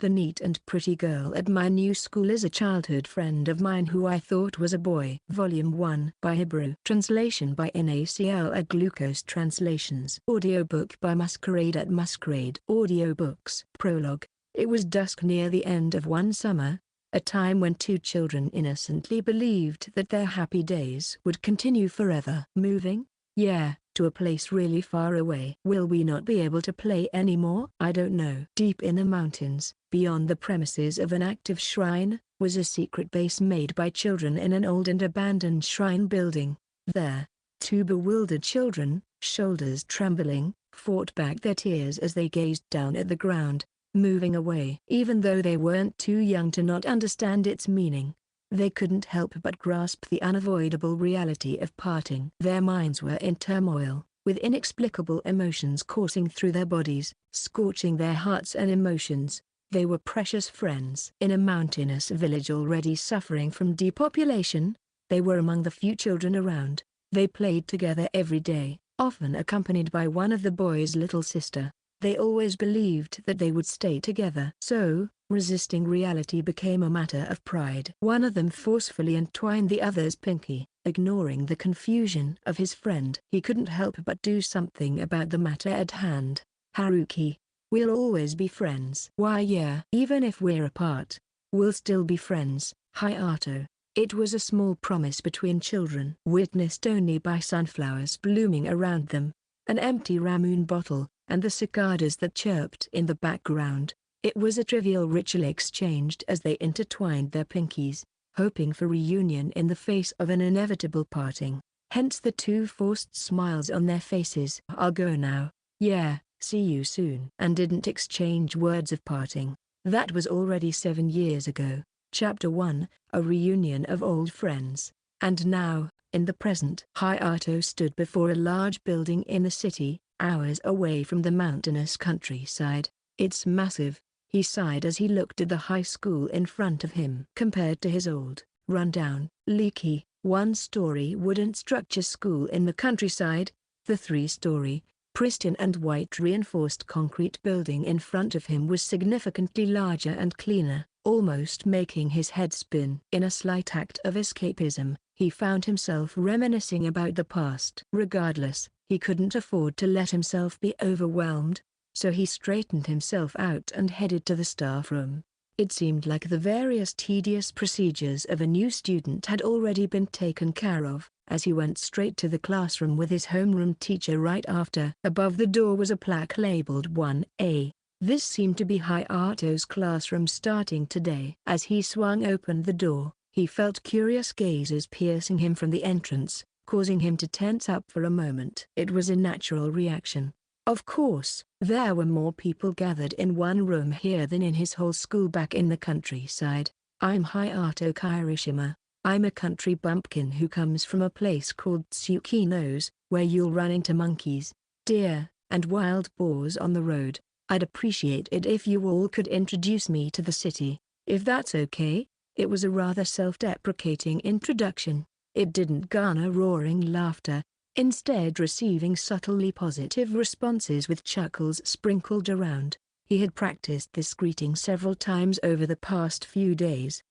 The neat and pretty girl at my new school is a childhood friend of mine who I thought was a boy. Volume 1 by Hebrew. Translation by NACL at Glucose Translations. Audiobook by Masquerade at Masquerade Audiobooks. Prologue. It was dusk near the end of one summer, a time when two children innocently believed that their happy days would continue forever. Moving? Yeah, to a place really far away. Will we not be able to play anymore? I don't know. Deep in the mountains, beyond the premises of an active shrine, was a secret base made by children in an old and abandoned shrine building. There, two bewildered children, shoulders trembling, fought back their tears as they gazed down at the ground, moving away. Even though they weren't too young to not understand its meaning, they couldn't help but grasp the unavoidable reality of parting. Their minds were in turmoil, with inexplicable emotions coursing through their bodies, scorching their hearts and emotions. They were precious friends. In a mountainous village already suffering from depopulation, they were among the few children around. They played together every day, often accompanied by one of the boys' little sister. They always believed that they would stay together. So, resisting reality became a matter of pride. One of them forcefully entwined the other's pinky, ignoring the confusion of his friend. He couldn't help but do something about the matter at hand. Haruki, we'll always be friends. Why yeah. Even if we're apart, we'll still be friends, Hayato. It was a small promise between children. Witnessed only by sunflowers blooming around them, an empty ramen bottle, and the cicadas that chirped in the background. It was a trivial ritual exchanged as they intertwined their pinkies, hoping for reunion in the face of an inevitable parting. Hence the two forced smiles on their faces. I'll go now. Yeah, see you soon. And didn't exchange words of parting. That was already 7 years ago. Chapter 1, A Reunion of Old Friends. And now, in the present. Hayato stood before a large building in the city, hours away from the mountainous countryside. It's massive, he sighed as he looked at the high school in front of him. Compared to his old, run-down, leaky, one-story wooden structure school in the countryside, the 3-story, pristine and white reinforced concrete building in front of him was significantly larger and cleaner, almost making his head spin. In a slight act of escapism, he found himself reminiscing about the past. Regardless, he couldn't afford to let himself be overwhelmed, so he straightened himself out and headed to the staff room. It seemed like the various tedious procedures of a new student had already been taken care of, as he went straight to the classroom with his homeroom teacher right after. Above the door was a plaque labeled 1A. This seemed to be Hayato's classroom starting today. As he swung open the door, he felt curious gazes piercing him from the entrance, causing him to tense up for a moment. It was a natural reaction. Of course, there were more people gathered in one room here than in his whole school back in the countryside. I'm Hayato Kirishima. I'm a country bumpkin who comes from a place called Tsukino's, where you'll run into monkeys, deer, and wild boars on the road. I'd appreciate it if you all could introduce me to the city, if that's okay. It was a rather self-deprecating introduction. It didn't garner roaring laughter, instead receiving subtly positive responses with chuckles sprinkled around. He had practiced this greeting several times over the past few days.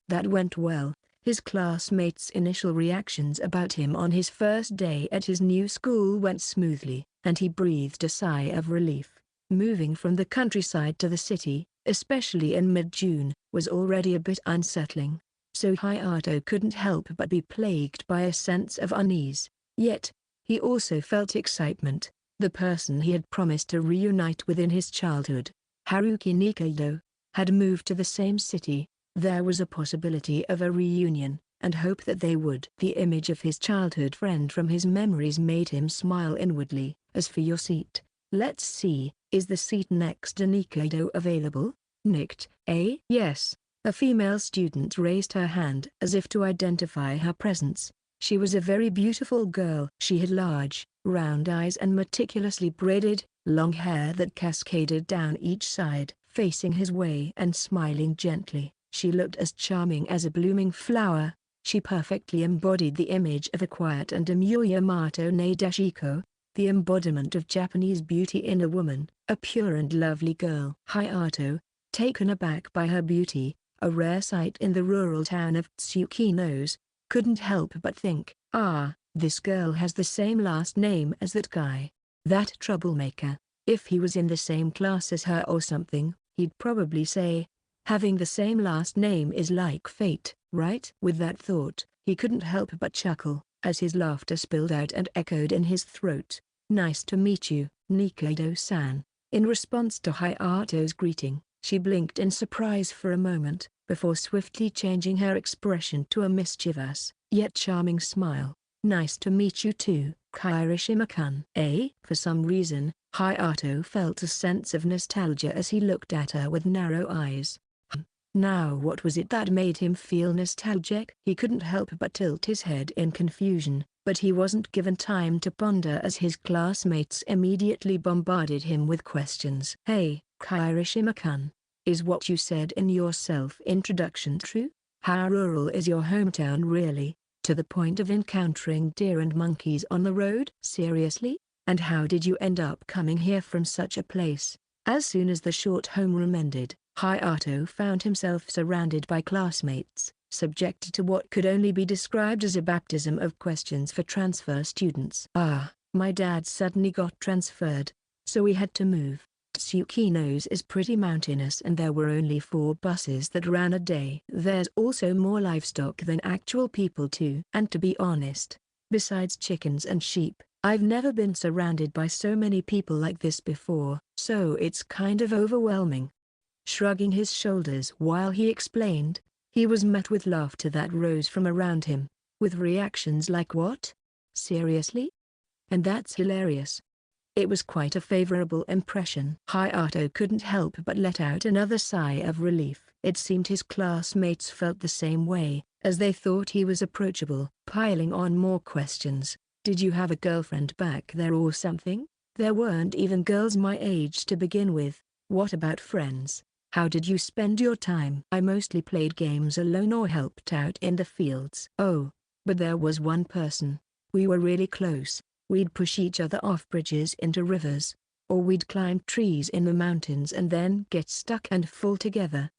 That went well. His classmates' initial reactions about him on his first day at his new school went smoothly, and he breathed a sigh of relief. Moving from the countryside to the city, especially in mid-June, was already a bit unsettling, so Hayato couldn't help but be plagued by a sense of unease. Yet, he also felt excitement. The person he had promised to reunite with in his childhood, Haruki Nikaido, had moved to the same city. There was a possibility of a reunion, and hope that they would. The image of his childhood friend from his memories made him smile inwardly. As for your seat, let's see, is the seat next to Nikaido available? Nicked, eh? Yes. A female student raised her hand as if to identify her presence. She was a very beautiful girl. She had large, round eyes and meticulously braided, long hair that cascaded down each side. Facing his way and smiling gently, she looked as charming as a blooming flower. She perfectly embodied the image of a quiet and demure Yamato Nadeshiko, the embodiment of Japanese beauty in a woman, a pure and lovely girl. Hayato, taken aback by her beauty, a rare sight in the rural town of Tsukino's, couldn't help but think, ah, this girl has the same last name as that guy. That troublemaker. If he was in the same class as her or something, he'd probably say, having the same last name is like fate, right? With that thought, he couldn't help but chuckle, as his laughter spilled out and echoed in his throat. Nice to meet you, Nikaido-san. In response to Hayato's greeting, she blinked in surprise for a moment, before swiftly changing her expression to a mischievous, yet charming smile. Nice to meet you too, Kirishima-kun. For some reason, Hayato felt a sense of nostalgia as he looked at her with narrow eyes. Now what was it that made him feel nostalgic? He couldn't help but tilt his head in confusion, but he wasn't given time to ponder as his classmates immediately bombarded him with questions. Hey, Kirishima-kun, is what you said in your self-introduction true? How rural is your hometown really? To the point of encountering deer and monkeys on the road? Seriously? And how did you end up coming here from such a place? As soon as the short homeroom ended, Hayato found himself surrounded by classmates, subjected to what could only be described as a baptism of questions for transfer students. My dad suddenly got transferred, so we had to move. Tsukino's is pretty mountainous and there were only 4 buses that ran a day. There's also more livestock than actual people too. And to be honest, besides chickens and sheep, I've never been surrounded by so many people like this before, so it's kind of overwhelming. Shrugging his shoulders while he explained, he was met with laughter that rose from around him, with reactions like what? Seriously? And that's hilarious. It was quite a favorable impression. Hayato couldn't help but let out another sigh of relief. It seemed his classmates felt the same way, as they thought he was approachable. Piling on more questions. Did you have a girlfriend back there or something? There weren't even girls my age to begin with. What about friends? How did you spend your time? I mostly played games alone or helped out in the fields. Oh, but there was one person. We were really close. We'd push each other off bridges into rivers, or we'd climb trees in the mountains and then get stuck and fall together.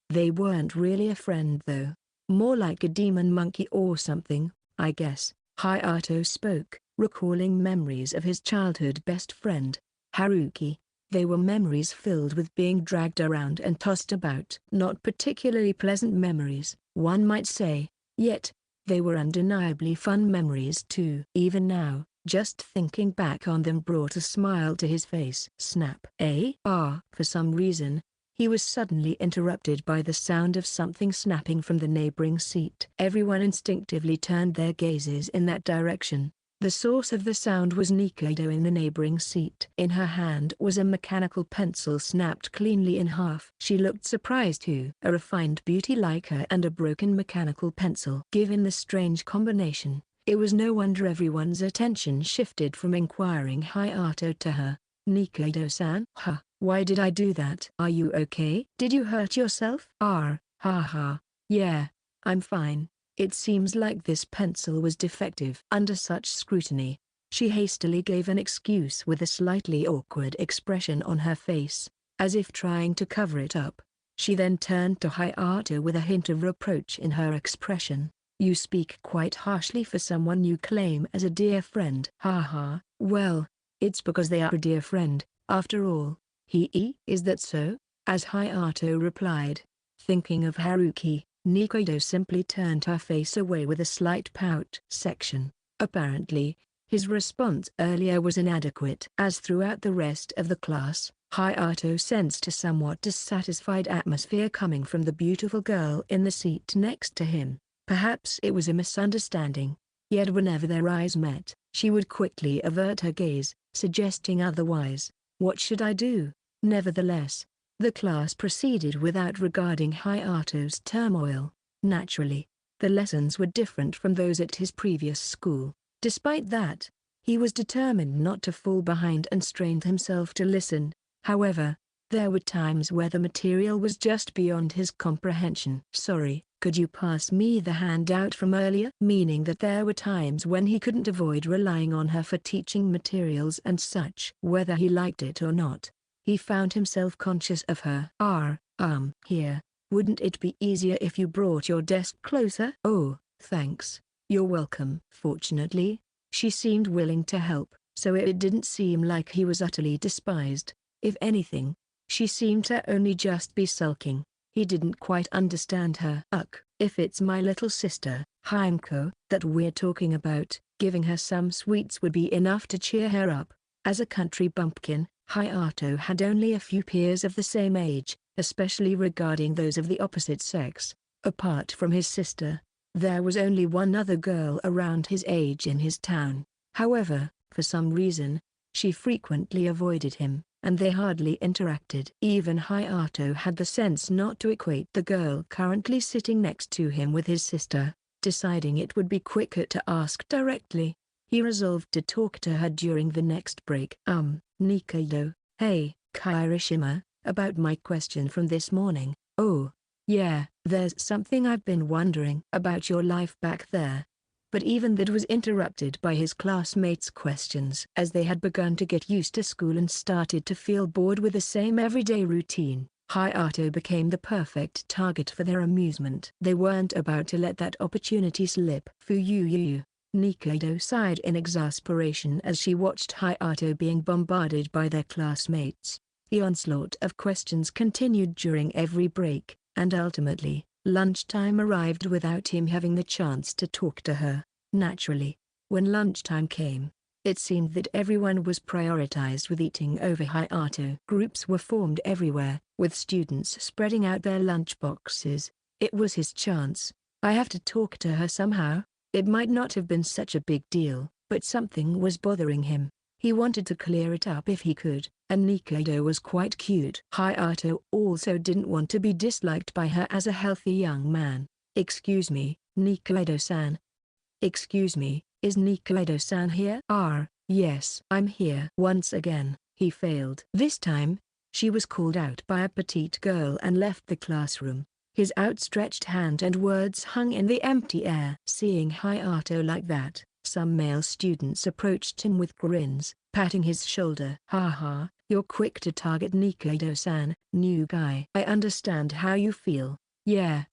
They weren't really a friend though. More like a demon monkey or something, I guess. Hayato spoke, recalling memories of his childhood best friend, Haruki. They were memories filled with being dragged around and tossed about. Not particularly pleasant memories, one might say, yet, they were undeniably fun memories too. Even now, just thinking back on them brought a smile to his face. Snap. For some reason, he was suddenly interrupted by the sound of something snapping from the neighboring seat. Everyone instinctively turned their gazes in that direction. The source of the sound was Nikaido in the neighboring seat. In her hand was a mechanical pencil snapped cleanly in half. She looked surprised too. A refined beauty like her and a broken mechanical pencil. Given the strange combination, it was no wonder everyone's attention shifted from inquiring Hayato to her. Nikaido-san? Why did I do that? Are you okay? Did you hurt yourself? Yeah, I'm fine. It seems like this pencil was defective. Under such scrutiny, she hastily gave an excuse with a slightly awkward expression on her face, as if trying to cover it up. She then turned to Hayato with a hint of reproach in her expression. You speak quite harshly for someone you claim as a dear friend. Well, it's because they are a dear friend, after all. Is that so? As Hayato replied, thinking of Haruki, Nikaido simply turned her face away with a slight pout. Apparently, his response earlier was inadequate. As throughout the rest of the class, Hayato sensed a somewhat dissatisfied atmosphere coming from the beautiful girl in the seat next to him. Perhaps it was a misunderstanding, yet whenever their eyes met, she would quickly avert her gaze, suggesting otherwise. What should I do? Nevertheless, the class proceeded without regarding Hayato's turmoil. Naturally, the lessons were different from those at his previous school. Despite that, he was determined not to fall behind and strained himself to listen. However, there were times where the material was just beyond his comprehension. Sorry, could you pass me the handout from earlier? Meaning that there were times when he couldn't avoid relying on her for teaching materials and such. Whether he liked it or not, he found himself conscious of her Here. Wouldn't it be easier if you brought your desk closer? Oh, thanks. You're welcome. Fortunately, she seemed willing to help, so it didn't seem like he was utterly despised. If anything, she seemed to only just be sulking. He didn't quite understand her. If it's my little sister, Heimko, that we're talking about, giving her some sweets would be enough to cheer her up. As a country bumpkin, Hayato had only a few peers of the same age, especially regarding those of the opposite sex. Apart from his sister, there was only one other girl around his age in his town. However, for some reason, she frequently avoided him, and they hardly interacted. Even Hayato had the sense not to equate the girl currently sitting next to him with his sister. Deciding it would be quicker to ask directly, he resolved to talk to her during the next break. Nikaido, hey, Kirishima, about my question from this morning. Oh, yeah, there's something I've been wondering about your life back there. But even that was interrupted by his classmates' questions. As they had begun to get used to school and started to feel bored with the same everyday routine, Hayato became the perfect target for their amusement. They weren't about to let that opportunity slip. Fuyuyu. Nikaido sighed in exasperation as she watched Hayato being bombarded by their classmates. The onslaught of questions continued during every break, and ultimately, lunchtime arrived without him having the chance to talk to her. Naturally, when lunchtime came, it seemed that everyone was prioritized with eating over Hayato. Groups were formed everywhere, with students spreading out their lunchboxes. It was his chance. I have to talk to her somehow. It might not have been such a big deal, but something was bothering him. He wanted to clear it up if he could, and Nikaido was quite cute. Hayato also didn't want to be disliked by her as a healthy young man. Excuse me, Nikaido-san. Excuse me, is Nikaido-san here? Yes. I'm here. Once again, he failed. This time, she was called out by a petite girl and left the classroom. His outstretched hand and words hung in the empty air. Seeing Hayato like that, some male students approached him with grins, patting his shoulder. Haha, you're quick to target Nikaido-san, new guy. I understand how you feel. Yeah,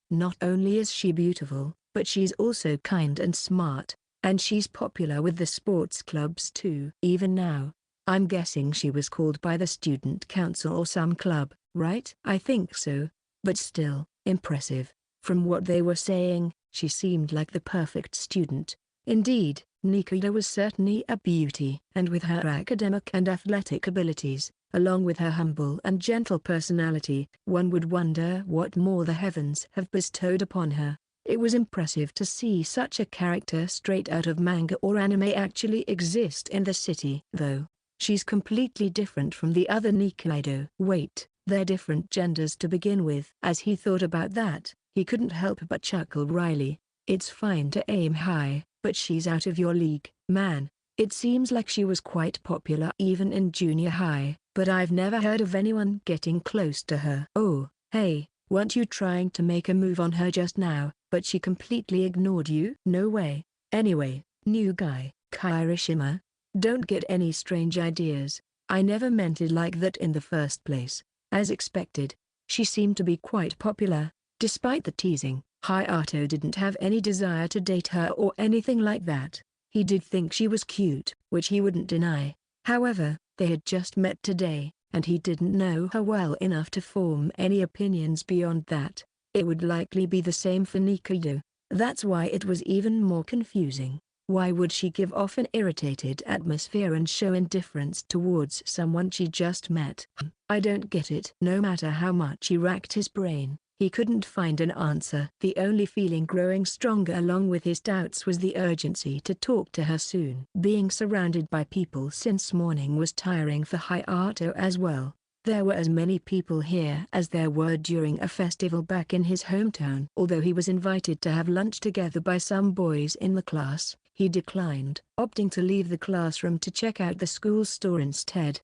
not only is she beautiful, but she's also kind and smart, and she's popular with the sports clubs too. Even now, I'm guessing she was called by the student council or some club, right? I think so. But still, impressive. From what they were saying, she seemed like the perfect student. Indeed, Nikaido was certainly a beauty. And with her academic and athletic abilities, along with her humble and gentle personality, one would wonder what more the heavens have bestowed upon her. It was impressive to see such a character straight out of manga or anime actually exist in the city. Though, she's completely different from the other Nikaido. Wait. They're different genders to begin with. As he thought about that, he couldn't help but chuckle wryly. It's fine to aim high, but she's out of your league, man. It seems like she was quite popular even in junior high, but I've never heard of anyone getting close to her. Oh, hey, weren't you trying to make a move on her just now, but she completely ignored you? No way. Anyway, new guy, Kirishima, don't get any strange ideas. I never meant it like that in the first place. As expected, she seemed to be quite popular. Despite the teasing, Hayato didn't have any desire to date her or anything like that. He did think she was cute, which he wouldn't deny. However, they had just met today, and he didn't know her well enough to form any opinions beyond that. It would likely be the same for Nikaido. That's why it was even more confusing. Why would she give off an irritated atmosphere and show indifference towards someone she just met? I don't get it. No matter how much he racked his brain, he couldn't find an answer. The only feeling growing stronger along with his doubts was the urgency to talk to her soon. Being surrounded by people since morning was tiring for Hayato as well. There were as many people here as there were during a festival back in his hometown. Although he was invited to have lunch together by some boys in the class, he declined, opting to leave the classroom to check out the school store instead.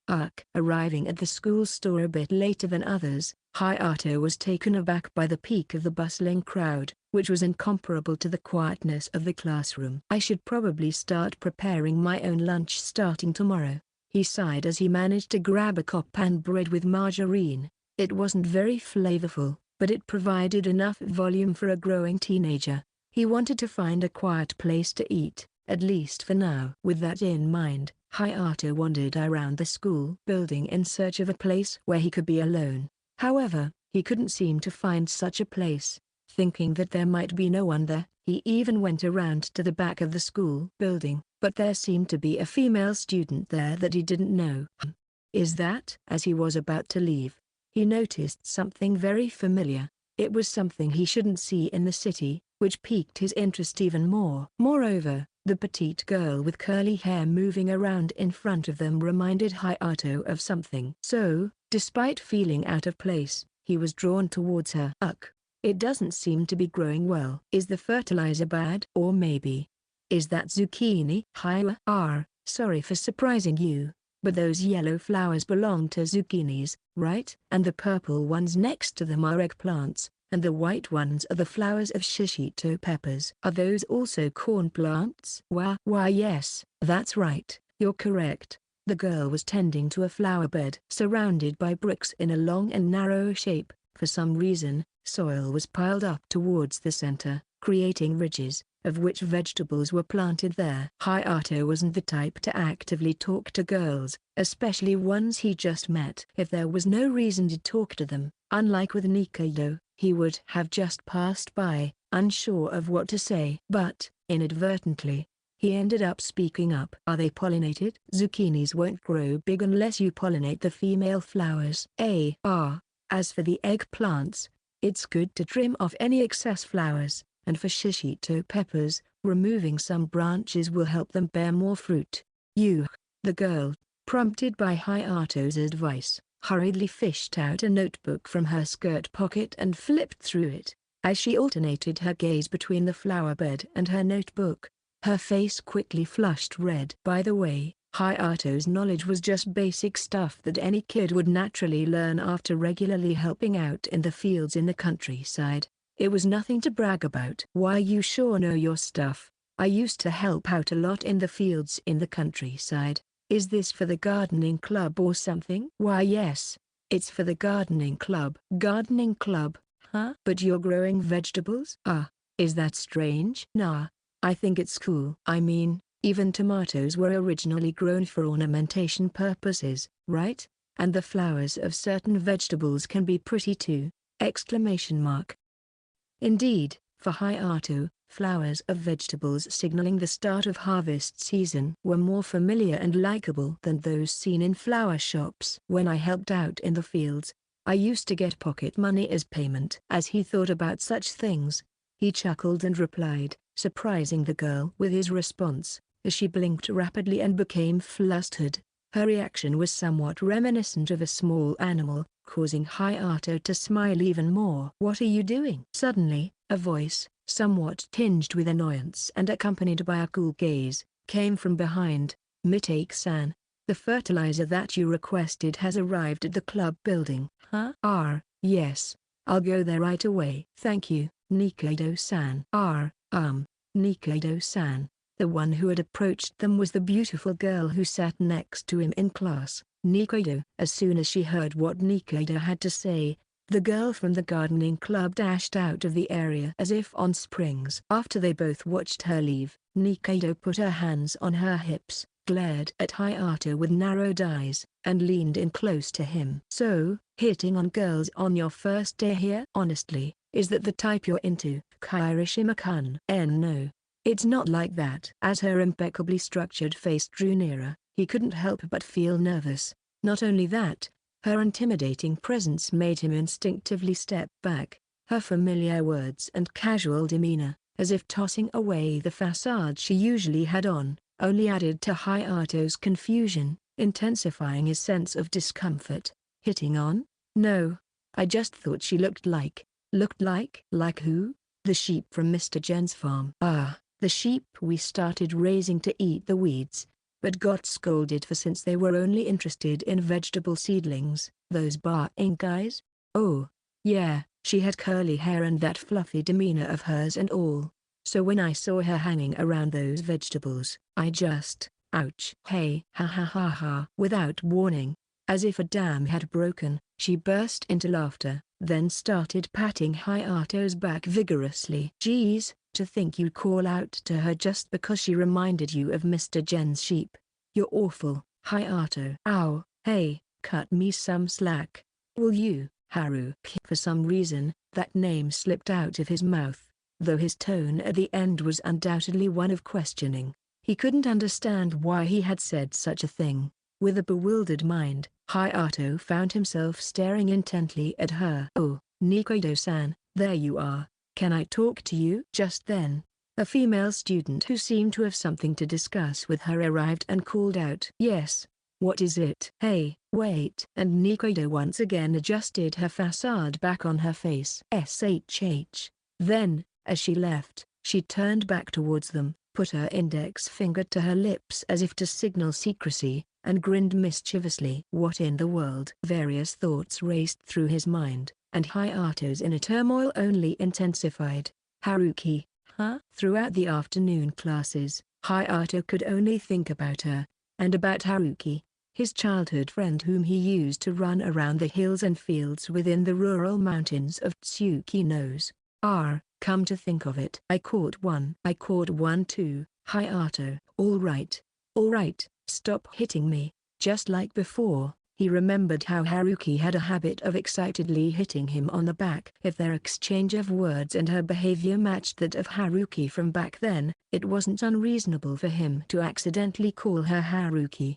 Arriving at the school store a bit later than others, Hayato was taken aback by the peak of the bustling crowd, which was incomparable to the quietness of the classroom. I should probably start preparing my own lunch starting tomorrow, he sighed as he managed to grab a cop pan bread with margarine. It wasn't very flavorful, but it provided enough volume for a growing teenager. He wanted to find a quiet place to eat, at least for now. With that in mind, Hayato wandered around the school building in search of a place where he could be alone. However, he couldn't seem to find such a place. Thinking that there might be no one there, he even went around to the back of the school building, but there seemed to be a female student there that he didn't know. Is that? As he was about to leave, he noticed something very familiar. It was something he shouldn't see in the city, which piqued his interest even more. Moreover, the petite girl with curly hair moving around in front of them reminded Hayato of something. So, despite feeling out of place, he was drawn towards her. It doesn't seem to be growing well. Is the fertilizer bad? Or maybe, is that zucchini? Sorry for surprising you, but those yellow flowers belong to zucchinis, right? And the purple ones next to them are eggplants, and the white ones are the flowers of shishito peppers. Are those also corn plants? Why yes, that's right, you're correct. The girl was tending to a flower bed surrounded by bricks in a long and narrow shape. For some reason, soil was piled up towards the center, creating ridges, of which vegetables were planted there. Hayato wasn't the type to actively talk to girls, especially ones he just met. If there was no reason to talk to them, unlike with Nikaido, he would have just passed by, unsure of what to say. But, inadvertently, he ended up speaking up. Are they pollinated? Zucchinis won't grow big unless you pollinate the female flowers. As for the eggplants, it's good to trim off any excess flowers, and for shishito peppers, removing some branches will help them bear more fruit. The girl, prompted by Hayato's advice, hurriedly fished out a notebook from her skirt pocket and flipped through it. As she alternated her gaze between the flower bed and her notebook, her face quickly flushed red. By the way, Hayato's knowledge was just basic stuff that any kid would naturally learn after regularly helping out in the fields in the countryside. It was nothing to brag about. Why, you sure know your stuff. I used to help out a lot in the fields in the countryside. Is this for the gardening club or something? Why yes, it's for the gardening club. Gardening club, huh? But you're growing vegetables? Is that strange? Nah, I think it's cool. I mean, even tomatoes were originally grown for ornamentation purposes, right? And the flowers of certain vegetables can be pretty too! Indeed, for Hayato, flowers of vegetables signaling the start of harvest season were more familiar and likable than those seen in flower shops. When I helped out in the fields, I used to get pocket money as payment. As he thought about such things, he chuckled and replied, surprising the girl with his response. As she blinked rapidly and became flustered, her reaction was somewhat reminiscent of a small animal, causing Hayato to smile even more. What are you doing? Suddenly, a voice, somewhat tinged with annoyance and accompanied by a cool gaze, came from behind. Mitake-san, the fertilizer that you requested has arrived at the club building. Huh? Yes. I'll go there right away. Thank you, Nikaido-san. Nikaido-san. The one who had approached them was the beautiful girl who sat next to him in class, Nikaido. As soon as she heard what Nikaido had to say, the girl from the gardening club dashed out of the area as if on springs. After they both watched her leave, Nikaido put her hands on her hips, glared at Hayato with narrowed eyes, and leaned in close to him. So, hitting on girls on your first day here? Honestly, is that the type you're into? Kirishima-kun. No. It's not like that. As her impeccably structured face drew nearer, he couldn't help but feel nervous. Not only that, her intimidating presence made him instinctively step back. Her familiar words and casual demeanor, as if tossing away the facade she usually had on, only added to Hayato's confusion, intensifying his sense of discomfort. Hitting on? No. I just thought she looked like. Looked like? Like who? The sheep from Mr. Jen's farm. The sheep we started raising to eat the weeds, but got scolded for since they were only interested in vegetable seedlings. Those bar-ing guys? Oh, yeah, she had curly hair and that fluffy demeanor of hers and all. So when I saw her hanging around those vegetables, I just, ouch. Hey, ha ha ha ha. Without warning, as if a dam had broken, She burst into laughter, then started patting Hayato's back vigorously. Geez, to think you call out to her just because she reminded you of Mr. Jen's sheep. You're awful, Hayato. Ow, hey, cut me some slack. Will you, Haru? For some reason, that name slipped out of his mouth, though his tone at the end was undoubtedly one of questioning. He couldn't understand why he had said such a thing. With a bewildered mind, Hayato found himself staring intently at her. Oh, Nikaido-san, there you are. Can I talk to you? Just then, a female student who seemed to have something to discuss with her arrived and called out. Yes. What is it? Hey, wait. And Nikaido once again adjusted her facade back on her face. SHH. Then, as she left, she turned back towards them, put her index finger to her lips as if to signal secrecy, and grinned mischievously. What in the world? Various thoughts raced through his mind, and Hayato's inner turmoil only intensified. Haruki, huh? Throughout the afternoon classes, Hayato could only think about her, and about Haruki, his childhood friend whom he used to run around the hills and fields within the rural mountains of Tsukino's. Come to think of it. I caught one too, Hayato. All right, stop hitting me. Just like before, he remembered how Haruki had a habit of excitedly hitting him on the back. If their exchange of words and her behavior matched that of Haruki from back then, it wasn't unreasonable for him to accidentally call her Haruki.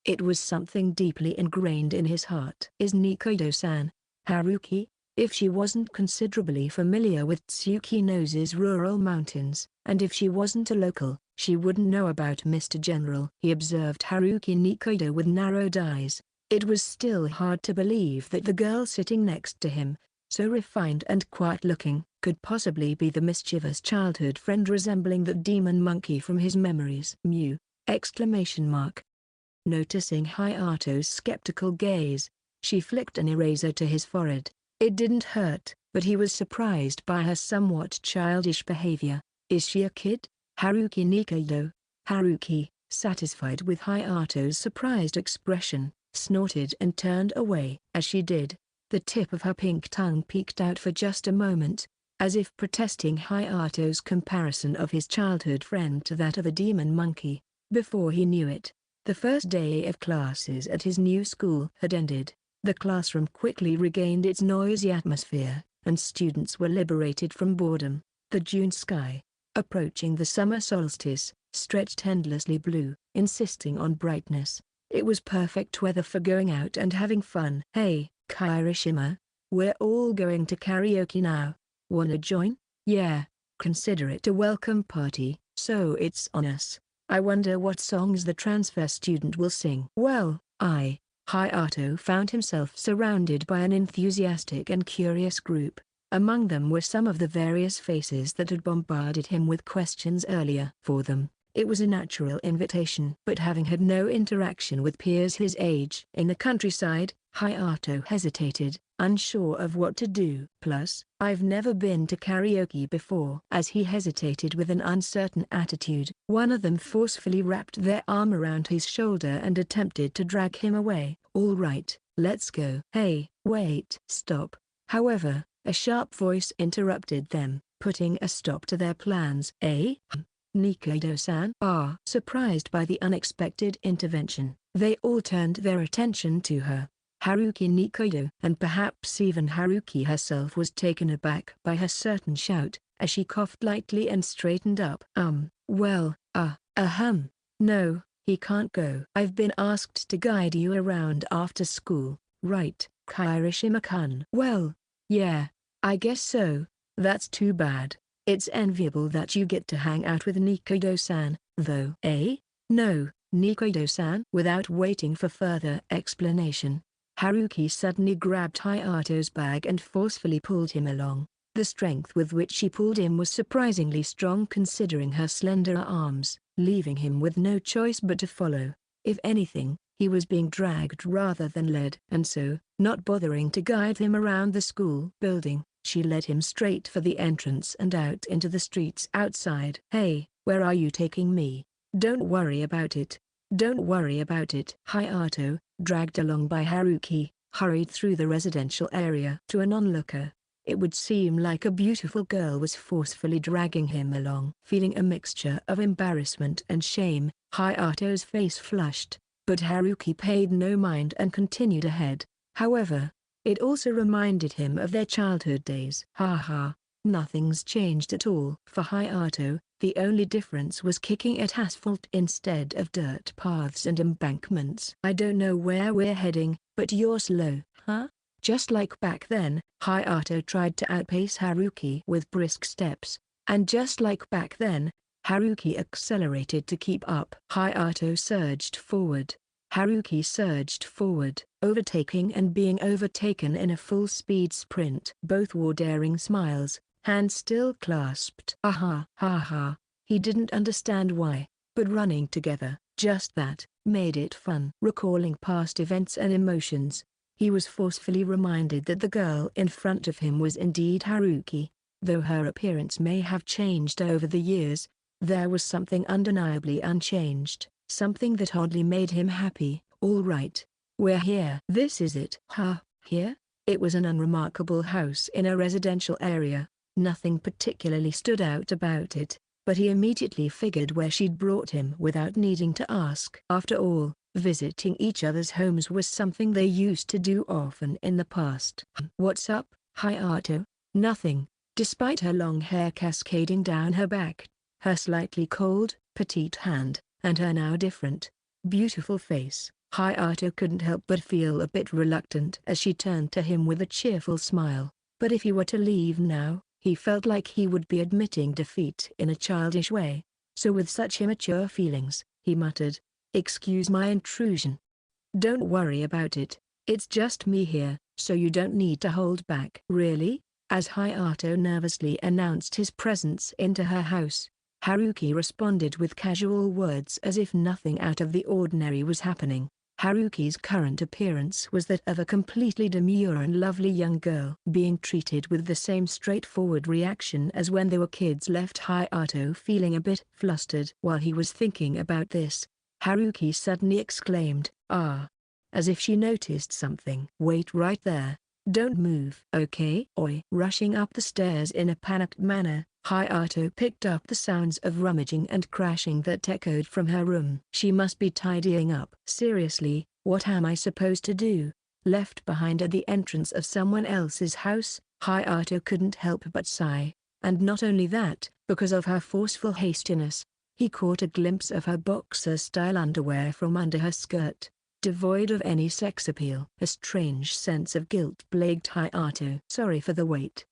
It was something deeply ingrained in his heart. Is Nikaido-san Haruki? If she wasn't considerably familiar with Tsukino's rural mountains, and if she wasn't a local, she wouldn't know about Mr. General. He observed Haruki Nikaido with narrowed eyes. It was still hard to believe that the girl sitting next to him, so refined and quiet-looking, could possibly be the mischievous childhood friend resembling the demon monkey from his memories. Mew! Exclamation mark. Noticing Hayato's skeptical gaze, she flicked an eraser to his forehead. It didn't hurt, but he was surprised by her somewhat childish behavior. Is she a kid? Haruki Nikaido. Haruki, satisfied with Hayato's surprised expression, snorted and turned away. As she did, the tip of her pink tongue peeked out for just a moment, as if protesting Hayato's comparison of his childhood friend to that of a demon monkey. Before he knew it, the first day of classes at his new school had ended. The classroom quickly regained its noisy atmosphere, and students were liberated from boredom. The June sky, approaching the summer solstice, stretched endlessly blue, insisting on brightness. It was perfect weather for going out and having fun. Hey, Kirishima, we're all going to karaoke now. Wanna join? Yeah. Consider it a welcome party, so it's on us. I wonder what songs the transfer student will sing. Well, Hayato found himself surrounded by an enthusiastic and curious group. Among them were some of the various faces that had bombarded him with questions earlier. For them, it was a natural invitation. But having had no interaction with peers his age in the countryside, Hayato hesitated, unsure of what to do. Plus, I've never been to karaoke before. As he hesitated with an uncertain attitude, one of them forcefully wrapped their arm around his shoulder and attempted to drag him away. All right, let's go. Hey, wait. Stop. However, a sharp voice interrupted them, putting a stop to their plans. Nikaido-san? Surprised by the unexpected intervention, they all turned their attention to her. Haruki Nikaido, and perhaps even Haruki herself, was taken aback by her certain shout, as she coughed lightly and straightened up. No, he can't go. I've been asked to guide you around after school, right, Kirishima-kun? Well, yeah, I guess so. That's too bad. It's enviable that you get to hang out with Nikaido-san, though. No, Nikaido-san? Without waiting for further explanation, Haruki suddenly grabbed Hayato's bag and forcefully pulled him along. The strength with which she pulled him was surprisingly strong considering her slender arms, leaving him with no choice but to follow. If anything, he was being dragged rather than led. And so, not bothering to guide him around the school building, she led him straight for the entrance and out into the streets outside. Hey, where are you taking me? Don't worry about it. Don't worry about it. Hayato, dragged along by Haruki, hurried through the residential area. To an onlooker, it would seem like a beautiful girl was forcefully dragging him along. Feeling a mixture of embarrassment and shame, Hayato's face flushed, but Haruki paid no mind and continued ahead. However, it also reminded him of their childhood days. Ha, nothing's changed at all. For Hayato, the only difference was kicking at asphalt instead of dirt paths and embankments. I don't know where we're heading, but you're slow, huh? Just like back then, Hayato tried to outpace Haruki with brisk steps, and just like back then, Haruki accelerated to keep up. Hayato surged forward. Haruki surged forward, overtaking and being overtaken in a full-speed sprint. Both wore daring smiles, hands still clasped. Ha. He didn't understand why, but running together, just that, made it fun. Recalling past events and emotions, he was forcefully reminded that the girl in front of him was indeed Haruki. Though her appearance may have changed over the years, there was something undeniably unchanged. Something that oddly made him happy. All right, we're here. This is it. Here? It was an unremarkable house in a residential area. Nothing particularly stood out about it, but he immediately figured where she'd brought him without needing to ask. After all, visiting each other's homes was something they used to do often in the past. What's up, Hayato? Nothing. Despite her long hair cascading down her back, her slightly cold, petite hand, and her now different, beautiful face, Hayato couldn't help but feel a bit reluctant as she turned to him with a cheerful smile. But if he were to leave now, he felt like he would be admitting defeat in a childish way. So with such immature feelings, he muttered, "Excuse my intrusion. Don't worry about it, it's just me here, so you don't need to hold back." Really? As Hayato nervously announced his presence into her house, Haruki responded with casual words as if nothing out of the ordinary was happening. Haruki's current appearance was that of a completely demure and lovely young girl. Being treated with the same straightforward reaction as when they were kids left Hayato feeling a bit flustered. While he was thinking about this, Haruki suddenly exclaimed, "Ah!" as if she noticed something. "Wait right there. Don't move." "Okay?" Oi. Rushing up the stairs in a panicked manner, Hayato picked up the sounds of rummaging and crashing that echoed from her room. She must be tidying up. Seriously, what am I supposed to do? Left behind at the entrance of someone else's house? Hayato couldn't help but sigh. And not only that, because of her forceful hastiness, he caught a glimpse of her boxer-style underwear from under her skirt, devoid of any sex appeal. A strange sense of guilt plagued Hayato. "Sorry for the wait."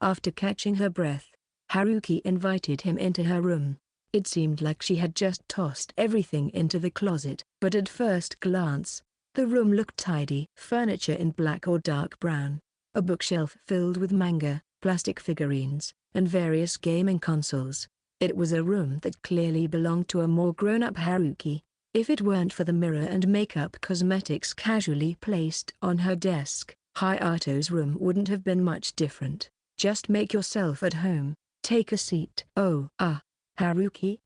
After catching her breath, Haruki invited him into her room. It seemed like she had just tossed everything into the closet. But at first glance, the room looked tidy. Furniture in black or dark brown, a bookshelf filled with manga, plastic figurines, and various gaming consoles. It was a room that clearly belonged to a more grown-up Haruki. If it weren't for the mirror and makeup cosmetics casually placed on her desk, Hayato's room wouldn't have been much different. "Just make yourself at home. Take a seat." "Oh, Haruki,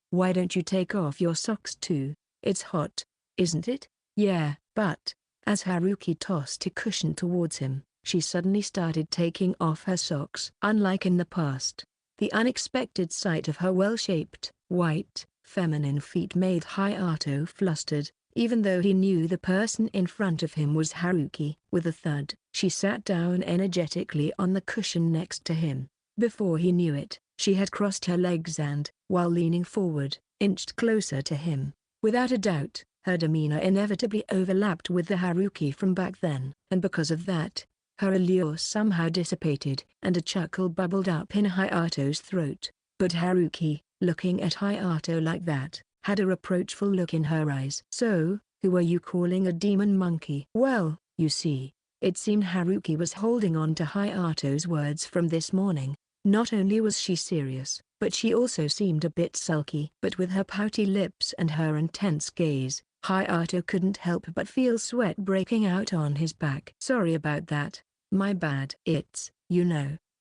why don't you take off your socks too? It's hot, isn't it?" "Yeah, but..." As Haruki tossed a cushion towards him, she suddenly started taking off her socks. Unlike in the past, the unexpected sight of her well-shaped, white, feminine feet made Hayato flustered, even though he knew the person in front of him was Haruki. With a thud, she sat down energetically on the cushion next to him. Before he knew it, she had crossed her legs and, while leaning forward, inched closer to him. Without a doubt, her demeanor inevitably overlapped with the Haruki from back then. And because of that, her allure somehow dissipated, and a chuckle bubbled up in Hayato's throat. But Haruki, looking at Hayato like that, had a reproachful look in her eyes. "So, who are you calling a demon monkey?" "Well, you see," it seemed Haruki was holding on to Hayato's words from this morning. Not only was she serious, but she also seemed a bit sulky. But with her pouty lips and her intense gaze, Hayato couldn't help but feel sweat breaking out on his back. "Sorry about that, my bad." "It's,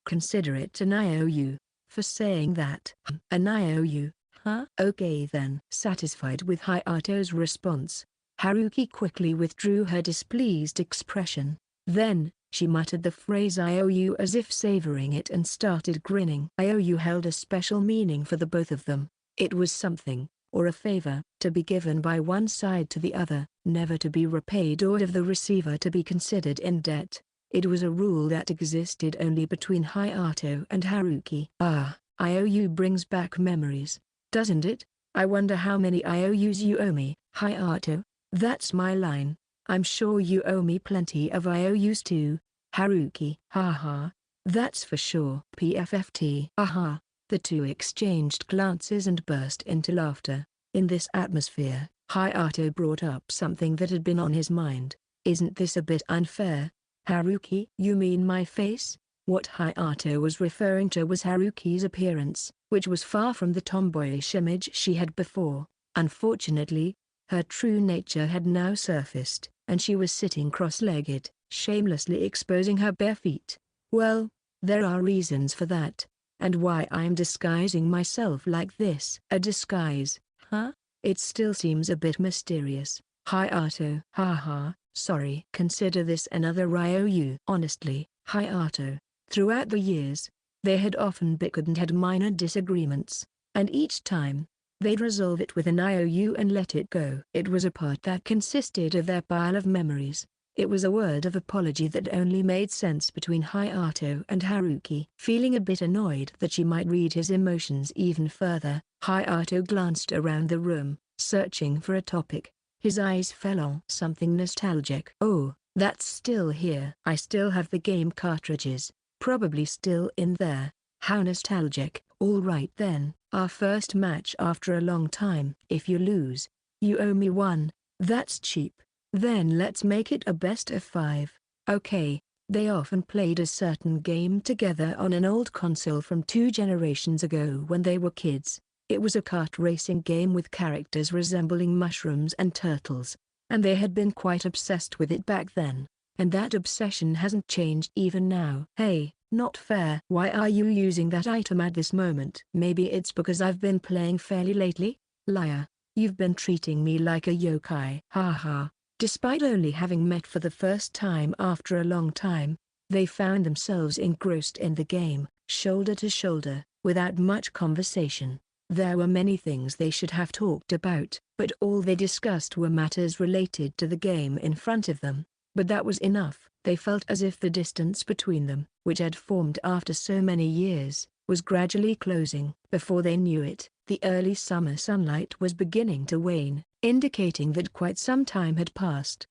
consider it an IOU, for saying that." "An IOU, huh?" "Okay then." Satisfied with Hayato's response, Haruki quickly withdrew her displeased expression. Then, she muttered the phrase "I owe you" as if savoring it and started grinning. "I owe you" held a special meaning for the both of them. It was something, or a favor, to be given by one side to the other, never to be repaid or of the receiver to be considered in debt. It was a rule that existed only between Hayato and Haruki. "Ah, I owe you" brings back memories, doesn't it? I wonder how many IOUs you owe me, Hayato. That's my line. I'm sure you owe me plenty of IOUs too, Haruki. Haha. That's for sure. PFFT. Aha. The two exchanged glances and burst into laughter. In this atmosphere, Hayato brought up something that had been on his mind. "Isn't this a bit unfair, Haruki?" "You mean my face?" What Hayato was referring to was Haruki's appearance, which was far from the tomboyish image she had before. Unfortunately, her true nature had now surfaced, and she was sitting cross-legged, shamelessly exposing her bare feet. "Well, there are reasons for that, and why I'm disguising myself like this." "A disguise, huh? It still seems a bit mysterious, Hayato." "Haha, sorry." "Consider this another IOU." Honestly, Hayato, throughout the years, they had often bickered and had minor disagreements, and each time, they'd resolve it with an IOU and let it go. It was a part that consisted of their pile of memories. It was a word of apology that only made sense between Hayato and Haruki. Feeling a bit annoyed that she might read his emotions even further, Hayato glanced around the room, searching for a topic. His eyes fell on something nostalgic. "Oh, that's still here." "I still have the game cartridges. Probably still in there." "How nostalgic." "All right then, our first match after a long time." "If you lose, you owe me one." "That's cheap. Then let's make it a best of 5. Okay." They often played a certain game together on an old console from 2 generations ago when they were kids. It was a kart racing game with characters resembling mushrooms and turtles, and they had been quite obsessed with it back then. And that obsession hasn't changed even now. "Hey, not fair." "Why are you using that item at this moment?" "Maybe it's because I've been playing fairly lately." "Liar. You've been treating me like a yokai." Haha. Despite only having met for the first time after a long time, they found themselves engrossed in the game, shoulder to shoulder, without much conversation. There were many things they should have talked about, but all they discussed were matters related to the game in front of them. But that was enough. They felt as if the distance between them, which had formed after so many years, was gradually closing. Before they knew it, the early summer sunlight was beginning to wane, indicating that quite some time had passed.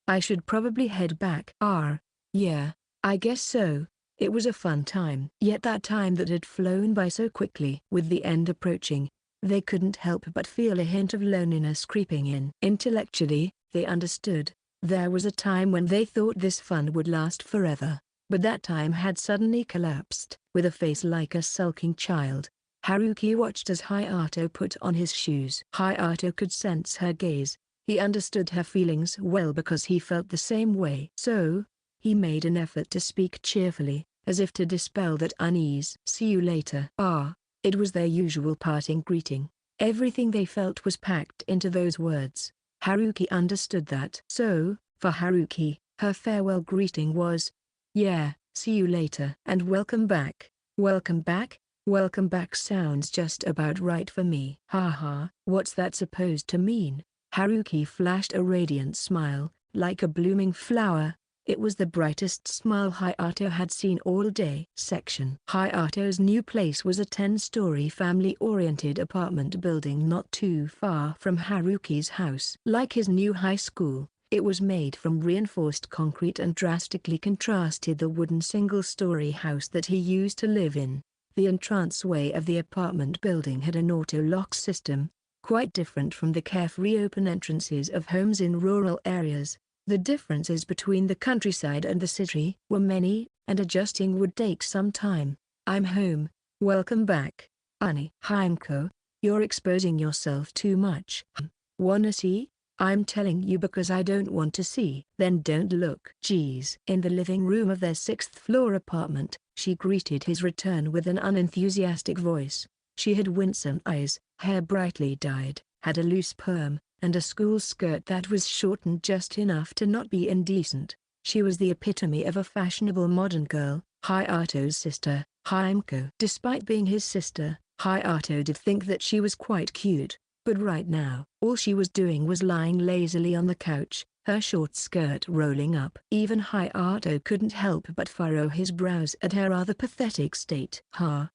"I should probably head back." Yeah, I guess so. It was a fun time." Yet that time that had flown by so quickly. With the end approaching, they couldn't help but feel a hint of loneliness creeping in. Intellectually, they understood. There was a time when they thought this fun would last forever, but that time had suddenly collapsed. With a face like a sulking child, Haruki watched as Hayato put on his shoes. Hayato could sense her gaze. He understood her feelings well because he felt the same way. So, he made an effort to speak cheerfully, as if to dispel that unease. "See you later." It was their usual parting greeting. Everything they felt was packed into those words. Haruki understood that. So, for Haruki, her farewell greeting was, "Yeah, see you later." And "welcome back." Welcome back? Welcome back sounds just about right for me. Haha. What's that supposed to mean? Haruki flashed a radiant smile, like a blooming flower. It was the brightest smile Hayato had seen all day. Hayato's new place was a 10-story family-oriented apartment building not too far from Haruki's house. Like his new high school, it was made from reinforced concrete and drastically contrasted the wooden single-story house that he used to live in. The entranceway of the apartment building had an auto-lock system, quite different from the carefree open entrances of homes in rural areas. The differences between the countryside and the city were many, and adjusting would take some time. "I'm home. Welcome back, Ani." "Himeko, you're exposing yourself too much." "Wanna see?" "I'm telling you because I don't want to see." "Then don't look." "Geez." In the living room of their 6th-floor apartment, she greeted his return with an unenthusiastic voice. She had winsome eyes, hair brightly dyed, had a loose perm, and a school skirt that was shortened just enough to not be indecent. She was the epitome of a fashionable modern girl. Hayato's sister, Himeko. Despite being his sister, Hayato did think that she was quite cute, but right now, all she was doing was lying lazily on the couch, her short skirt rolling up. Even Hayato couldn't help but furrow his brows at her rather pathetic state.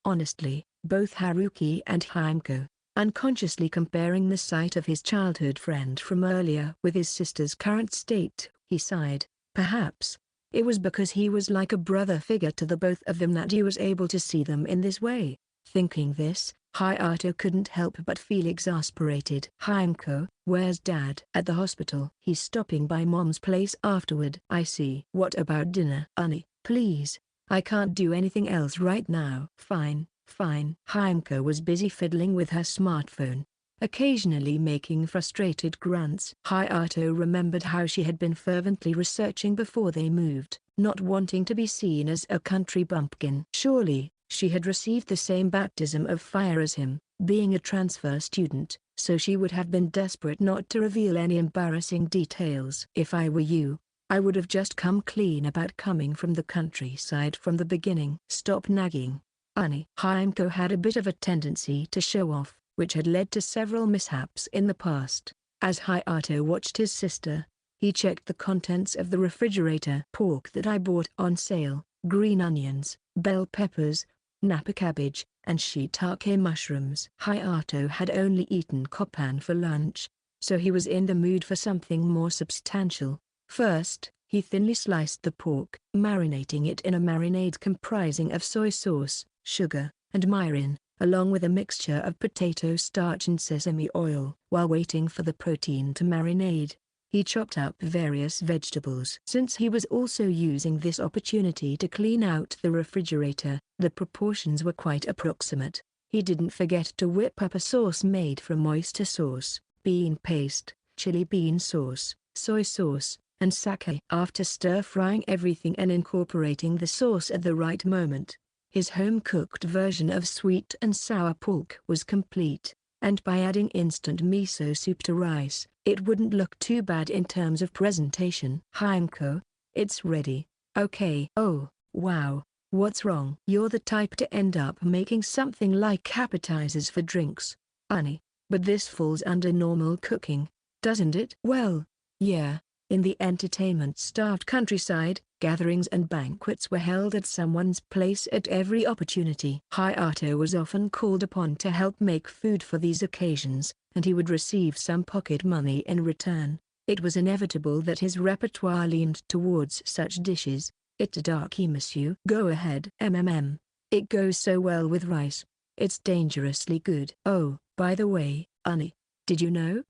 Honestly, both Haruki and Himeko, unconsciously comparing the sight of his childhood friend from earlier with his sister's current state, he sighed. Perhaps it was because he was like a brother figure to the both of them that he was able to see them in this way. Thinking this, Hayato couldn't help but feel exasperated. Himeko, where's Dad? At the hospital. He's stopping by Mom's place afterward. I see. What about dinner? Honey, please. I can't do anything else right now. Fine, fine. Himeko was busy fiddling with her smartphone, occasionally making frustrated grunts. Hayato remembered how she had been fervently researching before they moved, not wanting to be seen as a country bumpkin. Surely, she had received the same baptism of fire as him, being a transfer student, so she would have been desperate not to reveal any embarrassing details. If I were you, I would have just come clean about coming from the countryside from the beginning. Stop nagging. Honey. Himeko had a bit of a tendency to show off, which had led to several mishaps in the past. As Hayato watched his sister, he checked the contents of the refrigerator. Pork that I bought on sale, green onions, bell peppers, napa cabbage, and shiitake mushrooms. Hayato had only eaten kopan for lunch, so he was in the mood for something more substantial. First, he thinly sliced the pork, marinating it in a marinade comprising of soy sauce, sugar, and mirin, along with a mixture of potato starch and sesame oil. While waiting for the protein to marinate, he chopped up various vegetables. Since he was also using this opportunity to clean out the refrigerator, the proportions were quite approximate. He didn't forget to whip up a sauce made from oyster sauce, bean paste, chili bean sauce, soy sauce, and sake. After stir-frying everything and incorporating the sauce at the right moment, his home-cooked version of sweet and sour pork was complete, and by adding instant miso soup to rice, it wouldn't look too bad in terms of presentation. Himeko, it's ready. Okay. Oh, wow. What's wrong? You're the type to end up making something like appetizers for drinks, honey. But this falls under normal cooking, doesn't it? Well, yeah. In the entertainment-starved countryside, gatherings and banquets were held at someone's place at every opportunity. Hayato was often called upon to help make food for these occasions, and he would receive some pocket money in return. It was inevitable that his repertoire leaned towards such dishes. Itadaki monsieur. Go ahead. It goes so well with rice. It's dangerously good. Oh, by the way, honey, did you know?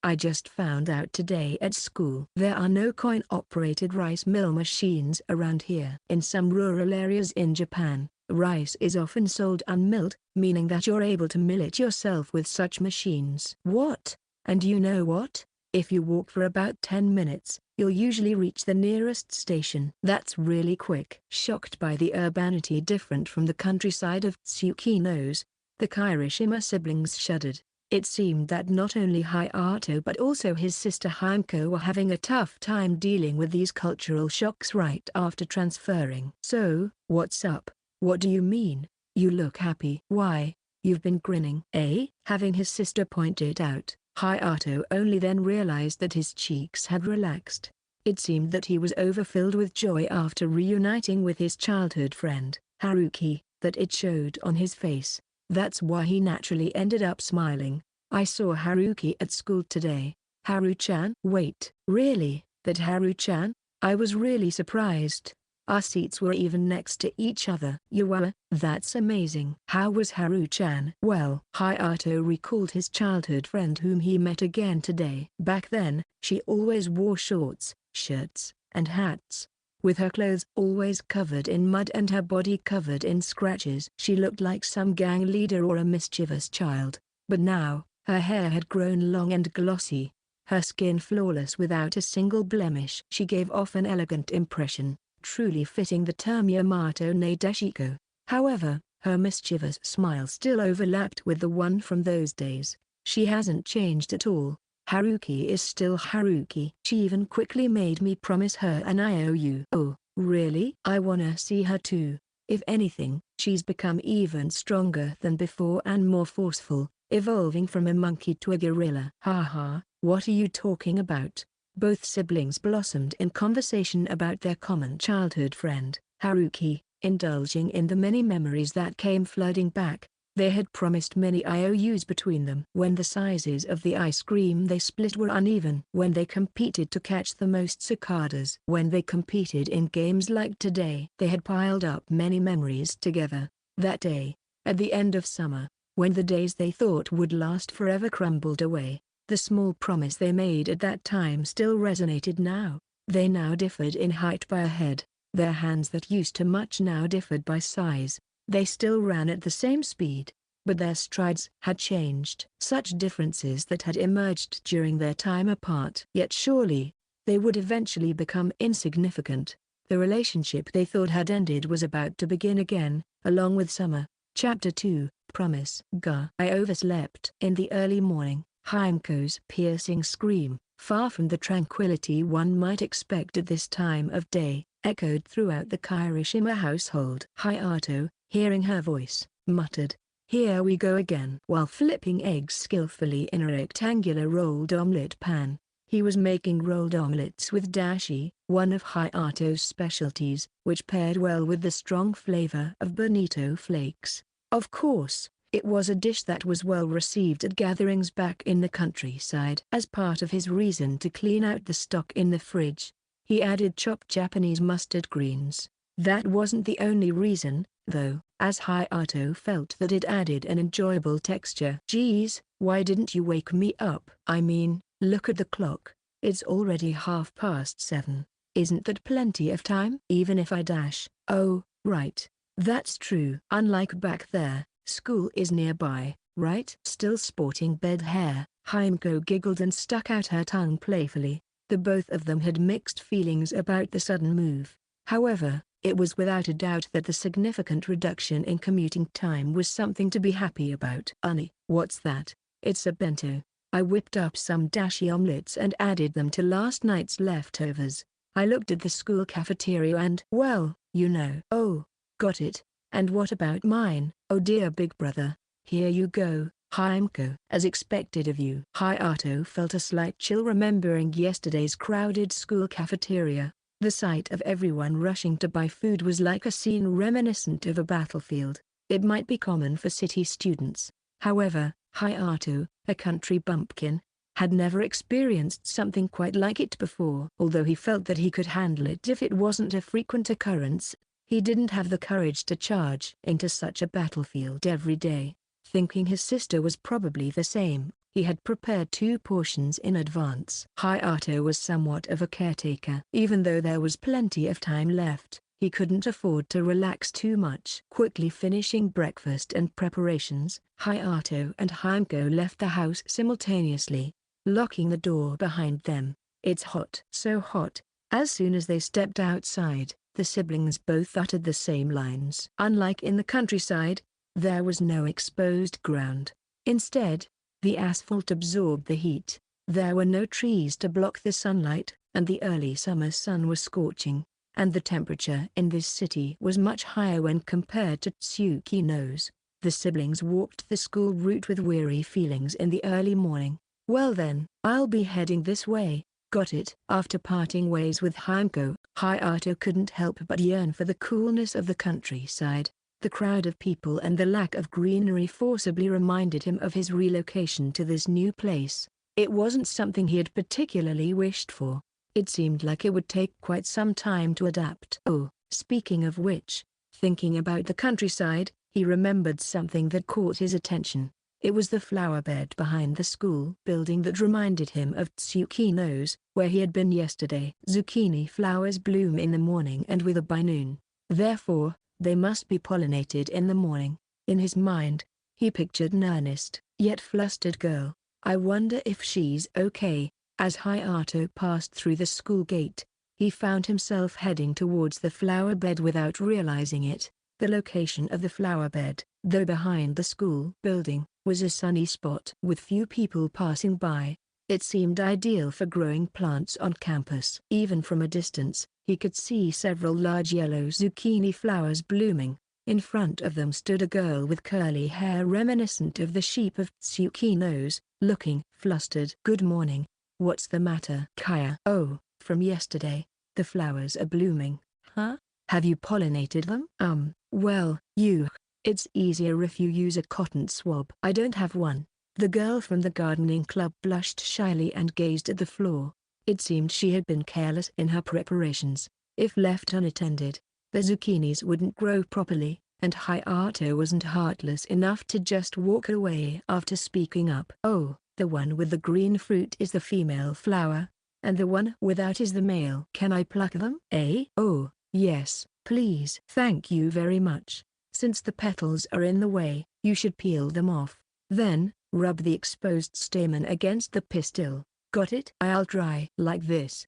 I just found out today at school. There are no coin-operated rice mill machines around here. In some rural areas in Japan, rice is often sold unmilled, meaning that you're able to mill it yourself with such machines. What? And you know what? If you walk for about 10 minutes, you'll usually reach the nearest station. That's really quick. Shocked by the urbanity different from the countryside of Tsukino's, the Kirishima siblings shuddered. It seemed that not only Hayato but also his sister Himeko were having a tough time dealing with these cultural shocks right after transferring. So, what's up? What do you mean? You look happy. Why, you've been grinning. Eh? Having his sister point it out, Hayato only then realized that his cheeks had relaxed. It seemed that he was overfilled with joy after reuniting with his childhood friend, Haruki, that it showed on his face. That's why he naturally ended up smiling. I saw Haruki at school today. Haru-chan? Wait, really? That Haru-chan? I was really surprised. Our seats were even next to each other. You were? That's amazing. How was Haru-chan? Well, Hayato recalled his childhood friend whom he met again today. Back then, she always wore shorts, shirts, and hats, with her clothes always covered in mud and her body covered in scratches. She looked like some gang leader or a mischievous child, but now, her hair had grown long and glossy, her skin flawless without a single blemish. She gave off an elegant impression, truly fitting the term Yamato Nadeshiko. However, her mischievous smile still overlapped with the one from those days. She hasn't changed at all. Haruki is still Haruki. She even quickly made me promise her an IOU. Oh, really? I wanna see her too. If anything, she's become even stronger than before and more forceful, evolving from a monkey to a gorilla. Haha, what are you talking about? Both siblings blossomed in conversation about their common childhood friend, Haruki, indulging in the many memories that came flooding back. They had promised many IOUs between them. When the sizes of the ice cream they split were uneven. When they competed to catch the most cicadas. When they competed in games like today. They had piled up many memories together. That day, at the end of summer, when the days they thought would last forever crumbled away, the small promise they made at that time still resonated now. They now differed in height by a head. Their hands that used to much now differed by size. They still ran at the same speed, but their strides had changed. Such differences that had emerged during their time apart. Yet surely, they would eventually become insignificant. The relationship they thought had ended was about to begin again, along with summer. Chapter 2, Promise. I overslept. In the early morning, Haimko's piercing scream, far from the tranquility one might expect at this time of day, echoed throughout the Kirishima household. Hayato, hearing her voice, muttered, "Here we go again." While flipping eggs skillfully in a rectangular rolled omelette pan, he was making rolled omelettes with dashi, one of Hayato's specialties, which paired well with the strong flavor of bonito flakes. Of course, it was a dish that was well received at gatherings back in the countryside. As part of his reason to clean out the stock in the fridge, he added chopped Japanese mustard greens. That wasn't the only reason, though, as Hayato felt that it added an enjoyable texture. "Geez, why didn't you wake me up? I mean, look at the clock, it's already 7:30. Isn't that plenty of time?" "Even if I dash." "Oh, right. That's true. Unlike back there, school is nearby, right?" Still sporting bed hair, Haimko giggled and stuck out her tongue playfully. The both of them had mixed feelings about the sudden move. However, it was without a doubt that the significant reduction in commuting time was something to be happy about. "Honey, what's that?" "It's a bento. I whipped up some dashi omelets and added them to last night's leftovers. I looked at the school cafeteria and, well, you know." "Oh, got it. And what about mine?" "Oh dear big brother, here you go, Haimko." "As expected of you." Hayato felt a slight chill remembering yesterday's crowded school cafeteria. The sight of everyone rushing to buy food was like a scene reminiscent of a battlefield. It might be common for city students. However, Hayato, a country bumpkin, had never experienced something quite like it before. Although he felt that he could handle it if it wasn't a frequent occurrence, he didn't have the courage to charge into such a battlefield every day. Thinking his sister was probably the same, he had prepared 2 portions in advance. Hayato was somewhat of a caretaker. Even though there was plenty of time left, he couldn't afford to relax too much. Quickly finishing breakfast and preparations, Hayato and Haimko left the house simultaneously, locking the door behind them. "It's hot." So hot. As soon as they stepped outside, the siblings both uttered the same lines. Unlike in the countryside, there was no exposed ground. Instead, the asphalt absorbed the heat. There were no trees to block the sunlight, and the early summer sun was scorching. And the temperature in this city was much higher when compared to Tsukino's. The siblings walked the school route with weary feelings in the early morning. "Well then, I'll be heading this way." "Got it." After parting ways with Haimko, Hayato couldn't help but yearn for the coolness of the countryside. The crowd of people and the lack of greenery forcibly reminded him of his relocation to this new place. It wasn't something he had particularly wished for. It seemed like it would take quite some time to adapt. Oh, speaking of which, thinking about the countryside, he remembered something that caught his attention. It was the flower bed behind the school building that reminded him of Tsukino's, where he had been yesterday. Zucchini flowers bloom in the morning and wither by noon. Therefore, they must be pollinated in the morning. In his mind, he pictured an earnest, yet flustered girl. "I wonder if she's okay." As Hayato passed through the school gate, he found himself heading towards the flower bed without realizing it. The location of the flower bed, though behind the school building, was a sunny spot with few people passing by. It seemed ideal for growing plants on campus. Even from a distance, he could see several large yellow zucchini flowers blooming. In front of them stood a girl with curly hair reminiscent of the sheep of Tsukino's, looking flustered. "Good morning. What's the matter, Kaya?" "Oh, from yesterday. The flowers are blooming." "Huh? Have you pollinated them?" Well, it's easier if you use a cotton swab." "I don't have one." The girl from the gardening club blushed shyly and gazed at the floor. It seemed she had been careless in her preparations. If left unattended, the zucchinis wouldn't grow properly, and Hayato wasn't heartless enough to just walk away after speaking up. "Oh, the one with the green fruit is the female flower, and the one without is the male. Can I pluck them?" "Eh?" "Oh, yes, please." "Thank you very much. Since the petals are in the way, you should peel them off. Then, rub the exposed stamen against the pistil. Got it?" "I'll try." "Like this."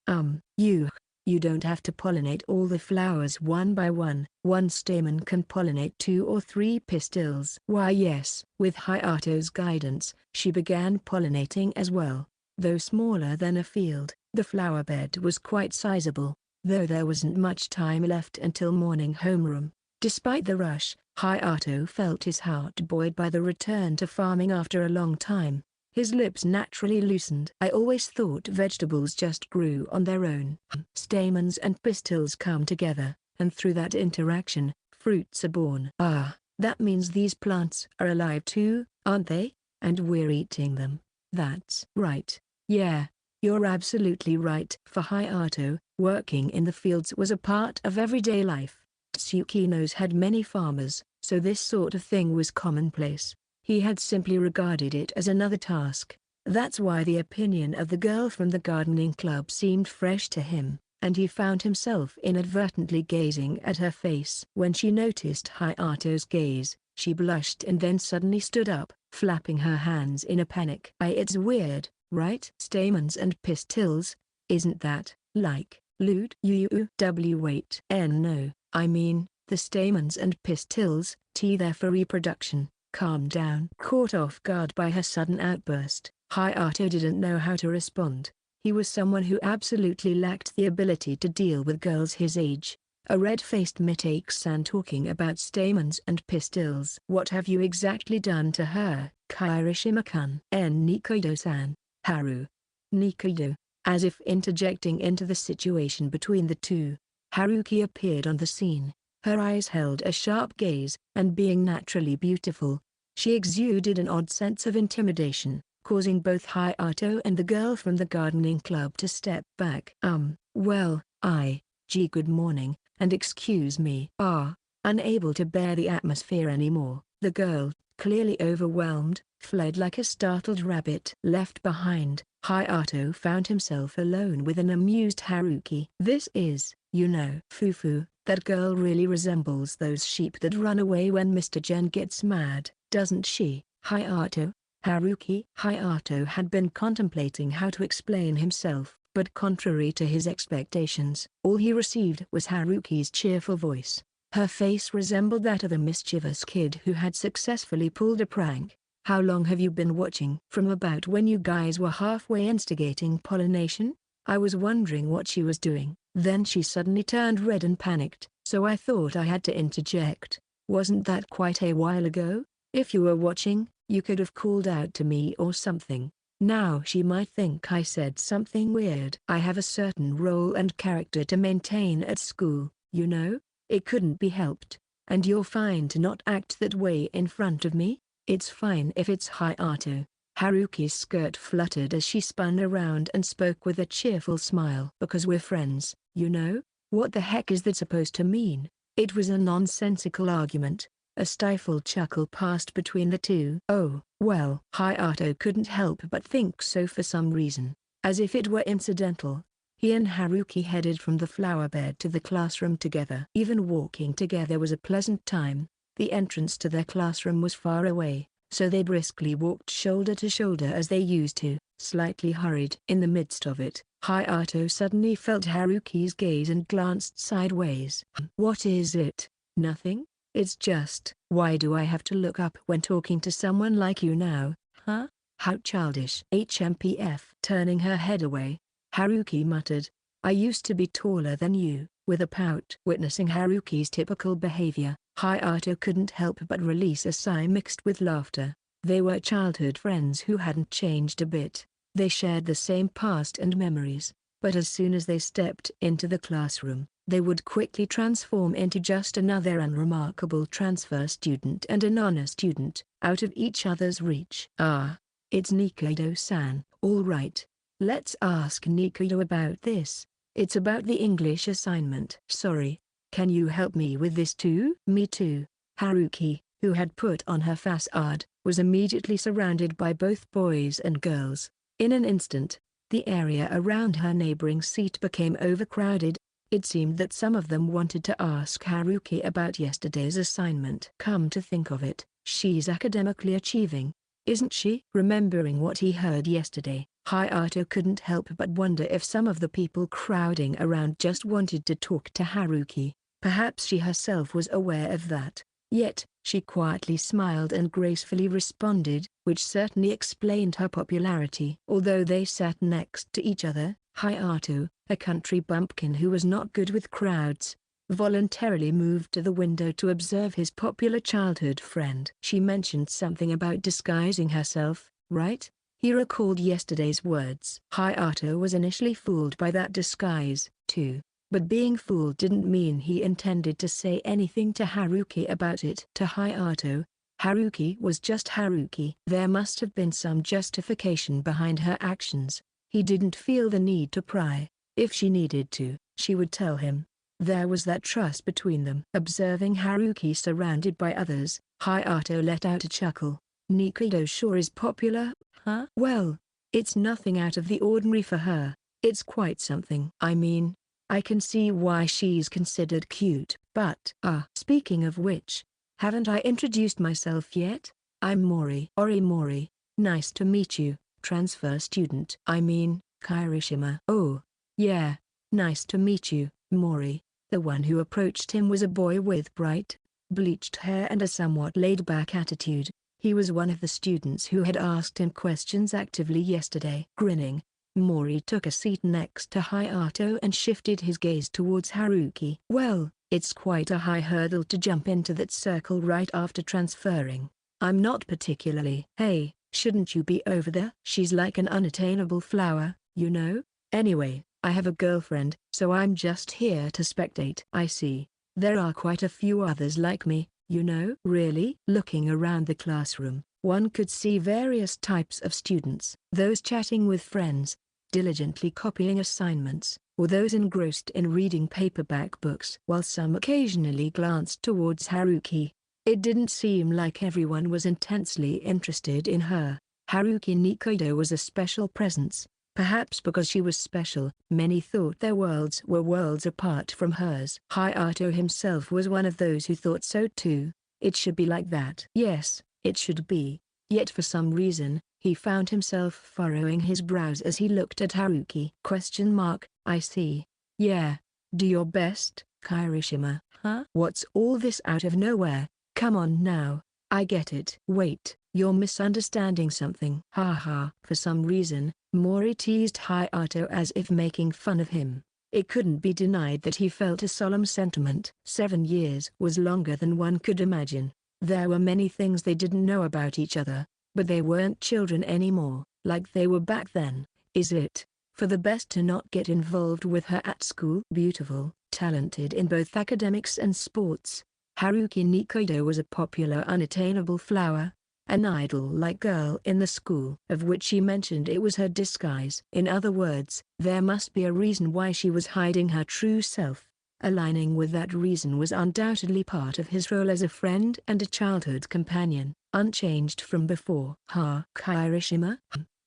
You don't have to pollinate all the flowers one by one. One stamen can pollinate 2 or 3 pistils." "Why yes." With Hayato's guidance, she began pollinating as well. Though smaller than a field, the flower bed was quite sizable, though there wasn't much time left until morning homeroom. Despite the rush, Hayato felt his heart buoyed by the return to farming after a long time. His lips naturally loosened. "I always thought vegetables just grew on their own. Stamens and pistils come together, and through that interaction, fruits are born." "Ah, that means these plants are alive too, aren't they? And we're eating them." "That's right. Yeah, you're absolutely right." For Hayato, working in the fields was a part of everyday life. Tsukino's had many farmers, so this sort of thing was commonplace. He had simply regarded it as another task. That's why the opinion of the girl from the gardening club seemed fresh to him, and he found himself inadvertently gazing at her face. When she noticed Hayato's gaze, she blushed and then suddenly stood up, flapping her hands in a panic. It's weird, right? Stamens and pistils, isn't that, like, lewd? Wait. No, I mean, the stamens and pistils, they're for reproduction." "Calm down." Caught off guard by her sudden outburst, Hayato didn't know how to respond. He was someone who absolutely lacked the ability to deal with girls his age. A red-faced Mitake-san talking about stamens and pistils. "What have you exactly done to her, Kirishima-kun?" "Nikido-san, Haru." Nikido, as if interjecting into the situation between the two. Haruki appeared on the scene. Her eyes held a sharp gaze, and being naturally beautiful, she exuded an odd sense of intimidation, causing both Hayato and the girl from the gardening club to step back. Well, good morning, and excuse me." Unable to bear the atmosphere anymore, the girl, clearly overwhelmed, fled like a startled rabbit. Left behind, Hayato found himself alone with an amused Haruki. "This is, Fufu, that girl really resembles those sheep that run away when Mr. Gen gets mad, doesn't she, Hayato?" Hayato had been contemplating how to explain himself, but contrary to his expectations, all he received was Haruki's cheerful voice. Her face resembled that of a mischievous kid who had successfully pulled a prank. "How long have you been watching?" "From about when you guys were halfway instigating pollination. I was wondering what she was doing." Then she suddenly turned red and panicked, "So I thought I had to interject. Wasn't that quite a while ago? If you were watching, you could have called out to me or something. Now she might think I said something weird. I have a certain role and character to maintain at school, It couldn't be helped. And you're fine to not act that way in front of me." "It's fine if it's Hayato." Haruki's skirt fluttered as she spun around and spoke with a cheerful smile. "Because we're friends, What the heck is that supposed to mean?" It was a nonsensical argument. A stifled chuckle passed between the two. "Oh, well." Hayato couldn't help but think so for some reason. As if it were incidental, he and Haruki headed from the flower bed to the classroom together. Even walking together was a pleasant time. The entrance to their classroom was far away, so they briskly walked shoulder to shoulder as they used to, slightly hurried. In the midst of it, Hayato suddenly felt Haruki's gaze and glanced sideways. "What is it?" "Nothing. It's just, why do I have to look up when talking to someone like you now, huh?" How childish. HMPF. Turning her head away, Haruki muttered, I used to be taller than you, with a pout. Witnessing Haruki's typical behavior, Hayato couldn't help but release a sigh mixed with laughter. They were childhood friends who hadn't changed a bit. They shared the same past and memories, but as soon as they stepped into the classroom, they would quickly transform into just another unremarkable transfer student and an honor student, out of each other's reach. Ah, it's Nikaido-san. All right. Let's ask Nikaido about this. It's about the English assignment. Sorry. Can you help me with this too? Me too. Haruki, who had put on her facade, was immediately surrounded by both boys and girls. In an instant, the area around her neighboring seat became overcrowded. It seemed that some of them wanted to ask Haruki about yesterday's assignment. Come to think of it, she's academically achieving, isn't she? Remembering what he heard yesterday, Hayato couldn't help but wonder if some of the people crowding around just wanted to talk to Haruki. Perhaps she herself was aware of that. Yet, she quietly smiled and gracefully responded, which certainly explained her popularity. Although they sat next to each other, Hayato, a country bumpkin who was not good with crowds, voluntarily moved to the window to observe his popular childhood friend. She mentioned something about disguising herself, right? He recalled yesterday's words. Hayato was initially fooled by that disguise, too. But being fooled didn't mean he intended to say anything to Haruki about it. To Hayato, Haruki was just Haruki. There must have been some justification behind her actions. He didn't feel the need to pry. If she needed to, she would tell him. There was that trust between them. Observing Haruki surrounded by others, Hayato let out a chuckle. Nikaido sure is popular, huh? Well, it's nothing out of the ordinary for her. It's quite something. I mean, I can see why she's considered cute. But, speaking of which, haven't I introduced myself yet? I'm Mori. Mori, nice to meet you, transfer student. I mean, Kirishima. Oh, yeah, nice to meet you, Mori. The one who approached him was a boy with bright, bleached hair and a somewhat laid-back attitude. He was one of the students who had asked him questions actively yesterday. Grinning, Mori took a seat next to Hayato and shifted his gaze towards Haruki. Well, it's quite a high hurdle to jump into that circle right after transferring. I'm not particularly. Hey, shouldn't you be over there? She's like an unattainable flower, you know? Anyway, I have a girlfriend, so I'm just here to spectate. I see. There are quite a few others like me, you know? Really? Looking around the classroom, one could see various types of students. Those chatting with friends, diligently copying assignments, or those engrossed in reading paperback books. While some occasionally glanced towards Haruki, it didn't seem like everyone was intensely interested in her. Haruki Nikaido was a special presence. Perhaps because she was special, many thought their worlds were worlds apart from hers. Hayato himself was one of those who thought so too. It should be like that. Yes, it should be. Yet for some reason, he found himself furrowing his brows as he looked at Haruki. I see. Yeah. Do your best, Kirishima. Huh? What's all this out of nowhere? Come on now. I get it. Wait, you're misunderstanding something. Haha. For some reason, Mori teased Hayato as if making fun of him. It couldn't be denied that he felt a solemn sentiment. 7 years was longer than one could imagine. There were many things they didn't know about each other, but they weren't children anymore, like they were back then. Is it for the best to not get involved with her at school? Beautiful, talented in both academics and sports, Haruki Nikaido was a popular unattainable flower, an idol-like girl in the school of which she mentioned it was her disguise. In other words, there must be a reason why she was hiding her true self. Aligning with that reason was undoubtedly part of his role as a friend and a childhood companion, unchanged from before. Kirishima?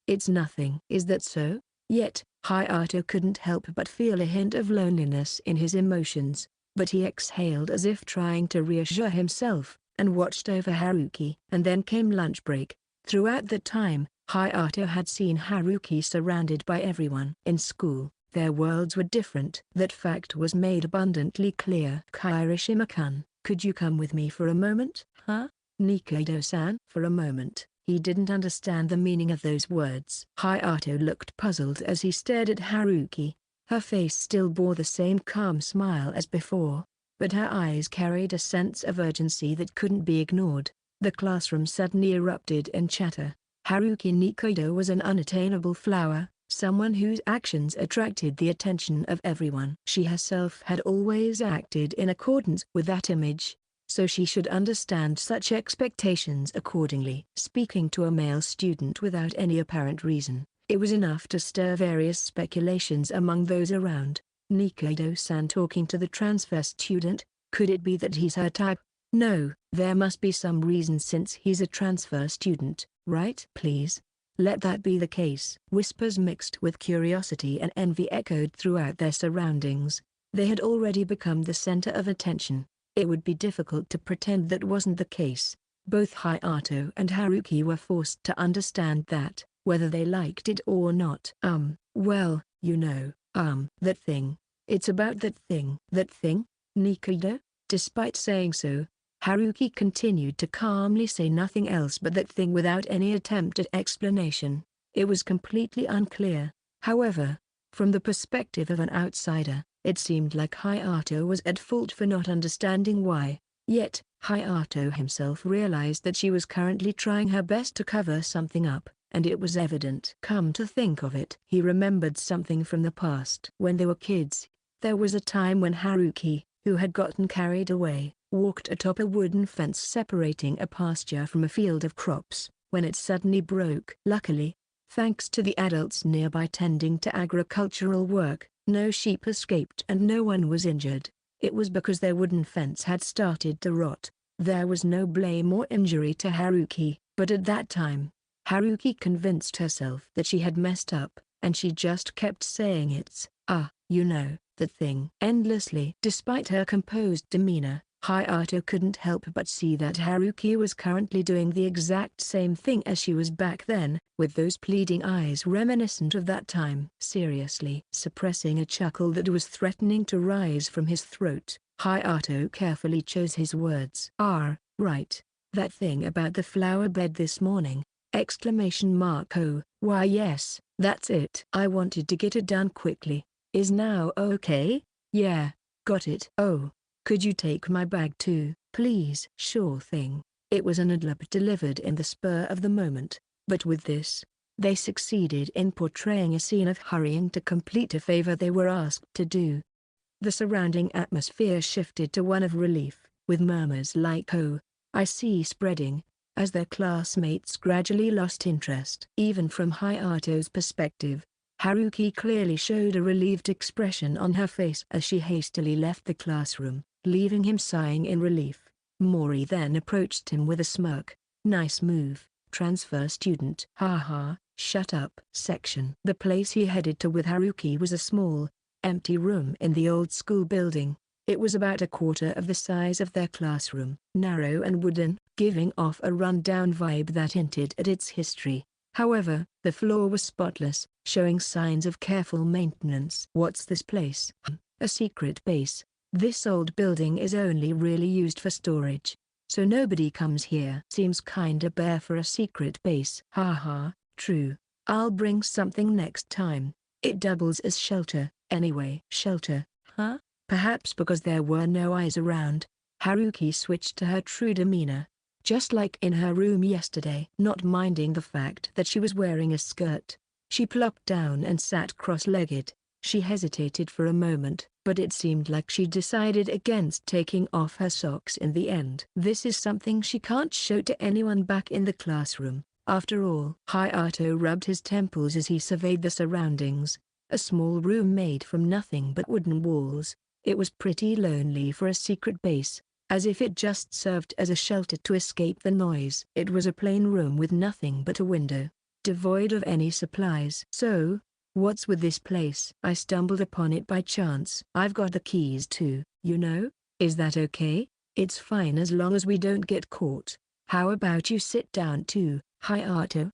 It's nothing. Is that so? Yet, Hayato couldn't help but feel a hint of loneliness in his emotions, but he exhaled as if trying to reassure himself, and watched over Haruki. And then came lunch break. Throughout that time, Hayato had seen Haruki surrounded by everyone. In school, their worlds were different. That fact was made abundantly clear. Kirishima-kun, could you come with me for a moment? Huh? Nikaido-san? For a moment, He didn't understand the meaning of those words. Hayato looked puzzled as he stared at Haruki. Her face still bore the same calm smile as before, but her eyes carried a sense of urgency that couldn't be ignored. The classroom suddenly erupted in chatter. Haruki Nikaido was an unattainable flower, someone whose actions attracted the attention of everyone. She herself had always acted in accordance with that image, so she should understand such expectations accordingly. Speaking to a male student without any apparent reason, it was enough to stir various speculations among those around. Nikaido-san talking to the transfer student, could it be that he's her type? No, there must be some reason since he's a transfer student, right? Please, let that be the case. Whispers mixed with curiosity and envy echoed throughout their surroundings. They had already become the center of attention. It would be difficult to pretend that wasn't the case. Both Hayato and Haruki were forced to understand that, whether they liked it or not. Well, you know, that thing. It's about that thing. That thing? Nikaido? Despite saying so, Haruki continued to calmly say nothing else but that thing without any attempt at explanation. It was completely unclear. However, from the perspective of an outsider, it seemed like Hayato was at fault for not understanding why. Yet, Hayato himself realized that she was currently trying her best to cover something up, and it was evident. Come to think of it, he remembered something from the past. When they were kids, there was a time when Haruki, who had gotten carried away, walked atop a wooden fence separating a pasture from a field of crops, when it suddenly broke. Luckily, thanks to the adults nearby tending to agricultural work, no sheep escaped and no one was injured. It was because their wooden fence had started to rot. There was no blame or injury to Haruki, but at that time, Haruki convinced herself that she had messed up, and she just kept saying it's, you know, the thing. Endlessly. Despite her composed demeanor, Hayato couldn't help but see that Haruki was currently doing the exact same thing as she was back then, with those pleading eyes reminiscent of that time. Seriously. Suppressing a chuckle that was threatening to rise from his throat, Hayato carefully chose his words. Right. That thing about the flower bed this morning! Oh, why yes, that's it. I wanted to get it done quickly. Is now okay? Yeah, got it. Oh, could you take my bag too, please? Sure thing. It was an adlib delivered in the spur of the moment, but with this, they succeeded in portraying a scene of hurrying to complete a favor they were asked to do. The surrounding atmosphere shifted to one of relief, with murmurs like "Oh, I see" spreading, as their classmates gradually lost interest. Even from Hayato's perspective, Haruki clearly showed a relieved expression on her face as she hastily left the classroom, leaving him sighing in relief. Mori then approached him with a smirk. Nice move, transfer student. Haha, shut up. Section. The place he headed to with Haruki was a small, empty room in the old school building. It was about a quarter of the size of their classroom, narrow and wooden, giving off a run-down vibe that hinted at its history. However, the floor was spotless, showing signs of careful maintenance. What's this place? A secret base. This old building is only really used for storage, so nobody comes here. Seems kinda bare for a secret base. Haha, true. I'll bring something next time. It doubles as shelter, anyway. Shelter, huh? Perhaps because there were no eyes around, Haruki switched to her true demeanor. Just like in her room yesterday. Not minding the fact that she was wearing a skirt, she plopped down and sat cross-legged. She hesitated for a moment, but it seemed like she decided against taking off her socks in the end. This is something she can't show to anyone back in the classroom, after all. Hayato rubbed his temples as he surveyed the surroundings. A small room made from nothing but wooden walls. It was pretty lonely for a secret base, as if it just served as a shelter to escape the noise. It was a plain room with nothing but a window, devoid of any supplies. So, what's with this place? I stumbled upon it by chance. I've got the keys too, you know? Is that okay? It's fine as long as we don't get caught. How about you sit down too, Hayato?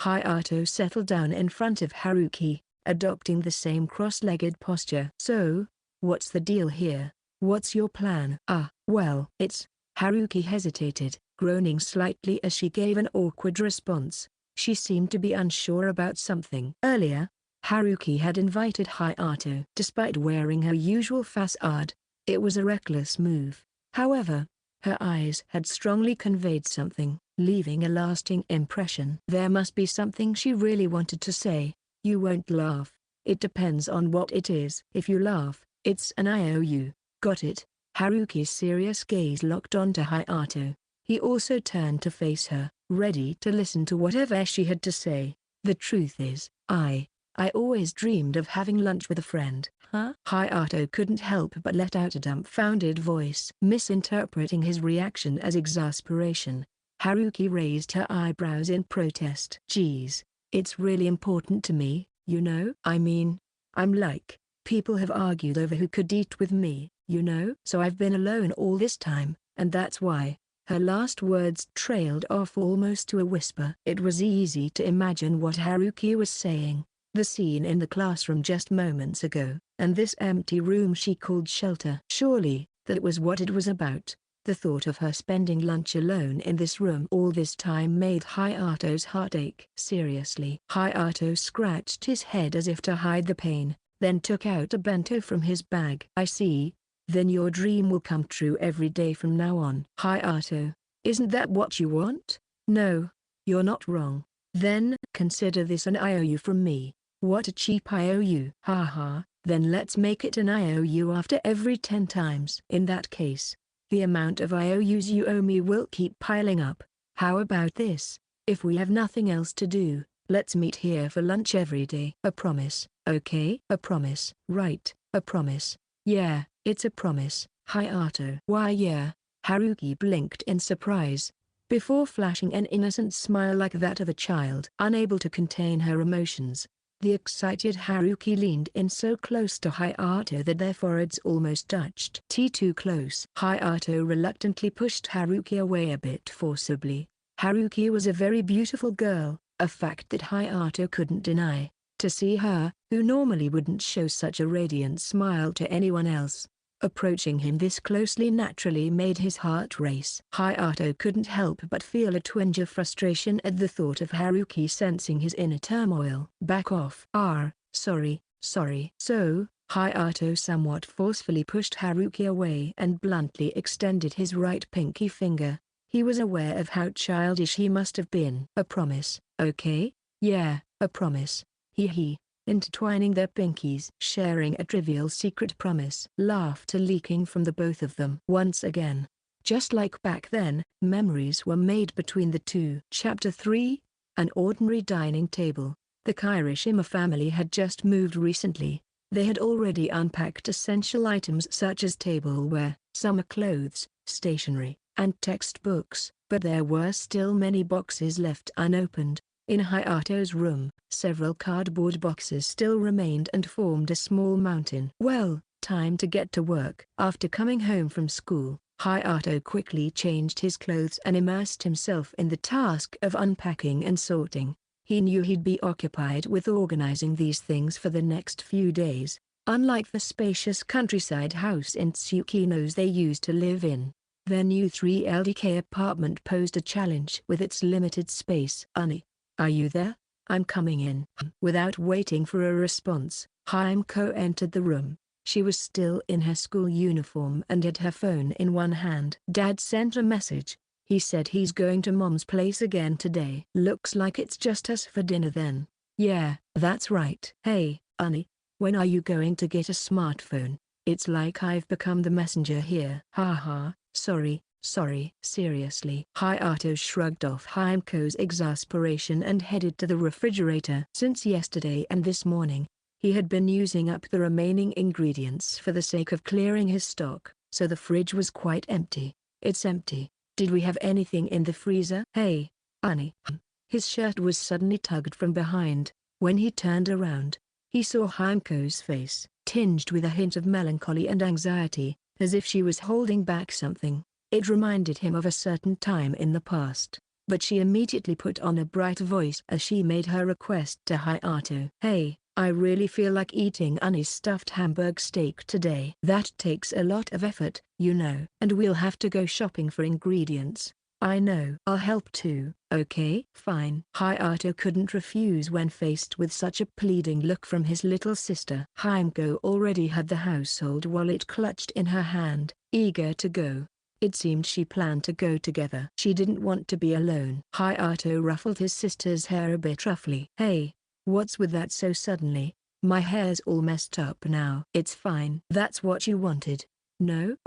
Hayato settled down in front of Haruki, adopting the same cross-legged posture. So, what's the deal here? What's your plan? Well, it's Haruki hesitated, groaning slightly as she gave an awkward response. She seemed to be unsure about something. Earlier, Haruki had invited Hayato. Despite wearing her usual facade, it was a reckless move. However, her eyes had strongly conveyed something, leaving a lasting impression. There must be something she really wanted to say. You won't laugh. It depends on what it is. If you laugh, it's an IOU. Got it? Haruki's serious gaze locked onto Hayato. He also turned to face her, ready to listen to whatever she had to say. The truth is, I always dreamed of having lunch with a friend. Huh? Hayato couldn't help but let out a dumbfounded voice. Misinterpreting his reaction as exasperation, Haruki raised her eyebrows in protest. Geez, it's really important to me, you know? I mean, I'm like, people have argued over who could eat with me, you know? So I've been alone all this time, and that's why. Her last words trailed off almost to a whisper. It was easy to imagine what Haruki was saying. The scene in the classroom just moments ago, and this empty room she called shelter. Surely, that was what it was about. The thought of her spending lunch alone in this room all this time made Hayato's heart ache. Seriously. Hayato scratched his head as if to hide the pain, then took out a bento from his bag. I see. Then your dream will come true every day from now on. Hayato, isn't that what you want? No, you're not wrong. Then consider this an IOU from me. What a cheap IOU. Haha, then let's make it an IOU after every 10 times. In that case, the amount of IOUs you owe me will keep piling up. How about this? If we have nothing else to do, let's meet here for lunch every day. A promise, okay? A promise. Right, a promise. Yeah, it's a promise, Hayato. Why yeah? Haruki blinked in surprise, before flashing an innocent smile like that of a child. Unable to contain her emotions, the excited Haruki leaned in so close to Hayato that their foreheads almost touched. Too close. Hayato reluctantly pushed Haruki away a bit forcibly. Haruki was a very beautiful girl, a fact that Hayato couldn't deny. To see her, who normally wouldn't show such a radiant smile to anyone else, approaching him this closely naturally made his heart race. Hayato couldn't help but feel a twinge of frustration at the thought of Haruki sensing his inner turmoil. Back off. Sorry. So, Hayato somewhat forcefully pushed Haruki away and bluntly extended his right pinky finger. He was aware of how childish he must have been. A promise, okay? Yeah, a promise. He. Intertwining their pinkies, sharing a trivial secret promise. Laughter leaking from the both of them. Once again, just like back then, memories were made between the two. Chapter 3, An Ordinary Dining Table. The Kirishima family had just moved recently. They had already unpacked essential items such as tableware, summer clothes, stationery, and textbooks, but there were still many boxes left unopened. In Hayato's room, several cardboard boxes still remained and formed a small mountain. Well, time to get to work. After coming home from school, Hayato quickly changed his clothes and immersed himself in the task of unpacking and sorting. He knew he'd be occupied with organizing these things for the next few days, unlike the spacious countryside house in Tsukino's they used to live in. Their new 3LDK apartment posed a challenge with its limited space. Ani, are you there? I'm coming in. Without waiting for a response, Haimko entered the room. She was still in her school uniform and had her phone in one hand. Dad sent a message. He said he's going to Mom's place again today. Looks like it's just us for dinner then. Yeah, that's right. Hey, Ani, when are you going to get a smartphone? It's like I've become the messenger here. Haha, sorry. Seriously. Hayato shrugged off Haimko's exasperation and headed to the refrigerator. Since yesterday and this morning, he had been using up the remaining ingredients for the sake of clearing his stock, so the fridge was quite empty. It's empty. Did we have anything in the freezer? Hey, Ani. His shirt was suddenly tugged from behind. When he turned around, he saw Haimko's face, tinged with a hint of melancholy and anxiety, as if she was holding back something. It reminded him of a certain time in the past, but she immediately put on a bright voice as she made her request to Hayato. Hey, I really feel like eating Annie's stuffed hamburg steak today. That takes a lot of effort, you know. And we'll have to go shopping for ingredients. I know. I'll help too, okay? Fine. Hayato couldn't refuse when faced with such a pleading look from his little sister. Himeko already had the household wallet clutched in her hand, eager to go. It seemed she planned to go together. She didn't want to be alone. Hayato ruffled his sister's hair a bit roughly. Hey, what's with that so suddenly? My hair's all messed up now. It's fine. That's what you wanted. No?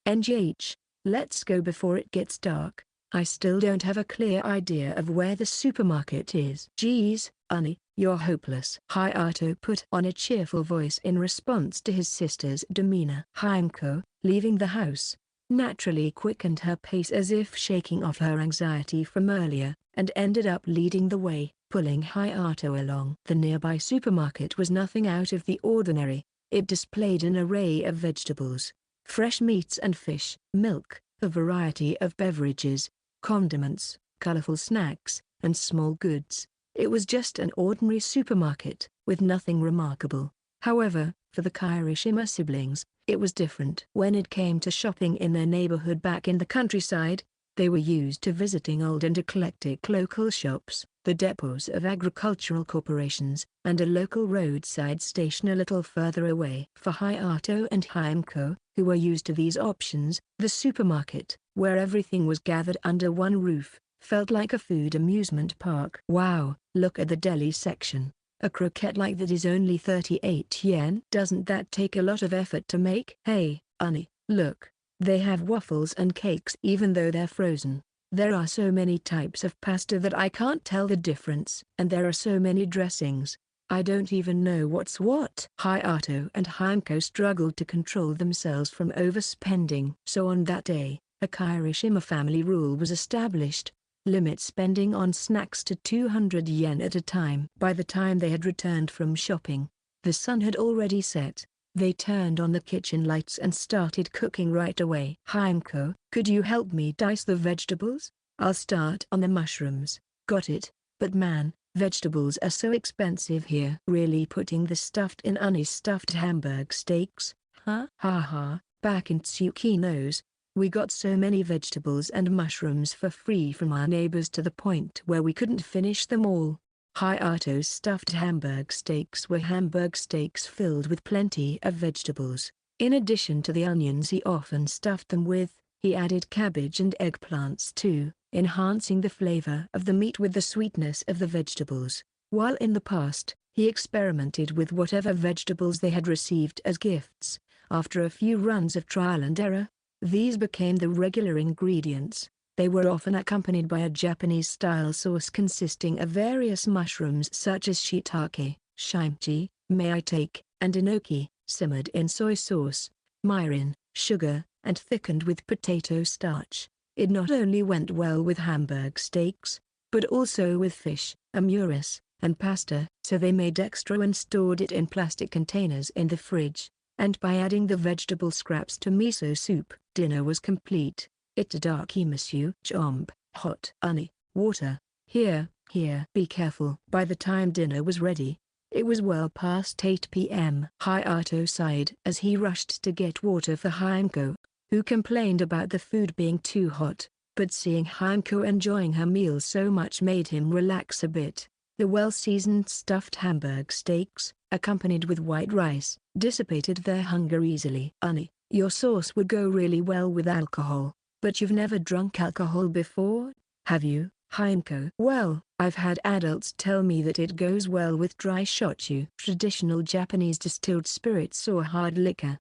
NGH. Let's go before it gets dark. I still don't have a clear idea of where the supermarket is. Geez, Annie, you're hopeless. Hayato put on a cheerful voice in response to his sister's demeanor. Himeko, leaving the house, naturally quickened her pace as if shaking off her anxiety from earlier, and ended up leading the way, pulling Hayato along. The nearby supermarket was nothing out of the ordinary. It displayed an array of vegetables, fresh meats and fish, milk, a variety of beverages, condiments, colorful snacks, and small goods. It was just an ordinary supermarket, with nothing remarkable. However, for the Kirishima siblings, it was different. When it came to shopping in their neighborhood back in the countryside, they were used to visiting old and eclectic local shops, the depots of agricultural corporations, and a local roadside station a little further away. For Hayato and Himeko, who were used to these options, the supermarket, where everything was gathered under one roof, felt like a food amusement park. Wow, look at the deli section. A croquette like that is only 38 yen. Doesn't that take a lot of effort to make? Hey, Annie, look. They have waffles and cakes even though they're frozen. There are so many types of pasta that I can't tell the difference. And there are so many dressings. I don't even know what's what. Hayato and Himeko struggled to control themselves from overspending. So on that day, a Kirishima family rule was established. Limit spending on snacks to 200 yen at a time. By the time they had returned from shopping, the sun had already set. They turned on the kitchen lights and started cooking right away. Himeko, could you help me dice the vegetables? I'll start on the mushrooms. Got it, but man, vegetables are so expensive here. Really putting the stuffed in Annie's stuffed hamburg steaks? Huh? Haha, back in Tsukino's, we got so many vegetables and mushrooms for free from our neighbors to the point where we couldn't finish them all. Hayato's stuffed hamburg steaks were hamburg steaks filled with plenty of vegetables. In addition to the onions he often stuffed them with, he added cabbage and eggplants too, enhancing the flavor of the meat with the sweetness of the vegetables. While in the past, he experimented with whatever vegetables they had received as gifts. After a few runs of trial and error, these became the regular ingredients. They were often accompanied by a Japanese-style sauce consisting of various mushrooms such as shiitake, shimchi, maitake, and enoki, simmered in soy sauce, mirin, sugar, and thickened with potato starch. It not only went well with hamburg steaks, but also with fish, immerse, and pasta. So they made extra and stored it in plastic containers in the fridge. And by adding the vegetable scraps to miso soup, dinner was complete. Itadaki monsieur. Chomp, hot. Annie, water. Here, be careful. By the time dinner was ready, it was well past 8 p.m. Hayato sighed as he rushed to get water for Himeko, who complained about the food being too hot, but seeing Himeko enjoying her meal so much made him relax a bit. The well-seasoned stuffed hamburg steaks, accompanied with white rice, dissipated their hunger easily. Annie, your sauce would go really well with alcohol, but you've never drunk alcohol before, have you, Himeko? Well, I've had adults tell me that it goes well with dry shochu, traditional Japanese distilled spirits or hard liquor.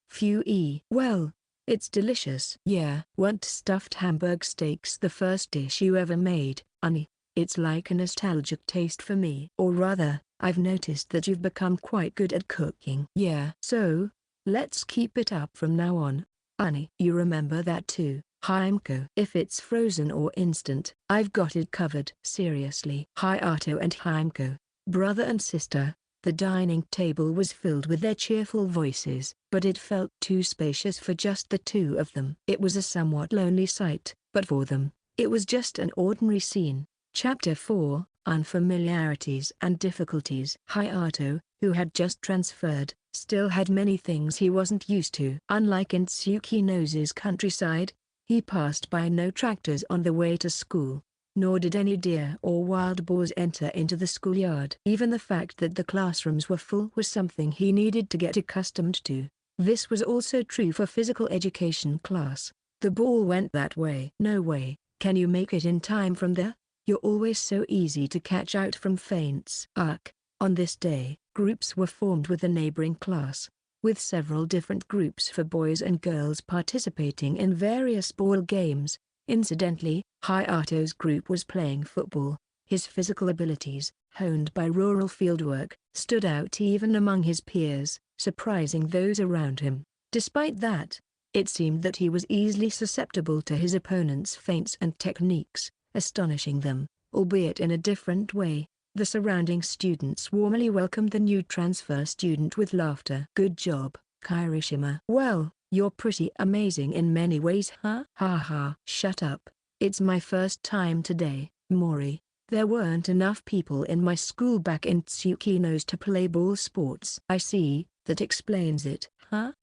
Well, it's delicious. Yeah. Weren't stuffed hamburg steaks the first dish you ever made, Annie? It's like a nostalgic taste for me. Or rather, I've noticed that you've become quite good at cooking. Yeah. So, let's keep it up from now on, Annie. You remember that too, Himeko. If it's frozen or instant, I've got it covered. Seriously. Hayato and Himeko, brother and sister, the dining table was filled with their cheerful voices, but it felt too spacious for just the two of them. It was a somewhat lonely sight, but for them, it was just an ordinary scene. Chapter 4, Unfamiliarities and Difficulties. Hayato, who had just transferred, still had many things he wasn't used to. Unlike in Tsukinose's countryside, he passed by no tractors on the way to school, nor did any deer or wild boars enter into the schoolyard. Even the fact that the classrooms were full was something he needed to get accustomed to. This was also true for physical education class. The ball went that way. No way, can you make it in time from there? You're always so easy to catch out from feints. On this day, groups were formed with the neighboring class, with several different groups for boys and girls participating in various ball games. Incidentally, Hayato's group was playing football. His physical abilities, honed by rural fieldwork, stood out even among his peers, surprising those around him. Despite that, it seemed that he was easily susceptible to his opponent's feints and techniques, astonishing them, albeit in a different way. The surrounding students warmly welcomed the new transfer student with laughter. Good job, Kirishima. Well, you're pretty amazing in many ways, huh? Ha ha. Shut up. It's my first time today, Mori. There weren't enough people in my school back in Tsukinose to play ball sports. I see, that explains it. Huh?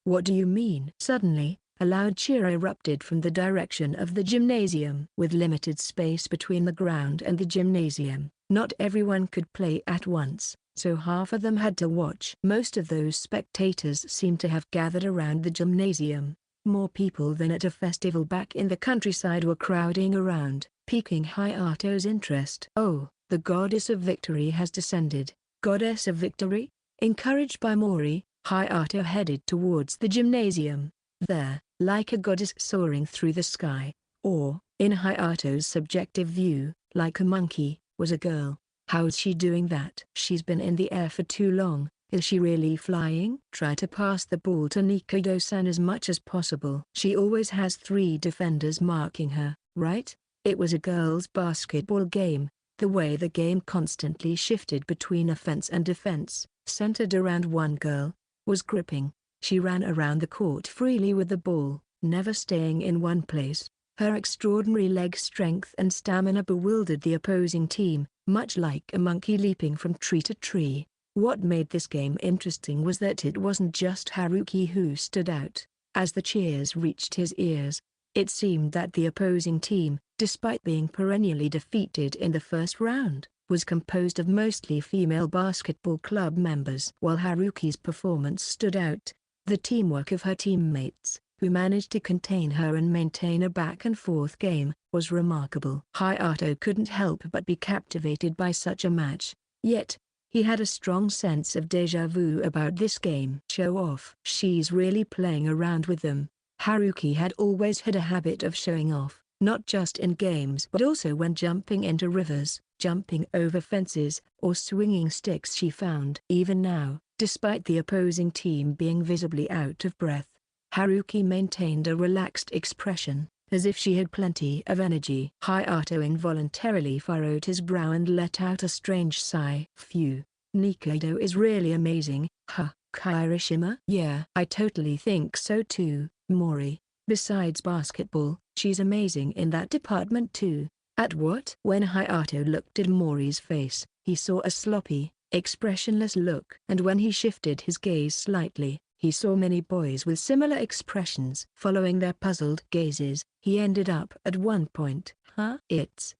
What do you mean? Suddenly, a loud cheer erupted from the direction of the gymnasium. With limited space between the ground and the gymnasium, not everyone could play at once, so half of them had to watch. Most of those spectators seemed to have gathered around the gymnasium. More people than at a festival back in the countryside were crowding around, piquing Hayato's interest. Oh, the goddess of victory has descended. Goddess of victory? Encouraged by Mori, Hayato headed towards the gymnasium. There, like a goddess soaring through the sky, or, in Hayato's subjective view, like a monkey, was a girl. How's she doing that? She's been in the air for too long. Is she really flying? Try to pass the ball to Nikaido-san as much as possible. She always has 3 defenders marking her, right? It was a girls' basketball game. The way the game constantly shifted between offense and defense, centered around one girl, was gripping. She ran around the court freely with the ball, never staying in one place. Her extraordinary leg strength and stamina bewildered the opposing team, much like a monkey leaping from tree to tree. What made this game interesting was that it wasn't just Haruki who stood out. As the cheers reached his ears, it seemed that the opposing team, despite being perennially defeated in the first round, was composed of mostly female basketball club members. While Haruki's performance stood out, the teamwork of her teammates, who managed to contain her and maintain a back-and-forth game, was remarkable. Hayato couldn't help but be captivated by such a match. Yet, he had a strong sense of déjà vu about this game. Show off. She's really playing around with them. Haruki had always had a habit of showing off, not just in games but also when jumping into rivers, jumping over fences, or swinging sticks. She found. Even now, despite the opposing team being visibly out of breath, Haruki maintained a relaxed expression, as if she had plenty of energy. Hayato involuntarily furrowed his brow and let out a strange sigh. Phew, Nikaido is really amazing, huh? Kirishima? Yeah, I totally think so too, Mori. Besides basketball, she's amazing in that department too. At what? When Hayato looked at Mori's face, he saw a sloppy, expressionless look. And when he shifted his gaze slightly, he saw many boys with similar expressions. Following their puzzled gazes, he ended up at one point. Huh? It's,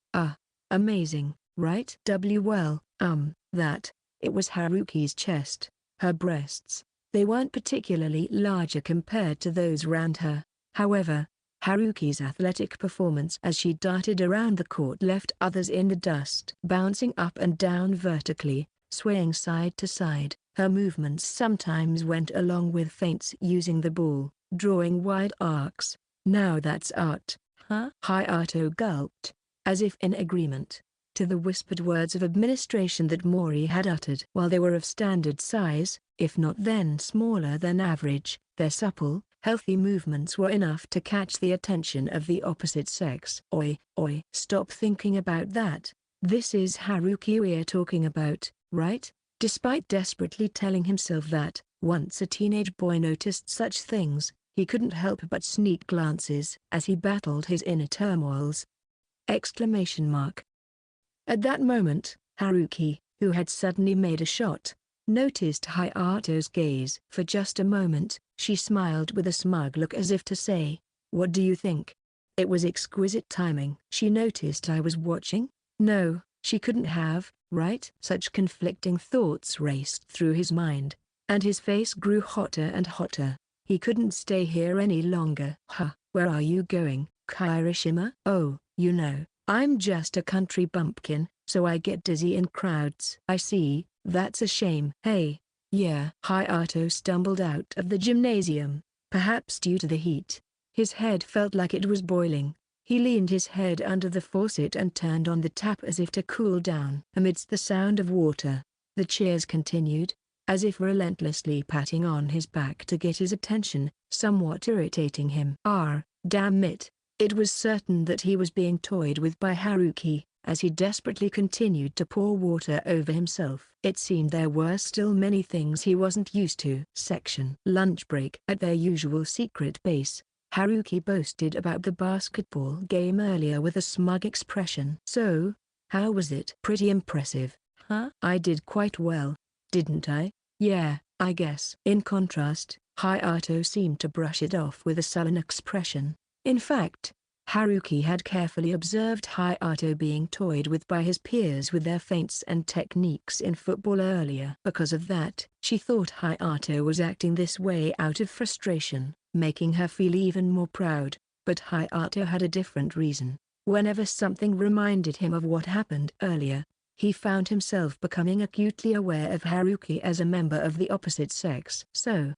amazing, right? That. It was Haruki's chest, her breasts. They weren't particularly larger compared to those around her. However, Haruki's athletic performance as she darted around the court left others in the dust. Bouncing up and down vertically, swaying side to side, her movements sometimes went along with feints using the ball, drawing wide arcs. Now that's art, huh? Hayato gulped, as if in agreement, to the whispered words of administration that Mori had uttered. While they were of standard size, if not then smaller than average, their supple, healthy movements were enough to catch the attention of the opposite sex. Oi, stop thinking about that. This is Haruki we're talking about, right? Despite desperately telling himself that, once a teenage boy noticed such things, he couldn't help but sneak glances as he battled his inner turmoils. Exclamation mark. At that moment, Haruki, who had suddenly made a shot, noticed Hayato's gaze. For just a moment, she smiled with a smug look as if to say, "What do you think?" It was exquisite timing. She noticed I was watching? No, she couldn't have, right? Such conflicting thoughts raced through his mind, and his face grew hotter and hotter. He couldn't stay here any longer. "Huh, where are you going, Kirishima?" "Oh, you know, I'm just a country bumpkin, so I get dizzy in crowds." "I see, that's a shame." "Hey, yeah." Hayato stumbled out of the gymnasium, perhaps due to the heat. His head felt like it was boiling. He leaned his head under the faucet and turned on the tap as if to cool down. Amidst the sound of water, the cheers continued, as if relentlessly patting on his back to get his attention, somewhat irritating him. Damn it. It was certain that he was being toyed with by Haruki, as he desperately continued to pour water over himself. It seemed there were still many things he wasn't used to. Lunch break. At their usual secret base, Haruki boasted about the basketball game earlier with a smug expression. "So, how was it?" "Pretty impressive." "Huh? I did quite well, didn't I?" "Yeah, I guess." In contrast, Hayato seemed to brush it off with a sullen expression. In fact, Haruki had carefully observed Hayato being toyed with by his peers with their feints and techniques in football earlier. Because of that, she thought Hayato was acting this way out of frustration, making her feel even more proud. But Hayato had a different reason. Whenever something reminded him of what happened earlier, he found himself becoming acutely aware of Haruki as a member of the opposite sex. So,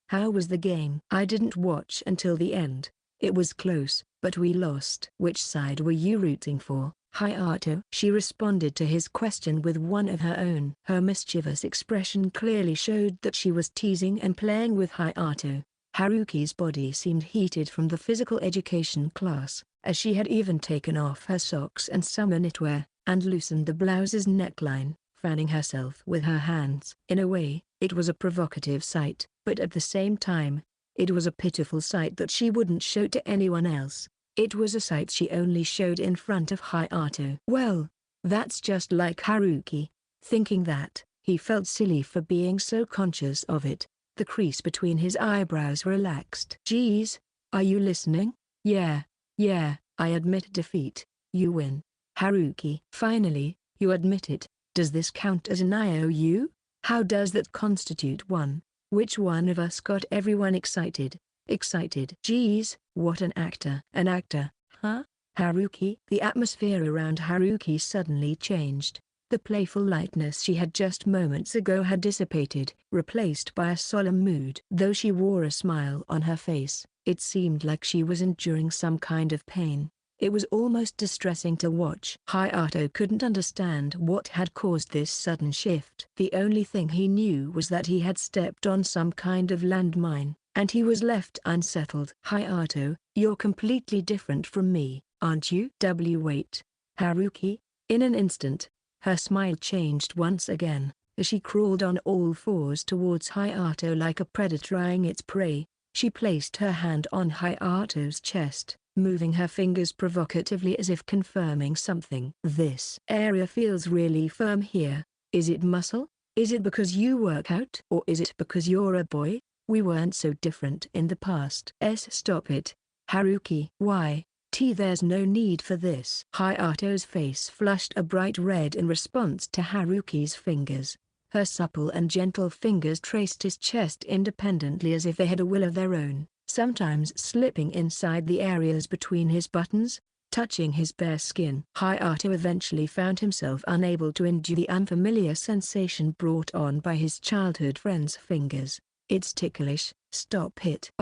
how was the game?" "I didn't watch until the end. It was close, but we lost." "Which side were you rooting for, Hayato?" She responded to his question with one of her own. Her mischievous expression clearly showed that she was teasing and playing with Hayato. Haruki's body seemed heated from the physical education class, as she had even taken off her socks and summer knitwear, and loosened the blouse's neckline, fanning herself with her hands. In a way, it was a provocative sight, but at the same time, it was a pitiful sight that she wouldn't show to anyone else. It was a sight she only showed in front of Hayato. Well, that's just like Haruki. Thinking that, he felt silly for being so conscious of it. The crease between his eyebrows relaxed. "Geez, are you listening?" Yeah, I admit defeat. You win. Haruki. "Finally, you admit it. Does this count as an IOU? How does that constitute one? Which one of us got everyone excited?" Excited. "Geez, what an actor." "An actor, huh? Haruki?" The atmosphere around Haruki suddenly changed. The playful lightness she had just moments ago had dissipated, replaced by a solemn mood. Though she wore a smile on her face, it seemed like she was enduring some kind of pain. It was almost distressing to watch. Hayato couldn't understand what had caused this sudden shift. The only thing he knew was that he had stepped on some kind of landmine, and he was left unsettled. "Hayato, you're completely different from me, aren't you?" Wait. Haruki? In an instant, her smile changed once again, as she crawled on all fours towards Hayato like a predator eyeing its prey. She placed her hand on Hayato's chest, moving her fingers provocatively as if confirming something. "This area feels really firm here. Is it muscle? Is it because you work out? Or is it because you're a boy? We weren't so different in the past." Stop it, Haruki. "Why? There's no need for this." Hayato's face flushed a bright red in response to Haruki's fingers. Her supple and gentle fingers traced his chest independently as if they had a will of their own, sometimes slipping inside the areas between his buttons, touching his bare skin. Hayato eventually found himself unable to endure the unfamiliar sensation brought on by his childhood friend's fingers. "It's ticklish, stop it."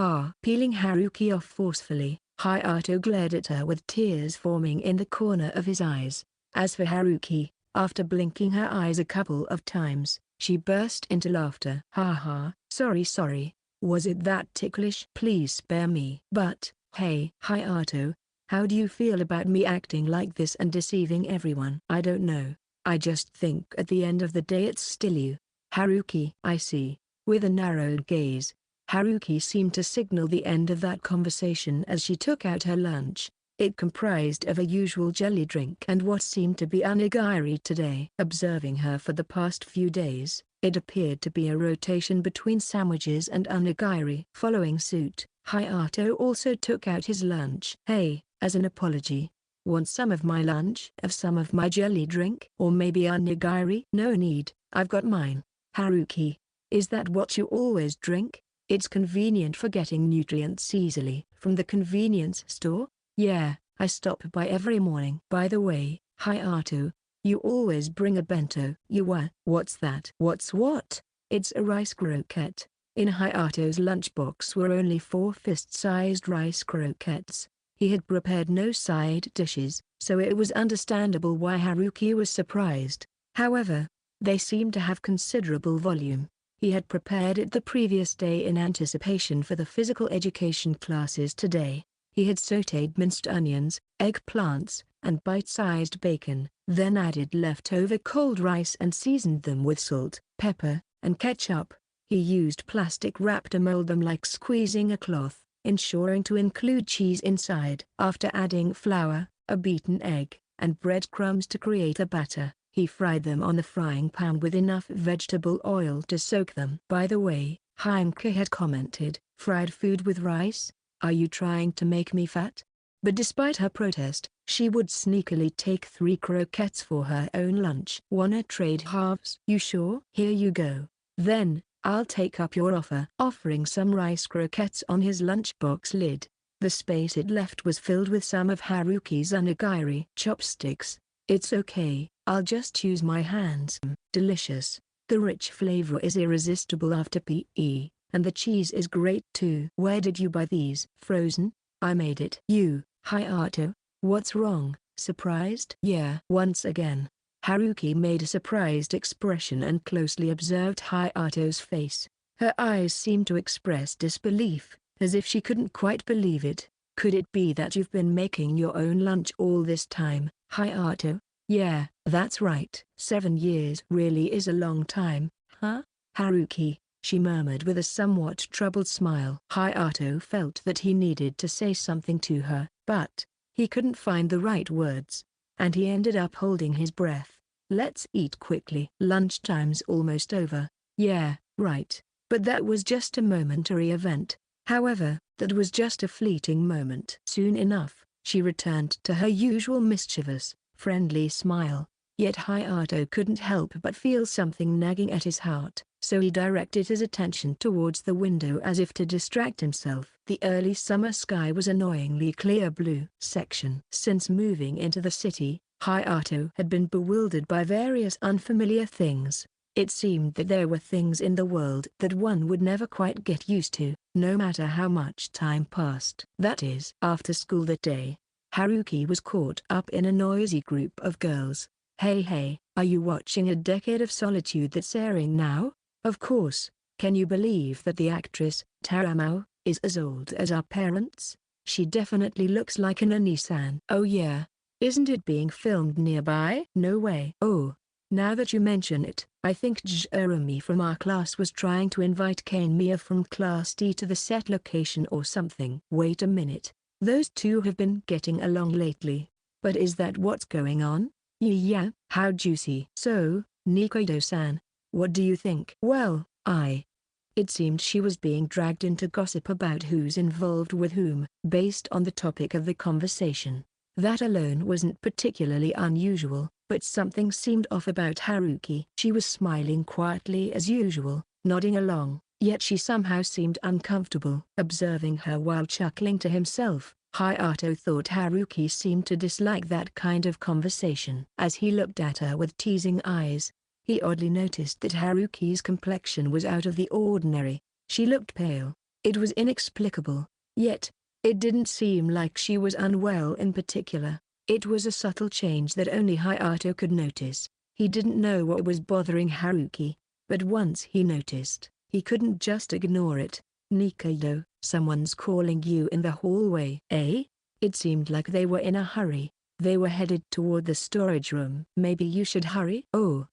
Peeling Haruki off forcefully, Hayato glared at her with tears forming in the corner of his eyes. As for Haruki, after blinking her eyes a couple of times, she burst into laughter. "Ha ha, sorry. Was it that ticklish? Please spare me." "But, hey Hayato, how do you feel about me acting like this and deceiving everyone?" "I don't know. I just think at the end of the day it's still you, Haruki." "I see." With a narrowed gaze, Haruki seemed to signal the end of that conversation as she took out her lunch. It comprised of a usual jelly drink and what seemed to be onigiri today. Observing her for the past few days, It appeared to be a rotation between sandwiches and onigiri. Following suit, Hayato also took out his lunch. Hey, as an apology. Want some of my lunch? Have some of my jelly drink? Or maybe onigiri? No need, I've got mine. Haruki. Is that what you always drink? It's convenient for getting nutrients easily. From the convenience store? Yeah, I stop by every morning. By the way, Hayato, you always bring a bento. What's that? What's what? It's a rice croquette. In Hayato's lunchbox were only 4 fist-sized rice croquettes. He had prepared no side dishes, so it was understandable why Haruki was surprised. However, they seemed to have considerable volume. He had prepared it the previous day in anticipation for the physical education classes today. He had sautéed minced onions, eggplants, and bite-sized bacon, then added leftover cold rice and seasoned them with salt, pepper, and ketchup. He used plastic wrap to mold them like squeezing a cloth, ensuring to include cheese inside. After adding flour, a beaten egg, and breadcrumbs to create a batter, he fried them on the frying pan with enough vegetable oil to soak them. By the way, Heimke had commented, fried food with rice? Are you trying to make me fat? But despite her protest, she would sneakily take 3 croquettes for her own lunch. Wanna trade halves? You sure? Here you go. Then, I'll take up your offer. Offering some rice croquettes on his lunchbox lid, the space it left was filled with some of Haruki's onigiri chopsticks. It's okay, I'll just use my hands. Delicious. The rich flavor is irresistible after PE, and the cheese is great too. Where did you buy these? Frozen? I made it. You, Hayato? What's wrong? Surprised? Yeah. Once again, Haruki made a surprised expression and closely observed Hayato's face. Her eyes seemed to express disbelief, as if she couldn't quite believe it. Could it be that you've been making your own lunch all this time, Hayato? Yeah, that's right. 7 years really is a long time, huh? Haruki, she murmured with a somewhat troubled smile. Hayato felt that he needed to say something to her, but he couldn't find the right words, and he ended up holding his breath. Let's eat quickly. Lunchtime's almost over. Yeah, right. But that was just a momentary event. However, that was just a fleeting moment. Soon enough, she returned to her usual mischievous, friendly smile. Yet Hayato couldn't help but feel something nagging at his heart, so he directed his attention towards the window as if to distract himself. The early summer sky was annoyingly clear blue. Since moving into the city, Hayato had been bewildered by various unfamiliar things. It seemed that there were things in the world that one would never quite get used to, no matter how much time passed. That is, after school that day, Haruki was caught up in a noisy group of girls. Hey, are you watching A Decade of Solitude that's airing now? Of course. Can you believe that the actress, Taramao, is as old as our parents? She definitely looks like an Annie-san. Oh yeah. Isn't it being filmed nearby? No way. Oh, now that you mention it, I think Jeremy from our class was trying to invite Kane Mia from Class D to the set location or something. Wait a minute. Those two have been getting along lately. But is that what's going on? Yeah, how juicy. So, Nikaido-san, what do you think? Well, It seemed she was being dragged into gossip about who's involved with whom, based on the topic of the conversation. That alone wasn't particularly unusual, but something seemed off about Haruki. She was smiling quietly as usual, nodding along, yet she somehow seemed uncomfortable. Observing her while chuckling to himself, Hayato thought Haruki seemed to dislike that kind of conversation. As he looked at her with teasing eyes, he oddly noticed that Haruki's complexion was out of the ordinary. She looked pale. It was inexplicable, yet it didn't seem like she was unwell in particular. It was a subtle change that only Hayato could notice. He didn't know what was bothering Haruki, but once he noticed, he couldn't just ignore it. Nikaido, someone's calling you in the hallway. Eh? It seemed like they were in a hurry. They were headed toward the storage room. Maybe you should hurry? Oh,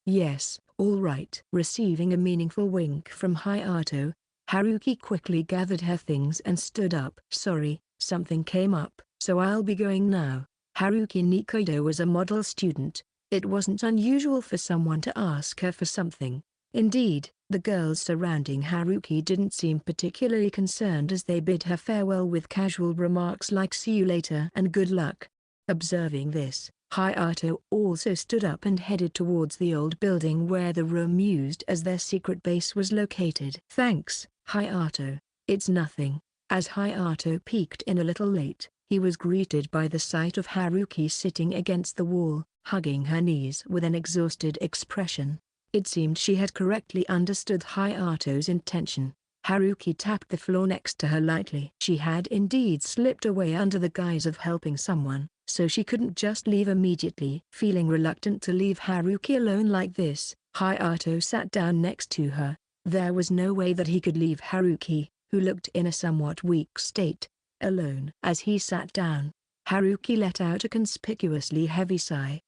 yes, all right. Receiving a meaningful wink from Hayato, Haruki quickly gathered her things and stood up. Sorry, something came up, so I'll be going now. Haruki Nikaido was a model student. It wasn't unusual for someone to ask her for something, Indeed, the girls surrounding Haruki didn't seem particularly concerned as they bid her farewell with casual remarks like "see you later" and "good luck." Observing this, Hayato also stood up and headed towards the old building where the room used as their secret base was located. "Thanks, Hayato. It's nothing." As Hayato peeked in a little late, he was greeted by the sight of Haruki sitting against the wall, hugging her knees with an exhausted expression. It seemed she had correctly understood Hayato's intention. Haruki tapped the floor next to her lightly. She had indeed slipped away under the guise of helping someone, so she couldn't just leave immediately. Feeling reluctant to leave Haruki alone like this, Hayato sat down next to her. There was no way that he could leave Haruki, who looked in a somewhat weak state, alone. As he sat down, Haruki let out a conspicuously heavy sigh.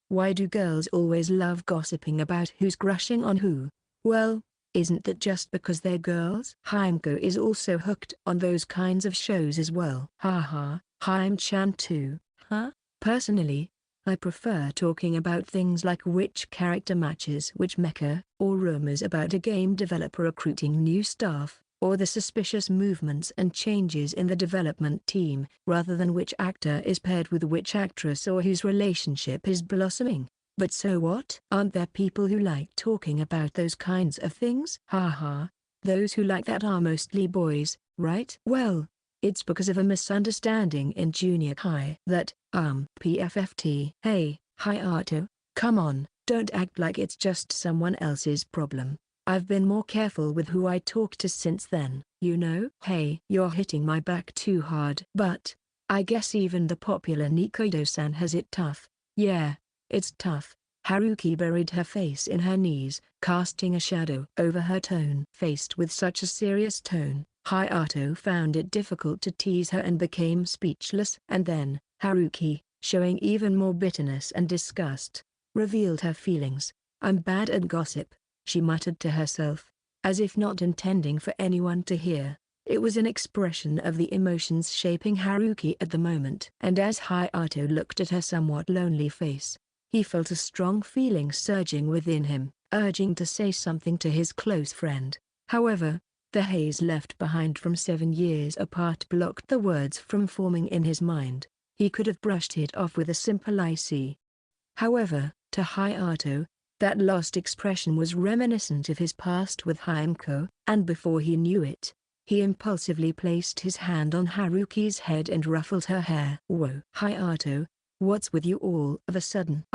Why do girls always love gossiping about who's crushing on who? Well, isn't that just because they're girls? Himeko is also hooked on those kinds of shows as well. Hime-chan too, huh? Personally, I prefer talking about things like which character matches which mecha, or rumors about a game developer recruiting new staff, or the suspicious movements and changes in the development team, rather than which actor is paired with which actress or whose relationship is blossoming. But so what? Aren't there people who like talking about those kinds of things? Those who like that are mostly boys, right? Well, it's because of a misunderstanding in junior high that, PFFT. Hey, Hayato, come on, don't act like it's just someone else's problem. I've been more careful with who I talk to since then, you know? Hey, you're hitting my back too hard. But I guess even the popular Nikodo-san has it tough. Yeah, it's tough. Haruki buried her face in her knees, casting a shadow over her tone. Faced with such a serious tone, Hayato found it difficult to tease her and became speechless. And then, Haruki, showing even more bitterness and disgust, revealed her feelings. "I'm bad at gossip," she muttered to herself, as if not intending for anyone to hear. It was an expression of the emotions shaping Haruki at the moment. And as Hayato looked at her somewhat lonely face, he felt a strong feeling surging within him, urging to say something to his close friend. However, the haze left behind from 7 years apart blocked the words from forming in his mind. He could have brushed it off with a simple "I see." However, to Hayato, that lost expression was reminiscent of his past with Himeko, and before he knew it, he impulsively placed his hand on Haruki's head and ruffled her hair. "Whoa, Hayato, what's with you all of a sudden?"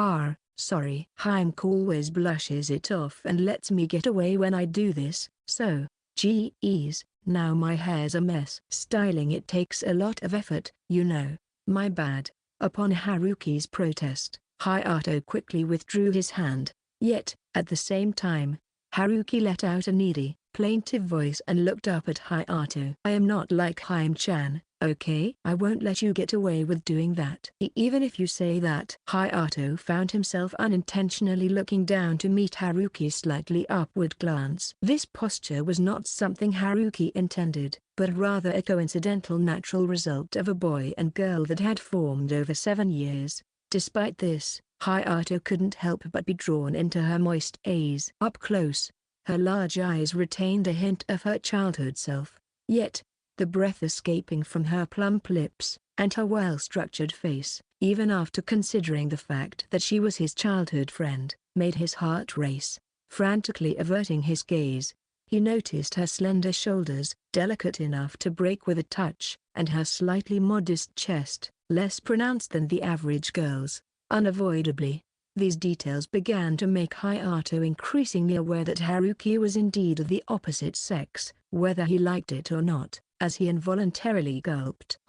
Sorry." Himeko always blushes it off and lets me get away when I do this, so, geez, now my hair's a mess. Styling it takes a lot of effort, you know. My bad. Upon Haruki's protest, Hayato quickly withdrew his hand. Yet, at the same time, Haruki let out a needy, plaintive voice and looked up at Hayato. "I am not like Hime-chan, okay? I won't let you get away with doing that." Even if you say that. Hayato found himself unintentionally looking down to meet Haruki's slightly upward glance. This posture was not something Haruki intended, but rather a coincidental natural result of a boy and girl that had formed over 7 years. Despite this, Hayato couldn't help but be drawn into her moist gaze. Up close, her large eyes retained a hint of her childhood self. Yet, the breath escaping from her plump lips, and her well-structured face, even after considering the fact that she was his childhood friend, made his heart race. Frantically averting his gaze, he noticed her slender shoulders, delicate enough to break with a touch, and her slightly modest chest, less pronounced than the average girl's. Unavoidably, these details began to make Hayato increasingly aware that Haruki was indeed of the opposite sex, whether he liked it or not, as he involuntarily gulped.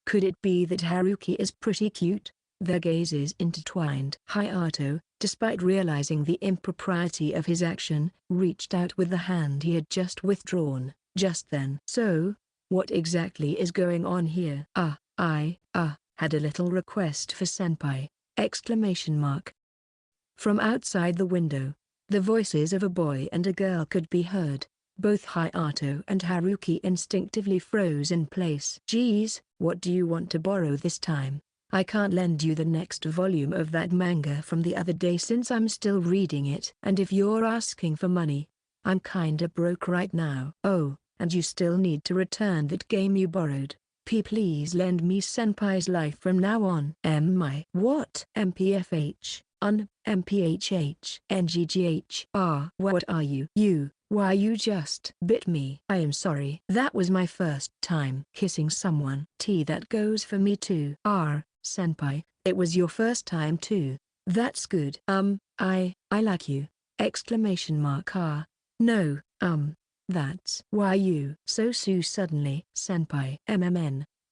Could it be that Haruki is pretty cute? Their gazes intertwined. Hayato, despite realizing the impropriety of his action, reached out with the hand he had just withdrawn, just then. "So, what exactly is going on here?" I had a little request for senpai! Exclamation mark. From outside the window, the voices of a boy and a girl could be heard. Both Hayato and Haruki instinctively froze in place. "Geez, what do you want to borrow this time?" I can't lend you the next volume of that manga from the other day since I'm still reading it. And if you're asking for money, I'm kinda broke right now. Oh, and you still need to return that game you borrowed. Please lend me senpai's life from now on. My what? MPFH, MPHH, NGGH. What are you? Why you just bit me? I am sorry. That was my first time kissing someone. That goes for me too. Senpai, it was your first time too. That's good. I like you. Exclamation mark. No, that's why you so suddenly. Senpai.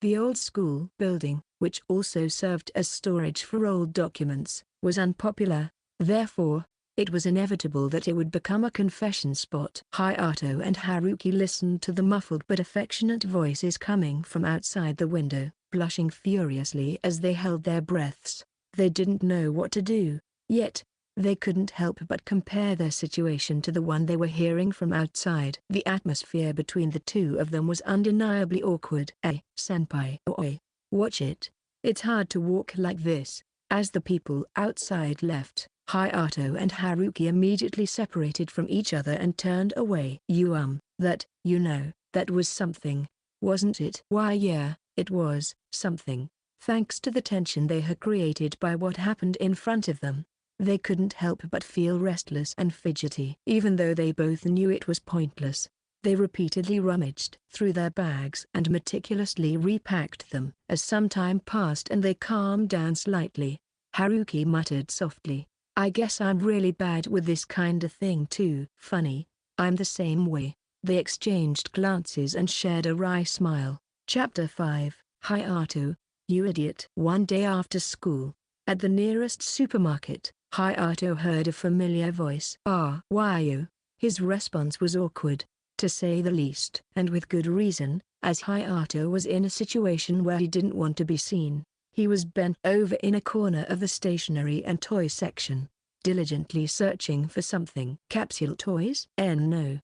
The old school building, which also served as storage for old documents, was unpopular. Therefore, it was inevitable that it would become a confession spot. Hayato and Haruki listened to the muffled but affectionate voices coming from outside the window, blushing furiously as they held their breaths. They didn't know what to do, yet they couldn't help but compare their situation to the one they were hearing from outside. The atmosphere between the two of them was undeniably awkward. Senpai. Oi. Watch it. It's hard to walk like this. As the people outside left, Hayato and Haruki immediately separated from each other and turned away. That was something, wasn't it? Why yeah, it was something. Thanks to the tension they had created by what happened in front of them, they couldn't help but feel restless and fidgety. Even though they both knew it was pointless, they repeatedly rummaged through their bags and meticulously repacked them. As some time passed and they calmed down slightly, Haruki muttered softly, I guess I'm really bad with this kind of thing too. Funny, I'm the same way. They exchanged glances and shared a wry smile. Chapter 5, Hayato, you idiot. One day after school, at the nearest supermarket, Hayato heard a familiar voice. Why you? His response was awkward, to say the least. And with good reason, as Hayato was in a situation where he didn't want to be seen. He was bent over in a corner of the stationery and toy section, diligently searching for something. Capsule toys? No,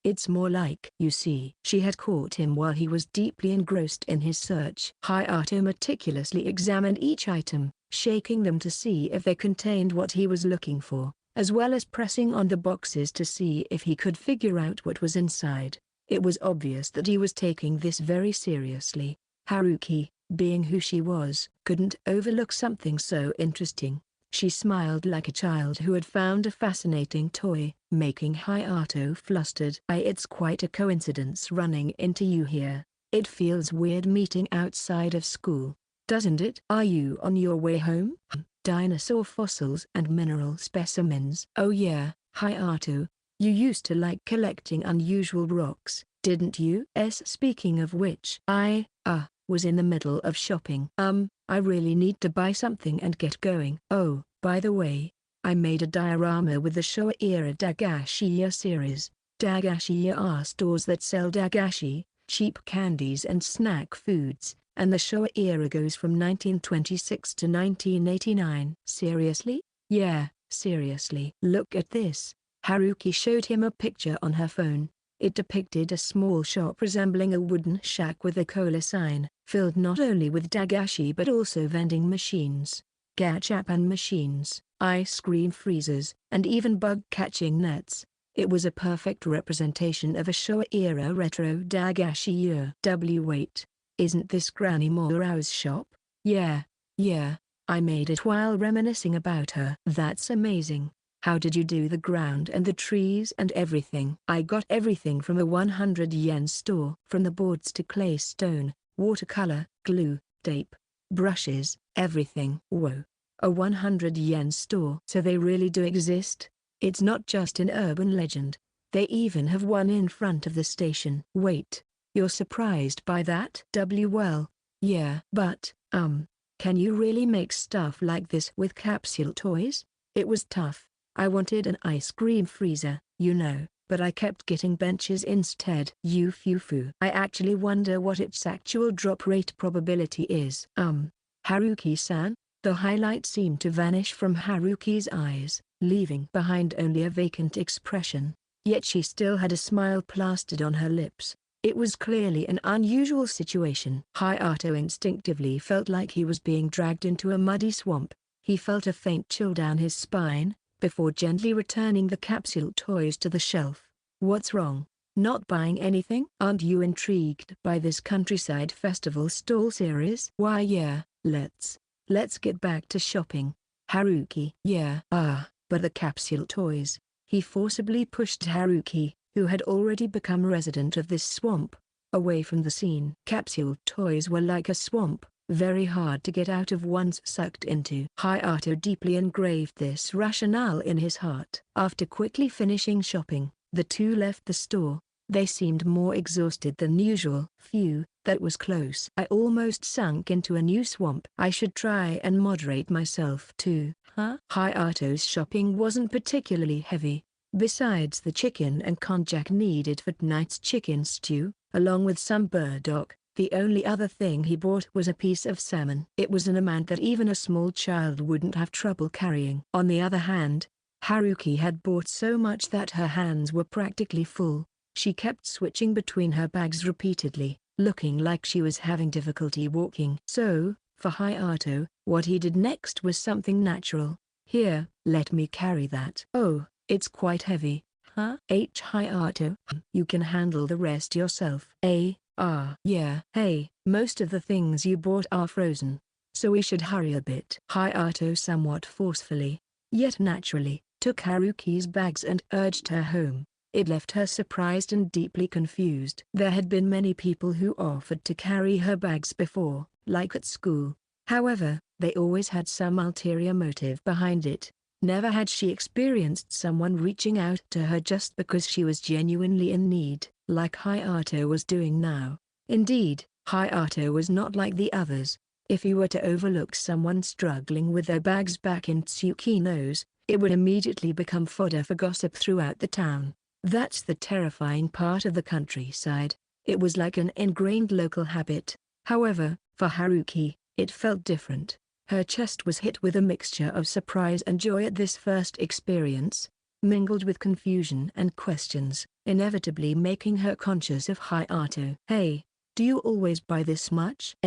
it's more like. You see. She had caught him while he was deeply engrossed in his search. Hayato meticulously examined each item, shaking them to see if they contained what he was looking for, as well as pressing on the boxes to see if he could figure out what was inside. It was obvious that he was taking this very seriously. Haruki, being who she was, couldn't overlook something so interesting. She smiled like a child who had found a fascinating toy, making Hayato flustered. It's quite a coincidence running into you here. It feels weird meeting outside of school, doesn't it? Are you on your way home? Dinosaur fossils and mineral specimens. Oh yeah, Hayato, you used to like collecting unusual rocks, didn't you? Speaking of which, I was in the middle of shopping. I really need to buy something and get going. Oh, by the way, I made a diorama with the Showa-era Dagashiya series. Dagashiya are stores that sell dagashi, cheap candies and snack foods, and the Showa era goes from 1926 to 1989. Seriously? Yeah, seriously. Look at this. Haruki showed him a picture on her phone. It depicted a small shop resembling a wooden shack with a cola sign, filled not only with dagashi but also vending machines, gachapan machines, ice cream freezers, and even bug-catching nets. It was a perfect representation of a Showa-era retro dagashi. Wait, isn't this Granny Morao's shop? Yeah, I made it while reminiscing about her. That's amazing. How did you do the ground and the trees and everything? I got everything from a 100 yen store. From the boards to clay stone, watercolor, glue, tape, brushes, everything. Whoa. A 100 yen store. So they really do exist? It's not just an urban legend. They even have one in front of the station. Wait, you're surprised by that? Well, yeah. But, can you really make stuff like this with capsule toys? It was tough. I wanted an ice cream freezer, but I kept getting benches instead. Fufu. I actually wonder what its actual drop rate probability is. Haruki-san? The highlight seemed to vanish from Haruki's eyes, leaving behind only a vacant expression. Yet she still had a smile plastered on her lips. It was clearly an unusual situation. Hayato instinctively felt like he was being dragged into a muddy swamp. He felt a faint chill down his spine, before gently returning the capsule toys to the shelf. "What's wrong? Not buying anything? Aren't you intrigued by this countryside festival stall series?" "Why yeah, let's get back to shopping." Haruki. "Yeah. But the capsule toys." He forcibly pushed Haruki, who had already become resident of this swamp, away from the scene. Capsule toys were like a swamp, very hard to get out of once sucked into. Hayato deeply engraved this rationale in his heart. After quickly finishing shopping, the two left the store. They seemed more exhausted than usual. "Phew, that was close. I almost sunk into a new swamp. I should try and moderate myself too." "Huh?" Hayato's shopping wasn't particularly heavy. Besides the chicken and konjac needed for tonight's chicken stew, along with some burdock, the only other thing he bought was a piece of salmon. It was an amount that even a small child wouldn't have trouble carrying. On the other hand, Haruki had bought so much that her hands were practically full. She kept switching between her bags repeatedly, looking like she was having difficulty walking. So, for Hayato, what he did next was something natural. "Here, let me carry that." "Oh, it's quite heavy." "Huh?" Hayato. "You can handle the rest yourself." Yeah. Hey, most of the things you bought are frozen, so we should hurry a bit." Hayato somewhat forcefully, yet naturally, took Haruki's bags and urged her home. It left her surprised and deeply confused. There had been many people who offered to carry her bags before, like at school. However, they always had some ulterior motive behind it. Never had she experienced someone reaching out to her just because she was genuinely in need, like Hayato was doing now. Indeed, Hayato was not like the others. If he were to overlook someone struggling with their bags back in Tsukino's, it would immediately become fodder for gossip throughout the town. That's the terrifying part of the countryside. It was like an ingrained local habit. However, for Haruki, it felt different. Her chest was hit with a mixture of surprise and joy at this first experience, mingled with confusion and questions, inevitably making her conscious of Hayato. "Hey, do you always buy this much?"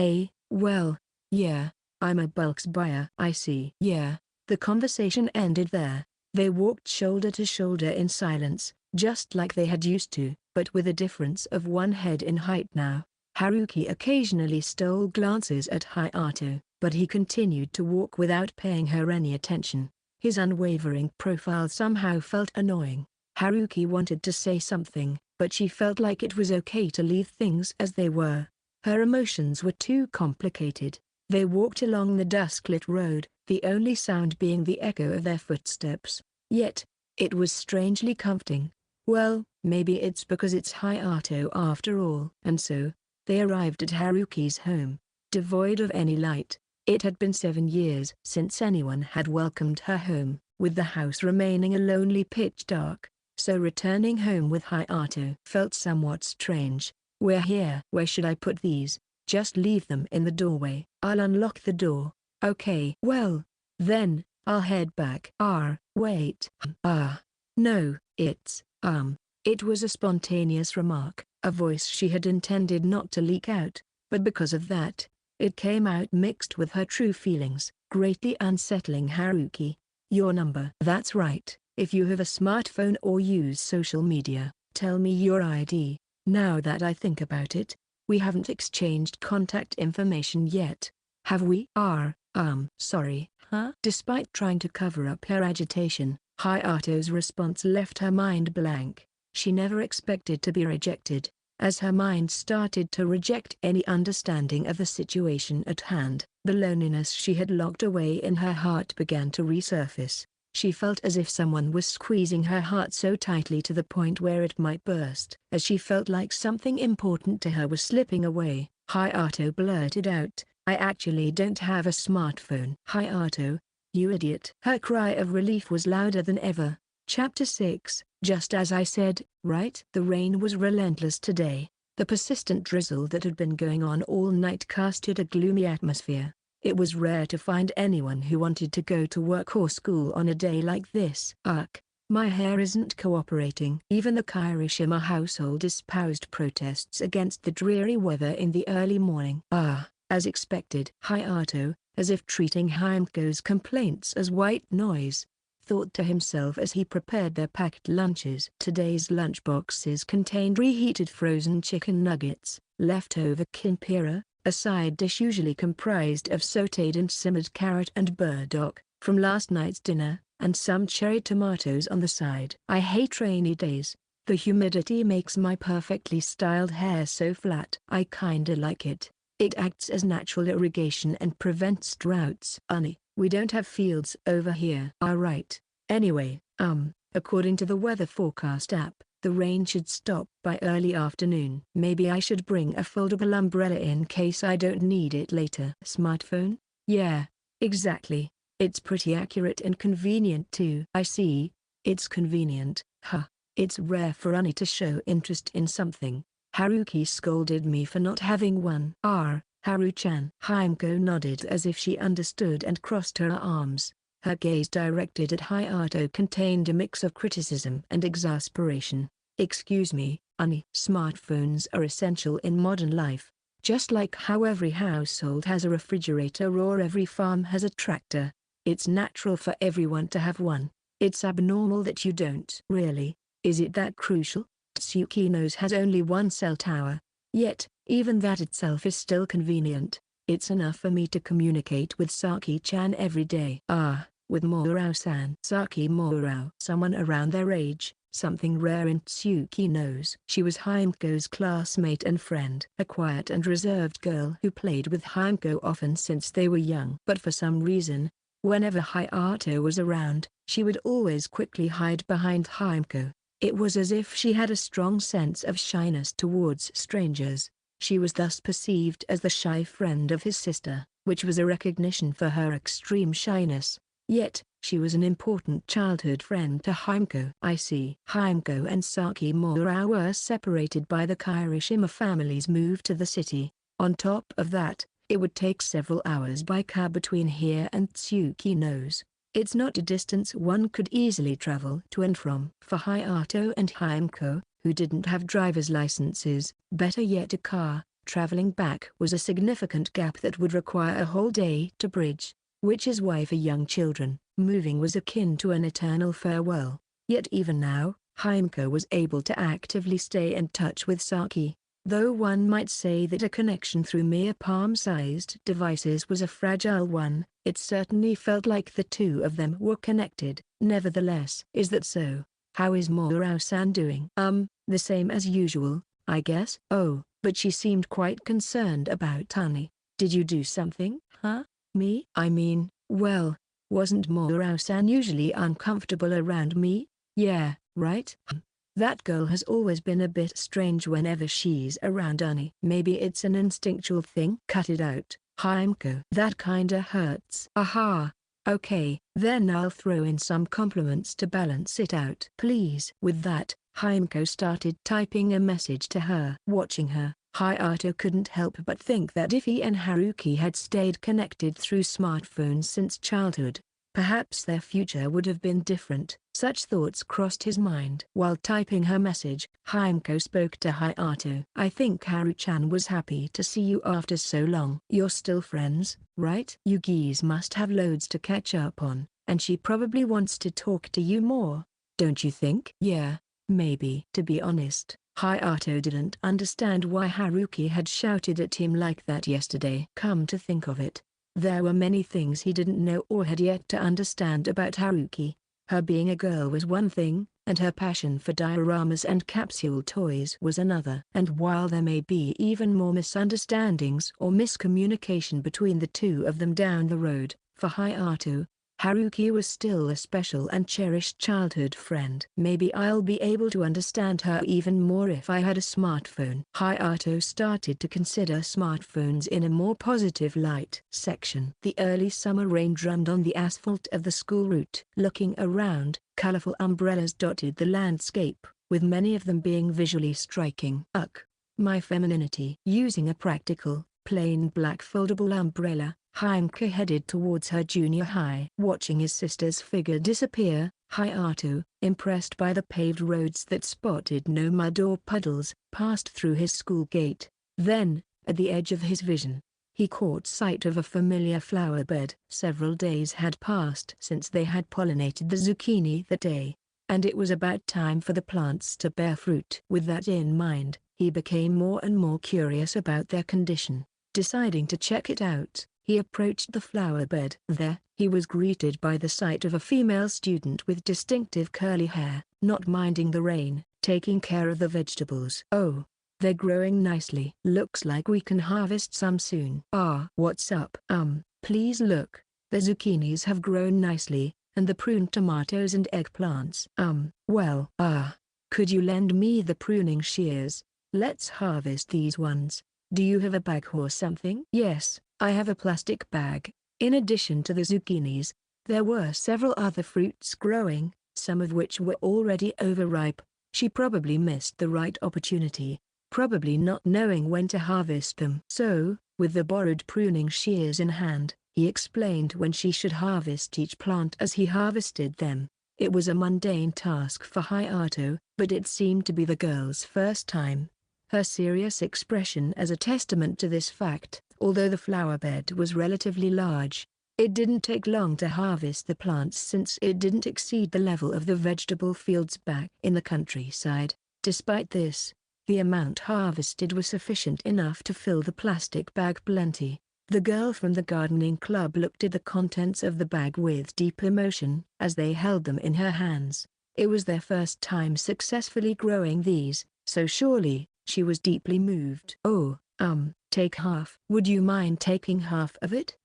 Well, yeah, I'm a bulks buyer." "I see." "Yeah." The conversation ended there. They walked shoulder to shoulder in silence, just like they had used to, but with a difference of one head in height now. Haruki occasionally stole glances at Hayato, but he continued to walk without paying her any attention. His unwavering profile somehow felt annoying. Haruki wanted to say something, but she felt like it was okay to leave things as they were. Her emotions were too complicated. They walked along the dusk-lit road, the only sound being the echo of their footsteps. Yet, it was strangely comforting. Well, maybe it's because it's Hayato after all. And so, they arrived at Haruki's home, devoid of any light. It had been 7 years since anyone had welcomed her home, with the house remaining a lonely pitch dark, so returning home with Hayato felt somewhat strange. "We're here." "Where should I put these?" "Just leave them in the doorway. I'll unlock the door." "Okay." "Well, then, I'll head back." Wait. No, It was a spontaneous remark, a voice she had intended not to leak out, but because of that, it came out mixed with her true feelings, greatly unsettling Haruki. "Your number." "That's right. If you have a smartphone or use social media, tell me your ID. Now that I think about it, we haven't exchanged contact information yet. Have we?" Sorry." "Huh?" Despite trying to cover up her agitation, Hayato's response left her mind blank. She never expected to be rejected. As her mind started to reject any understanding of the situation at hand, the loneliness she had locked away in her heart began to resurface. She felt as if someone was squeezing her heart so tightly to the point where it might burst. As she felt like something important to her was slipping away, Hayato blurted out, "I actually don't have a smartphone." "Hayato, you idiot." Her cry of relief was louder than ever. Chapter 6. Just as I said, right? The rain was relentless today. The persistent drizzle that had been going on all night casted a gloomy atmosphere. It was rare to find anyone who wanted to go to work or school on a day like this. My hair isn't cooperating. Even the Kirishima household espoused protests against the dreary weather in the early morning. As expected. Hayato, as if treating Haimko's complaints as white noise, thought to himself as he prepared their packed lunches. Today's lunchboxes contained reheated frozen chicken nuggets, leftover kimpira, a side dish usually comprised of sautéed and simmered carrot and burdock, from last night's dinner, and some cherry tomatoes on the side. I hate rainy days. The humidity makes my perfectly styled hair so flat. I kinda like it. It acts as natural irrigation and prevents droughts. We don't have fields over here. Right. Anyway, according to the weather forecast app, the rain should stop by early afternoon. Maybe I should bring a foldable umbrella in case I don't need it later. Smartphone? Yeah, exactly. It's pretty accurate and convenient too. I see. It's convenient. It's rare for Ani to show interest in something. Haruki scolded me for not having one. Haru-chan. Haimko nodded as if she understood and crossed her arms. Her gaze directed at Hayato contained a mix of criticism and exasperation. Excuse me, Ani. Smartphones are essential in modern life. Just like how every household has a refrigerator or every farm has a tractor. It's natural for everyone to have one. It's abnormal that you don't. Really? Is it that crucial? Tsukino's has only one cell tower. Yet, even that itself is still convenient. It's enough for me to communicate with Saki-chan every day. With Morao-san. Saki Morao. Someone around their age, something rare in Tsukino's. She was Haimko's classmate and friend. A quiet and reserved girl who played with Haimko often since they were young. But for some reason, whenever Hayato was around, she would always quickly hide behind Haimko. It was as if she had a strong sense of shyness towards strangers. She was thus perceived as the shy friend of his sister, which was a recognition for her extreme shyness. Yet, she was an important childhood friend to Haimko. I see. Haimko and Saki Morao were separated by the Kirishima family's move to the city. On top of that, it would take several hours by car between here and Tsukino's. It's not a distance one could easily travel to and from. For Hayato and Haimko, who didn't have driver's licenses, better yet a car, traveling back was a significant gap that would require a whole day to bridge. Which is why for young children, moving was akin to an eternal farewell. Yet even now, Haimko was able to actively stay in touch with Saki. Though one might say that a connection through mere palm-sized devices was a fragile one, it certainly felt like the two of them were connected. Nevertheless, is that so? How is Morao-san doing? The same as usual, I guess. Oh, but she seemed quite concerned about Ani. Did you do something? Me? I mean, well, wasn't Morao-san usually uncomfortable around me? Yeah, right? That girl has always been a bit strange whenever she's around Ani. Maybe it's an instinctual thing. Cut it out, Haimko. That kinda hurts. Okay, then I'll throw in some compliments to balance it out. Please. With that, Haimko started typing a message to her. Watching her, Hayato couldn't help but think that if he and Haruki had stayed connected through smartphones since childhood, perhaps their future would have been different. Such thoughts crossed his mind. While typing her message, Haimko spoke to Hayato. I think Haru-chan was happy to see you after so long. You're still friends, right? You geese must have loads to catch up on, and she probably wants to talk to you more, don't you think? Yeah, maybe. To be honest, Hayato didn't understand why Haruki had shouted at him like that yesterday. Come to think of it, there were many things he didn't know or had yet to understand about Haruki. Her being a girl was one thing, and her passion for dioramas and capsule toys was another. And while there may be even more misunderstandings or miscommunication between the two of them down the road, for Hayato, Haruki was still a special and cherished childhood friend. Maybe I'll be able to understand her even more if I had a smartphone. Hayato started to consider smartphones in a more positive light. Section. The early summer rain drummed on the asphalt of the school route. Looking around, colorful umbrellas dotted the landscape, with many of them being visually striking. My femininity. Using a practical, plain black foldable umbrella, Haimko headed towards her junior high. Watching his sister's figure disappear, Hayato, impressed by the paved roads that spotted no mud or puddles, passed through his school gate. Then, at the edge of his vision, he caught sight of a familiar flower bed. Several days had passed since they had pollinated the zucchini that day, and it was about time for the plants to bear fruit. With that in mind, he became more and more curious about their condition. Deciding to check it out, he approached the flower bed. There, he was greeted by the sight of a female student with distinctive curly hair, not minding the rain, taking care of the vegetables. "Oh, they're growing nicely. Looks like we can harvest some soon." "Ah, what's up?" Please look. The zucchinis have grown nicely, and the pruned tomatoes and eggplants." Could you lend me the pruning shears? Let's harvest these ones. Do you have a bag or something?" "Yes, I have a plastic bag." In addition to the zucchinis, there were several other fruits growing, some of which were already overripe. She probably missed the right opportunity, probably not knowing when to harvest them. So, with the borrowed pruning shears in hand, he explained when she should harvest each plant as he harvested them. It was a mundane task for Hayato, but it seemed to be the girl's first time. Her serious expression as a testament to this fact. Although the flower bed was relatively large, it didn't take long to harvest the plants since it didn't exceed the level of the vegetable fields back in the countryside. Despite this, the amount harvested was sufficient enough to fill the plastic bag plenty. The girl from the gardening club looked at the contents of the bag with deep emotion as they held them in her hands. It was their first time successfully growing these, so surely, she was deeply moved. "Oh, take half." "Would you mind taking half of it?"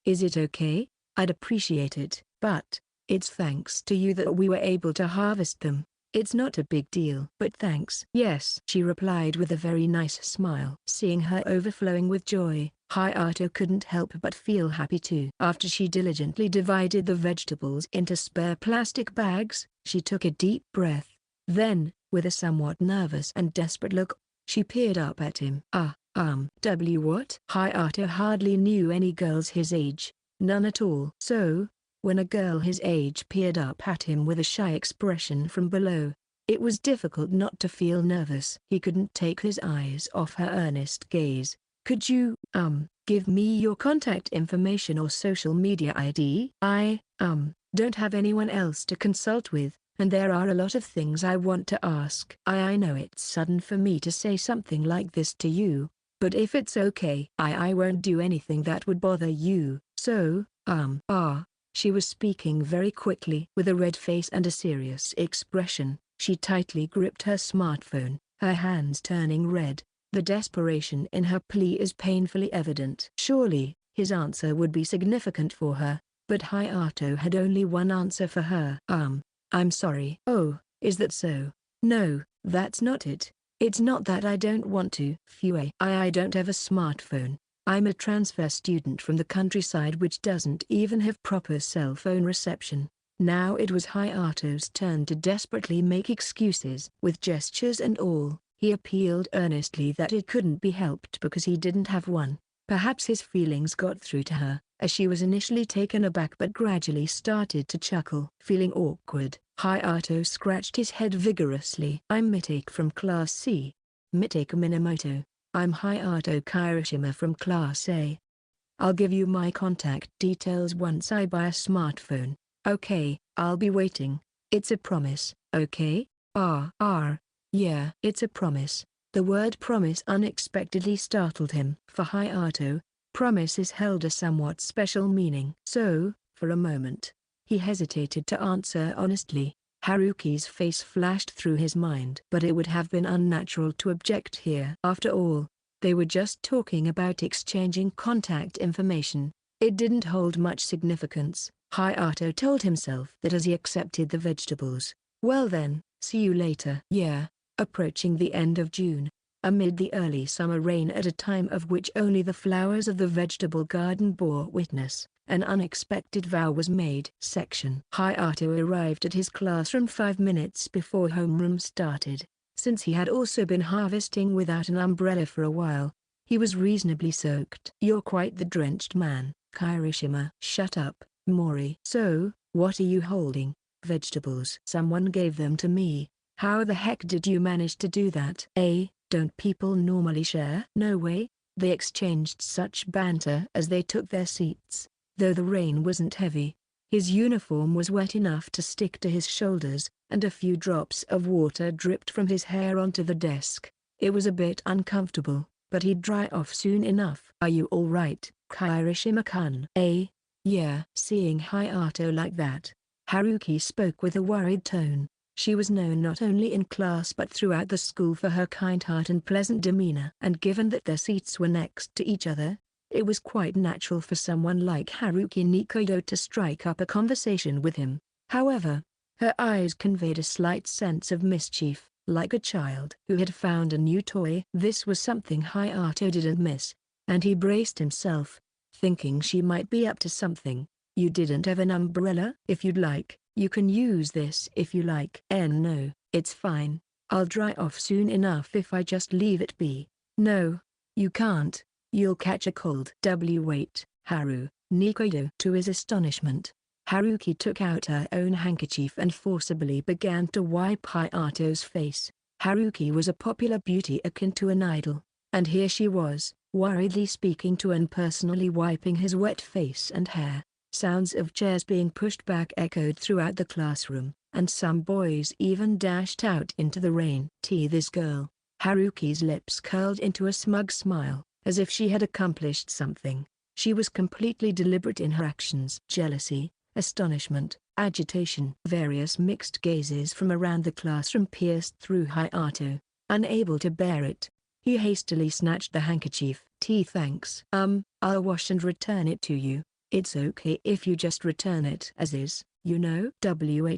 Is it okay? I'd appreciate it, but it's thanks to you that we were able to harvest them. It's not a big deal." "But thanks." "Yes," she replied with a very nice smile. Seeing her overflowing with joy, Hayato couldn't help but feel happy too. After she diligently divided the vegetables into spare plastic bags, she took a deep breath. Then, with a somewhat nervous and desperate look, she peered up at him. What?" Hayato hardly knew any girls his age, none at all. So, when a girl his age peered up at him with a shy expression from below, it was difficult not to feel nervous. He couldn't take his eyes off her earnest gaze. "Could you, give me your contact information or social media ID? I, don't have anyone else to consult with, and there are a lot of things I want to ask." I know it's sudden for me to say something like this to you, but if it's okay, I won't do anything that would bother you. So, she was speaking very quickly. With a red face and a serious expression, she tightly gripped her smartphone, her hands turning red. The desperation in her plea is painfully evident. Surely, his answer would be significant for her, but Hayato had only one answer for her. I'm sorry." "Oh, is that so?" "No, that's not it. It's not that I don't want to." "Phew, I don't have a smartphone. I'm a transfer student from the countryside which doesn't even have proper cell phone reception." Now it was Hayato's turn to desperately make excuses. With gestures and all, he appealed earnestly that it couldn't be helped because he didn't have one. Perhaps his feelings got through to her, as she was initially taken aback but gradually started to chuckle. Feeling awkward, Hayato scratched his head vigorously. "I'm Mitake from Class C. Mitake Minamoto. I'm Hayato Kirishima from Class A. I'll give you my contact details once I buy a smartphone." "Okay, I'll be waiting. It's a promise, okay?" Yeah, it's a promise." The word promise unexpectedly startled him. For Hayato, promises held a somewhat special meaning. So, for a moment, he hesitated to answer honestly. Haruki's face flashed through his mind. But it would have been unnatural to object here. After all, they were just talking about exchanging contact information. It didn't hold much significance. Hayato told himself that as he accepted the vegetables. Well then, see you later. Yeah. Approaching the end of June, amid the early summer rain at a time of which only the flowers of the vegetable garden bore witness, an unexpected vow was made. Hayato arrived at his classroom 5 minutes before homeroom started. Since he had also been harvesting without an umbrella for a while, he was reasonably soaked. "You're quite the drenched man, Kirishima." "Shut up, Mori." "So, what are you holding?" Vegetables. Someone gave them to me. How the heck did you manage to do that? Don't people normally share? No way. They exchanged such banter as they took their seats, though the rain wasn't heavy. His uniform was wet enough to stick to his shoulders, and a few drops of water dripped from his hair onto the desk. It was a bit uncomfortable, but he'd dry off soon enough. Are you all right, Kirishima-kun? Yeah. Seeing Hayato like that, Haruki spoke with a worried tone. She was known not only in class but throughout the school for her kind heart and pleasant demeanor. And given that their seats were next to each other, it was quite natural for someone like Haruki Nikodo to strike up a conversation with him. However, her eyes conveyed a slight sense of mischief, like a child who had found a new toy. This was something Hayato didn't miss, and he braced himself, thinking she might be up to something. You didn't have an umbrella? If you'd like, you can use this if you like. No, it's fine. I'll dry off soon enough if I just leave it be. No, you can't. You'll catch a cold. Wait, Haru, Nikodo. To his astonishment, Haruki took out her own handkerchief and forcibly began to wipe Hayato's face. Haruki was a popular beauty akin to an idol, and here she was, worriedly speaking to and personally wiping his wet face and hair. Sounds of chairs being pushed back echoed throughout the classroom, and some boys even dashed out into the rain. This girl. Haruki's lips curled into a smug smile, as if she had accomplished something. She was completely deliberate in her actions. Jealousy, astonishment, agitation. Various mixed gazes from around the classroom pierced through Hayato. Unable to bear it, he hastily snatched the handkerchief. Thanks. I'll wash and return it to you. It's okay if you just return it as is, you know.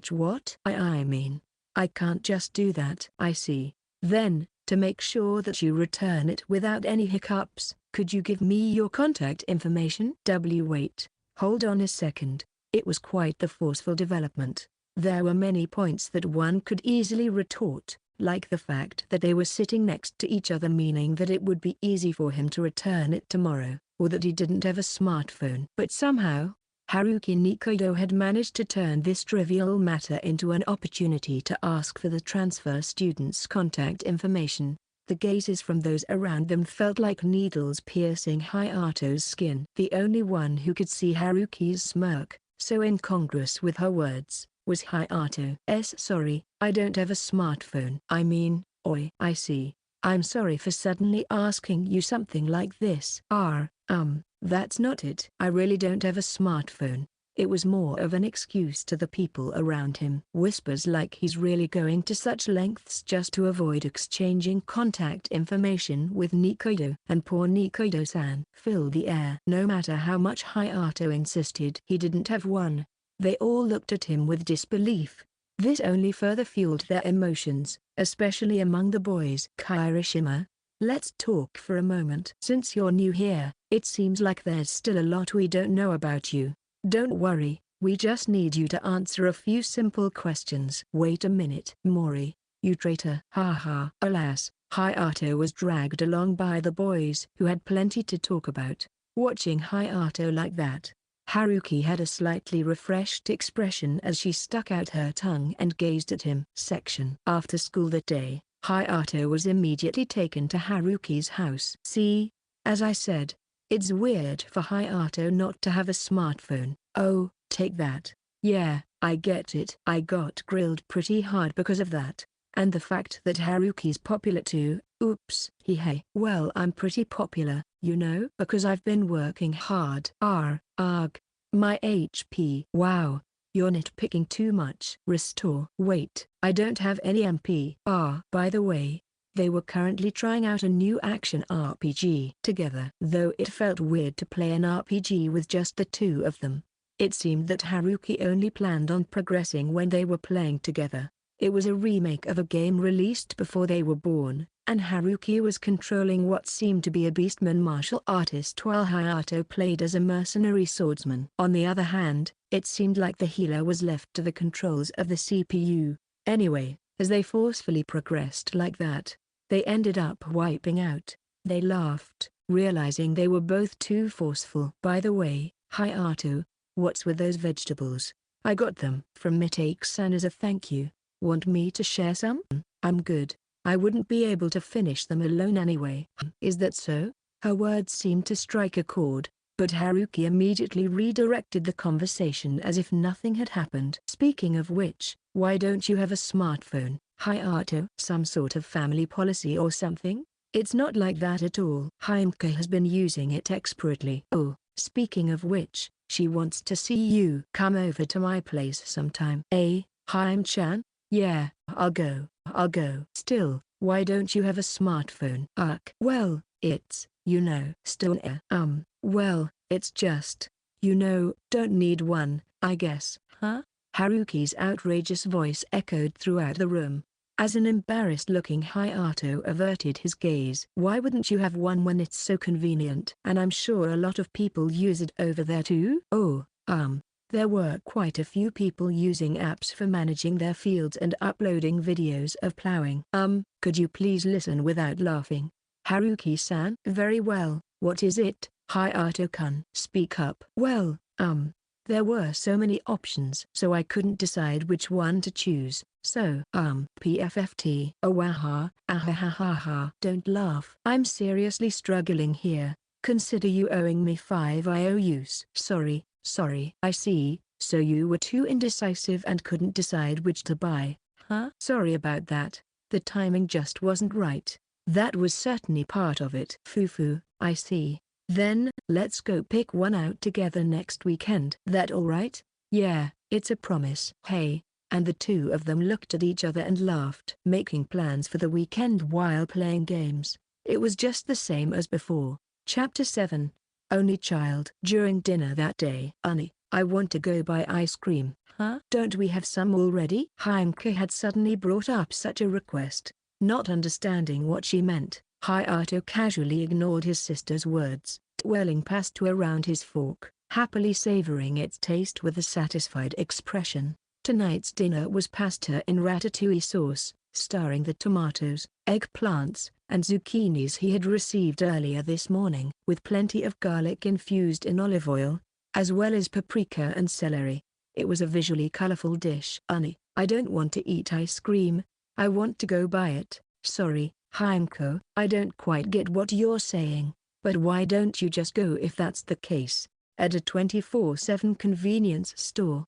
What? I mean, I can't just do that. I see. Then, to make sure that you return it without any hiccups, could you give me your contact information? Wait, hold on a second. It was quite the forceful development. There were many points that one could easily retort, like the fact that they were sitting next to each other, meaning that it would be easy for him to return it tomorrow, or that he didn't have a smartphone. But somehow, Haruki Nikodo had managed to turn this trivial matter into an opportunity to ask for the transfer student's contact information. The gazes from those around them felt like needles piercing Hayato's skin. The only one who could see Haruki's smirk, so incongruous with her words, was Hayato. Sorry, I don't have a smartphone. I mean, I see. I'm sorry for suddenly asking you something like this. That's not it. I really don't have a smartphone. It was more of an excuse to the people around him. Whispers like he's really going to such lengths just to avoid exchanging contact information with Nikodo. And poor Nikodo-san filled the air. No matter how much Hayato insisted he didn't have one, they all looked at him with disbelief. This only further fueled their emotions, especially among the boys. Kirishima, let's talk for a moment. Since you're new here, it seems like there's still a lot we don't know about you. Don't worry, we just need you to answer a few simple questions. Wait a minute. Mori, you traitor. Haha. Alas, Hayato was dragged along by the boys who had plenty to talk about. Watching Hayato like that, Haruki had a slightly refreshed expression as she stuck out her tongue and gazed at him. After school that day, Hayato was immediately taken to Haruki's house. See, as I said, it's weird for Hayato not to have a smartphone. Oh, take that. Yeah, I get it. I got grilled pretty hard because of that. And the fact that Haruki's popular too. Oops. Hey. Well, I'm pretty popular, you know, because I've been working hard. My HP. Wow, you're nitpicking too much. Restore. Wait, I don't have any MP. By the way, they were currently trying out a new action RPG together. Though it felt weird to play an RPG with just the two of them, it seemed that Haruki only planned on progressing when they were playing together. It was a remake of a game released before they were born, and Haruki was controlling what seemed to be a beastman martial artist while Hayato played as a mercenary swordsman. On the other hand, it seemed like the healer was left to the controls of the CPU. Anyway, as they forcefully progressed like that, they ended up wiping out. They laughed, realizing they were both too forceful. By the way, Hayato, what's with those vegetables? I got them from Mitake-san as a thank you. Want me to share some? I'm good. I wouldn't be able to finish them alone anyway. Is that so? Her words seemed to strike a chord, but Haruki immediately redirected the conversation as if nothing had happened. Speaking of which, why don't you have a smartphone, Hayato? Some sort of family policy or something? It's not like that at all. Haimka has been using it expertly. Oh, speaking of which, she wants to see you. Come over to my place sometime. Haim-chan? Yeah, I'll go. Still, why don't you have a smartphone? Well, it's, still well, it's just, don't need one, I guess. Huh? Haruki's outrageous voice echoed throughout the room. As an embarrassed-looking Hayato averted his gaze. Why wouldn't you have one when it's so convenient? And I'm sure a lot of people use it over there too? Oh, there were quite a few people using apps for managing their fields and uploading videos of plowing. Could you please listen without laughing? Haruki-san? Very well, what is it, Hayato-kun? Speak up. Well, there were so many options, so I couldn't decide which one to choose. So, PFFT. Awaha, ahahaha. Don't laugh. I'm seriously struggling here. Consider you owing me 5 IOUs. Sorry. I see, so you were too indecisive and couldn't decide which to buy. Huh? Sorry about that. The timing just wasn't right. That was certainly part of it. Fufu, I see. Then, let's go pick one out together next weekend. That alright? Yeah, it's a promise. Hey. And the two of them looked at each other and laughed. Making plans for the weekend while playing games. It was just the same as before. Chapter 7. Only child. During dinner that day. Honey, I want to go buy ice cream. Huh? Don't we have some already? Haimka had suddenly brought up such a request. Not understanding what she meant, Hayato casually ignored his sister's words, twirling pasta around his fork, happily savoring its taste with a satisfied expression. Tonight's dinner was pasta in ratatouille sauce, starring the tomatoes, eggplants, and zucchinis he had received earlier this morning, with plenty of garlic infused in olive oil, as well as paprika and celery. It was a visually colorful dish. Honey, I don't want to eat ice cream. I want to go buy it. Sorry, Haimko. I don't quite get what you're saying, but why don't you just go if that's the case? At a 24/7 convenience store!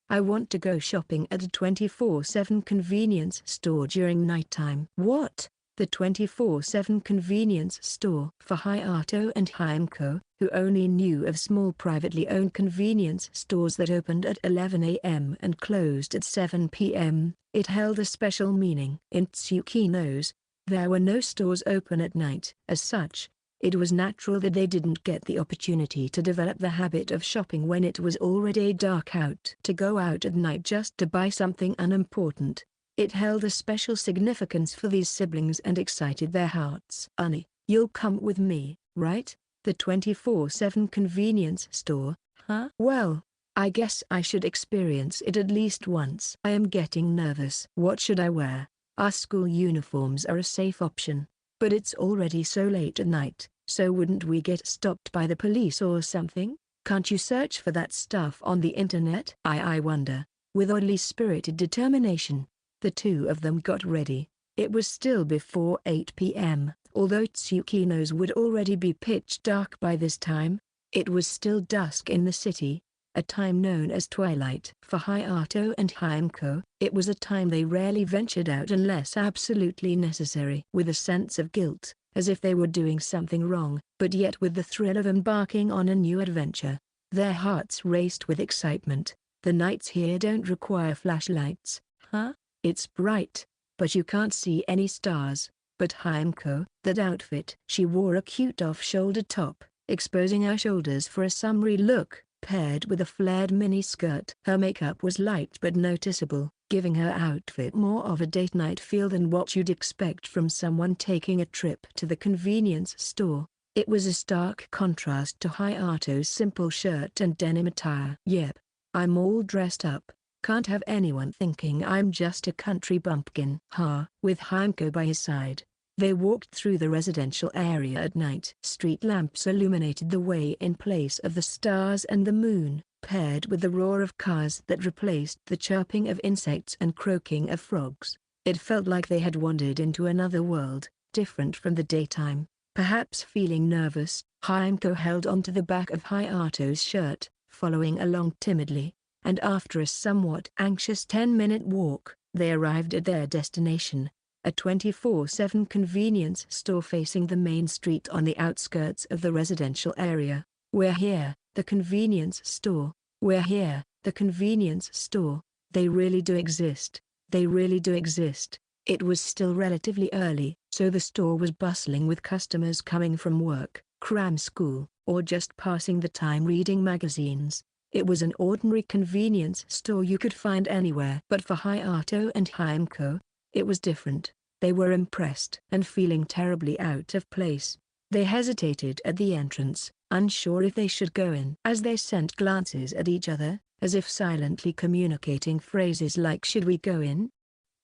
I want to go shopping at a 24/7 convenience store during nighttime. What? The 24/7 convenience store? For Hayato and Haimko, who only knew of small privately owned convenience stores that opened at 11 a.m. and closed at 7 p.m., it held a special meaning. In Tsukino's, there were no stores open at night. As such, it was natural that they didn't get the opportunity to develop the habit of shopping when it was already dark out. To go out at night just to buy something unimportant, it held a special significance for these siblings and excited their hearts. Honey, you'll come with me, right? The 24/7 convenience store? Huh? Well, I guess I should experience it at least once. I am getting nervous. What should I wear? Our school uniforms are a safe option. But it's already so late at night, so wouldn't we get stopped by the police or something? Can't you search for that stuff on the internet? I wonder. With oddly spirited determination, the two of them got ready. It was still before 8 p.m., although Tsukino's would already be pitch dark by this time. It was still dusk in the city, a time known as twilight. For Hayato and Haimko, it was a time they rarely ventured out unless absolutely necessary. With a sense of guilt, as if they were doing something wrong, but yet with the thrill of embarking on a new adventure, their hearts raced with excitement. The nights here don't require flashlights. Huh? It's bright, but you can't see any stars. But Haimko, that outfit. She wore a cute off-shoulder top, exposing her shoulders for a summery look, paired with a flared mini-skirt. Her makeup was light but noticeable, giving her outfit more of a date-night feel than what you'd expect from someone taking a trip to the convenience store. It was a stark contrast to Hayato's simple shirt and denim attire. Yep, I'm all dressed up. Can't have anyone thinking I'm just a country bumpkin. With Haimko by his side, they walked through the residential area at night. Street lamps illuminated the way in place of the stars and the moon, paired with the roar of cars that replaced the chirping of insects and croaking of frogs. It felt like they had wandered into another world, different from the daytime. Perhaps feeling nervous, Haimko held onto the back of Hayato's shirt, following along timidly, and after a somewhat anxious 10-minute walk, they arrived at their destination, a 24/7 convenience store facing the main street on the outskirts of the residential area. "We're here, the convenience store. We're here, the convenience store. They really do exist. They really do exist." It was still relatively early, so the store was bustling with customers coming from work, cram school, or just passing the time reading magazines. It was an ordinary convenience store you could find anywhere. But for Hayato and Haimko, it was different. They were impressed and feeling terribly out of place. They hesitated at the entrance, unsure if they should go in. As they sent glances at each other, as if silently communicating phrases like "Should we go in?"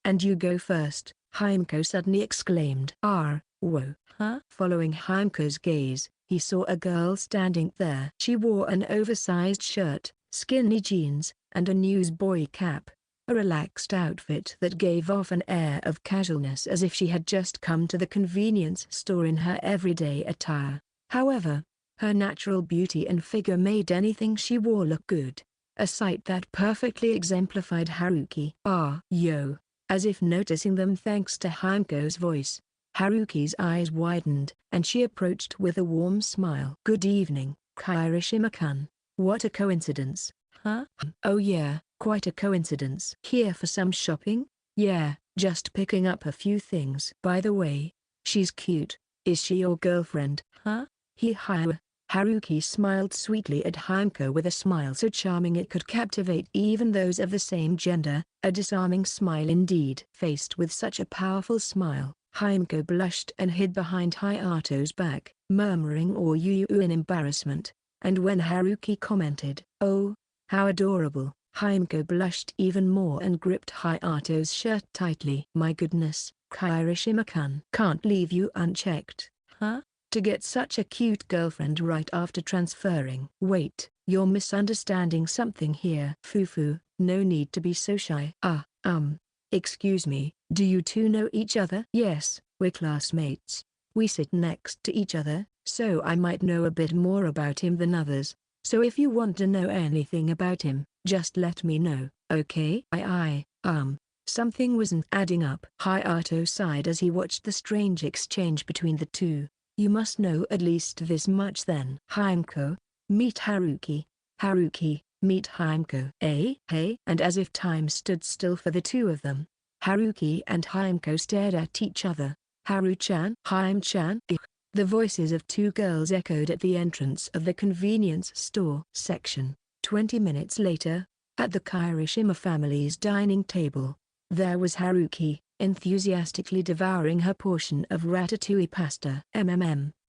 "And you go first," Haimko suddenly exclaimed. Whoa, huh?" Following Haimko's gaze, he saw a girl standing there. She wore an oversized shirt, skinny jeans, and a newsboy cap. A relaxed outfit that gave off an air of casualness, as if she had just come to the convenience store in her everyday attire. However, her natural beauty and figure made anything she wore look good. A sight that perfectly exemplified Haruki. Yo. As if noticing them thanks to Haimko's voice, Haruki's eyes widened, and she approached with a warm smile. "Good evening, Kirishima-kun. What a coincidence, huh?" "Oh yeah, quite a coincidence." "Here for some shopping?" "Yeah, just picking up a few things." "By the way, she's cute. Is she your girlfriend?" "Huh?" Haruki smiled sweetly at Haimko with a smile so charming it could captivate even those of the same gender, a disarming smile indeed. Faced with such a powerful smile, Haimko blushed and hid behind Hayato's back, murmuring "or you" in embarrassment, and when Haruki commented, "Oh, how adorable," Haimko blushed even more and gripped Hayato's shirt tightly. "My goodness, Kirishima-kun. Can't leave you unchecked, huh? To get such a cute girlfriend right after transferring." "Wait, you're misunderstanding something here." "Fufu, no need to be so shy." Excuse me, do you two know each other?" "Yes, we're classmates. We sit next to each other, so I might know a bit more about him than others. So if you want to know anything about him, just let me know, okay?" Something wasn't adding up. Hayato sighed as he watched the strange exchange between the two. "You must know at least this much then." "Haimko, meet Haruki. Haruki, meet Haimko." Hey?" And as if time stood still for the two of them, Haruki and Haimko stared at each other. "Haru-chan? Haim-chan?" The voices of two girls echoed at the entrance of the convenience store section. 20 minutes later, at the Kirishima family's dining table, there was Haruki, enthusiastically devouring her portion of ratatouille pasta.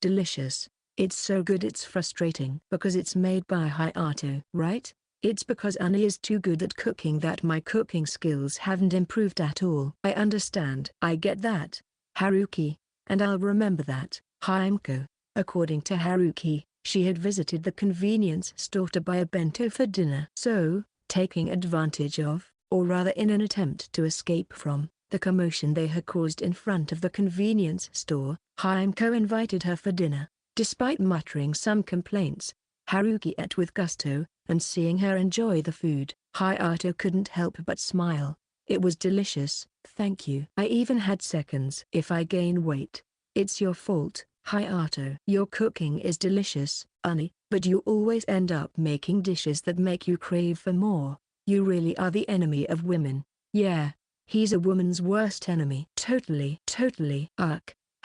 Delicious. It's so good it's frustrating. Because it's made by Hayato, right? It's because Uni is too good at cooking that my cooking skills haven't improved at all. I understand. I get that, Haruki, and I'll remember that." Haimko. According to Haruki, she had visited the convenience store to buy a bento for dinner. So, taking advantage of, or rather in an attempt to escape from, the commotion they had caused in front of the convenience store, Haimko invited her for dinner. Despite muttering some complaints, Haruki ate with gusto, and seeing her enjoy the food, Hayato couldn't help but smile. "It was delicious, thank you. I even had seconds. If I gain weight, it's your fault, Hayato." "Your cooking is delicious, Uni, but you always end up making dishes that make you crave for more. You really are the enemy of women." "Yeah. He's a woman's worst enemy." Totally.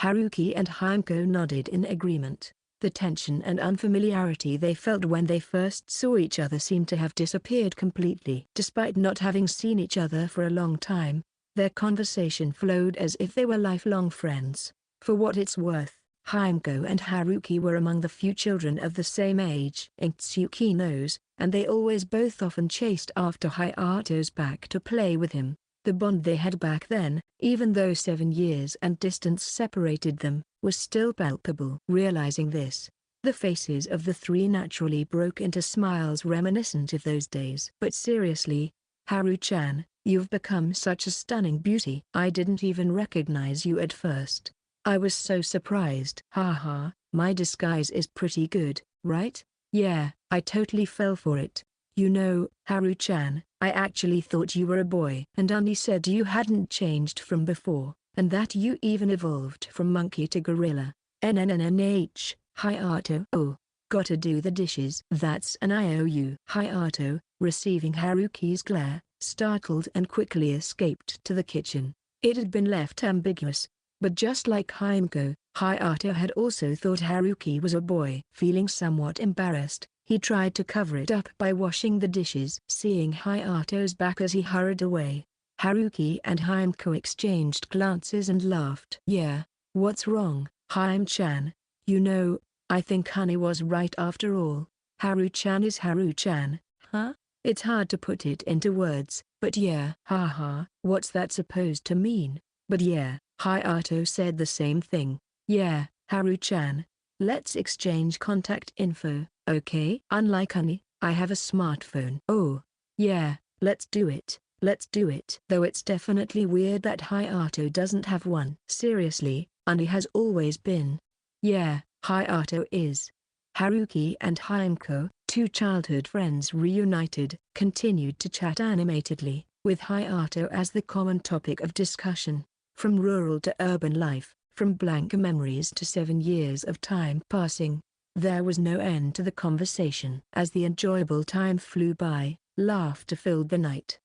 Haruki and Haimko nodded in agreement. The tension and unfamiliarity they felt when they first saw each other seemed to have disappeared completely. Despite not having seen each other for a long time, their conversation flowed as if they were lifelong friends. For what it's worth, Haimko and Haruki were among the few children of the same age Tsuki knows, and they always both often chased after Hayato's back to play with him. The bond they had back then, even though 7 years and distance separated them, was still palpable. Realizing this, The faces of the three naturally broke into smiles reminiscent of those days. But seriously, Haru-chan, you've become such a stunning beauty. I didn't even recognize you at first. I was so surprised. Haha, my disguise is pretty good, right? Yeah, I totally fell for it. You know, Haru-chan, I actually thought you were a boy. And Uni said you hadn't changed from before, and that you even evolved from monkey to gorilla. NNNNH, Hayato. Oh, gotta do the dishes. That's an IOU. Hayato, receiving Haruki's glare, startled and quickly escaped to the kitchen. It had been left ambiguous, but just like Himeko, Hayato had also thought Haruki was a boy. Feeling somewhat embarrassed, he tried to cover it up by washing the dishes. Seeing Hayato's back as he hurried away, Haruki and Himeko exchanged glances and laughed. Yeah, what's wrong, Hime-chan? You know, I think Honey was right after all. Haru-chan is Haru-chan, huh? It's hard to put it into words, but yeah. Haha, what's that supposed to mean? But yeah, Hayato said the same thing. Yeah, Haru-chan. Let's exchange contact info, okay? Unlike Honey, I have a smartphone. Oh, yeah, let's do it. Let's do it. Though it's definitely weird that Hayato doesn't have one. Seriously, Honey has always been. Yeah, Hayato is. Haruki and Himeko, two childhood friends reunited, continued to chat animatedly, with Hayato as the common topic of discussion. From rural to urban life, from blank memories to 7 years of time passing, there was no end to the conversation. As the enjoyable time flew by, laughter filled the night.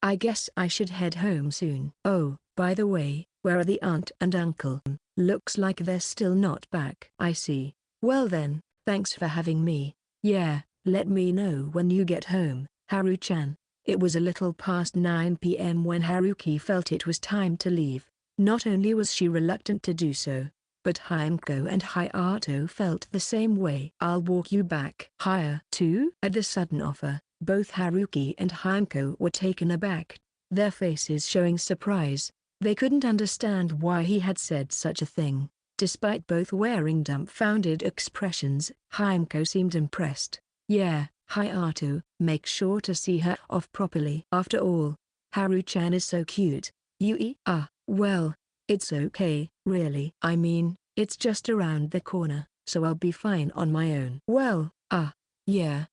I guess I should head home soon. Oh, by the way, where are the aunt and uncle? Looks like they're still not back. I see. Well then, thanks for having me. Yeah, let me know when you get home, Haru-chan. It was a little past 9 p.m. when Haruki felt it was time to leave. Not only was she reluctant to do so, but Himeko and Hayato felt the same way. I'll walk you back. Hire too? At the sudden offer, both Haruki and Himeko were taken aback, their faces showing surprise. They couldn't understand why he had said such a thing. Despite both wearing dumbfounded expressions, Himeko seemed impressed. Yeah, Hayato, make sure to see her off properly. After all, Haru-chan is so cute. Yui? Well, it's okay, really. I mean, it's just around the corner, so I'll be fine on my own. Well, yeah.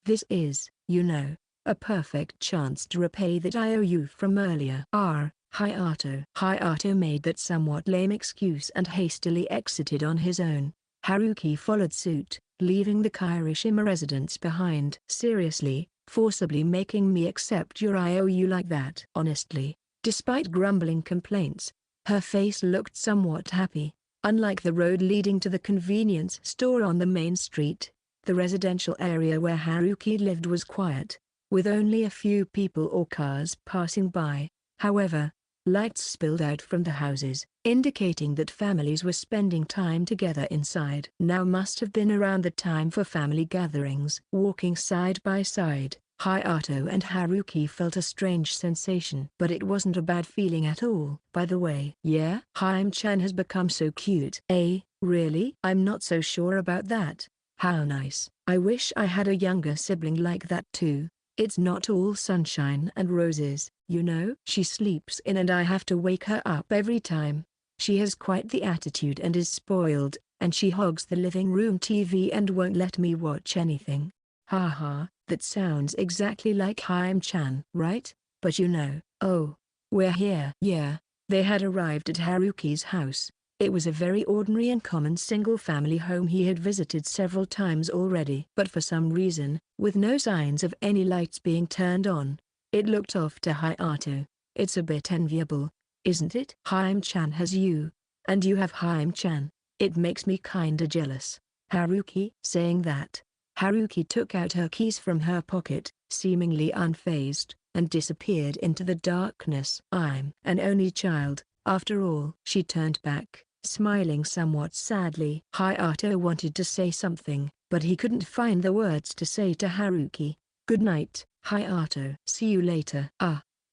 This is, you know, a perfect chance to repay that I owe you from earlier. Hayato. Hayato made that somewhat lame excuse and hastily exited on his own. Haruki followed suit, leaving the Kirishima residence behind. Seriously, forcibly making me accept your IOU like that? Honestly, despite grumbling complaints, her face looked somewhat happy. Unlike the road leading to the convenience store on the main street, the residential area where Haruki lived was quiet, with only a few people or cars passing by. However, lights spilled out from the houses, indicating that families were spending time together inside. Now must have been around the time for family gatherings. Walking side by side, Hayato and Haruki felt a strange sensation. But it wasn't a bad feeling at all. By the way, yeah? Hime-chan has become so cute. Really? I'm not so sure about that. How nice. I wish I had a younger sibling like that too. It's not all sunshine and roses, you know. She sleeps in and I have to wake her up every time. She has quite the attitude and is spoiled, and she hogs the living room TV and won't let me watch anything. Haha, that sounds exactly like Hime-chan, right? But you know. Oh, we're here. Yeah, they had arrived at Haruki's house. It was a very ordinary and common single-family home he had visited several times already. But for some reason, with no signs of any lights being turned on, it looked off to Hayato. It's a bit enviable, isn't it? Hime-chan has you, and you have Hime-chan. It makes me kinda jealous. Haruki. Saying that, Haruki took out her keys from her pocket, seemingly unfazed, and disappeared into the darkness. I'm an only child, after all. She turned back, smiling somewhat sadly. Hayato wanted to say something, but he couldn't find the words to say to Haruki. Good night, Hayato. See you later.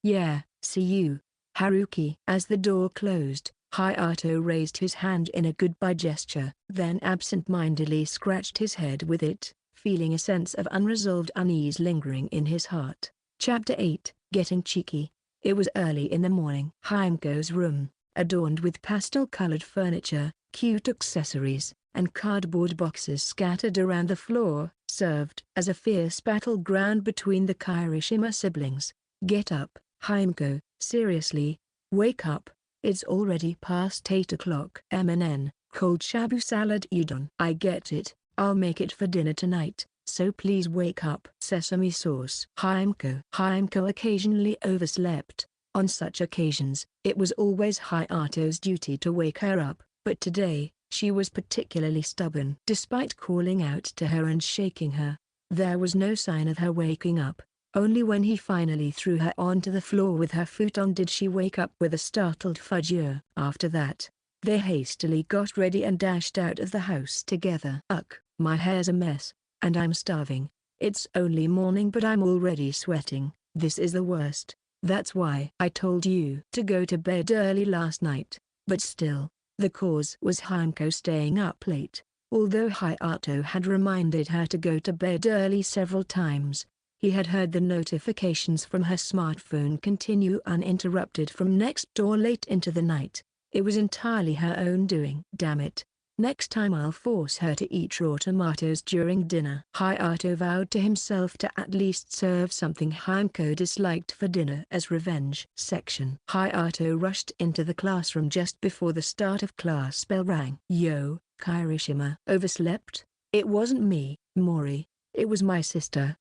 Yeah, see you, Haruki. As the door closed, Hayato raised his hand in a goodbye gesture, then absent-mindedly scratched his head with it, feeling a sense of unresolved unease lingering in his heart. Chapter 8, Getting Cheeky. It was early in the morning. Haimko's room, adorned with pastel-colored furniture, cute accessories, and cardboard boxes scattered around the floor, served as a fierce battleground between the Kirishima siblings. "Get up, Haimko, seriously. Wake up. It's already past 8 o'clock. MNN, cold shabu salad udon. I get it, I'll make it for dinner tonight, so please wake up. Sesame sauce." Haimko occasionally overslept. On such occasions, it was always Hayato's duty to wake her up, but today, she was particularly stubborn. Despite calling out to her and shaking her, there was no sign of her waking up. Only when he finally threw her onto the floor with her futon did she wake up with a startled fudge. After that, they hastily got ready and dashed out of the house together. "Ugh, my hair's a mess, and I'm starving. It's only morning but I'm already sweating. This is the worst. That's why I told you to go to bed early last night." But still, the cause was Haimko staying up late. Although Hayato had reminded her to go to bed early several times, he had heard the notifications from her smartphone continue uninterrupted from next door late into the night. It was entirely her own doing. "Damn it. Next time I'll force her to eat raw tomatoes during dinner." Hayato vowed to himself to at least serve something Haimko disliked for dinner as revenge. Hayato rushed into the classroom just before the start of class bell rang. "Yo, Kirishima." "Overslept? It wasn't me, Mori. It was my sister."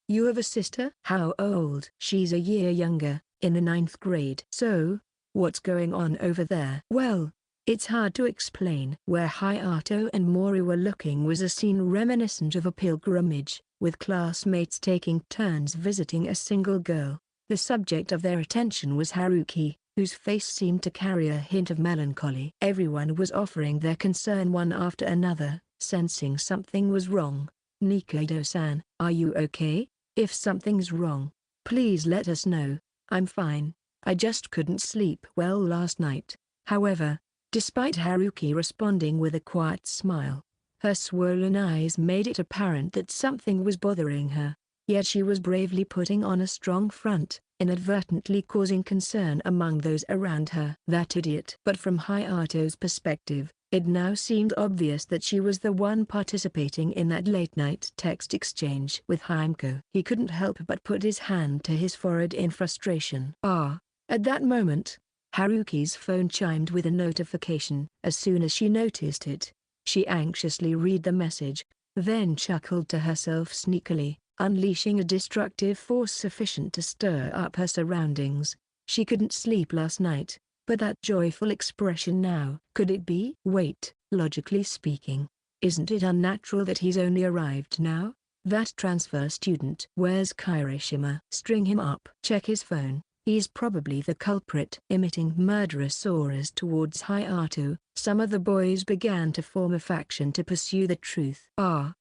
"You have a sister? How old?" "She's a year younger, in the 9th grade." "So, what's going on over there?" "Well, it's hard to explain." Where Hayato and Mori were looking was a scene reminiscent of a pilgrimage, with classmates taking turns visiting a single girl. The subject of their attention was Haruki, whose face seemed to carry a hint of melancholy. Everyone was offering their concern one after another, sensing something was wrong. "Nikaido-san, are you okay? If something's wrong, please let us know." "I'm fine. I just couldn't sleep well last night." However, despite Haruki responding with a quiet smile, her swollen eyes made it apparent that something was bothering her. Yet she was bravely putting on a strong front, inadvertently causing concern among those around her. That idiot. But from Hayato's perspective, it now seemed obvious that she was the one participating in that late-night text exchange with Haimko. He couldn't help but put his hand to his forehead in frustration. At that moment, Haruki's phone chimed with a notification. As soon as she noticed it, she anxiously read the message, then chuckled to herself sneakily, unleashing a destructive force sufficient to stir up her surroundings. She couldn't sleep last night, but that joyful expression now. Could it be? Wait, logically speaking, isn't it unnatural that he's only arrived now? That transfer student. Where's Kirishima? String him up. Check his phone. He's probably the culprit. Emitting murderous auras towards Hayato, some of the boys began to form a faction to pursue the truth.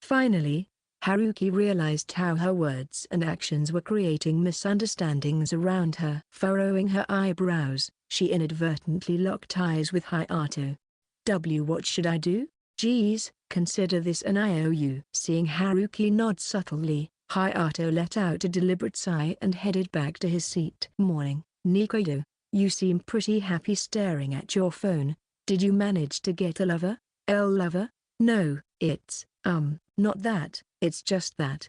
Finally, Haruki realized how her words and actions were creating misunderstandings around her. Furrowing her eyebrows, she inadvertently locked eyes with Hayato. What should I do? Geez, consider this an IOU. Seeing Haruki nod subtly, Hayato let out a deliberate sigh and headed back to his seat. "Morning, Nikaido. You seem pretty happy staring at your phone. Did you manage to get a lover?" Lover? No, it's, not that. It's just that."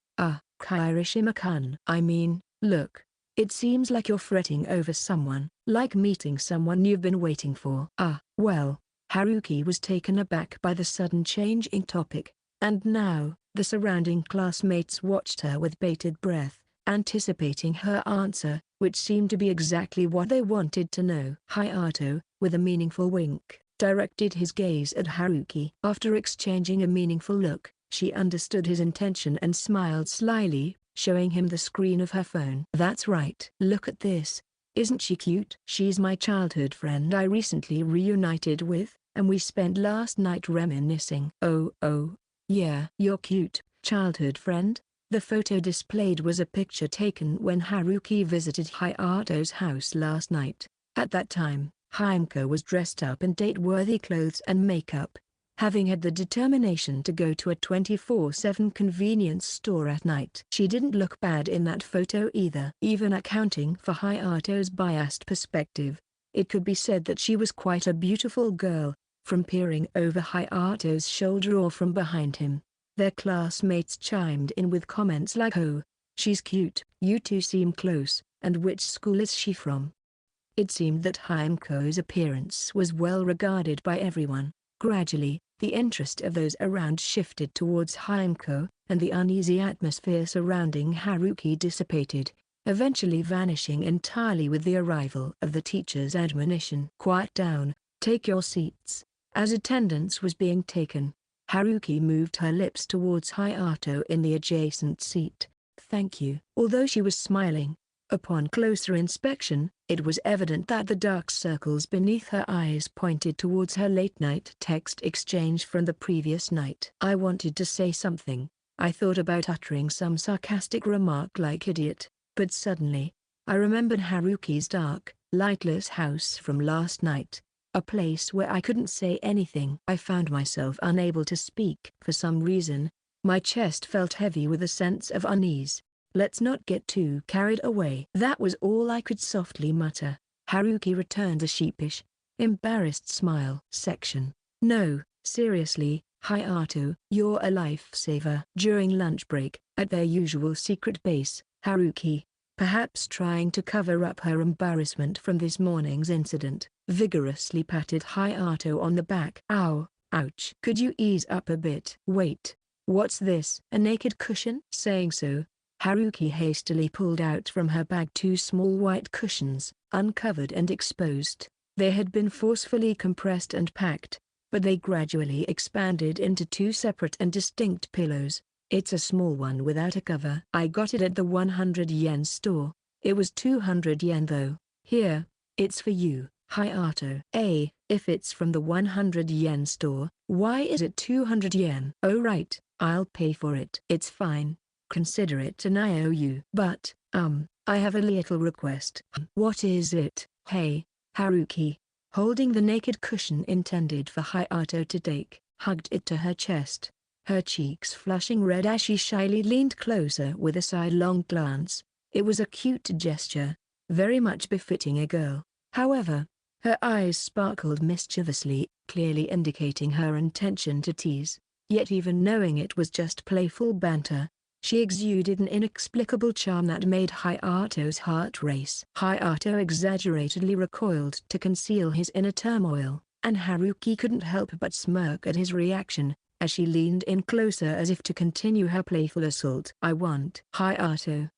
Kirishima-kun. "I mean, look. It seems like you're fretting over someone, like meeting someone you've been waiting for." Well." Haruki was taken aback by the sudden change in topic, and now, the surrounding classmates watched her with bated breath, anticipating her answer, which seemed to be exactly what they wanted to know. Hayato, with a meaningful wink, directed his gaze at Haruki. After exchanging a meaningful look, she understood his intention and smiled slyly, showing him the screen of her phone. "That's right. Look at this. Isn't she cute? She's my childhood friend I recently reunited with, and we spent last night reminiscing." Oh, yeah. Your cute childhood friend? The photo displayed was a picture taken when Haruki visited Hayato's house last night. At that time, Himeko was dressed up in date-worthy clothes and makeup. Having had the determination to go to a 24/7 convenience store at night. She didn't look bad in that photo either. Even accounting for Hayato's biased perspective, it could be said that she was quite a beautiful girl, from peering over Hayato's shoulder or from behind him. Their classmates chimed in with comments like, "Oh, she's cute, you two seem close, and which school is she from?" It seemed that Himeko's appearance was well regarded by everyone. Gradually, the interest of those around shifted towards Himeko, and the uneasy atmosphere surrounding Haruki dissipated, eventually vanishing entirely with the arrival of the teacher's admonition. "Quiet down, take your seats." As attendance was being taken, Haruki moved her lips towards Hayato in the adjacent seat. "Thank you." Although she was smiling, upon closer inspection, it was evident that the dark circles beneath her eyes pointed towards her late-night text exchange from the previous night. I wanted to say something. I thought about uttering some sarcastic remark like idiot, but suddenly, I remembered Haruki's dark, lightless house from last night, a place where I couldn't say anything. I found myself unable to speak. For some reason, my chest felt heavy with a sense of unease. "Let's not get too carried away." That was all I could softly mutter. Haruki returned a sheepish, embarrassed smile. No, seriously, Hayato, you're a lifesaver. During lunch break, at their usual secret base, Haruki, perhaps trying to cover up her embarrassment from this morning's incident, vigorously patted Hayato on the back. "Ow, ouch. Could you ease up a bit?" "Wait, what's this? A naked cushion?" Saying so, Haruki hastily pulled out from her bag two small white cushions, uncovered and exposed. They had been forcefully compressed and packed, but they gradually expanded into two separate and distinct pillows. "It's a small one without a cover. I got it at the 100 yen store. It was 200 yen though. Here, it's for you, Hayato." If it's from the 100 yen store, why is it 200 yen? "Oh right, I'll pay for it." "It's fine. Consider it an IOU. But, I have a little request." "What is it?" "Hey, Haruki." Holding the naked cushion intended for Hayato to take, hugged it to her chest, her cheeks flushing red as she shyly leaned closer with a sidelong glance. It was a cute gesture, very much befitting a girl. However, her eyes sparkled mischievously, clearly indicating her intention to tease. Yet even knowing it was just playful banter, she exuded an inexplicable charm that made Hayato's heart race. Hayato exaggeratedly recoiled to conceal his inner turmoil, and Haruki couldn't help but smirk at his reaction, as she leaned in closer as if to continue her playful assault. "I want." "Hayato,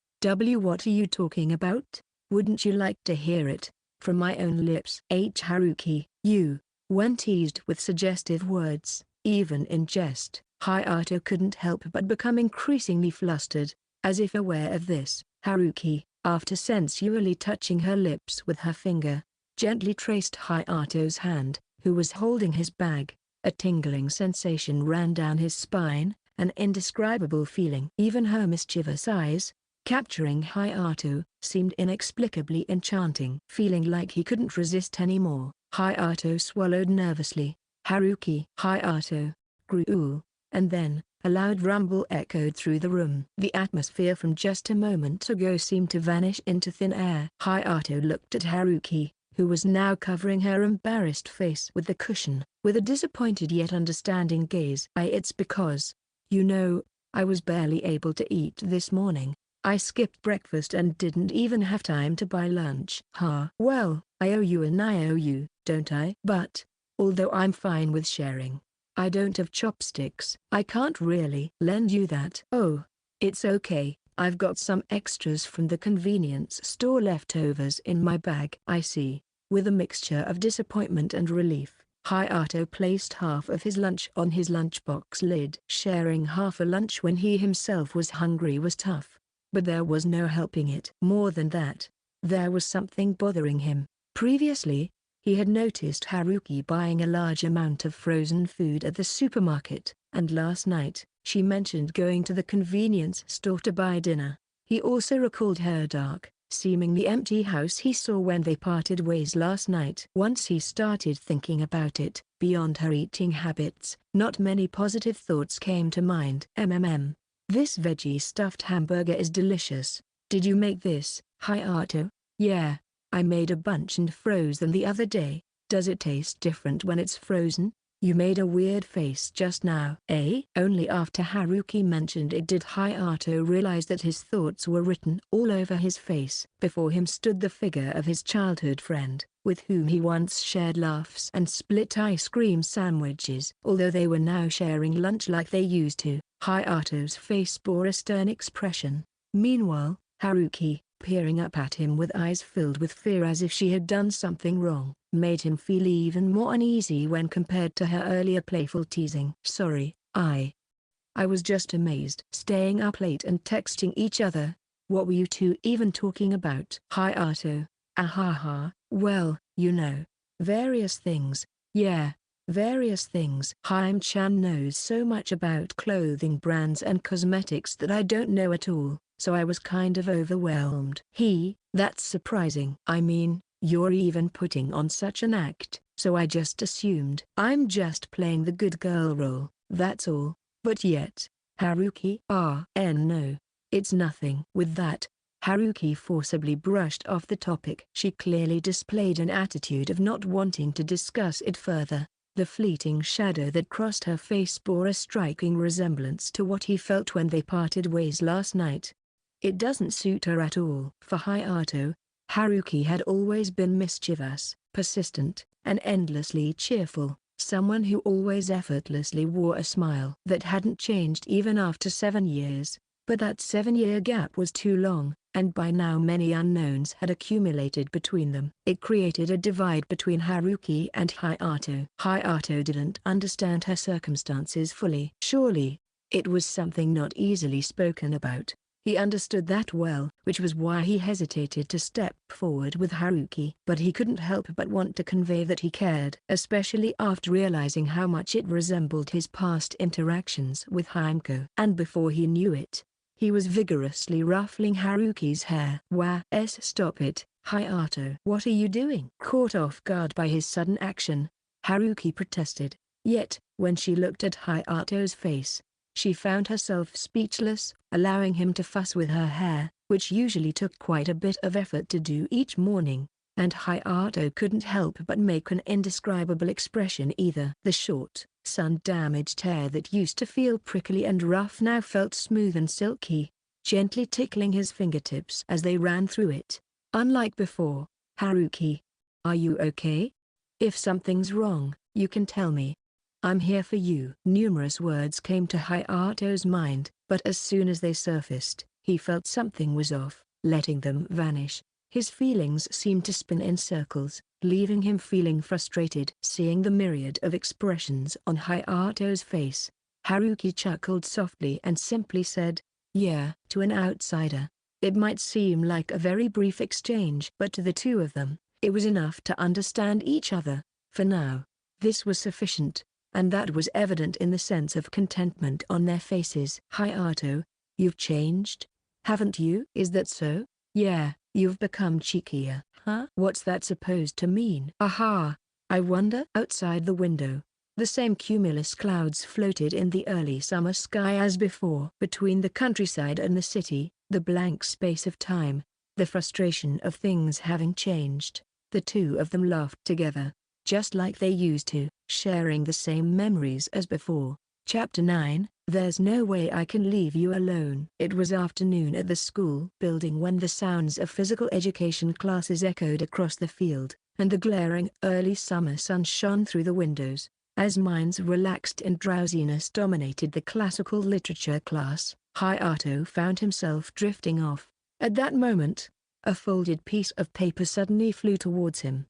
what are you talking about? Wouldn't you like to hear it from my own lips?" Haruki, you." When teased with suggestive words, even in jest, Hayato couldn't help but become increasingly flustered. As if aware of this, Haruki, after sensually touching her lips with her finger, gently traced Hayato's hand, who was holding his bag. A tingling sensation ran down his spine, an indescribable feeling. Even her mischievous eyes, capturing Hayato, seemed inexplicably enchanting. Feeling like he couldn't resist anymore, Hayato swallowed nervously. Hayato, grew. And then, a loud rumble echoed through the room. The atmosphere from just a moment ago seemed to vanish into thin air. Hayato looked at Haruki, who was now covering her embarrassed face with the cushion, with a disappointed yet understanding gaze. It's because, I was barely able to eat this morning. I skipped breakfast and didn't even have time to buy lunch." "Well, I owe you an IOU, don't I?" "But, although I'm fine with sharing, I don't have chopsticks. I can't really lend you that." "Oh, it's okay. I've got some extras from the convenience store leftovers in my bag." "I see." With a mixture of disappointment and relief, Hayato placed half of his lunch on his lunchbox lid. Sharing half a lunch when he himself was hungry was tough, but there was no helping it. More than that, there was something bothering him. Previously, he had noticed Haruki buying a large amount of frozen food at the supermarket, and last night, she mentioned going to the convenience store to buy dinner. He also recalled her dark, seemingly empty house he saw when they parted ways last night. Once he started thinking about it, beyond her eating habits, not many positive thoughts came to mind. This veggie stuffed hamburger is delicious. Did you make this, Hayato? Yeah. I made a bunch and froze them the other day. Does it taste different when it's frozen? You made a weird face just now. Eh? Only after Haruki mentioned it did Hayato realize that his thoughts were written all over his face. Before him stood the figure of his childhood friend, with whom he once shared laughs and split ice cream sandwiches. Although they were now sharing lunch like they used to, Hayato's face bore a stern expression. Meanwhile, Haruki, peering up at him with eyes filled with fear as if she had done something wrong, made him feel even more uneasy when compared to her earlier playful teasing. Sorry, I was just amazed. Staying up late and texting each other. What were you two even talking about? Hayato, ahaha, well, various things. Yeah, various things. Haim-chan knows so much about clothing brands and cosmetics that I don't know at all. So I was kind of overwhelmed. That's surprising. I mean, you're even putting on such an act, so I just assumed. I'm just playing the good girl role, that's all. But yet, Haruki? No. It's nothing. With that, Haruki forcibly brushed off the topic. She clearly displayed an attitude of not wanting to discuss it further. The fleeting shadow that crossed her face bore a striking resemblance to what he felt when they parted ways last night. It doesn't suit her at all. For Hayato, Haruki had always been mischievous, persistent, and endlessly cheerful, someone who always effortlessly wore a smile that hadn't changed even after 7 years. But that 7-year gap was too long, and by now many unknowns had accumulated between them. It created a divide between Haruki and Hayato. Hayato didn't understand her circumstances fully. Surely, it was something not easily spoken about. He understood that well, which was why he hesitated to step forward with Haruki. But he couldn't help but want to convey that he cared, especially after realizing how much it resembled his past interactions with Haimko. And before he knew it, he was vigorously ruffling Haruki's hair. Stop it, Hayato. What are you doing? Caught off guard by his sudden action, Haruki protested. Yet, when she looked at Hayato's face, she found herself speechless, allowing him to fuss with her hair, which usually took quite a bit of effort to do each morning, and Hayato couldn't help but make an indescribable expression either. The short, sun-damaged hair that used to feel prickly and rough now felt smooth and silky, gently tickling his fingertips as they ran through it. Unlike before, Haruki. Are you okay? If something's wrong, you can tell me. I'm here for you. Numerous words came to Hayato's mind, but as soon as they surfaced, he felt something was off. Letting them vanish, his feelings seemed to spin in circles, leaving him feeling frustrated. Seeing the myriad of expressions on Hayato's face, Haruki chuckled softly and simply said, "Yeah." To an outsider, it might seem like a very brief exchange, but to the two of them, it was enough to understand each other. For now, this was sufficient, and that was evident in the sense of contentment on their faces. "Hayato, you've changed, haven't you?" "Is that so?" "Yeah, you've become cheekier." "Huh? What's that supposed to mean?" "Aha, I wonder." Outside the window, the same cumulus clouds floated in the early summer sky as before. Between the countryside and the city, the blank space of time, the frustration of things having changed, the two of them laughed together, just like they used to, sharing the same memories as before. Chapter 9, There's No Way I Can Leave You Alone. It was afternoon at the school building when the sounds of physical education classes echoed across the field, and the glaring early summer sun shone through the windows. As minds relaxed and drowsiness dominated the classical literature class, Hayato found himself drifting off. At that moment, a folded piece of paper suddenly flew towards him.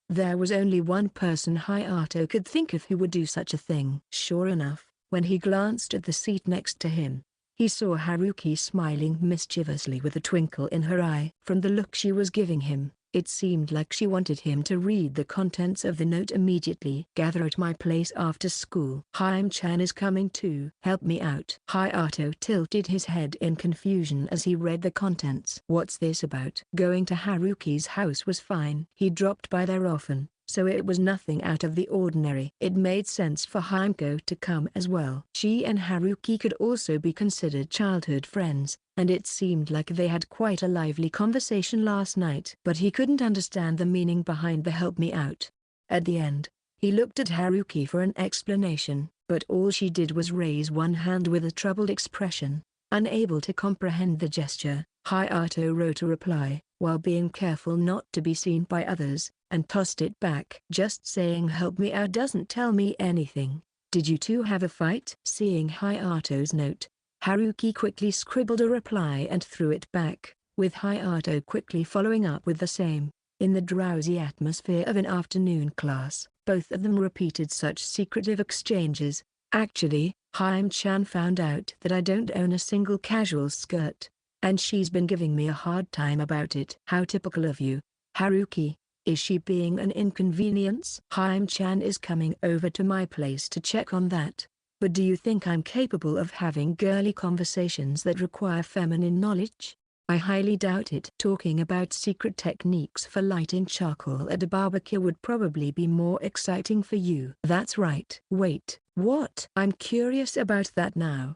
There was only one person Hayato could think of who would do such a thing. Sure enough, when he glanced at the seat next to him, he saw Haruki smiling mischievously with a twinkle in her eye. From the look she was giving him, It seemed like she wanted him to read the contents of the note immediately. Gather at my place after school. Haim-chan is coming too. Help me out. Hayato tilted his head in confusion as he read the contents. What's this about? Going to Haruki's house was fine. He dropped by there often, so it was nothing out of the ordinary. It made sense for Haimko to come as well. She and Haruki could also be considered childhood friends, and it seemed like they had quite a lively conversation last night. But he couldn't understand the meaning behind the help me out. At the end, he looked at Haruki for an explanation, but all she did was raise one hand with a troubled expression. Unable to comprehend the gesture, Hayato wrote a reply, while being careful not to be seen by others, and tossed it back. Just saying help me out doesn't tell me anything. Did you two have a fight? Seeing Hayato's note, Haruki quickly scribbled a reply and threw it back, with Hayato quickly following up with the same. In the drowsy atmosphere of an afternoon class, both of them repeated such secretive exchanges. Actually, Haim-chan found out that I don't own a single casual skirt, and she's been giving me a hard time about it. How typical of you, Haruki. Is she being an inconvenience? Haim-chan is coming over to my place to check on that. But do you think I'm capable of having girly conversations that require feminine knowledge? I highly doubt it. Talking about secret techniques for lighting charcoal at a barbecue would probably be more exciting for you. That's right. Wait, what? I'm curious about that now.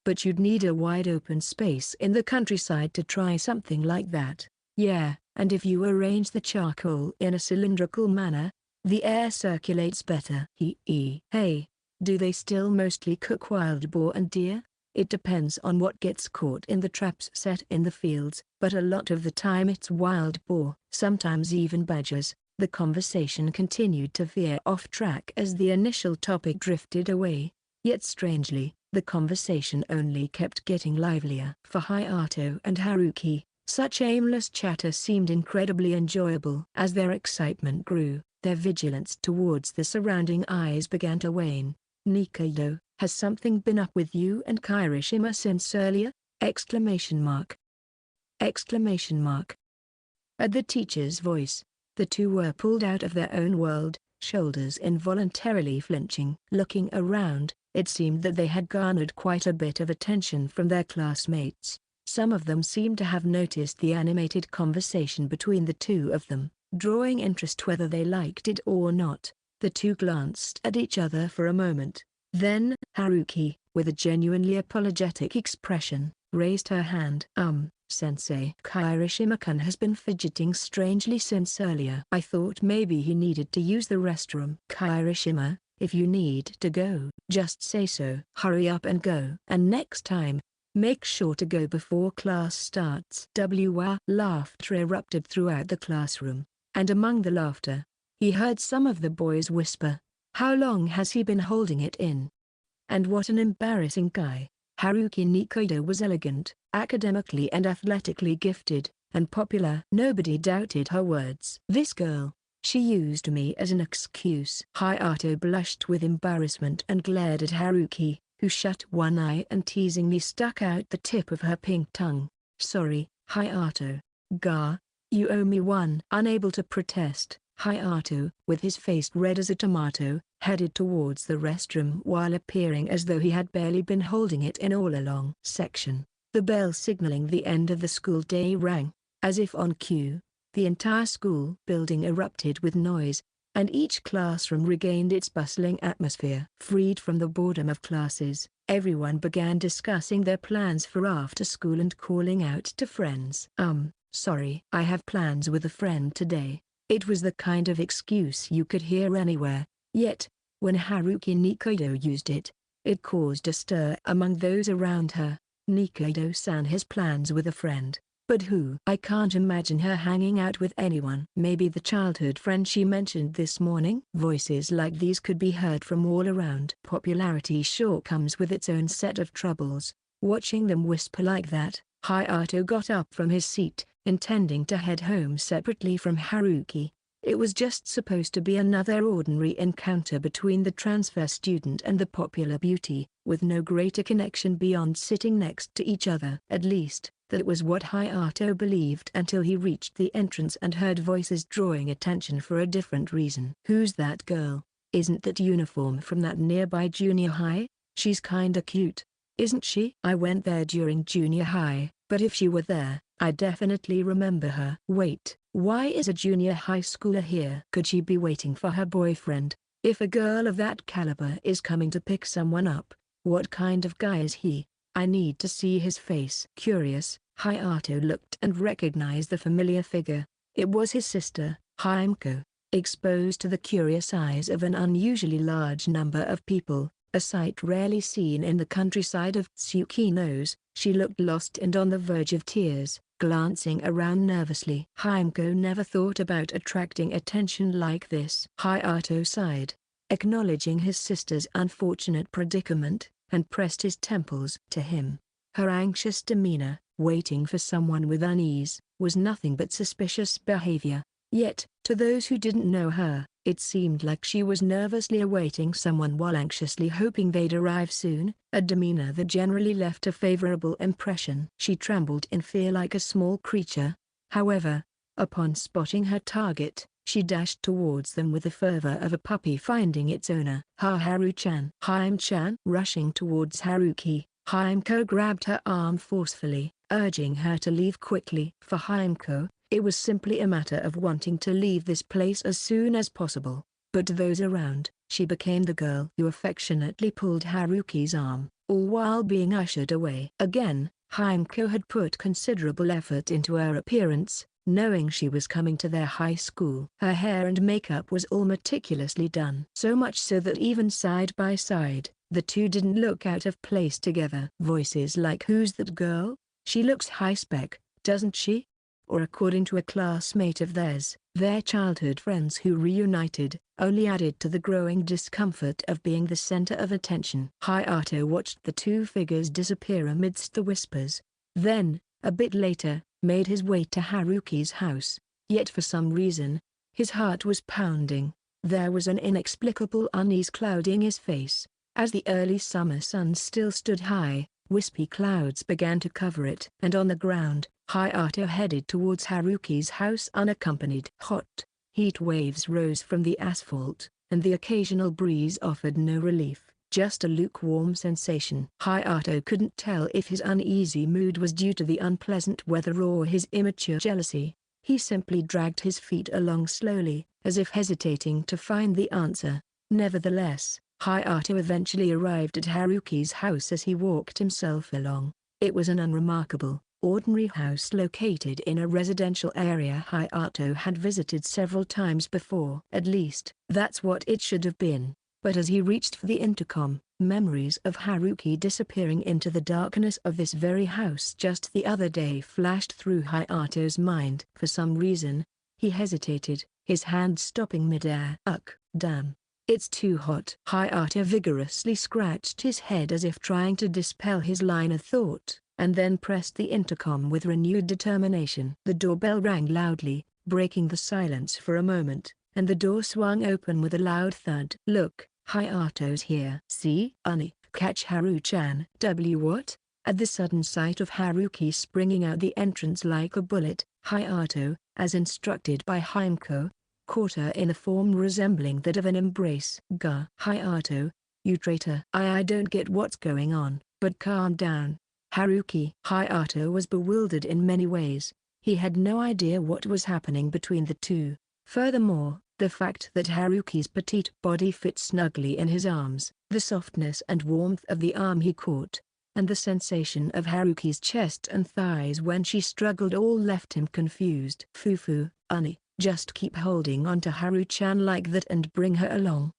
But you'd need a wide open space in the countryside to try something like that. Yeah, and if you arrange the charcoal in a cylindrical manner, the air circulates better. Hey, do they still mostly cook wild boar and deer? It depends on what gets caught in the traps set in the fields, but a lot of the time it's wild boar, sometimes even badgers. The conversation continued to veer off track as the initial topic drifted away, yet strangely, the conversation only kept getting livelier. For Hayato and Haruki, such aimless chatter seemed incredibly enjoyable. As their excitement grew, their vigilance towards the surrounding eyes began to wane. Nikaido, has something been up with you and Kirishima since earlier? Exclamation mark. Exclamation mark. At the teacher's voice, the two were pulled out of their own world, shoulders involuntarily flinching. Looking around, it seemed that they had garnered quite a bit of attention from their classmates. Some of them seemed to have noticed the animated conversation between the two of them, drawing interest whether they liked it or not. The two glanced at each other for a moment. Then, Haruki, with a genuinely apologetic expression, raised her hand. Sensei. Kirishima-kun has been fidgeting strangely since earlier. I thought maybe he needed to use the restroom. Kirishima, if you need to go, just say so. Hurry up and go. And next time, make sure to go before class starts. Laughter erupted throughout the classroom, and among the laughter, he heard some of the boys whisper, "How long has he been holding it in? And what an embarrassing guy." Haruki Nikaido was elegant, academically and athletically gifted, and popular. Nobody doubted her words. This girl, she used me as an excuse. Hayato blushed with embarrassment and glared at Haruki, who shut one eye and teasingly stuck out the tip of her pink tongue. Sorry, Hayato. You owe me one. Unable to protest, Hayato, with his face red as a tomato, headed towards the restroom while appearing as though he had barely been holding it in all along. The bell signaling the end of the school day rang. As if on cue, the entire school building erupted with noise, and each classroom regained its bustling atmosphere. Freed from the boredom of classes, everyone began discussing their plans for after school and calling out to friends. Sorry, I have plans with a friend today. It was the kind of excuse you could hear anywhere, yet, when Haruki Nikaido used it, it caused a stir among those around her. Nikaido-san has plans with a friend. But who? I can't imagine her hanging out with anyone. Maybe the childhood friend she mentioned this morning? Voices like these could be heard from all around. Popularity sure comes with its own set of troubles. Watching them whisper like that, Hayato got up from his seat, intending to head home separately from Haruki. It was just supposed to be another ordinary encounter between the transfer student and the popular beauty, with no greater connection beyond sitting next to each other. At least, That was what Hayato believed until he reached the entrance and heard voices drawing attention for a different reason. "Who's that girl? Isn't that uniform from that nearby junior high? She's kinda cute, isn't she? I went there during junior high, but if she were there, I definitely remember her." Wait, why is a junior high schooler here? Could she be waiting for her boyfriend? If a girl of that caliber is coming to pick someone up, what kind of guy is he? I need to see his face. Curious, Hayato looked and recognized the familiar figure. It was his sister, Himeko. Exposed to the curious eyes of an unusually large number of people, a sight rarely seen in the countryside of Tsukino's, she looked lost and on the verge of tears, glancing around nervously. Himeko never thought about attracting attention like this. Hayato sighed, acknowledging his sister's unfortunate predicament, and pressed his temples to him. Her anxious demeanor, waiting for someone with unease, was nothing but suspicious behavior. Yet, to those who didn't know her, it seemed like she was nervously awaiting someone while anxiously hoping they'd arrive soon, a demeanor that generally left a favorable impression. She trembled in fear like a small creature. However, upon spotting her target, she dashed towards them with the fervor of a puppy finding its owner. Haru-chan. Hime-chan. Rushing towards Haruki, Himeko grabbed her arm forcefully, urging her to leave quickly. For Himeko, it was simply a matter of wanting to leave this place as soon as possible. But to those around, she became the girl who affectionately pulled Haruki's arm, all while being ushered away. Again, Himeko had put considerable effort into her appearance, knowing she was coming to their high school. Her hair and makeup was all meticulously done. So much so that even side by side, the two didn't look out of place together. Voices like "Who's that girl? She looks high spec, doesn't she?" Or according to a classmate of theirs, their childhood friends who reunited, only added to the growing discomfort of being the center of attention. Hayato watched the two figures disappear amidst the whispers. Then, a bit later, made his way to Haruki's house. Yet for some reason, his heart was pounding. There was an inexplicable unease clouding his face. As the early summer sun still stood high, wispy clouds began to cover it. And on the ground, Hayato headed towards Haruki's house unaccompanied. Hot, heat waves rose from the asphalt, and the occasional breeze offered no relief, just a lukewarm sensation. Hayato couldn't tell if his uneasy mood was due to the unpleasant weather or his immature jealousy. He simply dragged his feet along slowly, as if hesitating to find the answer. Nevertheless, Hayato eventually arrived at Haruki's house as he walked himself along. It was an unremarkable, ordinary house located in a residential area Hayato had visited several times before. At least, that's what it should have been. But as he reached for the intercom, memories of Haruki disappearing into the darkness of this very house just the other day flashed through Hayato's mind. For some reason, he hesitated, his hand stopping midair. Damn. It's too hot. Hayato vigorously scratched his head as if trying to dispel his line of thought, and then pressed the intercom with renewed determination. The doorbell rang loudly, breaking the silence for a moment, and the door swung open with a loud thud. "Look, Hayato's here." "See? Catch Haru-chan." What? At the sudden sight of Haruki springing out the entrance like a bullet, Hayato, as instructed by Himeko, caught her in a form resembling that of an embrace. "Gah." "Hayato, you traitor." I don't get what's going on, but calm down, Haruki." Hayato was bewildered in many ways. He had no idea what was happening between the two. Furthermore, the fact that Haruki's petite body fit snugly in his arms, the softness and warmth of the arm he caught, and the sensation of Haruki's chest and thighs when she struggled all left him confused. "Fufu, just keep holding on to Haru-chan like that and bring her along."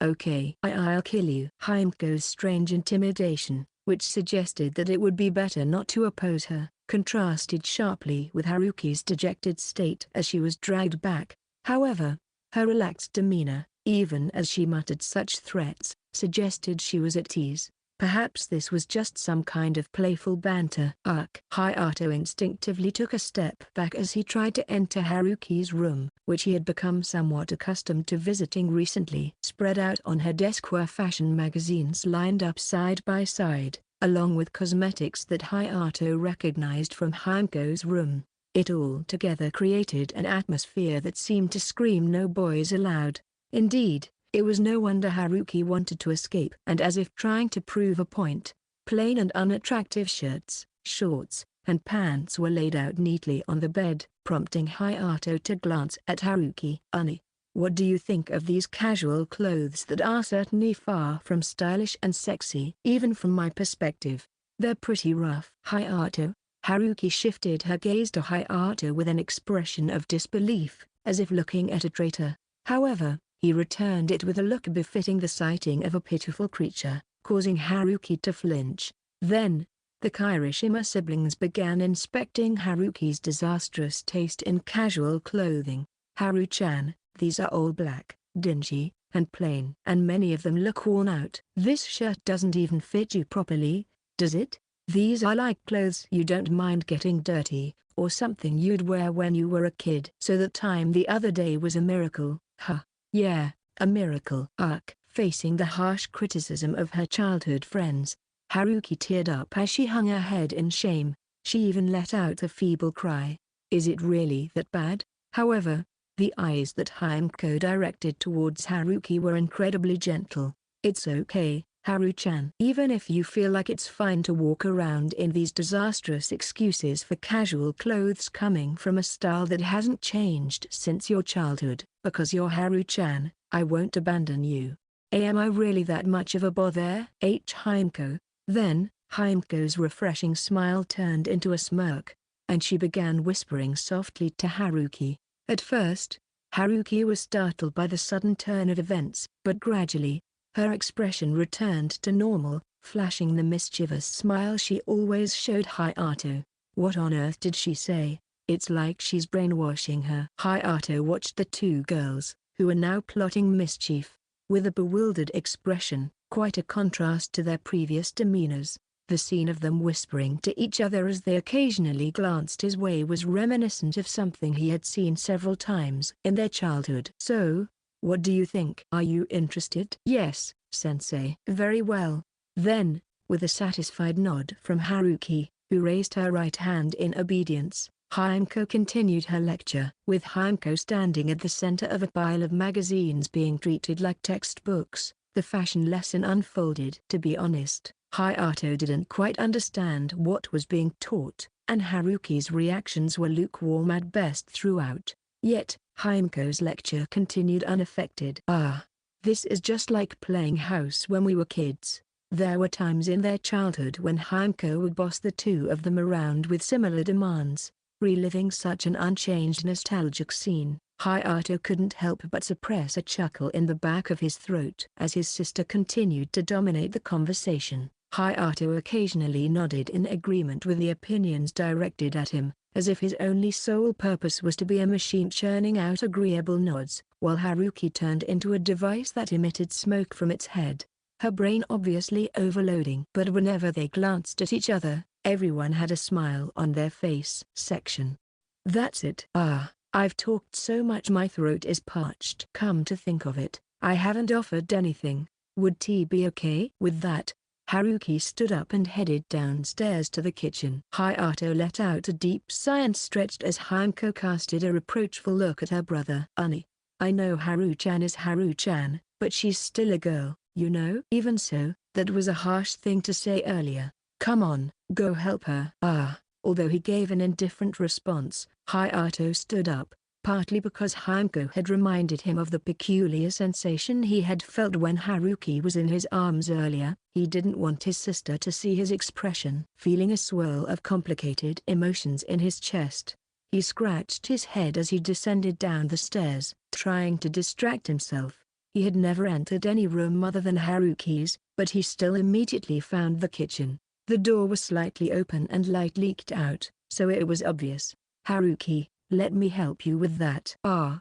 Okay. I'll kill you." Himeko's strange intimidation, which suggested that it would be better not to oppose her, contrasted sharply with Haruki's dejected state as she was dragged back. However, her relaxed demeanor, even as she muttered such threats, suggested she was at ease. Perhaps this was just some kind of playful banter. Hayato instinctively took a step back as he tried to enter Haruki's room, which he had become somewhat accustomed to visiting recently. Spread out on her desk were fashion magazines lined up side by side, along with cosmetics that Hayato recognized from Haimko's room. It all together created an atmosphere that seemed to scream no boys allowed. Indeed, it was no wonder Haruki wanted to escape. And as if trying to prove a point, plain and unattractive shirts, shorts, and pants were laid out neatly on the bed, prompting Hayato to glance at Haruki. "Uni, what do you think of these casual clothes that are certainly far from stylish and sexy? Even from my perspective, they're pretty rough." Haruki shifted her gaze to Hayato with an expression of disbelief, as if looking at a traitor. However, he returned it with a look befitting the sighting of a pitiful creature, causing Haruki to flinch. Then, the Kirishima siblings began inspecting Haruki's disastrous taste in casual clothing. "Haru-chan, these are all black, dingy, and plain. And many of them look worn out. This shirt doesn't even fit you properly, does it? These are like clothes you don't mind getting dirty, or something you'd wear when you were a kid." "So that time the other day was a miracle, huh?" "Yeah, a miracle." Facing the harsh criticism of her childhood friends, Haruki teared up as she hung her head in shame. She even let out a feeble cry. "Is it really that bad?" However, the eyes that Haimko directed towards Haruki were incredibly gentle. "It's okay, Haru-chan. Even if you feel like it's fine to walk around in these disastrous excuses for casual clothes coming from a style that hasn't changed since your childhood, because you're Haru-chan, I won't abandon you. Am I really that much of a bother?" Haimko. Then, Haimko's refreshing smile turned into a smirk, and she began whispering softly to Haruki. At first, Haruki was startled by the sudden turn of events, but gradually, her expression returned to normal, flashing the mischievous smile she always showed Hayato. What on earth did she say? It's like she's brainwashing her. Hayato watched the two girls, who were now plotting mischief, with a bewildered expression, quite a contrast to their previous demeanors. The scene of them whispering to each other as they occasionally glanced his way was reminiscent of something he had seen several times in their childhood. "So, what do you think? Are you interested?" "Yes, sensei." "Very well." Then, with a satisfied nod from Haruki, who raised her right hand in obedience, Haimko continued her lecture. With Haimko standing at the center of a pile of magazines being treated like textbooks, the fashion lesson unfolded. To be honest, Hayato didn't quite understand what was being taught, and Haruki's reactions were lukewarm at best throughout. Yet, Haimko's lecture continued unaffected. This is just like playing house when we were kids." There were times in their childhood when Haimko would boss the two of them around with similar demands. Reliving such an unchanged nostalgic scene, Hayato couldn't help but suppress a chuckle in the back of his throat. As his sister continued to dominate the conversation, Hayato occasionally nodded in agreement with the opinions directed at him, as if his only sole purpose was to be a machine churning out agreeable nods, while Haruki turned into a device that emitted smoke from its head, her brain obviously overloading. But whenever they glanced at each other, everyone had a smile on their face. That's it. I've talked so much my throat is parched. Come to think of it, I haven't offered anything. Would tea be okay?" With that, Haruki stood up and headed downstairs to the kitchen. Hayato let out a deep sigh and stretched as Haimko casted a reproachful look at her brother. "Honey, I know Haru-chan is Haru-chan, but she's still a girl, you know." "Even so, that was a harsh thing to say earlier. Come on, go help her." Although he gave an indifferent response, Hayato stood up, partly because Haimko had reminded him of the peculiar sensation he had felt when Haruki was in his arms earlier. He didn't want his sister to see his expression. Feeling a swirl of complicated emotions in his chest, he scratched his head as he descended down the stairs, trying to distract himself. He had never entered any room other than Haruki's, but he still immediately found the kitchen. The door was slightly open and light leaked out, so it was obvious. "Haruki, let me help you with that."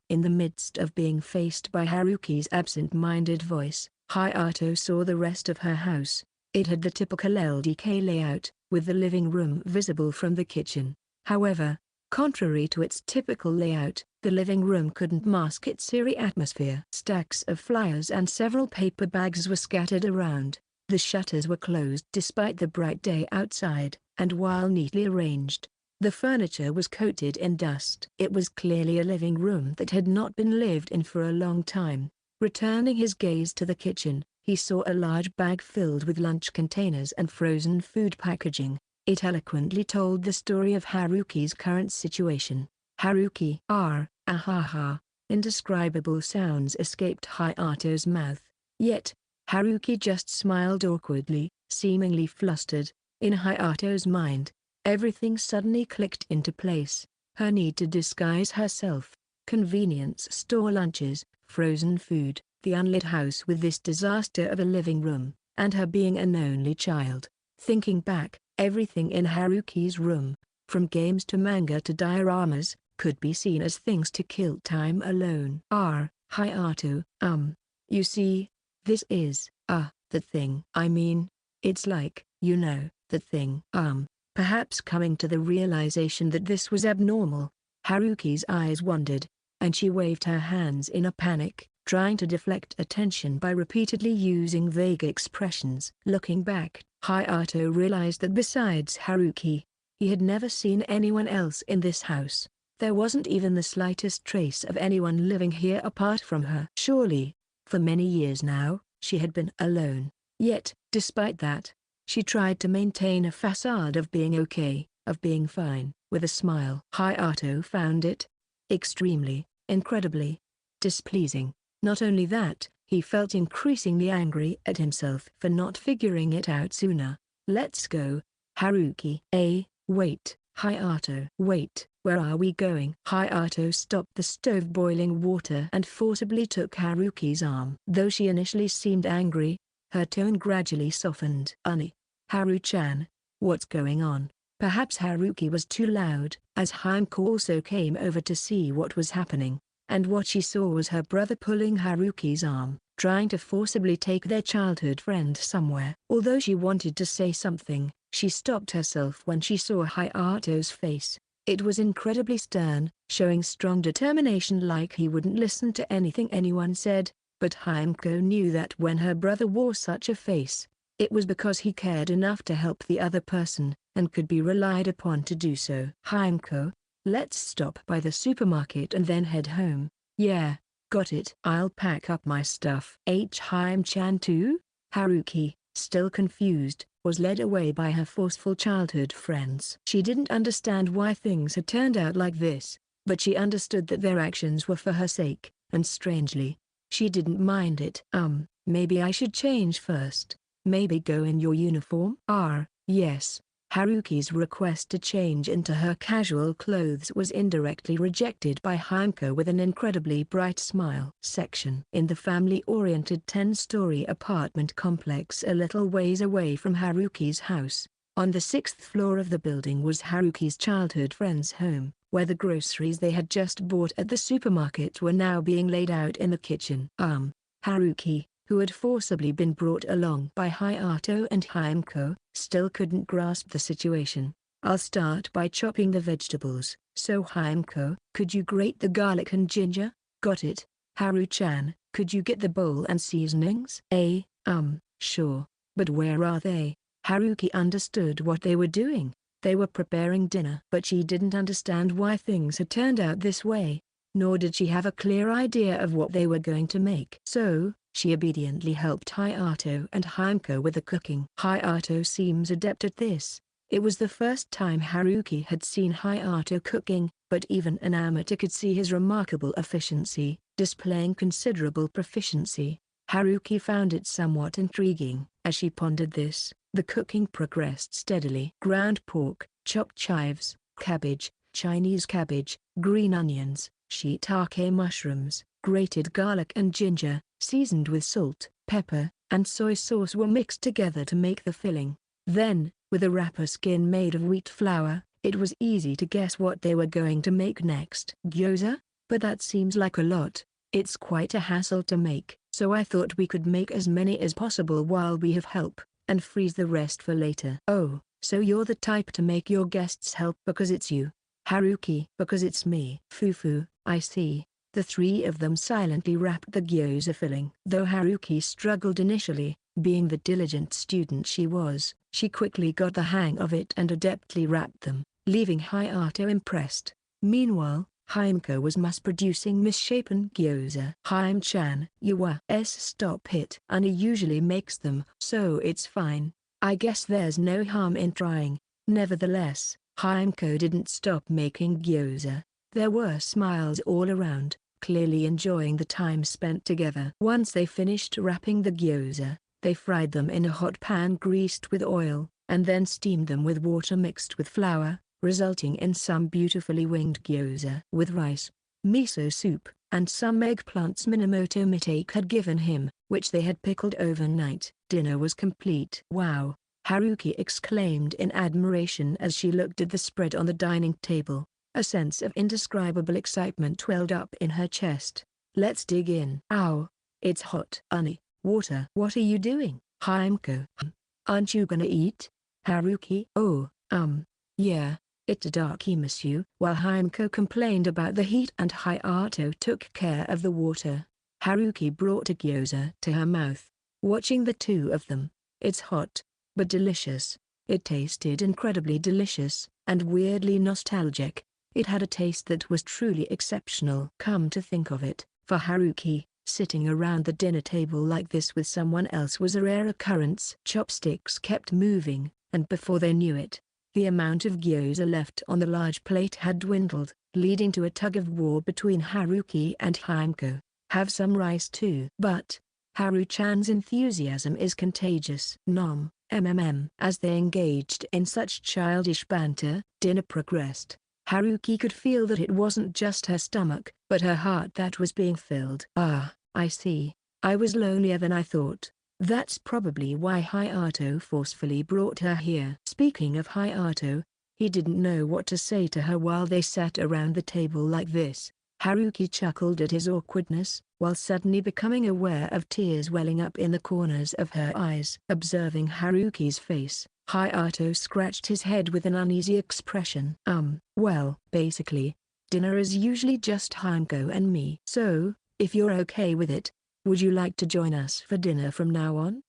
In the midst of being faced by Haruki's absent-minded voice, Hayato saw the rest of her house. It had the typical LDK layout, with the living room visible from the kitchen. However, contrary to its typical layout, the living room couldn't mask its eerie atmosphere. Stacks of flyers and several paper bags were scattered around, The shutters were closed despite the bright day outside, and while neatly arranged, the furniture was coated in dust. It was clearly a living room that had not been lived in for a long time. Returning his gaze to the kitchen, he saw a large bag filled with lunch containers and frozen food packaging. It eloquently told the story of Haruki's current situation. Haruki! Ahaha! Indescribable sounds escaped Hayato's mouth. Yet, Haruki just smiled awkwardly, seemingly flustered. In Hayato's mind, everything suddenly clicked into place. Her need to disguise herself, convenience store lunches, frozen food, the unlit house with this disaster of a living room, and her being an only child. Thinking back, everything in Haruki's room, from games to manga to dioramas, could be seen as things to kill time alone. Hayato, you see, this is, the thing. I mean, it's like, the thing. Perhaps coming to the realization that this was abnormal, Haruki's eyes wandered, and she waved her hands in a panic, trying to deflect attention by repeatedly using vague expressions. Looking back, Hayato realized that besides Haruki, he had never seen anyone else in this house. There wasn't even the slightest trace of anyone living here apart from her. Surely, for many years now, she had been alone. Yet, despite that, she tried to maintain a facade of being okay, of being fine, with a smile. Hayato found it extremely, incredibly displeasing. Not only that, he felt increasingly angry at himself for not figuring it out sooner. Let's go, Haruki. Wait, Hayato. Wait, where are we going? Hayato stopped the stove boiling water and forcibly took Haruki's arm. Though she initially seemed angry, her tone gradually softened. Haru-chan, what's going on? Perhaps Haruki was too loud, as Himeko also came over to see what was happening, and what she saw was her brother pulling Haruki's arm, trying to forcibly take their childhood friend somewhere. Although she wanted to say something, she stopped herself when she saw Hayato's face. It was incredibly stern, showing strong determination, like he wouldn't listen to anything anyone said. But Himeko knew that when her brother wore such a face, it was because he cared enough to help the other person, and could be relied upon to do so. Himeko, let's stop by the supermarket and then head home. Yeah, got it. I'll pack up my stuff. Hime-chan too? Haruki, still confused, was led away by her forceful childhood friends. She didn't understand why things had turned out like this, but she understood that their actions were for her sake, and strangely, she didn't mind it. Maybe I should change first. Maybe go in your uniform? Yes. Haruki's request to change into her casual clothes was indirectly rejected by Himeko with an incredibly bright smile. In the family-oriented 10-story apartment complex a little ways away from Haruki's house, on the 6th floor of the building was Haruki's childhood friend's home, where the groceries they had just bought at the supermarket were now being laid out in the kitchen. Haruki, who had forcibly been brought along by Hayato and Himeko, still couldn't grasp the situation. I'll start by chopping the vegetables. So Himeko, could you grate the garlic and ginger? Got it. Haru-chan, could you get the bowl and seasonings? Sure. But where are they? Haruki understood what they were doing. They were preparing dinner. But she didn't understand why things had turned out this way, nor did she have a clear idea of what they were going to make. So, she obediently helped Hayato and Himeko with the cooking. Hayato seems adept at this. It was the first time Haruki had seen Hayato cooking, but even an amateur could see his remarkable efficiency, displaying considerable proficiency. Haruki found it somewhat intriguing. As she pondered this, the cooking progressed steadily. Ground pork, chopped chives, cabbage, Chinese cabbage, green onions, shiitake mushrooms, grated garlic and ginger, seasoned with salt, pepper, and soy sauce were mixed together to make the filling. Then, with a wrapper skin made of wheat flour, it was easy to guess what they were going to make next. Gyoza? But that seems like a lot. It's quite a hassle to make, so I thought we could make as many as possible while we have help, and freeze the rest for later. Oh, so you're the type to make your guests help because it's you. Haruki, because it's me. Fufu, I see. The three of them silently wrapped the gyoza filling. Though Haruki struggled initially, Being the diligent student she was, she quickly got the hang of it and adeptly wrapped them, leaving Hayato impressed. Meanwhile, Himeko was mass-producing misshapen gyoza. Hime-chan, stop it. Ani usually makes them, so it's fine. I guess there's no harm in trying. Nevertheless, Himeko didn't stop making gyoza. There were smiles all around, clearly enjoying the time spent together. Once they finished wrapping the gyoza, they fried them in a hot pan greased with oil, and then steamed them with water mixed with flour, resulting in some beautifully winged gyoza with rice, miso soup, and some eggplants Minamoto Mitake had given him, which they had pickled overnight. Dinner was complete. Wow! Haruki exclaimed in admiration as she looked at the spread on the dining table. A sense of indescribable excitement welled up in her chest. Let's dig in. Ow! It's hot. Ani, water. What are you doing? Himeko. Aren't you gonna eat? Haruki. Oh, yeah. It's dark, monsieur. While Himeko complained about the heat and Hayato took care of the water, Haruki brought a gyoza to her mouth, watching the two of them. It's hot, but delicious. It tasted incredibly delicious, and weirdly nostalgic. It had a taste that was truly exceptional. Come to think of it, for Haruki, sitting around the dinner table like this with someone else was a rare occurrence. Chopsticks kept moving, and before they knew it, the amount of gyoza left on the large plate had dwindled, leading to a tug-of-war between Haruki and Himeko. Have some rice too. But Haru-chan's enthusiasm is contagious. Nom, mmm. As they engaged in such childish banter, dinner progressed. Haruki could feel that it wasn't just her stomach, but her heart that was being filled. Ah, I see. I was lonelier than I thought. That's probably why Hayato forcefully brought her here. Speaking of Hayato, he didn't know what to say to her while they sat around the table like this. Haruki chuckled at his awkwardness, while suddenly becoming aware of tears welling up in the corners of her eyes. Observing Haruki's face, Hayato scratched his head with an uneasy expression. Well, basically, dinner is usually just Himeko and me. So, if you're okay with it, would you like to join us for dinner from now on?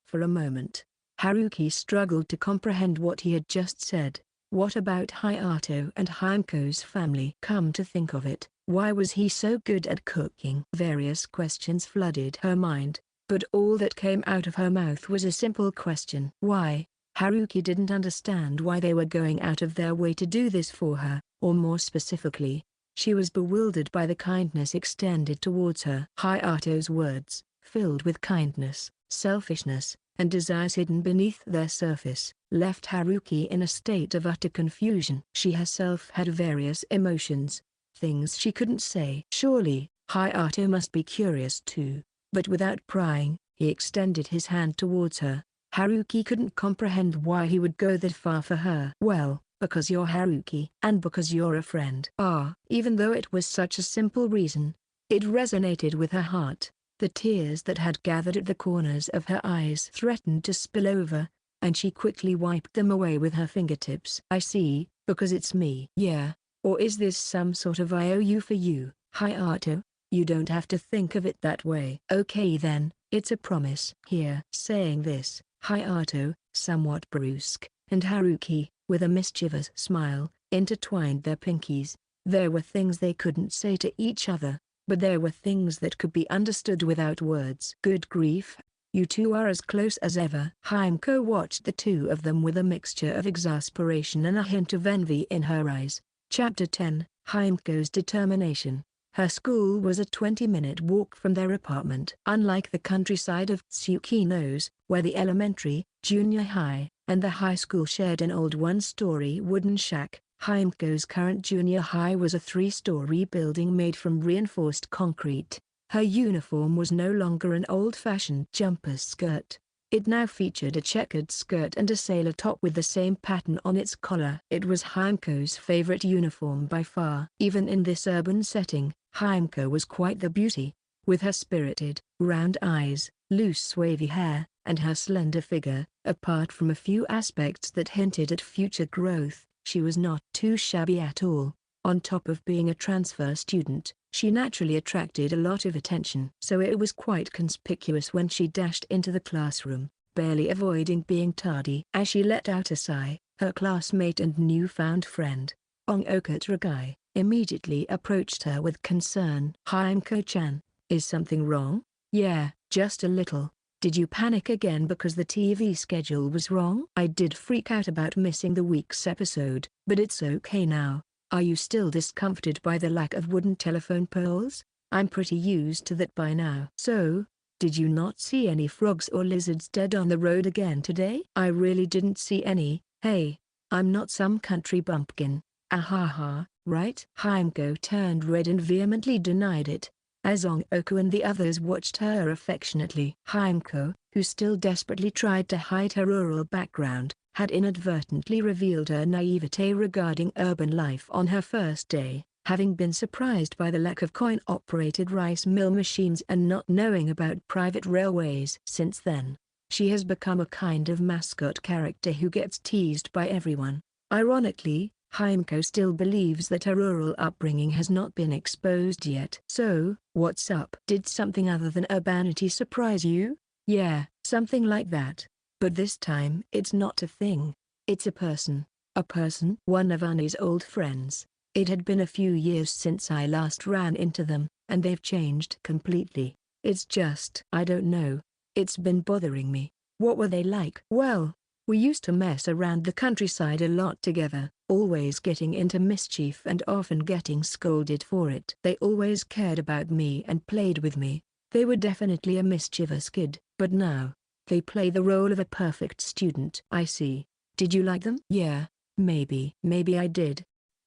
For a moment, Haruki struggled to comprehend what he had just said. What about Hayato and Himeko's family? Come to think of it, why was he so good at cooking? Various questions flooded her mind, but all that came out of her mouth was a simple question. Why? Haruki didn't understand why they were going out of their way to do this for her, or more specifically, she was bewildered by the kindness extended towards her. Hayato's words, filled with kindness, selfishness, and desires hidden beneath their surface, left Haruki in a state of utter confusion. She herself had various emotions, things she couldn't say. Surely, Hayato must be curious too, but without prying, he extended his hand towards her. Haruki couldn't comprehend why he would go that far for her. Well, because you're Haruki, and because you're a friend. Even though it was such a simple reason, it resonated with her heart. The tears that had gathered at the corners of her eyes threatened to spill over, and she quickly wiped them away with her fingertips. I see, because it's me. Yeah, or is this some sort of IOU for you, Hayato? You don't have to think of it that way. Okay then, it's a promise. Here. Saying this, Hayato, somewhat brusque, and Haruki, with a mischievous smile, intertwined their pinkies. There were things they couldn't say to each other, but there were things that could be understood without words. Good grief, you two are as close as ever. Himeko watched the two of them with a mixture of exasperation and a hint of envy in her eyes. Chapter 10, Himeko's Determination. Her school was a 20-minute walk from their apartment. Unlike the countryside of Tsukino's, where the elementary, junior high, and the high school shared an old one-story wooden shack, Himeko's current junior high was a 3-story building made from reinforced concrete. Her uniform was no longer an old-fashioned jumper skirt. It now featured a checkered skirt and a sailor top with the same pattern on its collar. It was Himeko's favorite uniform by far. Even in this urban setting, Himeko was quite the beauty. With her spirited, round eyes, loose wavy hair, and her slender figure, apart from a few aspects that hinted at future growth, she was not too shabby at all. On top of being a transfer student, she naturally attracted a lot of attention. So it was quite conspicuous when she dashed into the classroom, barely avoiding being tardy. As she let out a sigh, her classmate and newfound friend, Ragai, immediately approached her with concern. Himeko-chan, is something wrong? Yeah, just a little. Did you panic again because the TV schedule was wrong? I did freak out about missing the week's episode, but it's okay now. Are you still discomforted by the lack of wooden telephone poles? I'm pretty used to that by now. So, did you not see any frogs or lizards dead on the road again today? I really didn't see any. Hey, I'm not some country bumpkin. Ahaha, right? Himeko turned red and vehemently denied it, as Oku and the others watched her affectionately. Himeko, who still desperately tried to hide her rural background, had inadvertently revealed her naivete regarding urban life on her first day, having been surprised by the lack of coin-operated rice mill machines and not knowing about private railways. Since then, she has become a kind of mascot character who gets teased by everyone. Ironically, Himeko still believes that her rural upbringing has not been exposed yet. So, what's up? Did something other than urbanity surprise you? Yeah, something like that. But this time it's not a thing. It's a person. A person? One of Ani's old friends. It had been a few years since I last ran into them, and they've changed completely. It's just, I don't know. It's been bothering me. What were they like? Well, we used to mess around the countryside a lot together, always getting into mischief and often getting scolded for it. They always cared about me and played with me. They were definitely a mischievous kid, but now, they play the role of a perfect student. I see. Did you like them? Yeah, maybe. Maybe I did.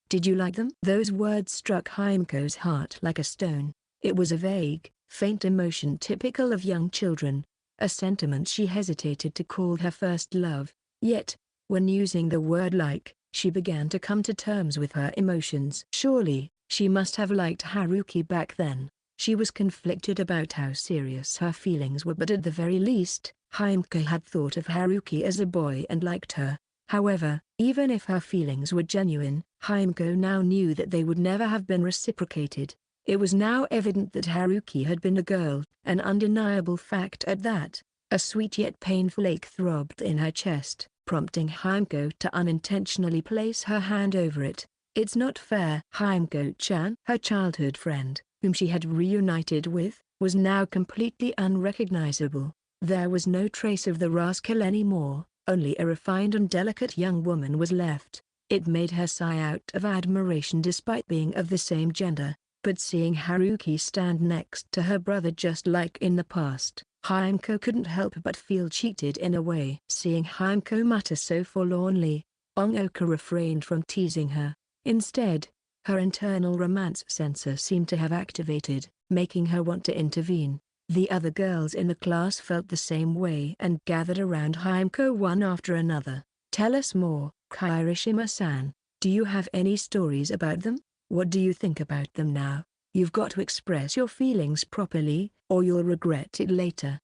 Did you like them? Those words struck Himeko's heart like a stone. It was a vague, faint emotion typical of young children, a sentiment she hesitated to call her first love. Yet, when using the word like, she began to come to terms with her emotions. Surely, she must have liked Haruki back then. She was conflicted about how serious her feelings were, but at the very least, Himeko had thought of Haruki as a boy and liked her. However, even if her feelings were genuine, Himeko now knew that they would never have been reciprocated. It was now evident that Haruki had been a girl, an undeniable fact at that. A sweet yet painful ache throbbed in her chest, prompting Himeko to unintentionally place her hand over it. It's not fair. Himeko-chan, her childhood friend, whom she had reunited with, was now completely unrecognizable. There was no trace of the rascal anymore, only a refined and delicate young woman was left. It made her sigh out of admiration despite being of the same gender. But seeing Haruki stand next to her brother just like in the past, Himeko couldn't help but feel cheated in a way. Seeing Himeko mutter so forlornly, Oku refrained from teasing her. Instead, her internal romance sensor seemed to have activated, making her want to intervene. The other girls in the class felt the same way and gathered around Himeko one after another. Tell us more, Kirishima-san. Do you have any stories about them? What do you think about them now? You've got to express your feelings properly, or you'll regret it later.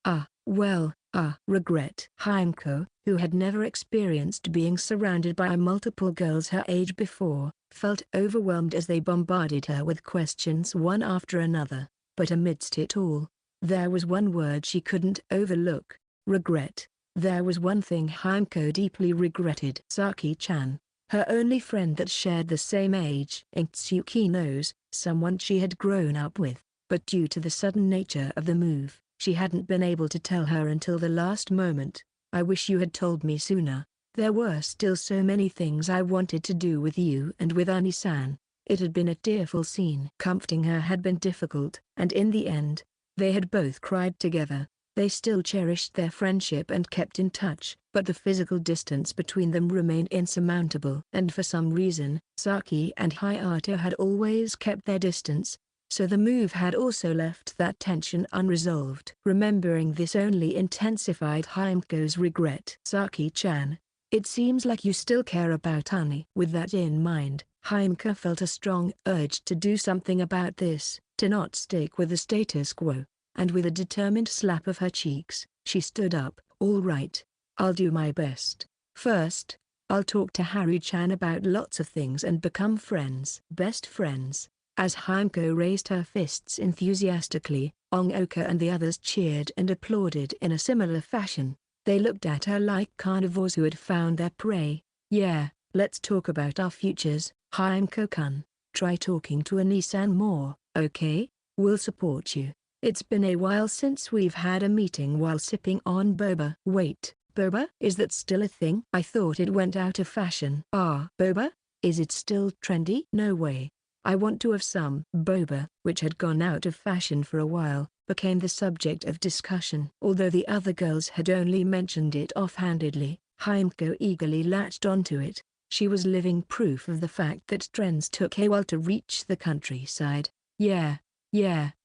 Regret. Himeko, who had never experienced being surrounded by multiple girls her age before, felt overwhelmed as they bombarded her with questions one after another. But amidst it all, there was one word she couldn't overlook: regret. There was one thing Himeko deeply regretted. Saki-chan, her only friend that shared the same age. Tsuki knows, someone she had grown up with, but due to the sudden nature of the move, she hadn't been able to tell her until the last moment. I wish you had told me sooner. There were still so many things I wanted to do with you and with Ani-san. It had been a tearful scene. Comforting her had been difficult, and in the end, they had both cried together. They still cherished their friendship and kept in touch, but the physical distance between them remained insurmountable. And for some reason, Saki and Hayato had always kept their distance, so the move had also left that tension unresolved. Remembering this only intensified Himeko's regret. Saki-chan, it seems like you still care about Ani. With that in mind, Himeko felt a strong urge to do something about this, to not stick with the status quo. And with a determined slap of her cheeks, she stood up. All right, I'll do my best. First, I'll talk to Haru-chan about lots of things and become friends. Best friends. As Himeko raised her fists enthusiastically, Ongoka and the others cheered and applauded in a similar fashion. They looked at her like carnivores who had found their prey. Yeah, let's talk about our futures, Himeko-kun. Try talking to Anisan more, okay? We'll support you. It's been a while since we've had a meeting while sipping on boba. Wait, boba? Is that still a thing? I thought it went out of fashion. Ah, boba? Is it still trendy? No way. I want to have some. Boba, which had gone out of fashion for a while, became the subject of discussion. Although the other girls had only mentioned it offhandedly, Himeko eagerly latched onto it. She was living proof of the fact that trends took a while to reach the countryside. Yeah,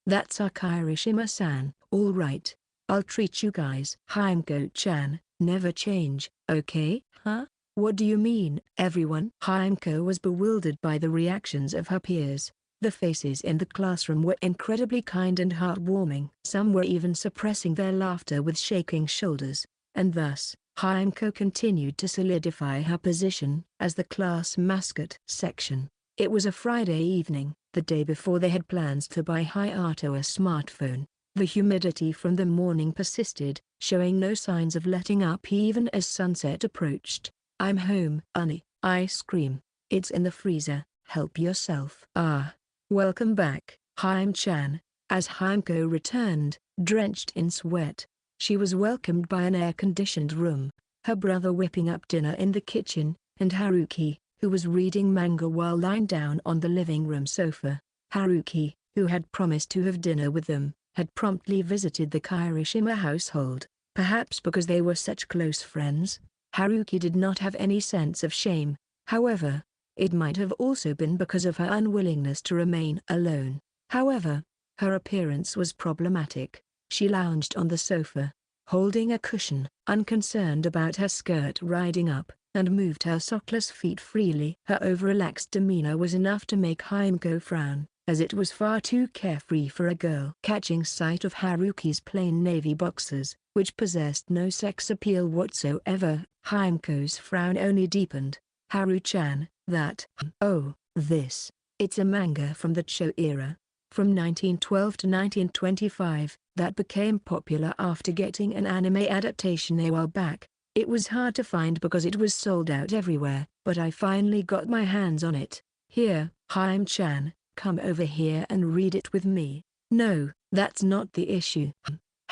that's our Kirishima-san. All right. I'll treat you guys. Himeko-chan, never change, okay? Huh? What do you mean, everyone? Himeko was bewildered by the reactions of her peers. The faces in the classroom were incredibly kind and heartwarming. Some were even suppressing their laughter with shaking shoulders. And thus, Himeko continued to solidify her position as the class mascot. Section. It was a Friday evening, the day before they had plans to buy Hayato a smartphone. The humidity from the morning persisted, showing no signs of letting up even as sunset approached. I'm home. Honey, ice cream. It's in the freezer, help yourself. Ah. Welcome back, Hime-chan. As Himeko returned, drenched in sweat, she was welcomed by an air-conditioned room, her brother whipping up dinner in the kitchen, and Haruki, who was reading manga while lying down on the living room sofa. Haruki, who had promised to have dinner with them, had promptly visited the Kirishima household. Perhaps because they were such close friends, Haruki did not have any sense of shame. However, it might have also been because of her unwillingness to remain alone. However, her appearance was problematic. She lounged on the sofa, holding a cushion, unconcerned about her skirt riding up, and moved her sockless feet freely. Her over-relaxed demeanor was enough to make Himeko frown, as it was far too carefree for a girl. Catching sight of Haruki's plain navy boxers, which possessed no sex appeal whatsoever, Himeko's frown only deepened. Haru-chan, that, oh, this, it's a manga from the Cho era. From 1912 to 1925, that became popular after getting an anime adaptation a while back. It was hard to find because it was sold out everywhere, but I finally got my hands on it. Here, Hime-chan, come over here and read it with me. No, that's not the issue.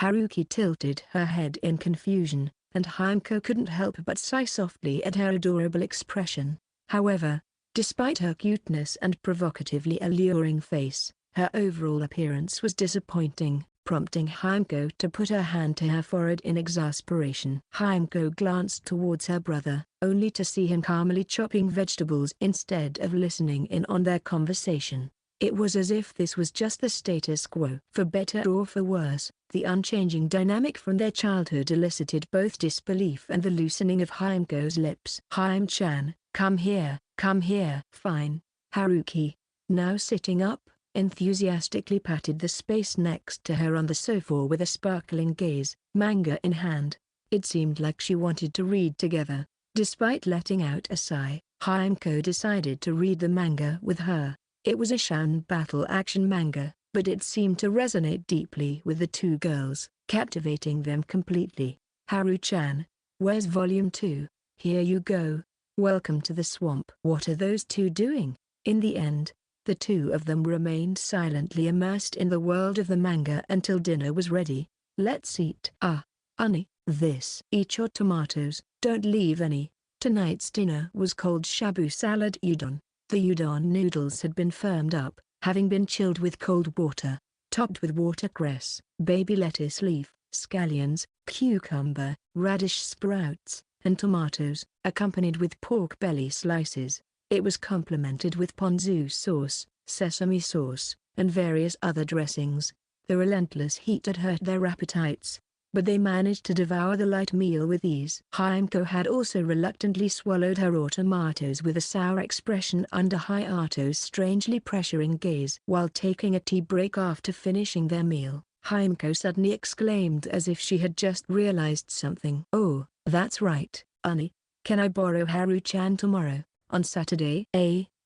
Haruki tilted her head in confusion, and Himeko couldn't help but sigh softly at her adorable expression. However, despite her cuteness and provocatively alluring face, her overall appearance was disappointing, prompting Himeko to put her hand to her forehead in exasperation. Himeko glanced towards her brother, only to see him calmly chopping vegetables instead of listening in on their conversation. It was as if this was just the status quo. For better or for worse, the unchanging dynamic from their childhood elicited both disbelief and the loosening of Himeko's lips. Hime-chan, come here, come here. Fine. Haruki, now sitting up, enthusiastically patted the space next to her on the sofa with a sparkling gaze, manga in hand. It seemed like she wanted to read together. Despite letting out a sigh, Himeko decided to read the manga with her. It was a shonen battle action manga, but it seemed to resonate deeply with the two girls, captivating them completely. Haru-chan, where's volume 2? Here you go. Welcome to the swamp. What are those two doing? In the end, the two of them remained silently immersed in the world of the manga until dinner was ready. Let's eat. Ah, honey, this. Eat your tomatoes, don't leave any. Tonight's dinner was cold shabu salad udon. The udon noodles had been firmed up, having been chilled with cold water, topped with watercress, baby lettuce leaf, scallions, cucumber, radish sprouts, and tomatoes, accompanied with pork belly slices. It was complemented with ponzu sauce, sesame sauce, and various other dressings. The relentless heat had hurt their appetites, but they managed to devour the light meal with ease. Himeko had also reluctantly swallowed her raw tomatoes with a sour expression under Hayato's strangely pressuring gaze. While taking a tea break after finishing their meal, Himeko suddenly exclaimed as if she had just realized something. Oh, that's right, honey. Can I borrow Haru-chan tomorrow, on Saturday?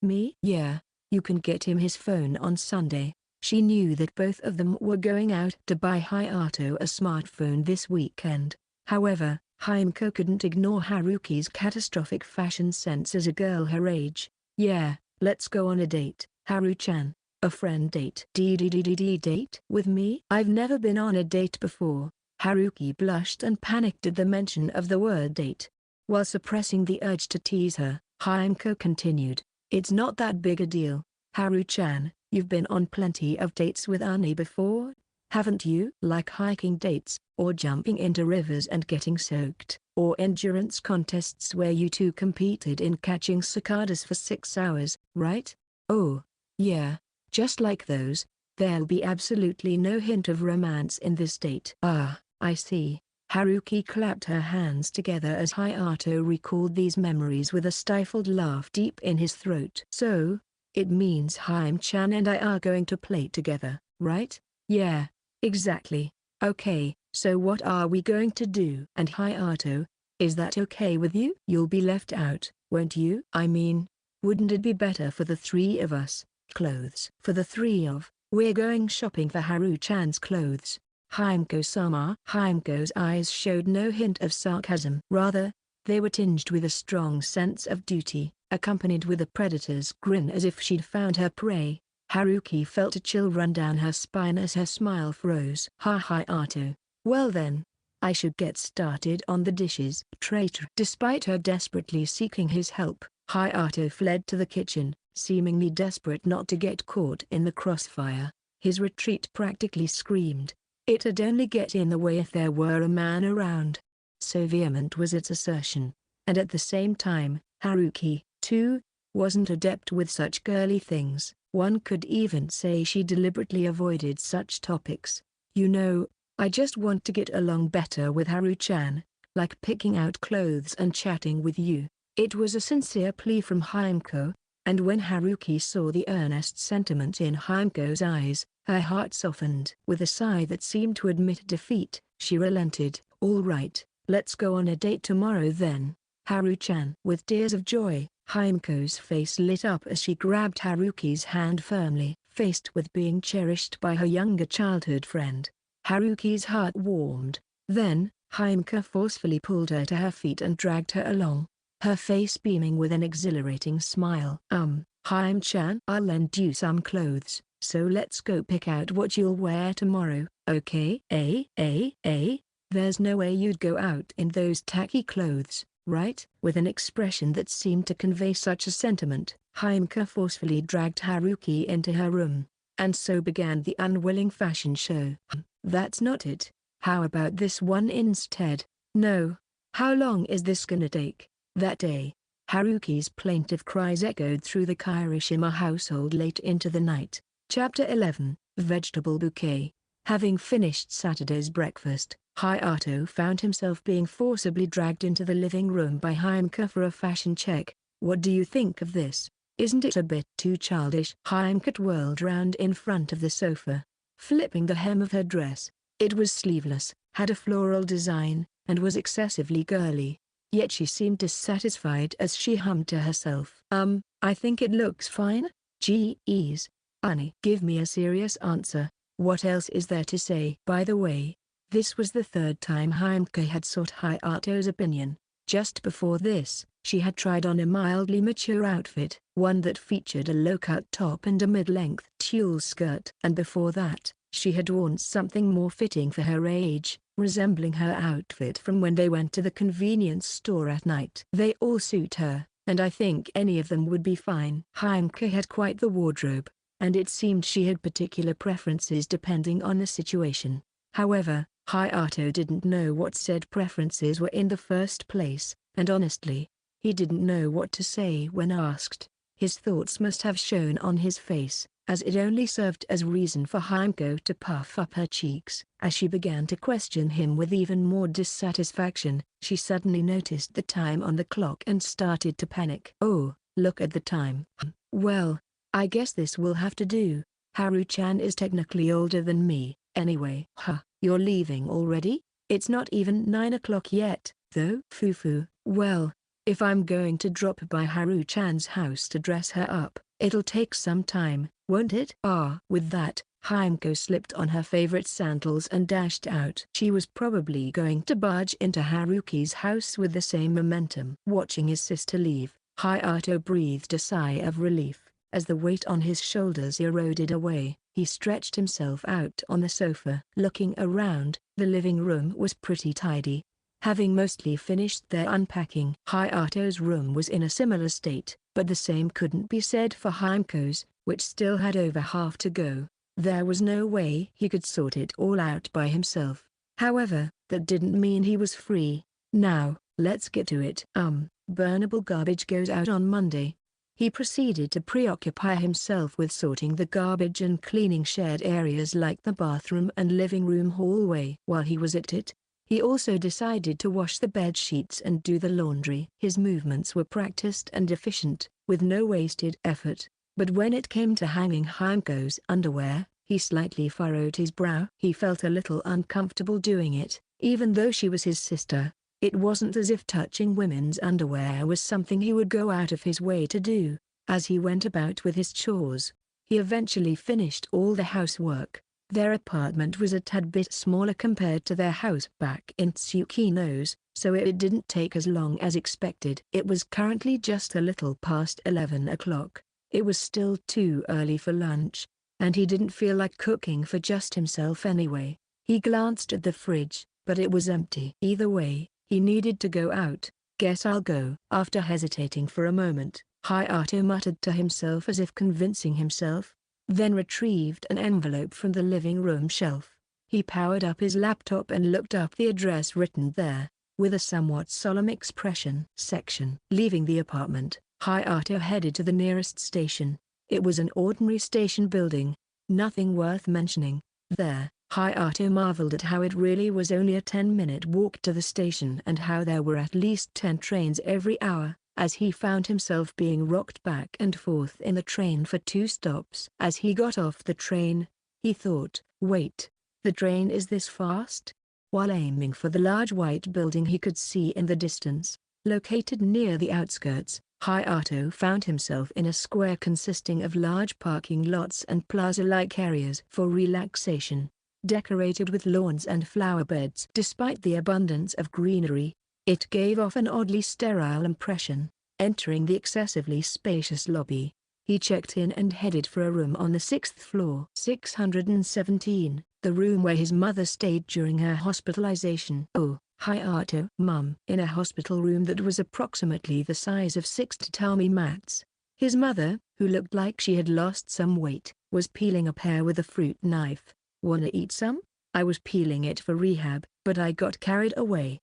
Me? Yeah, you can get him his phone on Sunday. She knew that both of them were going out to buy Hayato a smartphone this weekend. However, Himeko couldn't ignore Haruki's catastrophic fashion sense as a girl her age. Yeah, let's go on a date, Haru-chan. A friend date. Date? With me? I've never been on a date before. Haruki blushed and panicked at the mention of the word date. While suppressing the urge to tease her, Himeko continued, it's not that big a deal. Haru-chan, you've been on plenty of dates with Ani before, haven't you? Like hiking dates, or jumping into rivers and getting soaked, or endurance contests where you two competed in catching cicadas for 6 hours, right? Oh, yeah, just like those. There'll be absolutely no hint of romance in this date. Ah, I see. Haruki clapped her hands together as Hayato recalled these memories with a stifled laugh deep in his throat. So, it means Haim-chan and I are going to play together, right? Yeah, exactly. Okay, so what are we going to do? And Hayato, is that okay with you? You'll be left out, won't you? I mean, wouldn't it be better for the three of us? Clothes. For the three of, we're going shopping for Haru-chan's clothes. Himeko-sama. Himeko's eyes showed no hint of sarcasm. Rather, they were tinged with a strong sense of duty, accompanied with a predator's grin as if she'd found her prey. Haruki felt a chill run down her spine as her smile froze. Hayato. Well then, I should get started on the dishes. Traitor. Despite her desperately seeking his help, Hayato fled to the kitchen, seemingly desperate not to get caught in the crossfire. His retreat practically screamed. It'd only get in the way if there were a man around. So vehement was its assertion. And at the same time, Haruki, too, wasn't adept with such girly things. One could even say she deliberately avoided such topics. You know, I just want to get along better with Haru-chan, like picking out clothes and chatting with you. It was a sincere plea from Himeko, and when Haruki saw the earnest sentiment in Himeko's eyes, her heart softened. With a sigh that seemed to admit defeat, she relented. All right, let's go on a date tomorrow then, Haru-chan. With tears of joy, Himeko's face lit up as she grabbed Haruki's hand firmly. Faced with being cherished by her younger childhood friend, Haruki's heart warmed. Then, Himeko forcefully pulled her to her feet and dragged her along, her face beaming with an exhilarating smile. Hime-chan, I'll lend you some clothes, so let's go pick out what you'll wear tomorrow, okay? There's no way you'd go out in those tacky clothes, right? With an expression that seemed to convey such a sentiment, Himeko forcefully dragged Haruki into her room, and so began the unwilling fashion show. That's not it. How about this one instead? No. How long is this gonna take? That day, Haruki's plaintive cries echoed through the Kirishima household late into the night. Chapter 11, Vegetable Bouquet. Having finished Saturday's breakfast, Hayato found himself being forcibly dragged into the living room by Himeko for a fashion check. What do you think of this? Isn't it a bit too childish? Himeko whirled round in front of the sofa, flipping the hem of her dress. It was sleeveless, had a floral design, and was excessively girly. Yet she seemed dissatisfied as she hummed to herself. I think it looks fine. Geez. Honey, give me a serious answer. What else is there to say? By the way, this was the third time Himeko had sought Hayato's opinion. Just before this, she had tried on a mildly mature outfit, one that featured a low-cut top and a mid-length tulle skirt. And before that, she had worn something more fitting for her age, resembling her outfit from when they went to the convenience store at night. They all suit her, and I think any of them would be fine. Himeko had quite the wardrobe, and it seemed she had particular preferences depending on the situation. However, Hayato didn't know what said preferences were in the first place, and honestly, he didn't know what to say when asked. His thoughts must have shown on his face, as it only served as reason for Himeko to puff up her cheeks. As she began to question him with even more dissatisfaction, she suddenly noticed the time on the clock and started to panic. Oh, look at the time. Well, I guess this will have to do. Haru-chan is technically older than me, anyway. You're leaving already? It's not even 9 o'clock yet, though. Fufu. Well, If I'm going to drop by Haru-chan's house to dress her up, it'll take some time, won't it? With that, Himeko slipped on her favorite sandals and dashed out. She was probably going to barge into Haruki's house with the same momentum. Watching his sister leave, Hayato breathed a sigh of relief. As the weight on his shoulders eroded away, he stretched himself out on the sofa. Looking around, the living room was pretty tidy. Having mostly finished their unpacking, Hayato's room was in a similar state, but the same couldn't be said for Himeko's, which still had over half to go. There was no way he could sort it all out by himself. However, that didn't mean he was free. Now, let's get to it. Burnable garbage goes out on Monday. He proceeded to preoccupy himself with sorting the garbage and cleaning shared areas like the bathroom and living room hallway. While he was at it, he also decided to wash the bed sheets and do the laundry. His movements were practiced and efficient, with no wasted effort. But when it came to hanging Himeko's underwear, he slightly furrowed his brow. He felt a little uncomfortable doing it, even though she was his sister. It wasn't as if touching women's underwear was something he would go out of his way to do. As he went about with his chores, he eventually finished all the housework. Their apartment was a tad bit smaller compared to their house back in Tsukino's, so it didn't take as long as expected. It was currently just a little past 11 o'clock. It was still too early for lunch, and he didn't feel like cooking for just himself anyway. He glanced at the fridge, but it was empty. Either way, he needed to go out. Guess I'll go. After hesitating for a moment, Hayato muttered to himself as if convincing himself, then retrieved an envelope from the living room shelf. He powered up his laptop and looked up the address written there, with a somewhat solemn expression. Leaving the apartment, Hayato headed to the nearest station. It was an ordinary station building, nothing worth mentioning. There, Hayato marveled at how it really was only a 10-minute walk to the station and how there were at least 10 trains every hour. As he found himself being rocked back and forth in the train for 2 stops. As he got off the train, he thought, wait, the train is this fast? While aiming for the large white building he could see in the distance, located near the outskirts, Hayato found himself in a square consisting of large parking lots and plaza-like areas for relaxation, decorated with lawns and flower beds. Despite the abundance of greenery, it gave off an oddly sterile impression. Entering the excessively spacious lobby, he checked in and headed for a room on the 6th floor. 617, the room where his mother stayed during her hospitalization. Oh, Hayato. Mum. In a hospital room that was approximately the size of 6 tatami mats, his mother, who looked like she had lost some weight, was peeling a pear with a fruit knife. Wanna eat some? I was peeling it for rehab, but I got carried away.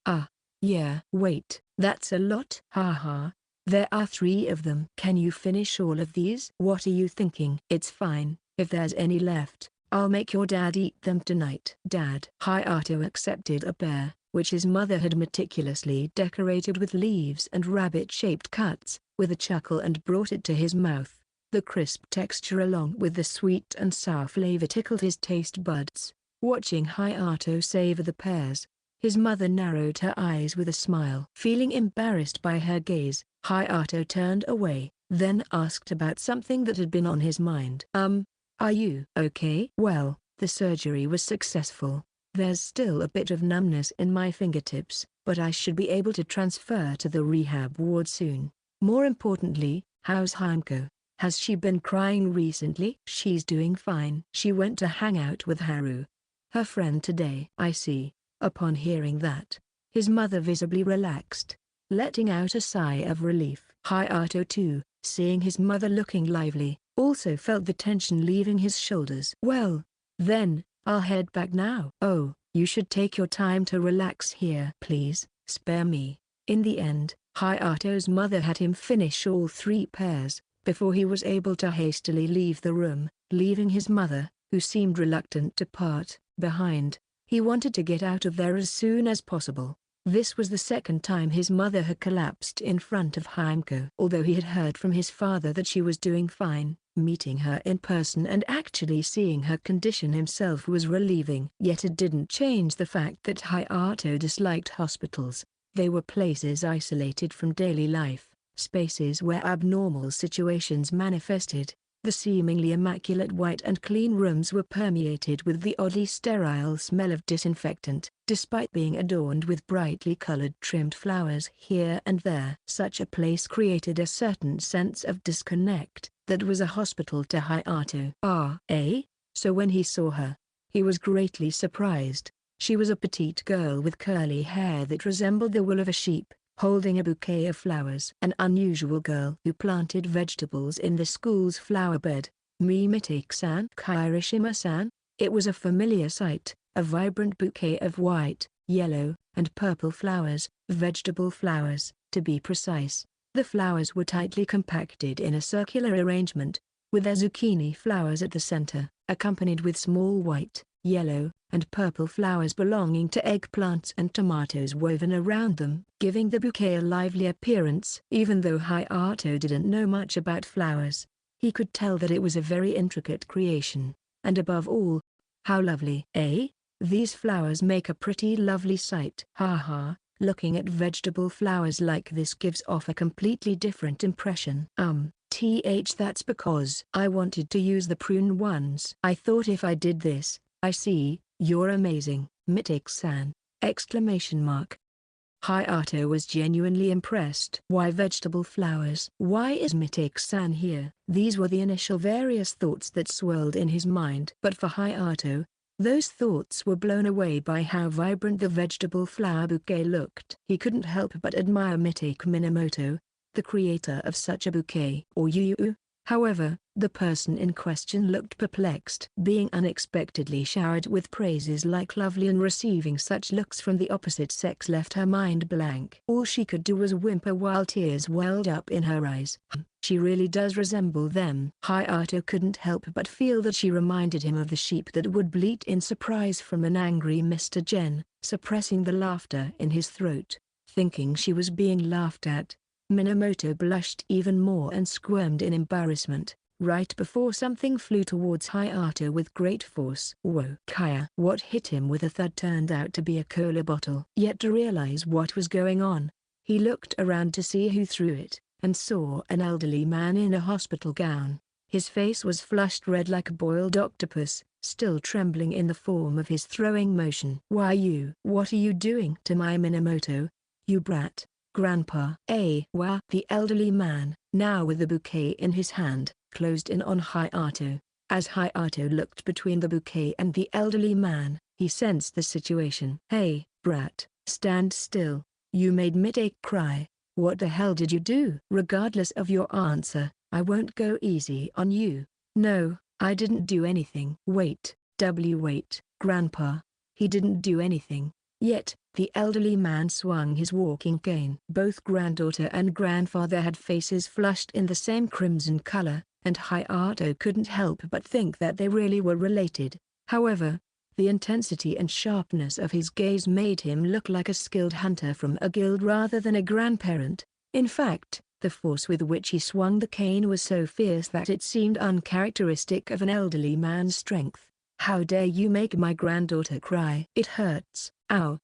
Yeah. Wait, that's a lot. Haha. There are 3 of them. Can you finish all of these? What are you thinking? It's fine, if there's any left, I'll make your dad eat them tonight. Dad. Hayato accepted a pear, which his mother had meticulously decorated with leaves and rabbit-shaped cuts, with a chuckle and brought it to his mouth. The crisp texture along with the sweet and sour flavor tickled his taste buds. Watching Hayato savor the pears, his mother narrowed her eyes with a smile. Feeling embarrassed by her gaze, Hayato turned away, then asked about something that had been on his mind. Are you okay? Well, the surgery was successful. There's still a bit of numbness in my fingertips, but I should be able to transfer to the rehab ward soon. More importantly, how's Himeko? Has she been crying recently? She's doing fine. She went to hang out with Haru, her friend, today. I see. Upon hearing that, his mother visibly relaxed, letting out a sigh of relief. Hayato too, seeing his mother looking lively, also felt the tension leaving his shoulders. Well, then, I'll head back now. Oh, you should take your time to relax here. Please, spare me. In the end, Hayato's mother had him finish all 3 pears, before he was able to hastily leave the room, leaving his mother, who seemed reluctant to part, behind. He wanted to get out of there as soon as possible. This was the second time his mother had collapsed in front of Himeko. Although he had heard from his father that she was doing fine, meeting her in person and actually seeing her condition himself was relieving. Yet it didn't change the fact that Hayato disliked hospitals. They were places isolated from daily life, spaces where abnormal situations manifested. The seemingly immaculate white and clean rooms were permeated with the oddly sterile smell of disinfectant, despite being adorned with brightly colored trimmed flowers here and there. Such a place created a certain sense of disconnect that was a hospital to Hayato. So when he saw her, he was greatly surprised. She was a petite girl with curly hair that resembled the wool of a sheep, holding a bouquet of flowers. An unusual girl who planted vegetables in the school's flower bed. Mitake-san, Kirishima-san. It was a familiar sight, a vibrant bouquet of white, yellow, and purple flowers, vegetable flowers, to be precise. The flowers were tightly compacted in a circular arrangement, with their zucchini flowers at the center, accompanied with small white, yellow, and purple flowers belonging to eggplants and tomatoes woven around them, giving the bouquet a lively appearance. Even though Hayato didn't know much about flowers, he could tell that it was a very intricate creation, and above all, how lovely. These flowers make a pretty lovely sight. Haha, looking at vegetable flowers like this gives off a completely different impression. That's because I wanted to use the prune ones. I thought if I did this. I see, you're amazing, Mitake-san! Hayato was genuinely impressed. Why vegetable flowers? Why is Mitake-san here? These were the initial various thoughts that swirled in his mind. But for Hayato, those thoughts were blown away by how vibrant the vegetable flower bouquet looked. He couldn't help but admire Mitake Minamoto, the creator of such a bouquet. However, the person in question looked perplexed. Being unexpectedly showered with praises like lovely and receiving such looks from the opposite sex left her mind blank. All she could do was whimper while tears welled up in her eyes. She really does resemble them. Hayato couldn't help but feel that she reminded him of the sheep that would bleat in surprise from an angry Mr. Gen, suppressing the laughter in his throat. Thinking she was being laughed at, Minamoto blushed even more and squirmed in embarrassment, right before something flew towards Hayato with great force. Whoa! Kaya! What hit him with a thud turned out to be a cola bottle. Yet to realize what was going on, he looked around to see who threw it, and saw an elderly man in a hospital gown. His face was flushed red like a boiled octopus, still trembling in the form of his throwing motion. What are you doing to my Minamoto, you brat? Grandpa. Wow! The elderly man, now with the bouquet in his hand, closed in on Hayato. As Hayato looked between the bouquet and the elderly man, he sensed the situation. Hey, brat, stand still. You made Mitake cry. What the hell did you do? Regardless of your answer, I won't go easy on you. No, I didn't do anything. Wait, Grandpa. He didn't do anything. Yet, the elderly man swung his walking cane. Both granddaughter and grandfather had faces flushed in the same crimson color, and Hayato couldn't help but think that they really were related. However, the intensity and sharpness of his gaze made him look like a skilled hunter from a guild rather than a grandparent. In fact, the force with which he swung the cane was so fierce that it seemed uncharacteristic of an elderly man's strength. How dare you make my granddaughter cry? It hurts. Ow.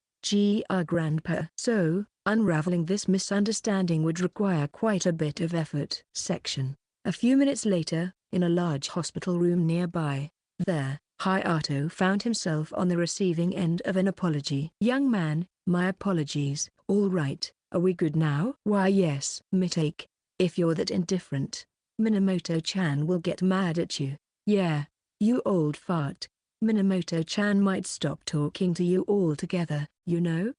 Grandpa. So, unraveling this misunderstanding would require quite a bit of effort. Section. A few minutes later, in a large hospital room nearby, there, Hayato found himself on the receiving end of an apology. Young man, my apologies. All right, are we good now? Why yes. Mitake, if you're that indifferent, Minamoto-chan will get mad at you. Yeah, you old fart. Minamoto-chan might stop talking to you altogether, you know?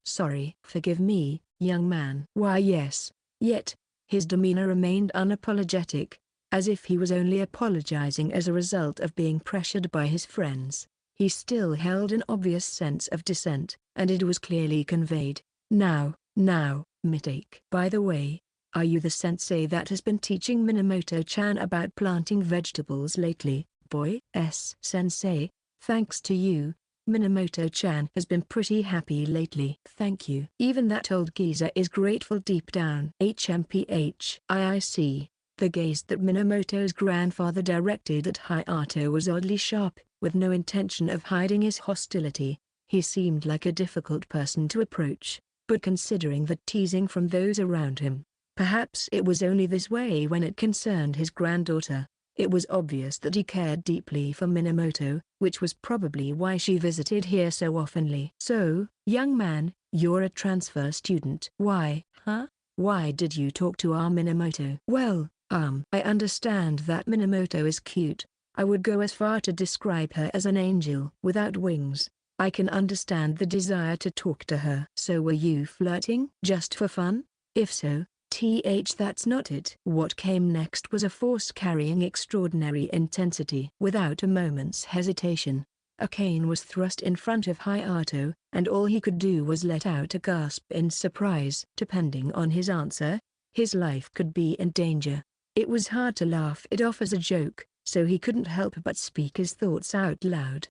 Sorry. Forgive me, young man. Why yes. Yet, his demeanor remained unapologetic, as if he was only apologizing as a result of being pressured by his friends. He still held an obvious sense of dissent, and it was clearly conveyed. Now, Mitake. By the way, are you the sensei that has been teaching Minamoto-chan about planting vegetables lately? Boy. Sensei, thanks to you, Minamoto-chan has been pretty happy lately. Thank you. Even that old geezer is grateful deep down. I see. The gaze that Minamoto's grandfather directed at Hayato was oddly sharp, with no intention of hiding his hostility. He seemed like a difficult person to approach. but considering the teasing from those around him, perhaps it was only this way when it concerned his granddaughter. It was obvious that he cared deeply for Minamoto, which was probably why she visited here so oftenly. "So, young man, you're a transfer student." "Why, huh? Why did you talk to our Minamoto?" "Well, I understand that Minamoto is cute. I would go as far to describe her as an angel without wings. I can understand the desire to talk to her." "So were you flirting just for fun? If so, that's not it." What came next was a force carrying extraordinary intensity. Without a moment's hesitation, a cane was thrust in front of Hayato, and all he could do was let out a gasp in surprise. Depending on his answer, his life could be in danger. It was hard to laugh it off as a joke, so he couldn't help but speak his thoughts out loud.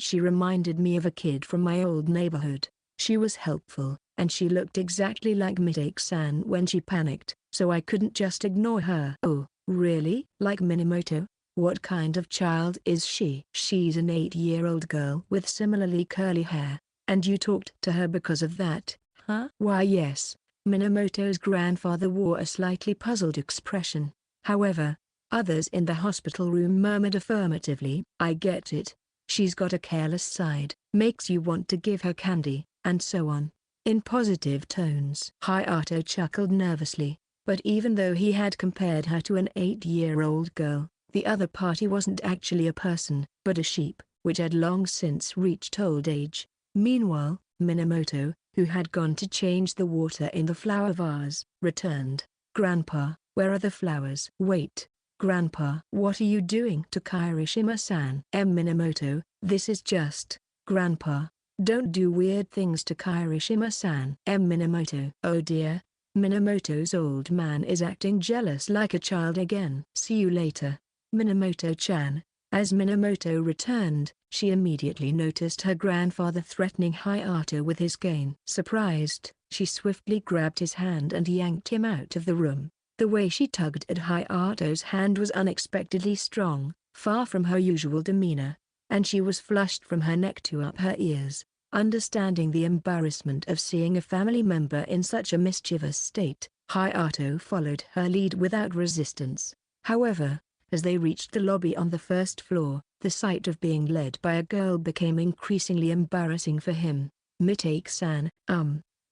She reminded me of a kid from my old neighborhood. She was helpful, and she looked exactly like Mitake-san when she panicked, so I couldn't just ignore her." "Oh, really? Like Minamoto? What kind of child is she?" "She's an 8-year-old girl with similarly curly hair. And you talked to her because of that, huh?" "Why yes." Minamoto's grandfather wore a slightly puzzled expression. However, others in the hospital room murmured affirmatively. "I get it. She's got a careless side. Makes you want to give her candy, and so on." In positive tones. Hayato chuckled nervously, but even though he had compared her to an 8-year-old girl, the other party wasn't actually a person, but a sheep, which had long since reached old age. Meanwhile, Minamoto, who had gone to change the water in the flower vase, returned. "Grandpa, where are the flowers?" "Wait, Grandpa. What are you doing to Kirishima-san?" Minamoto, this is just, Grandpa. Don't do weird things to Kirishima-san." Minamoto. "Oh dear, Minamoto's old man is acting jealous like a child again." "See you later, Minamoto-chan." As Minamoto returned, she immediately noticed her grandfather threatening Hayato with his cane. Surprised, she swiftly grabbed his hand and yanked him out of the room. The way she tugged at Hayato's hand was unexpectedly strong, far from her usual demeanor, and she was flushed from her neck to up her ears. Understanding the embarrassment of seeing a family member in such a mischievous state, Hayato followed her lead without resistance. However, as they reached the lobby on the first floor, the sight of being led by a girl became increasingly embarrassing for him. "Mitake-san,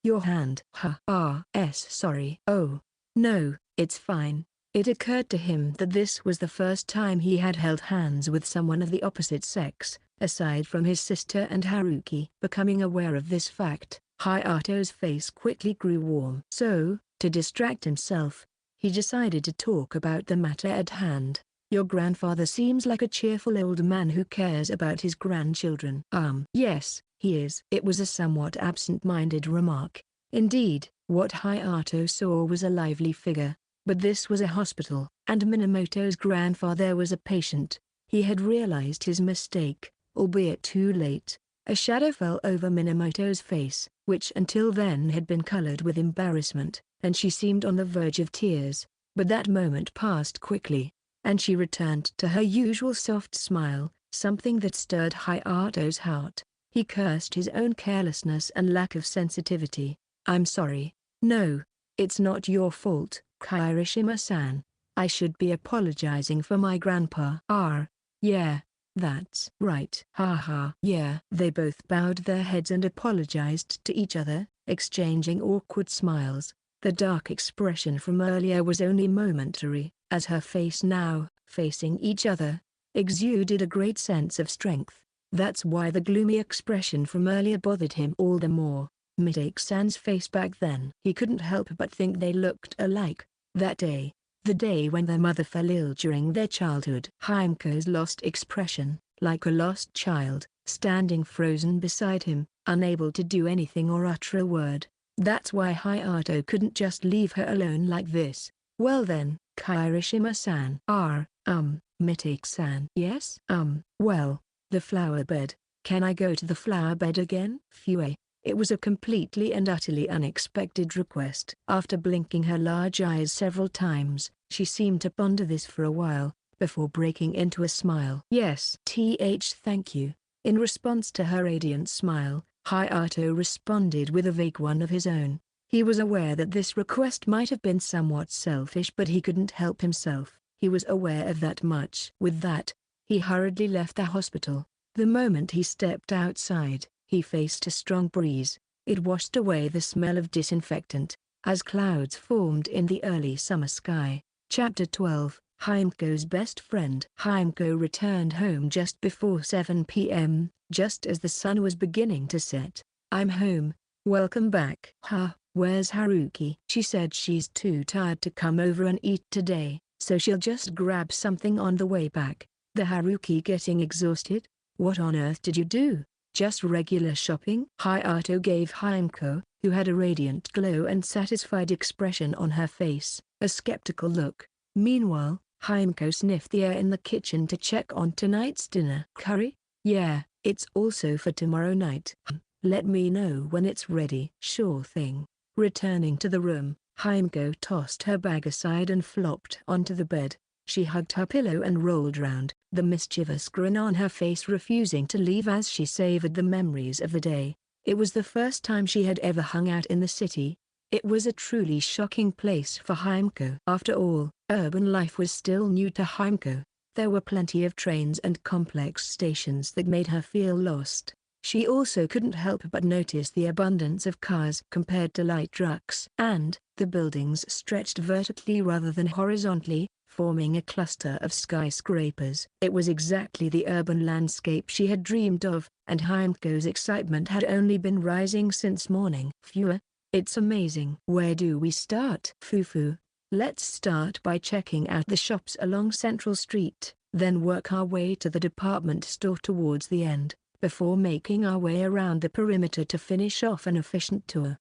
your hand." Sorry." "Oh, no, it's fine." It occurred to him that this was the first time he had held hands with someone of the opposite sex, aside from his sister and Haruki. Becoming aware of this fact, Hayato's face quickly grew warm. So, to distract himself, he decided to talk about the matter at hand. "Your grandfather seems like a cheerful old man who cares about his grandchildren." Yes, he is." It was a somewhat absent-minded remark. Indeed, what Hayato saw was a lively figure. But this was a hospital, and Minamoto's grandfather was a patient. He had realized his mistake, albeit too late. A shadow fell over Minamoto's face, which until then had been colored with embarrassment, and she seemed on the verge of tears. But that moment passed quickly, and she returned to her usual soft smile, something that stirred Hayato's heart. He cursed his own carelessness and lack of sensitivity. "I'm sorry." "No, it's not your fault, Kirishima-san. I should be apologizing for my grandpa." Yeah, that's right." Yeah." They both bowed their heads and apologized to each other, exchanging awkward smiles. The dark expression from earlier was only momentary, as her face now, facing each other, exuded a great sense of strength. That's why the gloomy expression from earlier bothered him all the more. Mitake-san's face back then. He couldn't help but think they looked alike. That day, the day when their mother fell ill during their childhood. Himiko's lost expression, like a lost child, standing frozen beside him, unable to do anything or utter a word. That's why Hayato couldn't just leave her alone like this. "Well then, Kirishima-san." Mitake-san." "Yes?" Well, the flower bed. Can I go to the flower bed again?" Phew. It was a completely and utterly unexpected request. After blinking her large eyes several times, she seemed to ponder this for a while, before breaking into a smile. "Yes, thank you." In response to her radiant smile, Hayato responded with a vague one of his own. He was aware that this request might have been somewhat selfish, but he couldn't help himself. He was aware of that much. With that, he hurriedly left the hospital. The moment he stepped outside, he faced a strong breeze. It washed away the smell of disinfectant, as clouds formed in the early summer sky. Chapter 12, Haimko's Best Friend. Haimko returned home just before 7 p.m., just as the sun was beginning to set. "I'm home. Welcome back." "Where's Haruki?" "She said she's too tired to come over and eat today, so she'll just grab something on the way back." "The Haruki getting exhausted? What on earth did you do? Just regular shopping?" Hayato gave Haimko, who had a radiant glow and satisfied expression on her face, a skeptical look. Meanwhile, Haimko sniffed the air in the kitchen to check on tonight's dinner. "Curry? Yeah, it's also for tomorrow night. Let me know when it's ready." "Sure thing." Returning to the room, Haimko tossed her bag aside and flopped onto the bed. She hugged her pillow and rolled round, the mischievous grin on her face, refusing to leave as she savored the memories of the day. It was the first time she had ever hung out in the city. It was a truly shocking place for Haimko. After all, urban life was still new to Haimko. There were plenty of trains and complex stations that made her feel lost. She also couldn't help but notice the abundance of cars compared to light trucks. And, the buildings stretched vertically rather than horizontally, forming a cluster of skyscrapers. It was exactly the urban landscape she had dreamed of, and Haimko's excitement had only been rising since morning. "Phew, it's amazing." "Where do we start?" "Fufu. Let's start by checking out the shops along Central Street, then work our way to the department store towards the end, before making our way around the perimeter to finish off an efficient tour."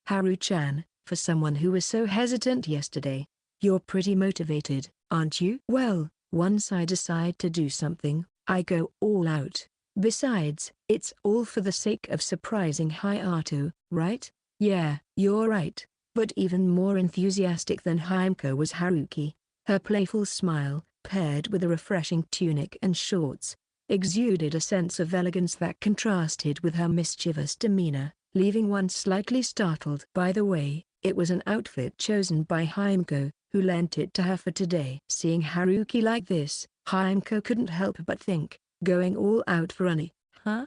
"Haru-chan, for someone who was so hesitant yesterday, you're pretty motivated, aren't you?" "Well, once I decide to do something, I go all out. Besides, it's all for the sake of surprising Hayato, right?" "Yeah, you're right." But even more enthusiastic than Haimko was Haruki. Her playful smile, paired with a refreshing tunic and shorts, exuded a sense of elegance that contrasted with her mischievous demeanor, leaving one slightly startled. By the way, it was an outfit chosen by Haimko, who lent it to her for today. Seeing Haruki like this, Haimko couldn't help but think, going all out for Ani, huh?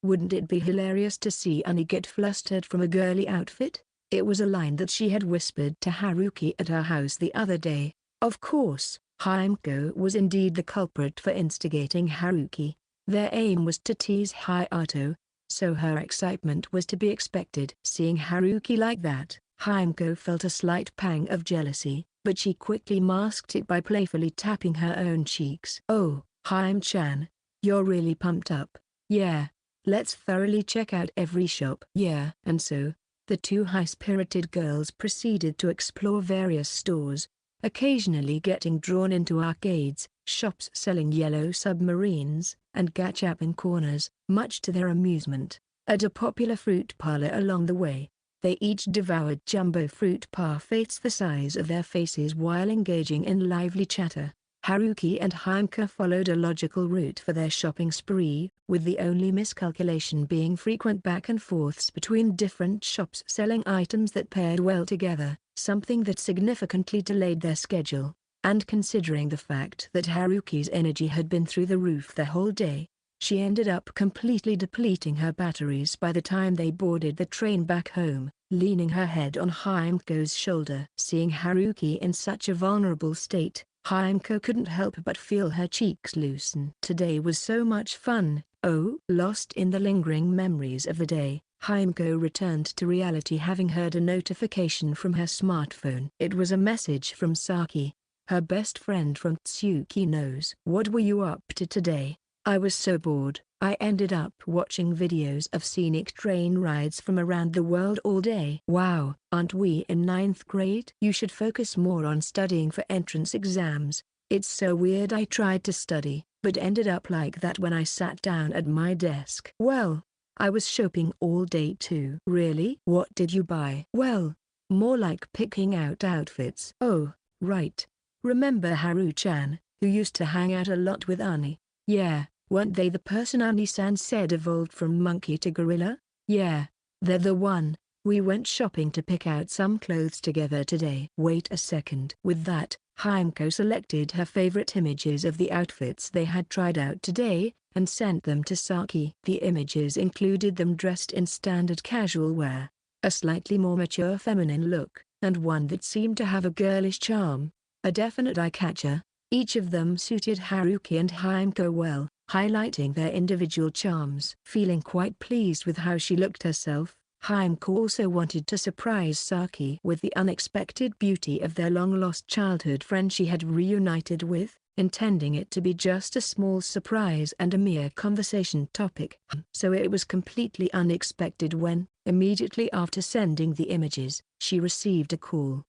Wouldn't it be hilarious to see Ani get flustered from a girly outfit? It was a line that she had whispered to Haruki at her house the other day. Of course, Haimko was indeed the culprit for instigating Haruki. Their aim was to tease Hayato, so her excitement was to be expected. Seeing Haruki like that, Haimko felt a slight pang of jealousy, but she quickly masked it by playfully tapping her own cheeks. "Oh, Haim-chan, you're really pumped up." "Yeah. Let's thoroughly check out every shop." "Yeah." And so, the two high-spirited girls proceeded to explore various stores, occasionally getting drawn into arcades, shops selling yellow submarines, and gachapon corners, much to their amusement. At a popular fruit parlor along the way, they each devoured jumbo fruit parfaits the size of their faces while engaging in lively chatter. Haruki and Haimko followed a logical route for their shopping spree, with the only miscalculation being frequent back and forths between different shops selling items that paired well together, something that significantly delayed their schedule. And considering the fact that Haruki's energy had been through the roof the whole day, she ended up completely depleting her batteries by the time they boarded the train back home. Leaning her head on Haimko's shoulder. Seeing Haruki in such a vulnerable state, Haimko couldn't help but feel her cheeks loosen. Today was so much fun. Oh, lost in the lingering memories of the day, Haimko returned to reality having heard a notification from her smartphone. It was a message from Saki, her best friend from Tsuki knows. "What were you up to today?" "I was so bored. I ended up watching videos of scenic train rides from around the world all day." "Wow, aren't we in 9th grade?" "You should focus more on studying for entrance exams. It's so weird. I tried to study, but ended up like that when I sat down at my desk." "Well, I was shopping all day too." "Really? What did you buy?" "Well, more like picking out outfits." "Oh, right. Remember Haru-chan, who used to hang out a lot with Ani?" "Yeah, weren't they the person Ani-san said evolved from monkey to gorilla?" Yeah, they're the one. We went shopping to pick out some clothes together today. Wait a second. With that, Heimko selected her favorite images of the outfits they had tried out today, and sent them to Saki. The images included them dressed in standard casual wear, a slightly more mature feminine look, and one that seemed to have a girlish charm, a definite eye-catcher. Each of them suited Haruki and Heimko well, highlighting their individual charms. Feeling quite pleased with how she looked herself, Heimko also wanted to surprise Saki with the unexpected beauty of their long-lost childhood friend she had reunited with, intending it to be just a small surprise and a mere conversation topic. So it was completely unexpected when, immediately after sending the images, she received a call.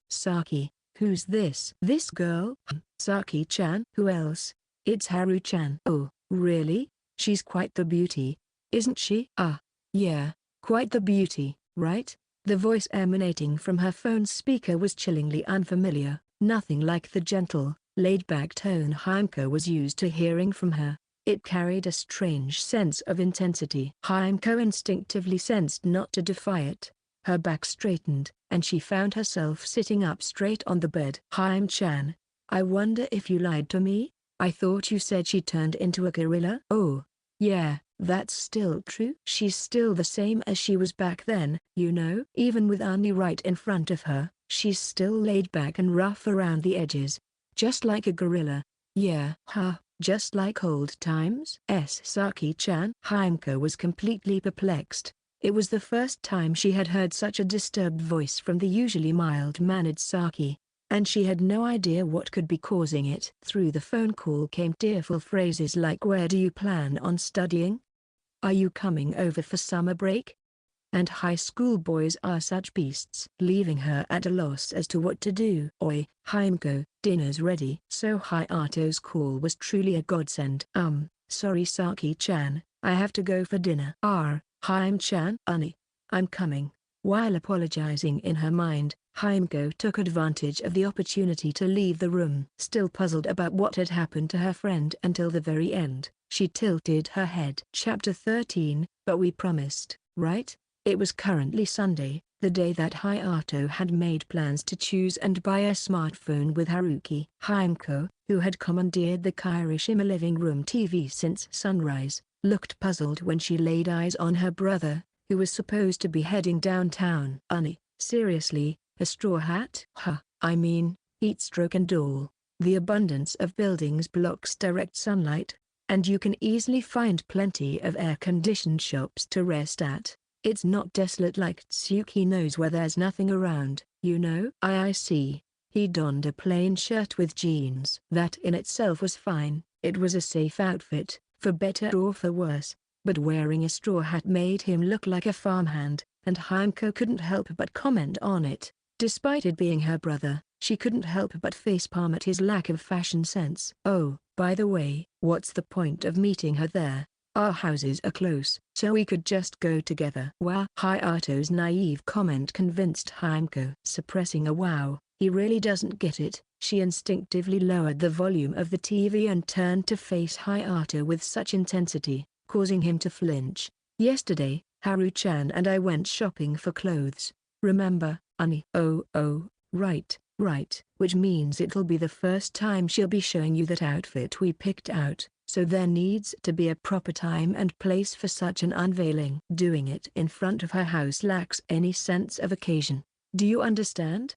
Saki, who's this? This girl? Saki-chan. Who else? It's Haru-chan. Oh, really? She's quite the beauty, isn't she? Yeah, quite the beauty, right? The voice emanating from her phone's speaker was chillingly unfamiliar, nothing like the gentle, laid-back tone Heimko was used to hearing from her. It carried a strange sense of intensity. Heimko instinctively sensed not to defy it. Her back straightened, and she found herself sitting up straight on the bed. Heim-chan, I wonder if you lied to me? I thought you said she turned into a gorilla. Oh, yeah, that's still true. She's still the same as she was back then, you know. Even with Ani right in front of her, she's still laid back and rough around the edges. Just like a gorilla. Yeah. Just like old times? Saki-chan. Heimko was completely perplexed. It was the first time she had heard such a disturbed voice from the usually mild-mannered Saki, and she had no idea what could be causing it. Through the phone call came tearful phrases like, "Where do you plan on studying? Are you coming over for summer break?" And high school boys are such beasts. Leaving her at a loss as to what to do. Oi, Heimko, dinner's ready. So Hayato's call was truly a godsend. Sorry Saki-chan, I have to go for dinner. Heim-chan? Ani, I'm coming. While apologizing in her mind, Heimko took advantage of the opportunity to leave the room. Still puzzled about what had happened to her friend until the very end, she tilted her head. Chapter 13, But We Promised, right? It was currently Sunday, the day that Hayato had made plans to choose and buy a smartphone with Haruki. Heimko, who had commandeered the Kirishima living room TV since sunrise, looked puzzled when she laid eyes on her brother, who was supposed to be heading downtown. Ani, seriously, a straw hat? I mean, heat stroke and all. The abundance of buildings blocks direct sunlight, and you can easily find plenty of air-conditioned shops to rest at. It's not desolate like Tsuki knows where there's nothing around, you know? I see. He donned a plain shirt with jeans. That in itself was fine. It was a safe outfit, for better or for worse. But wearing a straw hat made him look like a farmhand, and Heimko couldn't help but comment on it. Despite it being her brother, she couldn't help but facepalm at his lack of fashion sense. Oh, by the way, what's the point of meeting her there? Our houses are close, so we could just go together. Wow. Hayato's naive comment convinced Heimko. Suppressing a wow, he really doesn't get it. She instinctively lowered the volume of the TV and turned to face Hayato with such intensity, causing him to flinch. Yesterday, Haru-chan and I went shopping for clothes. Remember, Ani? Oh, right. Which means it'll be the first time she'll be showing you that outfit we picked out. So there needs to be a proper time and place for such an unveiling. Doing it in front of her house lacks any sense of occasion. Do you understand?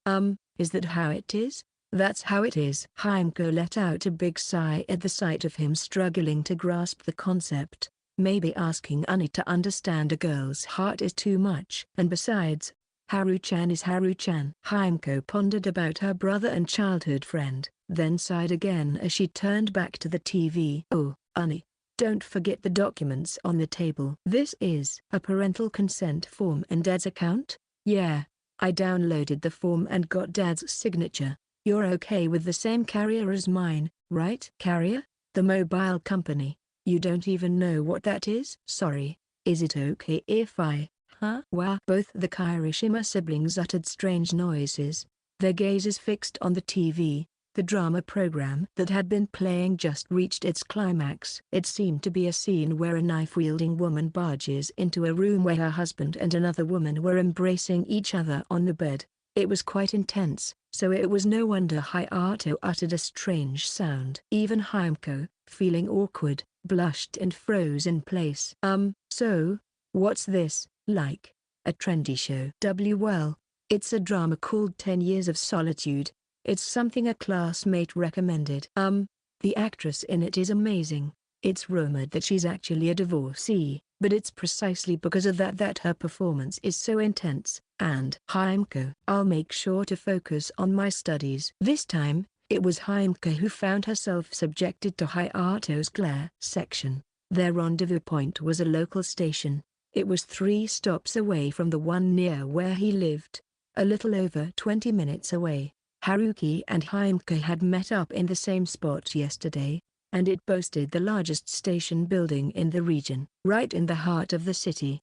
Is that how it is? That's how it is. Heimko let out a big sigh at the sight of him struggling to grasp the concept. Maybe asking Ani to understand a girl's heart is too much. And besides, Haru-chan is Haru-chan. Heimko pondered about her brother and childhood friend, then sighed again as she turned back to the TV. Oh, Ani, don't forget the documents on the table. This is a parental consent form and Dad's account? Yeah, I downloaded the form and got Dad's signature. You're okay with the same carrier as mine, right? Carrier? The mobile company. You don't even know what that is? Sorry, is it okay if I... Wow. Both the Kirishima siblings uttered strange noises, their gazes fixed on the TV. The drama program that had been playing just reached its climax. It seemed to be a scene where a knife-wielding woman barges into a room where her husband and another woman were embracing each other on the bed. It was quite intense, so it was no wonder Hayato uttered a strange sound. Even Himeko, feeling awkward, blushed and froze in place. So, what's this, like? A trendy show? Well, it's a drama called 10 Years of Solitude. It's something a classmate recommended. The actress in it is amazing. It's rumored that she's actually a divorcee, but it's precisely because of that her performance is so intense. And Himeko, I'll make sure to focus on my studies. This time, it was Himeko who found herself subjected to Hayato's glare. Section. Their rendezvous point was a local station. It was 3 stops away from the one near where he lived. A little over 20 minutes away. Haruki and Himeko had met up in the same spot yesterday, and it boasted the largest station building in the region. Right in the heart of the city.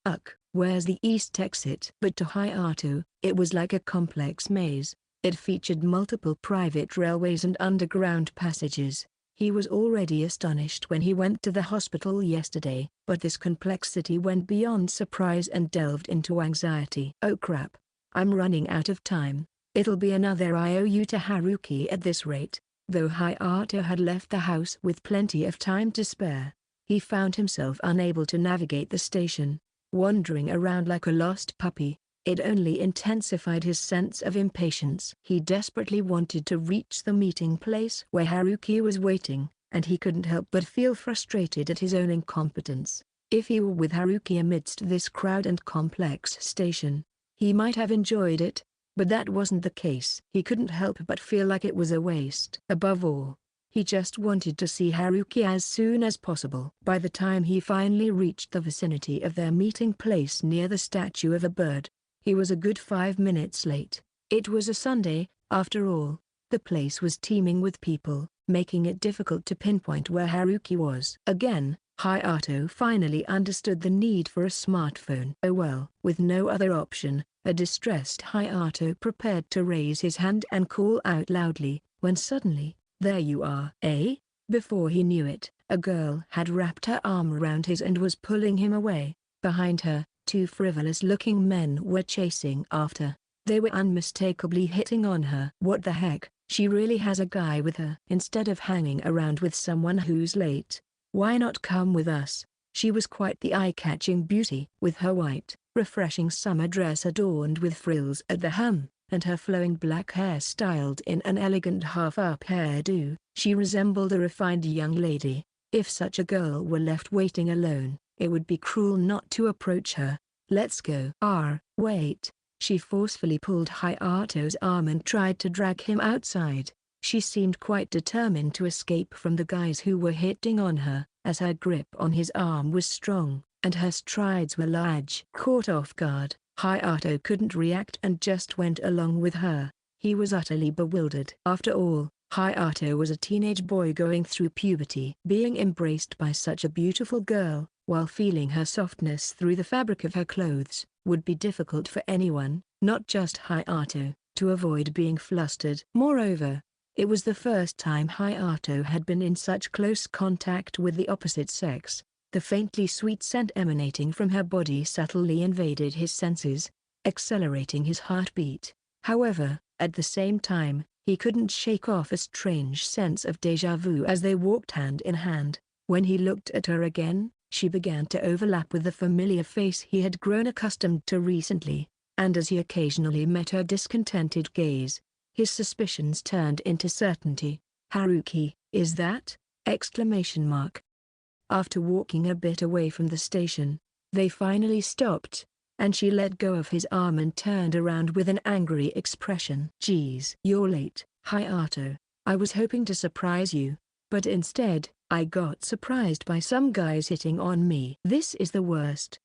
Where's the east exit? But to Hayato, it was like a complex maze. It featured multiple private railways and underground passages. He was already astonished when he went to the hospital yesterday, but this complexity went beyond surprise and delved into anxiety. Oh crap. I'm running out of time. It'll be another IOU to Haruki at this rate. Though Hayato had left the house with plenty of time to spare, he found himself unable to navigate the station, wandering around like a lost puppy. It only intensified his sense of impatience. He desperately wanted to reach the meeting place where Haruki was waiting, and he couldn't help but feel frustrated at his own incompetence. If he were with Haruki amidst this crowd and complex station, he might have enjoyed it. But that wasn't the case. He couldn't help but feel like it was a waste. Above all, he just wanted to see Haruki as soon as possible. By the time he finally reached the vicinity of their meeting place near the statue of a bird, he was a good 5 minutes late. It was a Sunday, after all. The place was teeming with people, making it difficult to pinpoint where Haruki was. Again, Hayato finally understood the need for a smartphone. Oh well. With no other option, a distressed Hayato prepared to raise his hand and call out loudly, when suddenly, there you are. Eh? Before he knew it, a girl had wrapped her arm around his and was pulling him away. Behind her, 2 frivolous-looking men were chasing after. They were unmistakably hitting on her. What the heck? She really has a guy with her. Instead of hanging around with someone who's late, why not come with us? She was quite the eye-catching beauty. With her white, refreshing summer dress adorned with frills at the hem, and her flowing black hair styled in an elegant half-up hairdo, she resembled a refined young lady. If such a girl were left waiting alone, it would be cruel not to approach her. Let's go. Wait. She forcefully pulled Hayato's arm and tried to drag him outside. She seemed quite determined to escape from the guys who were hitting on her, as her grip on his arm was strong, and her strides were large. Caught off guard, Hayato couldn't react and just went along with her. He was utterly bewildered. After all, Hayato was a teenage boy going through puberty. Being embraced by such a beautiful girl, while feeling her softness through the fabric of her clothes, would be difficult for anyone, not just Hayato, to avoid being flustered. Moreover, it was the first time Hayato had been in such close contact with the opposite sex. The faintly sweet scent emanating from her body subtly invaded his senses, accelerating his heartbeat. However, at the same time, he couldn't shake off a strange sense of déjà vu as they walked hand in hand. When he looked at her again, she began to overlap with the familiar face he had grown accustomed to recently, and as he occasionally met her discontented gaze, his suspicions turned into certainty. Haruki, is that? Exclamation mark. After walking a bit away from the station, they finally stopped, and she let go of his arm and turned around with an angry expression. Geez. You're late, Hayato. I was hoping to surprise you, but instead, I got surprised by some guys hitting on me. This is the worst.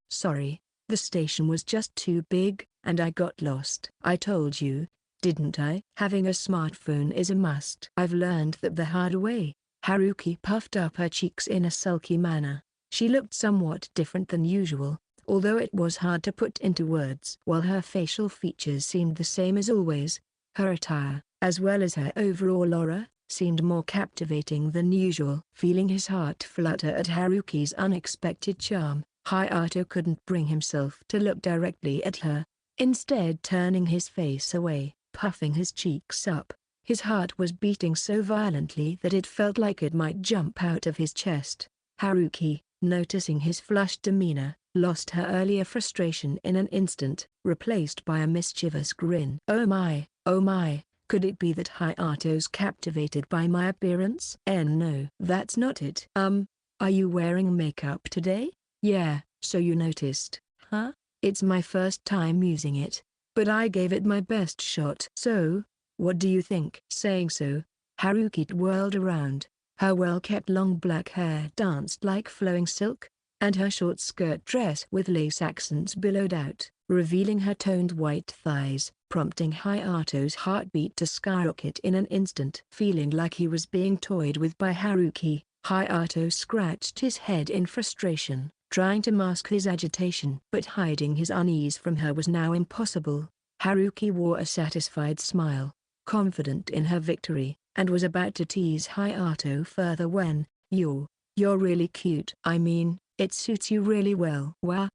Sorry. The station was just too big, and I got lost. I told you, didn't I? Having a smartphone is a must. I've learned that the hard way. Haruki puffed up her cheeks in a sulky manner. She looked somewhat different than usual, although it was hard to put into words. While her facial features seemed the same as always, Her attire, as well as her overall aura, seemed more captivating than usual. Feeling his heart flutter at Haruki's unexpected charm, Hayato couldn't bring himself to look directly at her, instead turning his face away, puffing his cheeks up. His heart was beating so violently that it felt like it might jump out of his chest. Haruki, noticing his flushed demeanor, lost her earlier frustration in an instant, replaced by a mischievous grin. Oh my, could it be that Hayato's captivated by my appearance? No, that's not it. Are you wearing makeup today? Yeah, so you noticed, huh? It's my first time using it, but I gave it my best shot. So, what do you think? Saying so, Haruki whirled around. Her well-kept long black hair danced like flowing silk, and her short skirt dress with lace accents billowed out, revealing her toned white thighs, prompting Hayato's heartbeat to skyrocket in an instant. Feeling like he was being toyed with by Haruki, Hayato scratched his head in frustration, trying to mask his agitation. But hiding his unease from her was now impossible. Haruki wore a satisfied smile, confident in her victory, and was about to tease Hayato further when, you're really cute. I mean, it suits you really well. Wow.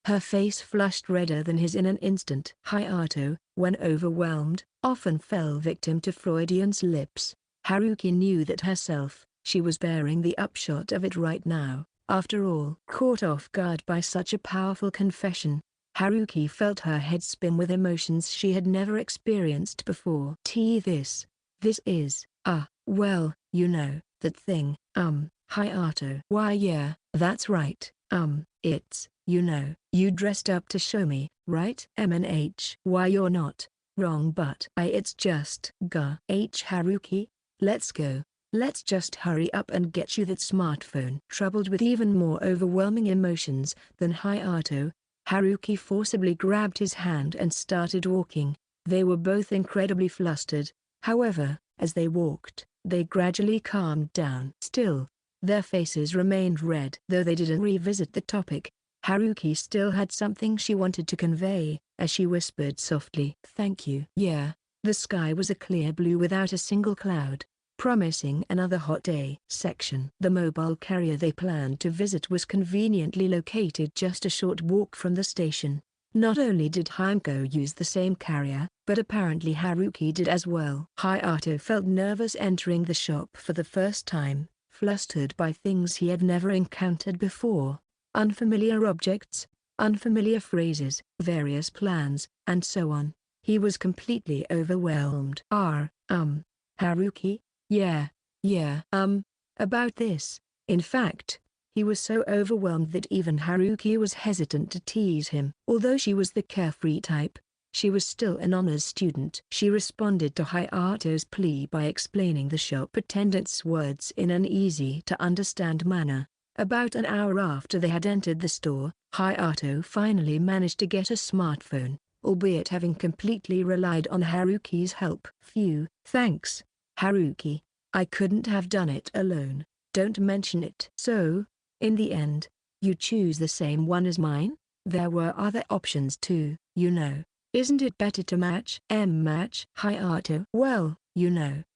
Her face flushed redder than his in an instant. Hayato, when overwhelmed, often fell victim to Freudian slips. Haruki knew that herself, she was bearing the upshot of it right now. After all, caught off guard by such a powerful confession, Haruki felt her head spin with emotions she had never experienced before. This is, well, you know, that thing, Hayato. Why yeah, that's right, it's, you dressed up to show me, right? Why you're not wrong, but it's just Haruki, let's go. Let's just hurry up and get you that smartphone. Troubled with even more overwhelming emotions than Hayato, Haruki forcibly grabbed his hand and started walking. They were both incredibly flustered. However, as they walked, they gradually calmed down. Still, their faces remained red. Though they didn't revisit the topic, Haruki still had something she wanted to convey, as she whispered softly, "Thank you." Yeah, the sky was a clear blue without a single cloud, promising another hot day. The mobile carrier they planned to visit was conveniently located just a short walk from the station. Not only did Himeko use the same carrier, but apparently Haruki did as well. Hayato felt nervous entering the shop for the first time, flustered by things he had never encountered before. Unfamiliar objects, unfamiliar phrases, various plans, and so on. He was completely overwhelmed. Haruki? Yeah, about this. In fact, he was so overwhelmed that even Haruki was hesitant to tease him. Although she was the carefree type, she was still an honors student. She responded to Hayato's plea by explaining the shop attendant's words in an easy-to-understand manner. About an hour after they had entered the store, Hayato finally managed to get a smartphone, albeit having completely relied on Haruki's help. Phew, thanks, Haruki. I couldn't have done it alone. Don't mention it. So, in the end, you choose the same one as mine? There were other options too, Isn't it better to match? Match? Hayato. Well,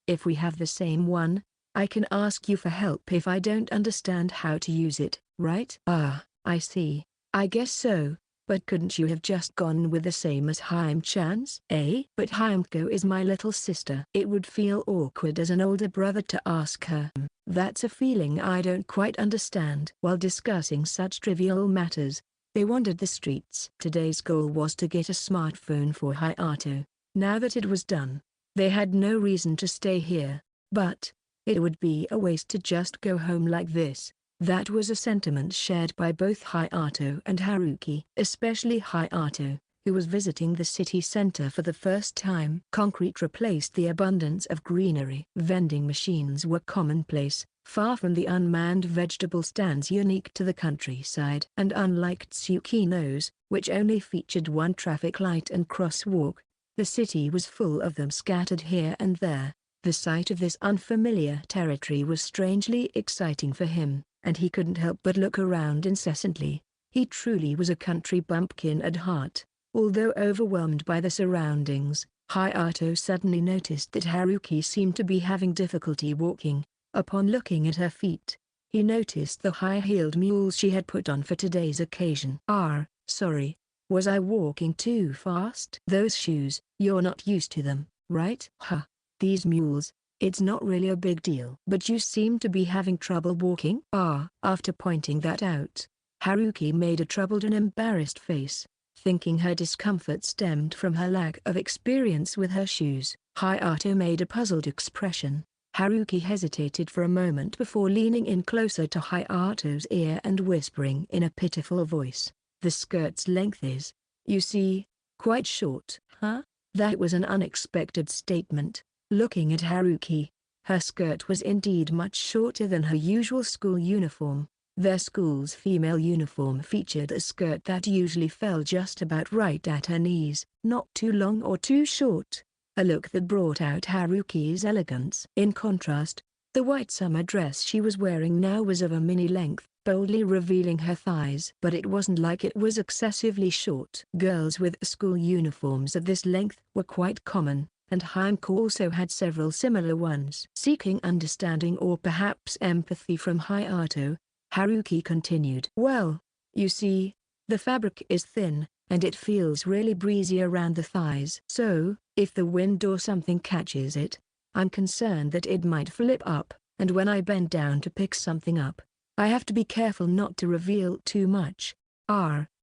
if we have the same one, I can ask you for help if I don't understand how to use it, right? I see. I guess so. But couldn't you have just gone with the same as Haim-chan's? But Himeko is my little sister. It would feel awkward as an older brother to ask her. That's a feeling I don't quite understand. While discussing such trivial matters, they wandered the streets. Today's goal was to get a smartphone for Hayato. Now that it was done, they had no reason to stay here. But it would be a waste to just go home like this. That was a sentiment shared by both Hayato and Haruki. Especially Hayato, who was visiting the city center for the first time. Concrete replaced the abundance of greenery. Vending machines were commonplace, far from the unmanned vegetable stands unique to the countryside. And unlike Tsukino's, which only featured one traffic light and crosswalk, the city was full of them scattered here and there. The sight of this unfamiliar territory was strangely exciting for him, and he couldn't help but look around incessantly. He truly was a country bumpkin at heart. Although overwhelmed by the surroundings, Hayato suddenly noticed that Haruki seemed to be having difficulty walking. Upon looking at her feet, he noticed the high-heeled mules she had put on for today's occasion. Sorry. Was I walking too fast? Those shoes, you're not used to them, right? These mules, it's not really a big deal. But you seem to be having trouble walking? After pointing that out, Haruki made a troubled and embarrassed face, thinking her discomfort stemmed from her lack of experience with her shoes. Hayato made a puzzled expression. Haruki hesitated for a moment before leaning in closer to Hayato's ear and whispering in a pitiful voice, "The skirt's length is, you see, quite short." That was an unexpected statement. Looking at Haruki, her skirt was indeed much shorter than her usual school uniform. Their school's female uniform featured a skirt that usually fell just about right at her knees, not too long or too short, a look that brought out Haruki's elegance. In contrast, the white summer dress she was wearing now was of a mini length, boldly revealing her thighs. But it wasn't like it was excessively short. Girls with school uniforms of this length were quite common, and Heimko also had several similar ones. Seeking understanding or perhaps empathy from Hayato, Haruki continued. "Well, you see, the fabric is thin, and it feels really breezy around the thighs. So, if the wind or something catches it, I'm concerned that it might flip up, and when I bend down to pick something up, I have to be careful not to reveal too much."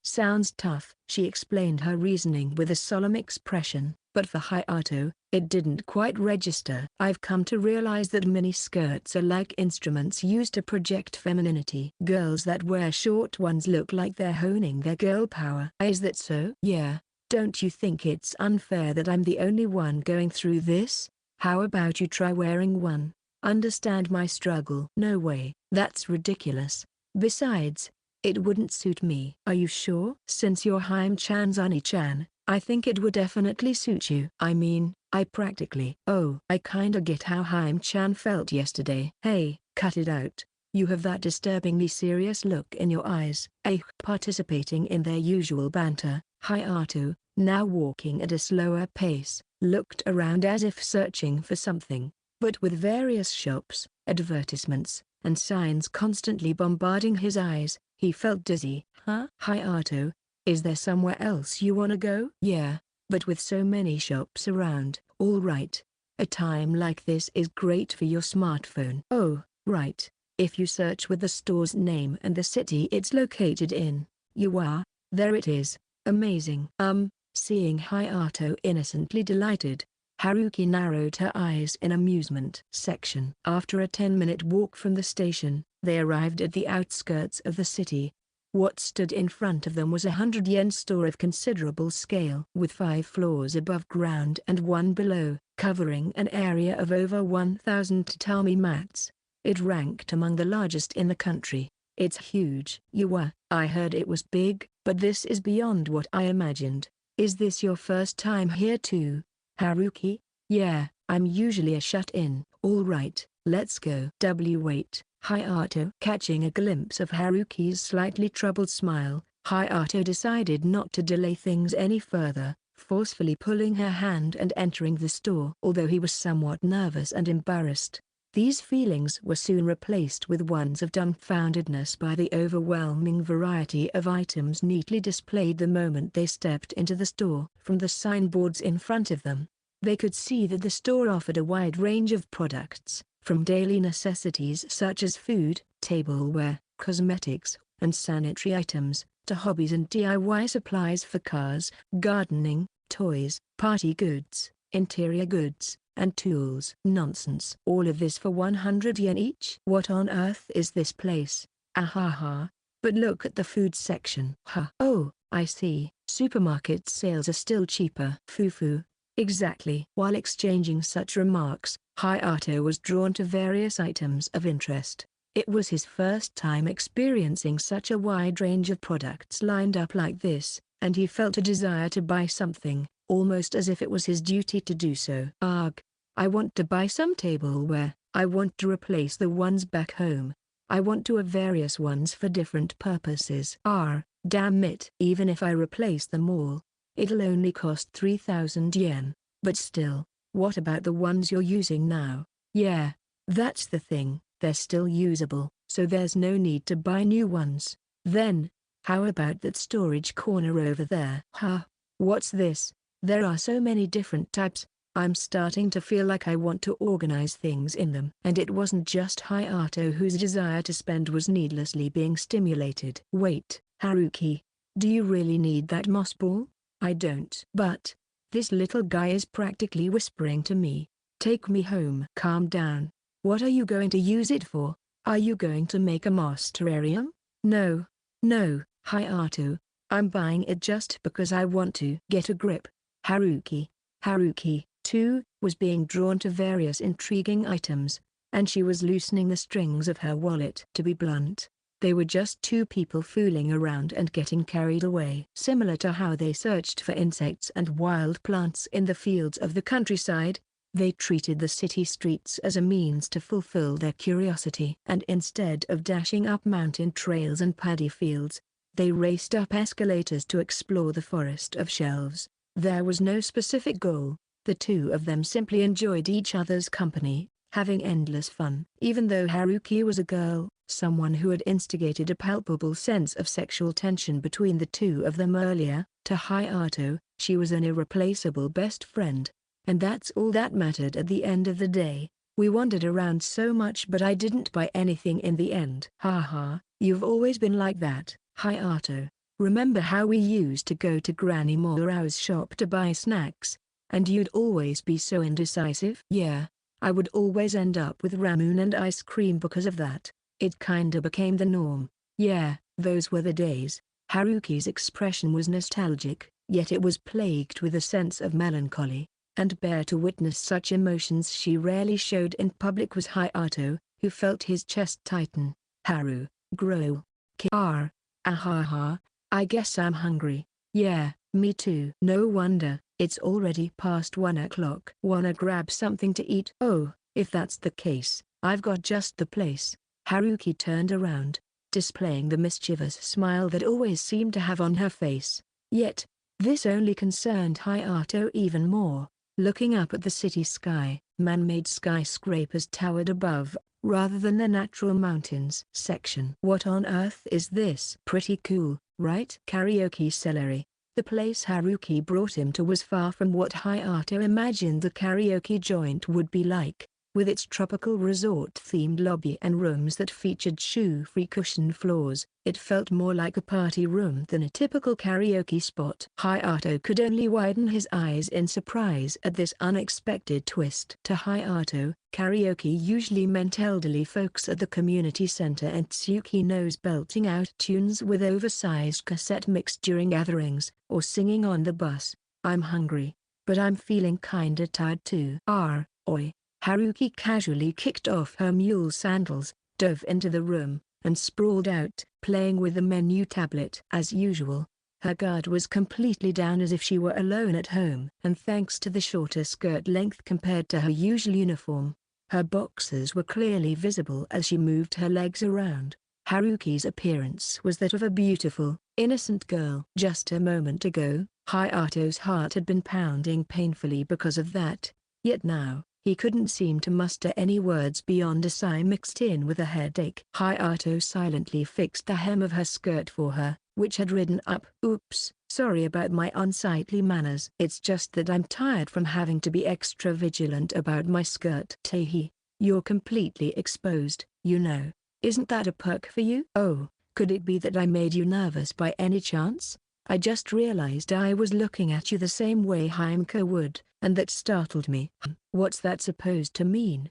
Sounds tough. She explained her reasoning with a solemn expression, but for Hayato, it didn't quite register. "I've come to realize that mini-skirts are like instruments used to project femininity. Girls that wear short ones look like they're honing their girl power." "Is that so?" "Yeah. Don't you think it's unfair that I'm the only one going through this? How about you try wearing one? Understand my struggle." "No way. That's ridiculous. Besides, it wouldn't suit me." "Are you sure?" "Since you're Haim-chan's Ani-chan, I think it would definitely suit you. I mean, I practically..." "Oh, I kinda get how Haim-chan felt yesterday." "Hey, cut it out. You have that disturbingly serious look in your eyes." Participating in their usual banter, Hayato, now walking at a slower pace, looked around as if searching for something, but with various shops, advertisements, and signs constantly bombarding his eyes, he felt dizzy. "Hayato, is there somewhere else you wanna go?" "Yeah, but with so many shops around." "All right. A time like this is great for your smartphone." "Oh, right. If you search with the store's name and the city it's located in, there it is." "Amazing." Seeing Hayato innocently delighted, Haruki narrowed her eyes in amusement. After a 10-minute walk from the station, they arrived at the outskirts of the city. What stood in front of them was a 100-yen store of considerable scale, with 5 floors above ground and 1 below, covering an area of over 1,000 tatami mats. It ranked among the largest in the country. "It's huge." "I heard it was big, but this is beyond what I imagined." "Is this your first time here too, Haruki?" "Yeah, I'm usually a shut-in." "All right, let's go." Wait." Hayato. Catching a glimpse of Haruki's slightly troubled smile, Hayato decided not to delay things any further, forcefully pulling her hand and entering the store. Although he was somewhat nervous and embarrassed, these feelings were soon replaced with ones of dumbfoundedness by the overwhelming variety of items neatly displayed the moment they stepped into the store. From the signboards in front of them, they could see that the store offered a wide range of products, from daily necessities such as food, tableware, cosmetics, and sanitary items, to hobbies and DIY supplies for cars, gardening, toys, party goods, interior goods, and tools. Nonsense. All of this for 100 yen each? What on earth is this place? But look at the food section. Oh, I see. Supermarket sales are still cheaper. Fufu. Exactly. While exchanging such remarks, Hayato was drawn to various items of interest. It was his first time experiencing such a wide range of products lined up like this, and he felt a desire to buy something, almost as if it was his duty to do so. I want to buy some tableware. I want to replace the ones back home. I want to have various ones for different purposes. Damn it. Even if I replace them all, it'll only cost 3,000 yen. But still, what about the ones you're using now? Yeah, that's the thing, they're still usable, so there's no need to buy new ones. Then, how about that storage corner over there? Huh? What's this? There are so many different types. I'm starting to feel like I want to organize things in them. And it wasn't just Hayato whose desire to spend was needlessly being stimulated. Wait, Haruki. Do you really need that moss ball? I don't. But this little guy is practically whispering to me. Take me home. Calm down. What are you going to use it for? Are you going to make a moss terrarium? No. No, Hayato. I'm buying it just because I want to. Get a grip. Haruki. Haruki, too, was being drawn to various intriguing items, and she was loosening the strings of her wallet. To be blunt, they were just two people fooling around and getting carried away. Similar to how they searched for insects and wild plants in the fields of the countryside, they treated the city streets as a means to fulfill their curiosity. And instead of dashing up mountain trails and paddy fields, they raced up escalators to explore the forest of shelves. There was no specific goal. The two of them simply enjoyed each other's company, having endless fun. Even though Haruki was a girl, someone who had instigated a palpable sense of sexual tension between the two of them earlier, to Hayato, she was an irreplaceable best friend. And that's all that mattered at the end of the day. We wandered around so much but I didn't buy anything in the end. Haha, you've always been like that, Hayato. Remember how we used to go to Granny Morao's shop to buy snacks, and you'd always be so indecisive? Yeah, I would always end up with ramen and ice cream because of that. It kinda became the norm. Yeah, those were the days. Haruki's expression was nostalgic, yet it was plagued with a sense of melancholy. And bear to witness such emotions she rarely showed in public was Hayato, who felt his chest tighten. Haru, grow. Ahaha, I guess I'm hungry. Yeah, me too. No wonder, it's already past 1 o'clock. Wanna grab something to eat? Oh, if that's the case, I've got just the place. Haruki turned around, displaying the mischievous smile that always seemed to have on her face. Yet, this only concerned Hayato even more. Looking up at the city sky, man-made skyscrapers towered above, rather than the natural mountains. Section. What on earth is this? Pretty cool, right? Karaoke celery. The place Haruki brought him to was far from what Hayato imagined the karaoke joint would be like, with its tropical resort-themed lobby and rooms that featured shoe-free cushioned floors. It felt more like a party room than a typical karaoke spot. Hayato could only widen his eyes in surprise at this unexpected twist. To Hayato, karaoke usually meant elderly folks at the community center and Tsukinos belting out tunes with oversized cassette mix during gatherings, or singing on the bus. I'm hungry, but I'm feeling kinda tired too. Oi. Haruki casually kicked off her mule sandals, dove into the room, and sprawled out, playing with the menu tablet. As usual, her guard was completely down as if she were alone at home. And thanks to the shorter skirt length compared to her usual uniform, her boxers were clearly visible as she moved her legs around. Haruki's appearance was that of a beautiful, innocent girl. Just a moment ago, Hayato's heart had been pounding painfully because of that, yet now, he couldn't seem to muster any words beyond a sigh mixed in with a headache. Hayato silently fixed the hem of her skirt for her, which had ridden up. Oops, sorry about my unsightly manners. It's just that I'm tired from having to be extra vigilant about my skirt. Tehi, you're completely exposed, you know. Isn't that a perk for you? Oh, could it be that I made you nervous by any chance? I just realized I was looking at you the same way Himeka would, and that startled me. What's that supposed to mean?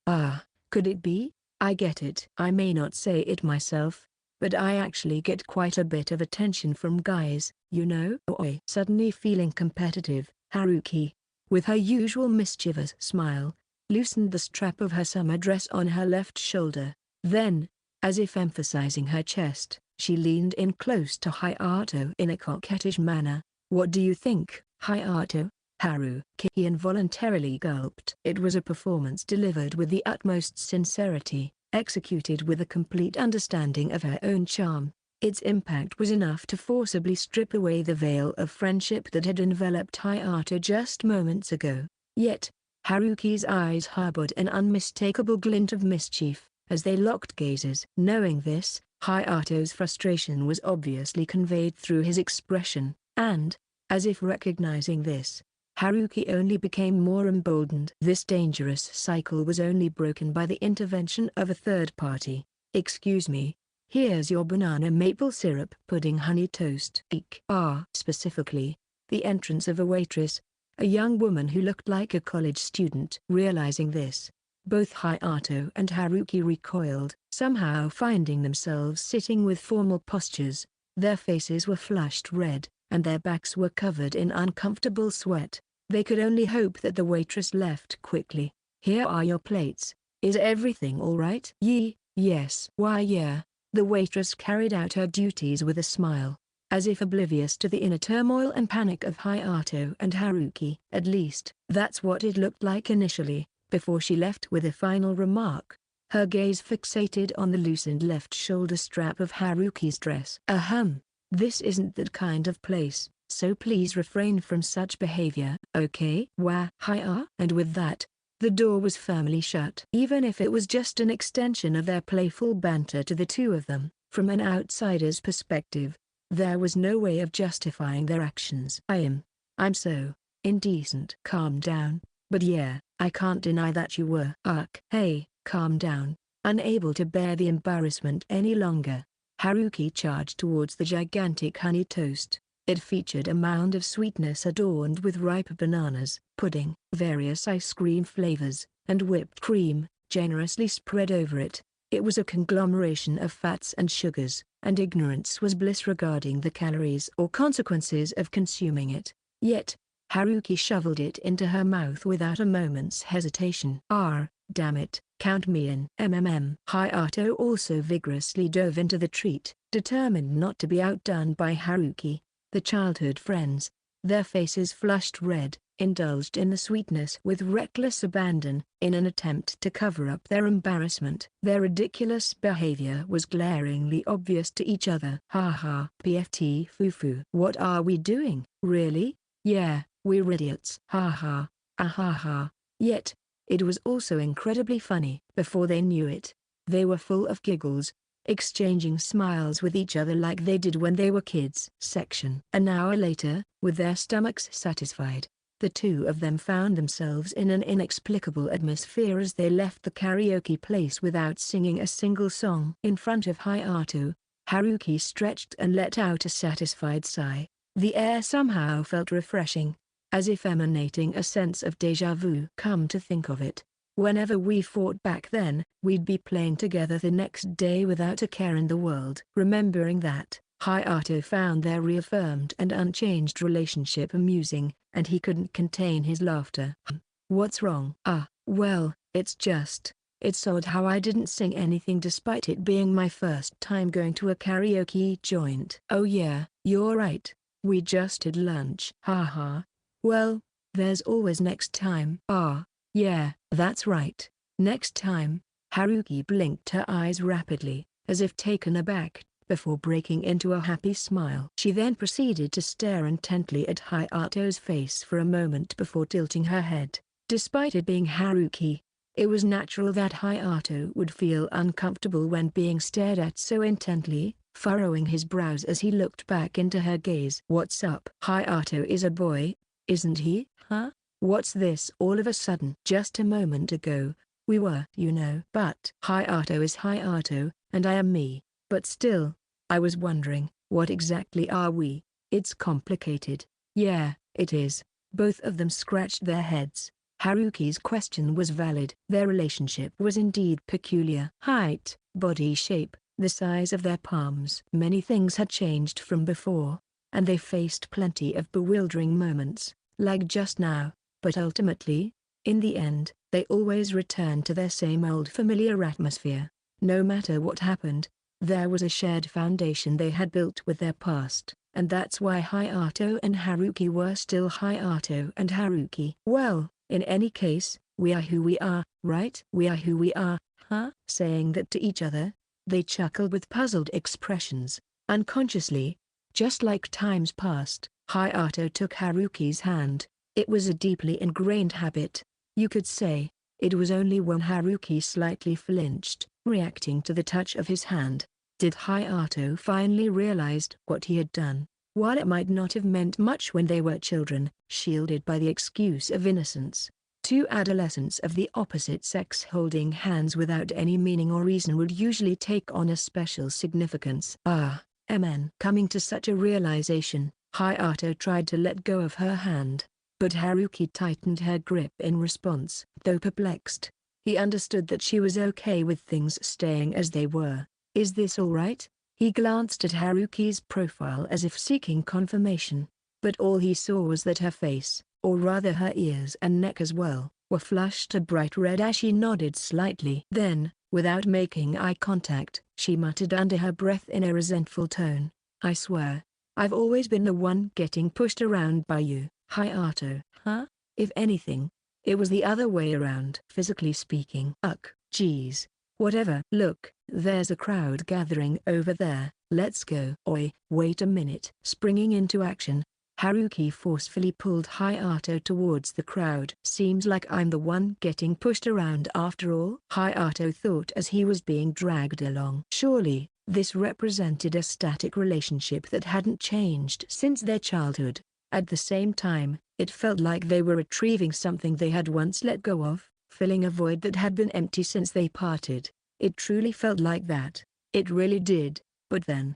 Could it be? I get it. I may not say it myself, but I actually get quite a bit of attention from guys, you know? Oi. Suddenly feeling competitive, Haruki, with her usual mischievous smile, loosened the strap of her summer dress on her left shoulder. Then, as if emphasizing her chest, she leaned in close to Hayato in a coquettish manner. What do you think, Hayato? Haruki involuntarily gulped. It was a performance delivered with the utmost sincerity, executed with a complete understanding of her own charm. Its impact was enough to forcibly strip away the veil of friendship that had enveloped Hayato just moments ago. Yet, Haruki's eyes harbored an unmistakable glint of mischief as they locked gazes. Knowing this, Hayato's frustration was obviously conveyed through his expression, and, as if recognizing this, Haruki only became more emboldened. This dangerous cycle was only broken by the intervention of a third party. "Excuse me, here's your banana maple syrup pudding honey toast." Specifically, the entrance of a waitress, a young woman who looked like a college student. Realizing this, both Hayato and Haruki recoiled, somehow finding themselves sitting with formal postures. Their faces were flushed red, and their backs were covered in uncomfortable sweat. They could only hope that the waitress left quickly. "Here are your plates. Is everything all right?" Yes." "Why yeah." The waitress carried out her duties with a smile, as if oblivious to the inner turmoil and panic of Hayato and Haruki. At least, that's what it looked like initially, before she left with a final remark, her gaze fixated on the loosened left shoulder strap of Haruki's dress. This isn't that kind of place, so please refrain from such behavior, okay?" And with that, the door was firmly shut. Even if it was just an extension of their playful banter to the two of them, from an outsider's perspective, there was no way of justifying their actions. I'm so indecent." "Calm down, but yeah, I can't deny that you were." Hey, calm down." Unable to bear the embarrassment any longer, Haruki charged towards the gigantic honey toast. It featured a mound of sweetness adorned with ripe bananas, pudding, various ice cream flavors, and whipped cream, generously spread over it. It was a conglomeration of fats and sugars, and ignorance was bliss regarding the calories or consequences of consuming it. Yet, Haruki shoveled it into her mouth without a moment's hesitation. Damn it, count me in. Hayato also vigorously dove into the treat, determined not to be outdone by Haruki. The childhood friends, their faces flushed red, indulged in the sweetness with reckless abandon, in an attempt to cover up their embarrassment. Their ridiculous behavior was glaringly obvious to each other. PFT fufu. "What are we doing, really? Yeah, we're idiots." Yet, it was also incredibly funny. Before they knew it, they were full of giggles, exchanging smiles with each other like they did when they were kids. An hour later, with their stomachs satisfied, the two of them found themselves in an inexplicable atmosphere as they left the karaoke place without singing a single song. In front of Hayato, Haruki stretched and let out a satisfied sigh. The air somehow felt refreshing, as if emanating a sense of déjà vu. "Come to think of it, whenever we fought back then, we'd be playing together the next day without a care in the world." Remembering that, Hayato found their reaffirmed and unchanged relationship amusing, and he couldn't contain his laughter. "What's wrong?" Well, it's odd how I didn't sing anything despite it being my first time going to a karaoke joint." "Oh yeah, you're right, we just had lunch." Well, there's always next time." Yeah, that's right. Next time." Haruki blinked her eyes rapidly, as if taken aback, before breaking into a happy smile. She then proceeded to stare intently at Hayato's face for a moment before tilting her head. Despite it being Haruki, it was natural that Hayato would feel uncomfortable when being stared at so intently, furrowing his brows as he looked back into her gaze. "What's up?" "Hayato is a boy, isn't he?" "What's this all of a sudden?" "Just a moment ago, we were, But Hayato is Hayato, and I am me. But still, I was wondering, what exactly are we?" "It's complicated." "Yeah, it is." Both of them scratched their heads. Haruki's question was valid. Their relationship was indeed peculiar. Height, body shape, the size of their palms. Many things had changed from before, and they faced plenty of bewildering moments, like just now. But ultimately, in the end, they always returned to their same old familiar atmosphere. No matter what happened, there was a shared foundation they had built with their past, and that's why Hayato and Haruki were still Hayato and Haruki. "Well, in any case, we are who we are, right?" "We are who we are, Saying that to each other, they chuckled with puzzled expressions. Unconsciously, just like times past, Hayato took Haruki's hand, It was a deeply ingrained habit. You could say, it was only when Haruki slightly flinched, reacting to the touch of his hand, did Hayato finally realized what he had done. While it might not have meant much when they were children, shielded by the excuse of innocence, two adolescents of the opposite sex holding hands without any meaning or reason would usually take on a special significance. Coming to such a realization, Hayato tried to let go of her hand, but Haruki tightened her grip in response. Though perplexed, he understood that she was okay with things staying as they were. Is this all right? He glanced at Haruki's profile as if seeking confirmation, but all he saw was that her face, or rather her ears and neck as well, were flushed a bright red as she nodded slightly. Then, without making eye contact, she muttered under her breath in a resentful tone, "I swear, I've always been the one getting pushed around by you, Hayato." Huh? If anything, it was the other way around. Physically speaking. Geez. Whatever. Look, there's a crowd gathering over there. Let's go. Oi, wait a minute. Springing into action, Haruki forcefully pulled Hayato towards the crowd. Seems like I'm the one getting pushed around after all, Hayato thought as he was being dragged along. Surely, this represented a static relationship that hadn't changed since their childhood. At the same time, it felt like they were retrieving something they had once let go of, filling a void that had been empty since they parted. It truly felt like that. It really did. But then,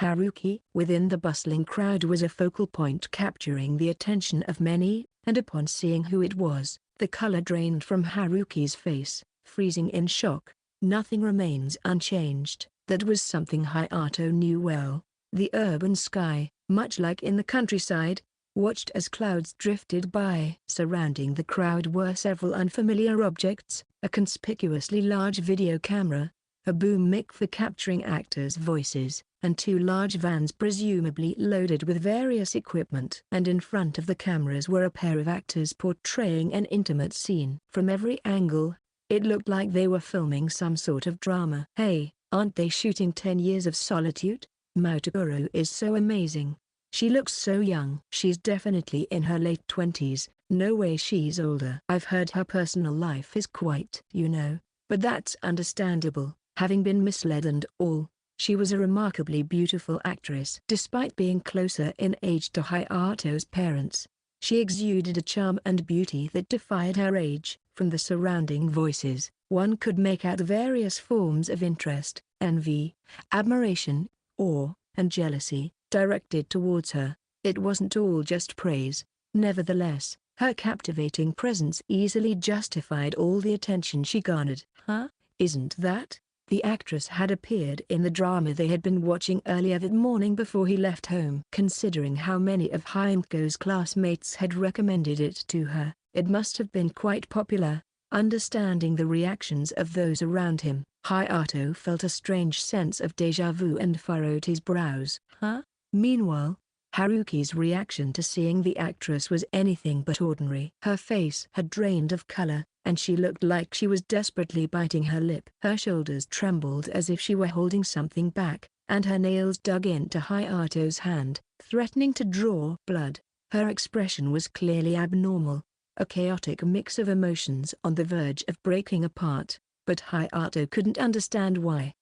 Haruki within the bustling crowd was a focal point capturing the attention of many, and upon seeing who it was, the color drained from Haruki's face, freezing in shock. Nothing remains unchanged. That was something Hayato knew well. The urban sky, much like in the countryside, watched as clouds drifted by. Surrounding the crowd were several unfamiliar objects, a conspicuously large video camera, a boom mic for capturing actors' voices, and two large vans presumably loaded with various equipment. And in front of the cameras were a pair of actors portraying an intimate scene. From every angle, it looked like they were filming some sort of drama. Hey, aren't they shooting 10 Years of Solitude? Motogoro is so amazing. She looks so young. She's definitely in her late 20s, no way she's older. I've heard her personal life is quite, but that's understandable, having been misled and all. She was a remarkably beautiful actress. Despite being closer in age to Hayato's parents, she exuded a charm and beauty that defied her age. From the surrounding voices, one could make out various forms of interest, envy, admiration, awe, and jealousy, directed towards her. It wasn't all just praise. Nevertheless, her captivating presence easily justified all the attention she garnered. Isn't that? The actress had appeared in the drama they had been watching earlier that morning before he left home. Considering how many of Hayako's classmates had recommended it to her, it must have been quite popular. Understanding the reactions of those around him, Hayato felt a strange sense of déjà vu and furrowed his brows. Meanwhile, Haruki's reaction to seeing the actress was anything but ordinary. Her face had drained of color, and she looked like she was desperately biting her lip. Her shoulders trembled as if she were holding something back, and her nails dug into Hayato's hand, threatening to draw blood. Her expression was clearly abnormal, a chaotic mix of emotions on the verge of breaking apart, but Hayato couldn't understand why.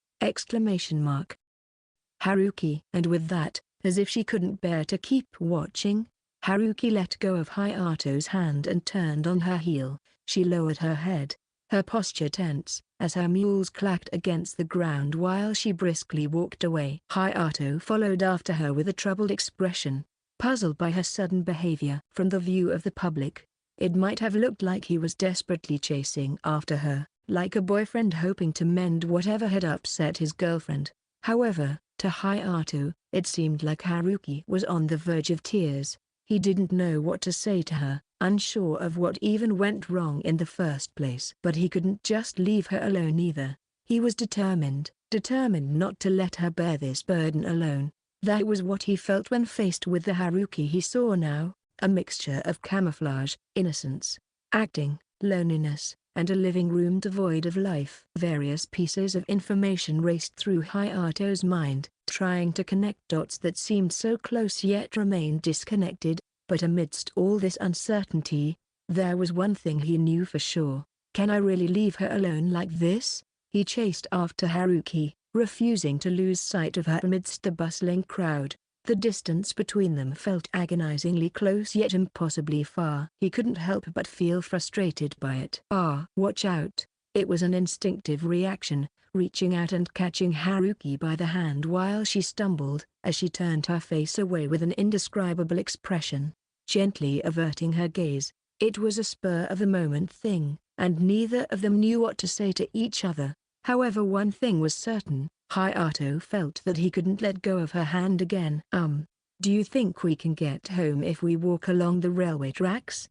Haruki. And with that, as if she couldn't bear to keep watching, Haruki let go of Hayato's hand and turned on her heel. She lowered her head, her posture tense, as her mules clacked against the ground while she briskly walked away. Hayato followed after her with a troubled expression, puzzled by her sudden behavior. From the view of the public, it might have looked like he was desperately chasing after her, like a boyfriend hoping to mend whatever had upset his girlfriend. However, to Hayato, it seemed like Haruki was on the verge of tears. He didn't know what to say to her, unsure of what even went wrong in the first place. But he couldn't just leave her alone either. He was determined not to let her bear this burden alone. That was what he felt when faced with the Haruki he saw now, a mixture of camouflage, innocence, acting, loneliness, and a living room devoid of life. Various pieces of information raced through Hayato's mind, trying to connect dots that seemed so close yet remained disconnected. But amidst all this uncertainty, there was one thing he knew for sure. Can I really leave her alone like this? He chased after Haruki, refusing to lose sight of her amidst the bustling crowd. The distance between them felt agonizingly close yet impossibly far. He couldn't help but feel frustrated by it. Watch out! It was an instinctive reaction, reaching out and catching Haruki by the hand while she stumbled, as she turned her face away with an indescribable expression, gently averting her gaze. It was a spur-of-the-moment thing, and neither of them knew what to say to each other. However, one thing was certain. Hayato felt that he couldn't let go of her hand again. Do you think we can get home if we walk along the railway tracks?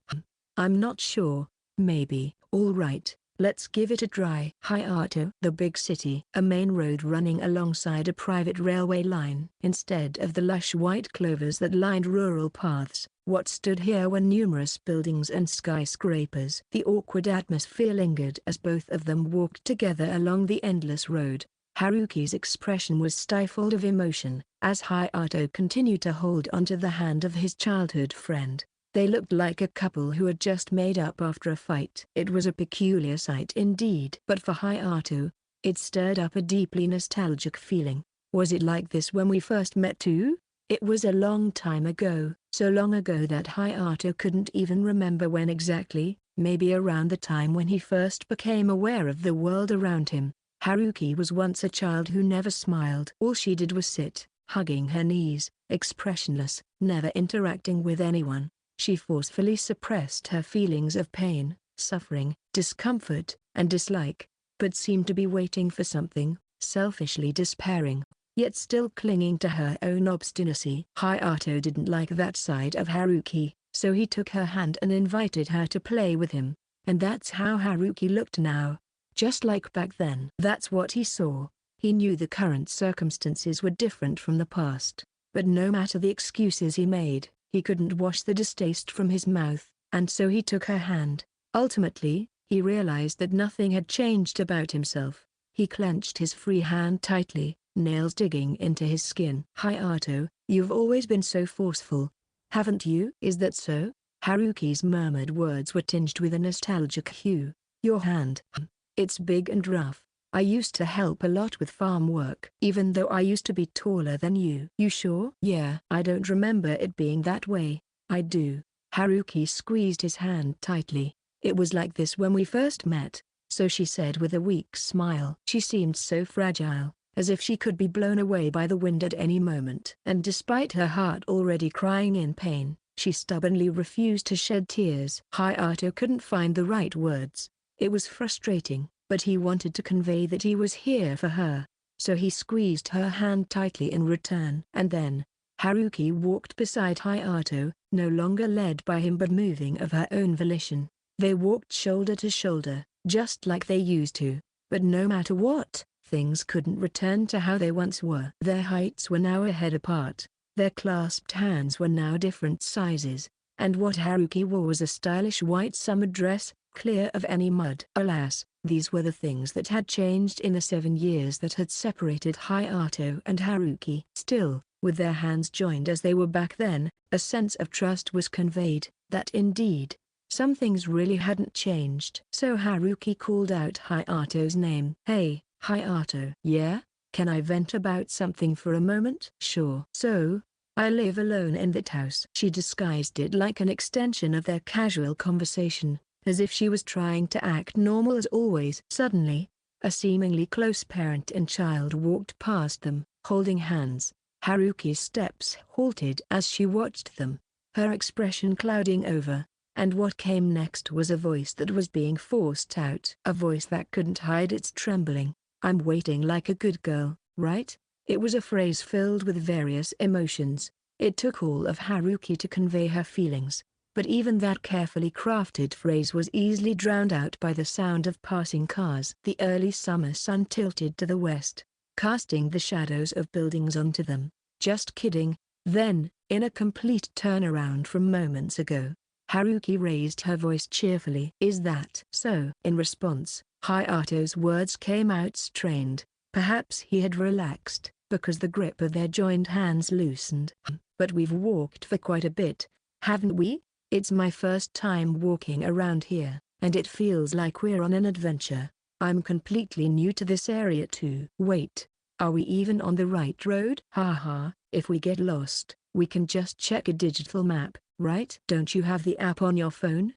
I'm not sure. Maybe. All right, let's give it a try. Hayato. The big city. A main road running alongside a private railway line. Instead of the lush white clovers that lined rural paths, what stood here were numerous buildings and skyscrapers. The awkward atmosphere lingered as both of them walked together along the endless road. Haruki's expression was stifled of emotion, as Hayato continued to hold onto the hand of his childhood friend. They looked like a couple who had just made up after a fight. It was a peculiar sight indeed. But for Hayato, it stirred up a deeply nostalgic feeling. Was it like this when we first met too? It was a long time ago, so long ago that Hayato couldn't even remember when exactly, maybe around the time when he first became aware of the world around him. Haruki was once a child who never smiled. All she did was sit, hugging her knees, expressionless, never interacting with anyone. She forcefully suppressed her feelings of pain, suffering, discomfort, and dislike, but seemed to be waiting for something, selfishly despairing, yet still clinging to her own obstinacy. Hayato didn't like that side of Haruki, so he took her hand and invited her to play with him. And that's how Haruki looked now. Just like back then. That's what he saw. He knew the current circumstances were different from the past, but no matter the excuses he made, he couldn't wash the distaste from his mouth, and so he took her hand. Ultimately, he realized that nothing had changed about himself. He clenched his free hand tightly, nails digging into his skin. Hayato, you've always been so forceful, haven't you? Is that so? Haruki's murmured words were tinged with a nostalgic hue. Your hand. It's big and rough. I used to help a lot with farm work. Even though I used to be taller than you. You sure? Yeah. I don't remember it being that way. I do. Haruki squeezed his hand tightly. It was like this when we first met, so she said with a weak smile. She seemed so fragile, as if she could be blown away by the wind at any moment. And despite her heart already crying in pain, she stubbornly refused to shed tears. Hayato couldn't find the right words. It was frustrating, but he wanted to convey that he was here for her, so he squeezed her hand tightly in return. And then, Haruki walked beside Hayato, no longer led by him but moving of her own volition. They walked shoulder to shoulder, just like they used to, but no matter what, things couldn't return to how they once were. Their heights were now a head apart, their clasped hands were now different sizes, and what Haruki wore was a stylish white summer dress, clear of any mud. Alas, these were the things that had changed in the 7 years that had separated Hayato and Haruki. Still, with their hands joined as they were back then, a sense of trust was conveyed, that indeed, some things really hadn't changed. So Haruki called out Hayato's name. Hey, Hayato. Yeah? Can I vent about something for a moment? Sure. So, I live alone in that house. She disguised it like an extension of their casual conversation, as if she was trying to act normal as always. Suddenly, a seemingly close parent and child walked past them, holding hands. Haruki's steps halted as she watched them, her expression clouding over, and what came next was a voice that was being forced out. A voice that couldn't hide its trembling. I'm waiting like a good girl, right? It was a phrase filled with various emotions. It took all of Haruki to convey her feelings. But even that carefully crafted phrase was easily drowned out by the sound of passing cars. The early summer sun tilted to the west, casting the shadows of buildings onto them. Just kidding. Then, in a complete turnaround from moments ago, Haruki raised her voice cheerfully. Is that so? In response, Hayato's words came out strained. Perhaps he had relaxed, because the grip of their joined hands loosened. But we've walked for quite a bit, Haven't we? It's my first time walking around here, and it feels like we're on an adventure. I'm completely new to this area too. Wait, are we even on the right road? Haha, if we get lost, we can just check a digital map, right? Don't you have the app on your phone?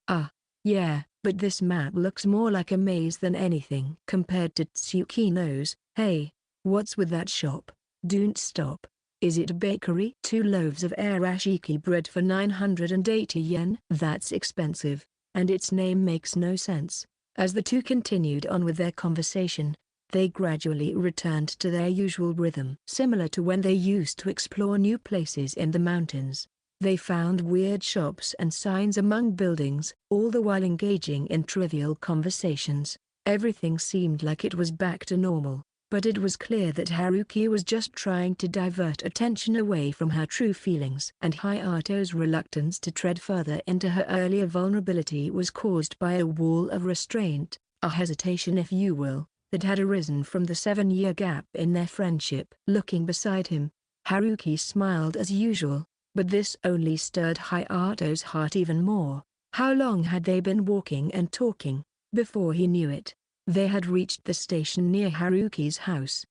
Yeah, but this map looks more like a maze than anything compared to Tsukino's. Hey, what's with that shop? Don't stop. Is it a bakery? 2 loaves of arashiki bread for 980 yen? That's expensive, and its name makes no sense. As the two continued on with their conversation, they gradually returned to their usual rhythm. Similar to when they used to explore new places in the mountains, they found weird shops and signs among buildings, all the while engaging in trivial conversations. Everything seemed like it was back to normal, but it was clear that Haruki was just trying to divert attention away from her true feelings. And Hayato's reluctance to tread further into her earlier vulnerability was caused by a wall of restraint, a hesitation if you will, that had arisen from the 7-year gap in their friendship. Looking beside him, Haruki smiled as usual, but this only stirred Hayato's heart even more. How long had they been walking and talking? Before he knew it, they had reached the station near Haruki's house.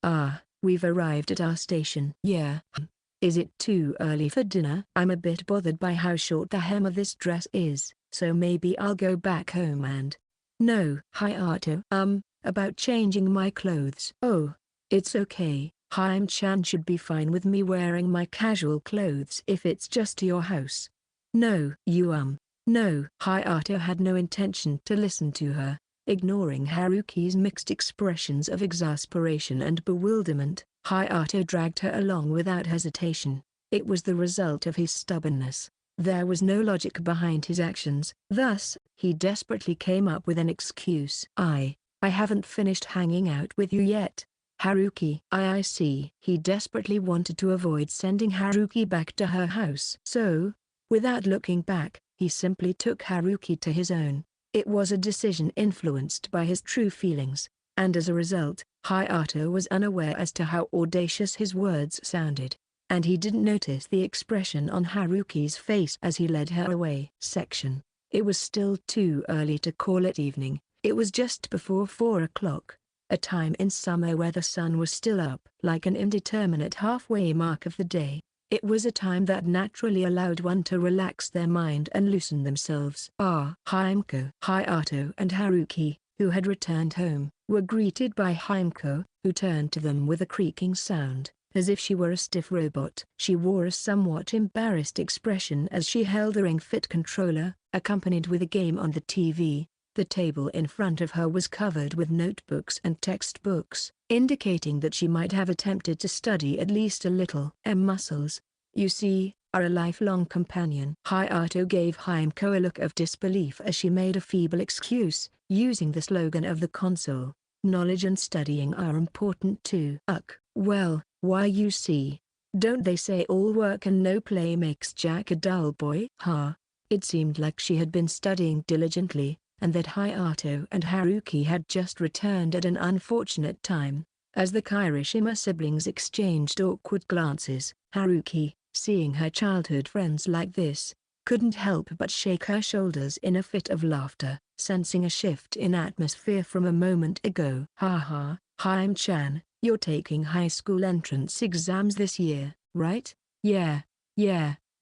We've arrived at our station. Yeah. Is it too early for dinner? I'm a bit bothered by how short the hem of this dress is, so maybe I'll go back home and... No. Hayato, about changing my clothes. Oh, it's okay. Haim-chan should be fine with me wearing my casual clothes if it's just to your house. No. No. Hayato had no intention to listen to her. Ignoring Haruki's mixed expressions of exasperation and bewilderment, Hayato dragged her along without hesitation. It was the result of his stubbornness. There was no logic behind his actions. Thus, he desperately came up with an excuse. I haven't finished hanging out with you yet. Haruki. I see. He desperately wanted to avoid sending Haruki back to her house. So, without looking back, he simply took Haruki to his own. It was a decision influenced by his true feelings, and as a result, Hayato was unaware as to how audacious his words sounded, and he didn't notice the expression on Haruki's face as he led her away. It was still too early to call it evening. It was just before 4 o'clock, a time in summer where the sun was still up. Like an indeterminate halfway mark of the day, it was a time that naturally allowed one to relax their mind and loosen themselves. Haimko. Hayato and Haruki, who had returned home, were greeted by Haimko, who turned to them with a creaking sound, as if she were a stiff robot. She wore a somewhat embarrassed expression as she held a Ring Fit controller, accompanied with a game on the TV. The table in front of her was covered with notebooks and textbooks, indicating that she might have attempted to study at least a little. Muscles, you see, are a lifelong companion. Hayato gave Haimko a look of disbelief as she made a feeble excuse, using the slogan of the console, knowledge and studying are important too. Well, why you see, don't they say all work and no play makes Jack a dull boy? It seemed like she had been studying diligently, and that Hayato and Haruki had just returned at an unfortunate time. As the Kirishima siblings exchanged awkward glances, Haruki, seeing her childhood friends like this, couldn't help but shake her shoulders in a fit of laughter, sensing a shift in atmosphere from a moment ago. Haim-chan, you're taking high school entrance exams this year, right? Yeah.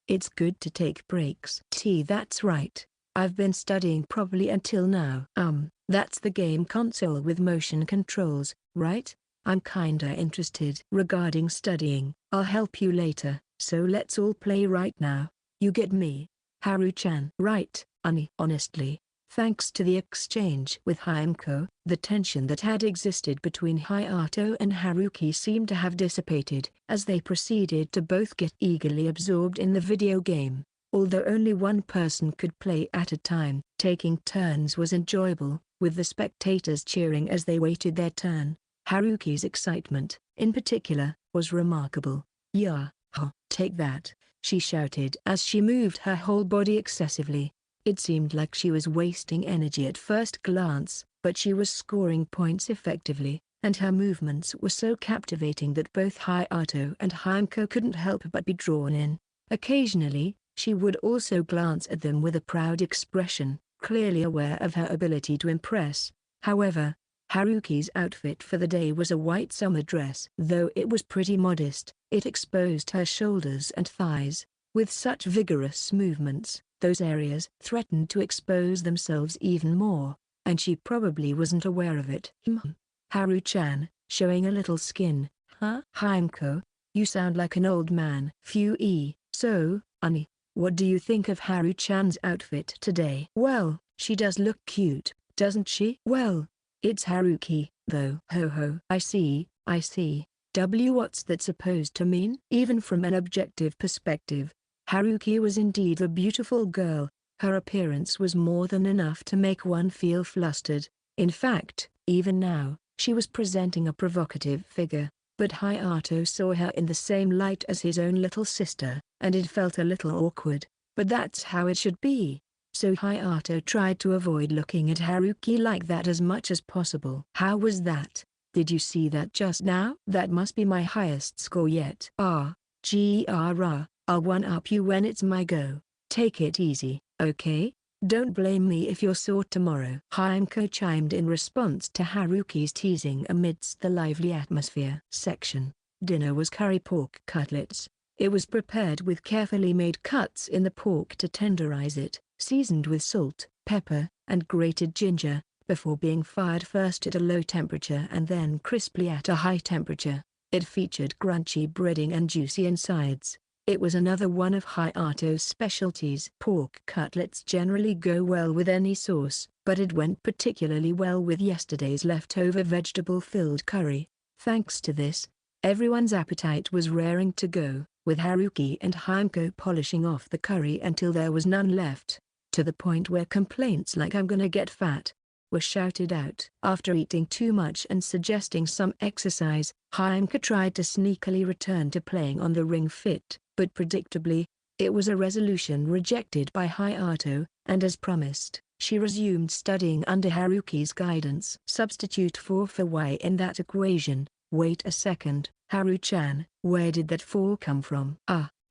It's good to take breaks. That's right. I've been studying properly until now. That's the game console with motion controls, right? I'm kinda interested. Regarding studying, I'll help you later, so let's all play right now. You get me? Haru-chan. Right, honestly, thanks to the exchange with Haimko, the tension that had existed between Hayato and Haruki seemed to have dissipated, as they proceeded to both get eagerly absorbed in the video game. Although only one person could play at a time, taking turns was enjoyable, with the spectators cheering as they waited their turn. Haruki's excitement, in particular, was remarkable. Yeah, take that, she shouted as she moved her whole body excessively. It seemed like she was wasting energy at first glance, but she was scoring points effectively, and her movements were so captivating that both Hayato and Haimko couldn't help but be drawn in. Occasionally, She would also glance at them with a proud expression, clearly aware of her ability to impress. However, Haruki's outfit for the day was a white summer dress. Though it was pretty modest, it exposed her shoulders and thighs. With such vigorous movements, those areas threatened to expose themselves even more, and she probably wasn't aware of it. Haru-chan, showing a little skin, huh? Himeko, you sound like an old man. So, Ani, what do you think of Haru-chan's outfit today? Well, she does look cute, doesn't she? Well, it's Haruki, though. Ho ho. I see. What's that supposed to mean? Even from an objective perspective, Haruki was indeed a beautiful girl. Her appearance was more than enough to make one feel flustered. In fact, even now, she was presenting a provocative figure. But Hayato saw her in the same light as his own little sister, and it felt a little awkward. But that's how it should be. So Hayato tried to avoid looking at Haruki like that as much as possible. How was that? Did you see that just now? That must be my highest score yet. I'll one-up you when it's my go. Take it easy, okay? Don't blame me if you're sore tomorrow. Himeko chimed in response to Haruki's teasing amidst the lively atmosphere. Dinner was curry pork cutlets. It was prepared with carefully made cuts in the pork to tenderize it, seasoned with salt, pepper, and grated ginger, before being fired first at a low temperature and then crisply at a high temperature. It featured crunchy breading and juicy insides. It was another one of Hayato's specialties. Pork cutlets generally go well with any sauce, but it went particularly well with yesterday's leftover vegetable-filled curry. Thanks to this, everyone's appetite was raring to go, with Haruki and Himeko polishing off the curry until there was none left, to the point where complaints like "I'm gonna get fat" were shouted out. After eating too much and suggesting some exercise, Himeko tried to sneakily return to playing on the Ring Fit, but predictably, it was a resolution rejected by Hayato, and as promised, she resumed studying under Haruki's guidance. Substitute 4 for y in that equation. Wait a second, Haru-chan, where did that 4 come from?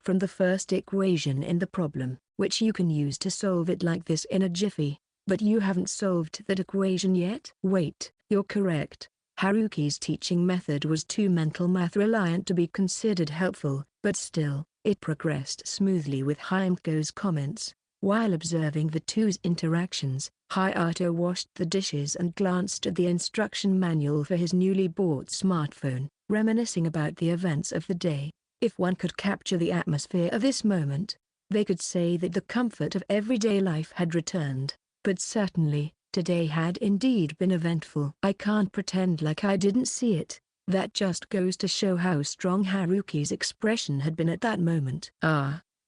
From the first equation in the problem, which you can use to solve it like this in a jiffy. But you haven't solved that equation yet? Wait, you're correct. Haruki's teaching method was too mental math reliant to be considered helpful, but still, it progressed smoothly with Himeko's comments. While observing the two's interactions, Hayato washed the dishes and glanced at the instruction manual for his newly bought smartphone, reminiscing about the events of the day. If one could capture the atmosphere of this moment, they could say that the comfort of everyday life had returned. But certainly, today had indeed been eventful. I can't pretend like I didn't see it. That just goes to show how strong Haruki's expression had been at that moment.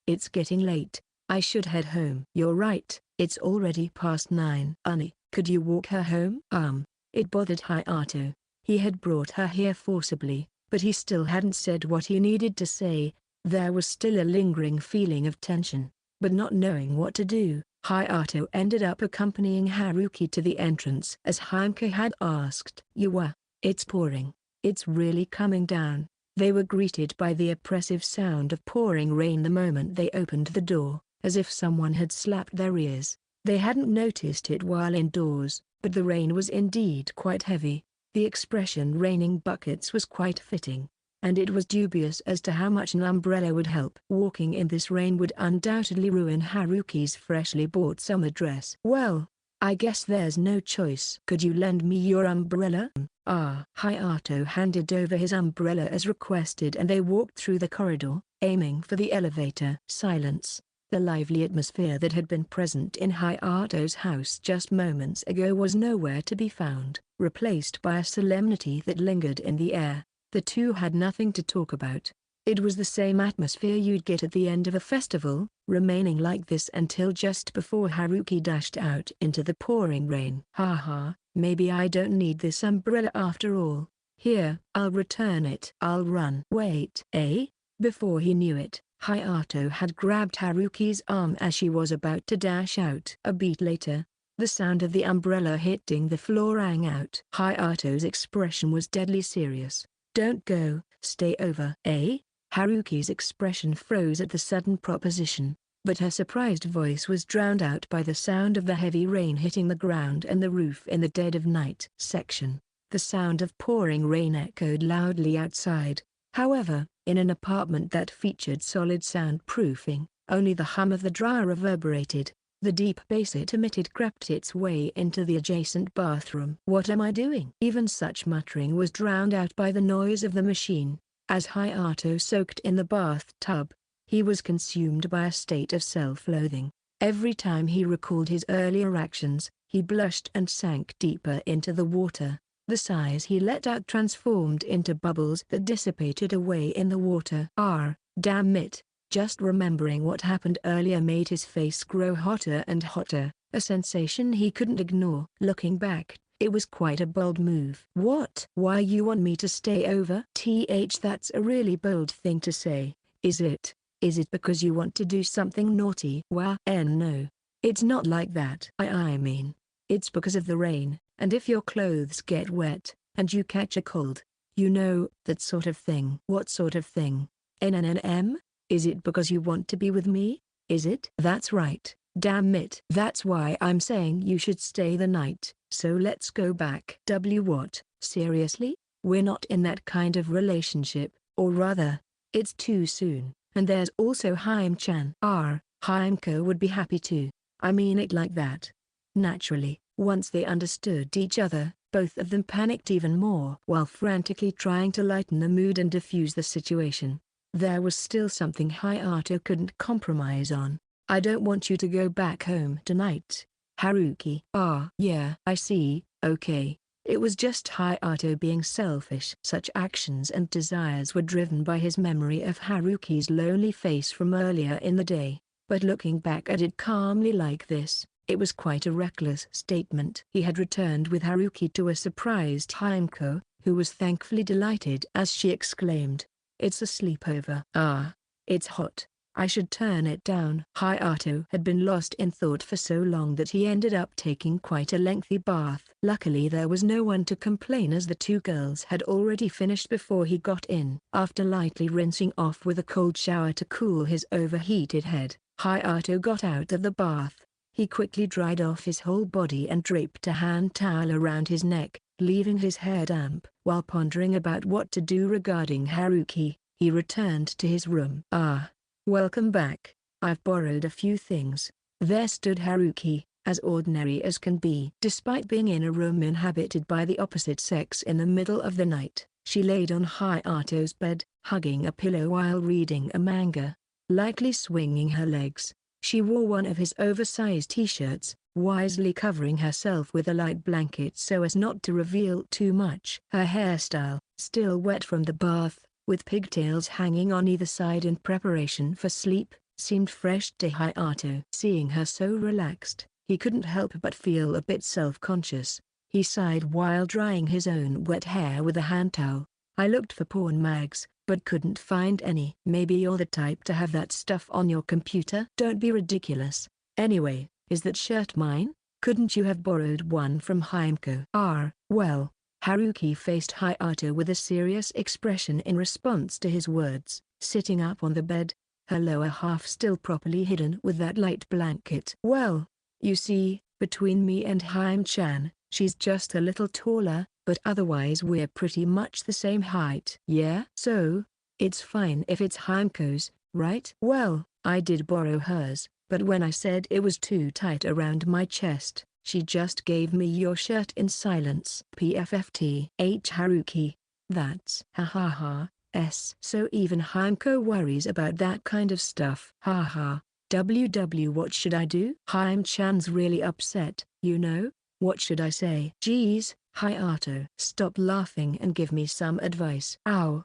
It's getting late. I should head home. You're right, it's already past 9. Ani, could you walk her home? It bothered Hayato. He had brought her here forcibly, but he still hadn't said what he needed to say. There was still a lingering feeling of tension. But not knowing what to do, Hayato ended up accompanying Haruki to the entrance as Himeko had asked. It's pouring. It's really coming down. They were greeted by the oppressive sound of pouring rain the moment they opened the door, as if someone had slapped their ears. They hadn't noticed it while indoors, but the rain was indeed quite heavy. The expression "raining buckets" was quite fitting, and it was dubious as to how much an umbrella would help. Walking in this rain would undoubtedly ruin Haruki's freshly bought summer dress. Well, I guess there's no choice. Could you lend me your umbrella? Hayato handed over his umbrella as requested and they walked through the corridor, aiming for the elevator. Silence. The lively atmosphere that had been present in Hayato's house just moments ago was nowhere to be found, replaced by a solemnity that lingered in the air. The two had nothing to talk about. It was the same atmosphere you'd get at the end of a festival, remaining like this until just before Haruki dashed out into the pouring rain. Maybe I don't need this umbrella after all. Here, I'll return it. I'll run. Wait. Before he knew it, Hayato had grabbed Haruki's arm as she was about to dash out. A beat later, the sound of the umbrella hitting the floor rang out. Hayato's expression was deadly serious. Don't go, stay over. Haruki's expression froze at the sudden proposition. but her surprised voice was drowned out by the sound of the heavy rain hitting the ground and the roof in the dead of night section. The sound of pouring rain echoed loudly outside. However, in an apartment that featured solid soundproofing, only the hum of the dryer reverberated. The deep bass it emitted crept its way into the adjacent bathroom. "What am I doing?" Even such muttering was drowned out by the noise of the machine. As Hayato soaked in the bathtub, he was consumed by a state of self-loathing. Every time he recalled his earlier actions, he blushed and sank deeper into the water. The sighs he let out transformed into bubbles that dissipated away in the water. Damn it. Just remembering what happened earlier made his face grow hotter and hotter, a sensation he couldn't ignore. Looking back, it was quite a bold move. "What? Why you want me to stay over?" That's a really bold thing to say, is it? Is it because you want to do something naughty? No. It's not like that. I mean, it's because of the rain, and if your clothes get wet, and you catch a cold. You know, that sort of thing. What sort of thing? Is it because you want to be with me? Is it? That's right. Damn it. That's why I'm saying you should stay the night. So let's go back. What? Seriously? We're not in that kind of relationship, or rather, it's too soon. And there's also Haim-chan. Haimko would be happy too. I mean it like that. Naturally, once they understood each other, both of them panicked even more while frantically trying to lighten the mood and diffuse the situation. There was still something Hayato couldn't compromise on. "I don't want you to go back home tonight, Haruki." Yeah, I see, okay. It was just Hayato being selfish. Such actions and desires were driven by his memory of Haruki's lonely face from earlier in the day. But looking back at it calmly like this, it was quite a reckless statement. He had returned with Haruki to a surprised Haimko, who was thankfully delighted as she exclaimed, "It's a sleepover." It's hot. I should turn it down." Hayato had been lost in thought for so long that he ended up taking quite a lengthy bath. Luckily there was no one to complain as the two girls had already finished before he got in. After lightly rinsing off with a cold shower to cool his overheated head, Hayato got out of the bath. He quickly dried off his whole body and draped a hand towel around his neck, leaving his hair damp. While pondering about what to do regarding Haruki, he returned to his room. Welcome back. I've borrowed a few things." There stood Haruki, as ordinary as can be. Despite being in a room inhabited by the opposite sex in the middle of the night, she laid on Hayato's bed, hugging a pillow while reading a manga. Lightly swinging her legs, she wore one of his oversized t-shirts, wisely covering herself with a light blanket so as not to reveal too much. Her hairstyle, still wet from the bath, with pigtails hanging on either side in preparation for sleep, seemed fresh to Hayato. Seeing her so relaxed, he couldn't help but feel a bit self-conscious. He sighed while drying his own wet hair with a hand towel. "I looked for porn mags, but couldn't find any." "Maybe you're the type to have that stuff on your computer?" "Don't be ridiculous. Anyway, is that shirt mine? Couldn't you have borrowed one from Haimko?" Well." Haruki faced Hayato with a serious expression in response to his words, sitting up on the bed, her lower half still properly hidden with that light blanket. "Well, you see, between me and Haim-chan, she's just a little taller, but otherwise we're pretty much the same height." "Yeah? So, it's fine if it's Haimko's, right?" "Well, I did borrow hers, but when I said it was too tight around my chest, she just gave me your shirt in silence." Haruki. "That's so even Haimko worries about that kind of stuff." What should I do? Haim-chan's really upset, you know. What should I say?" "Geez, Hayato, stop laughing and give me some advice." Ow,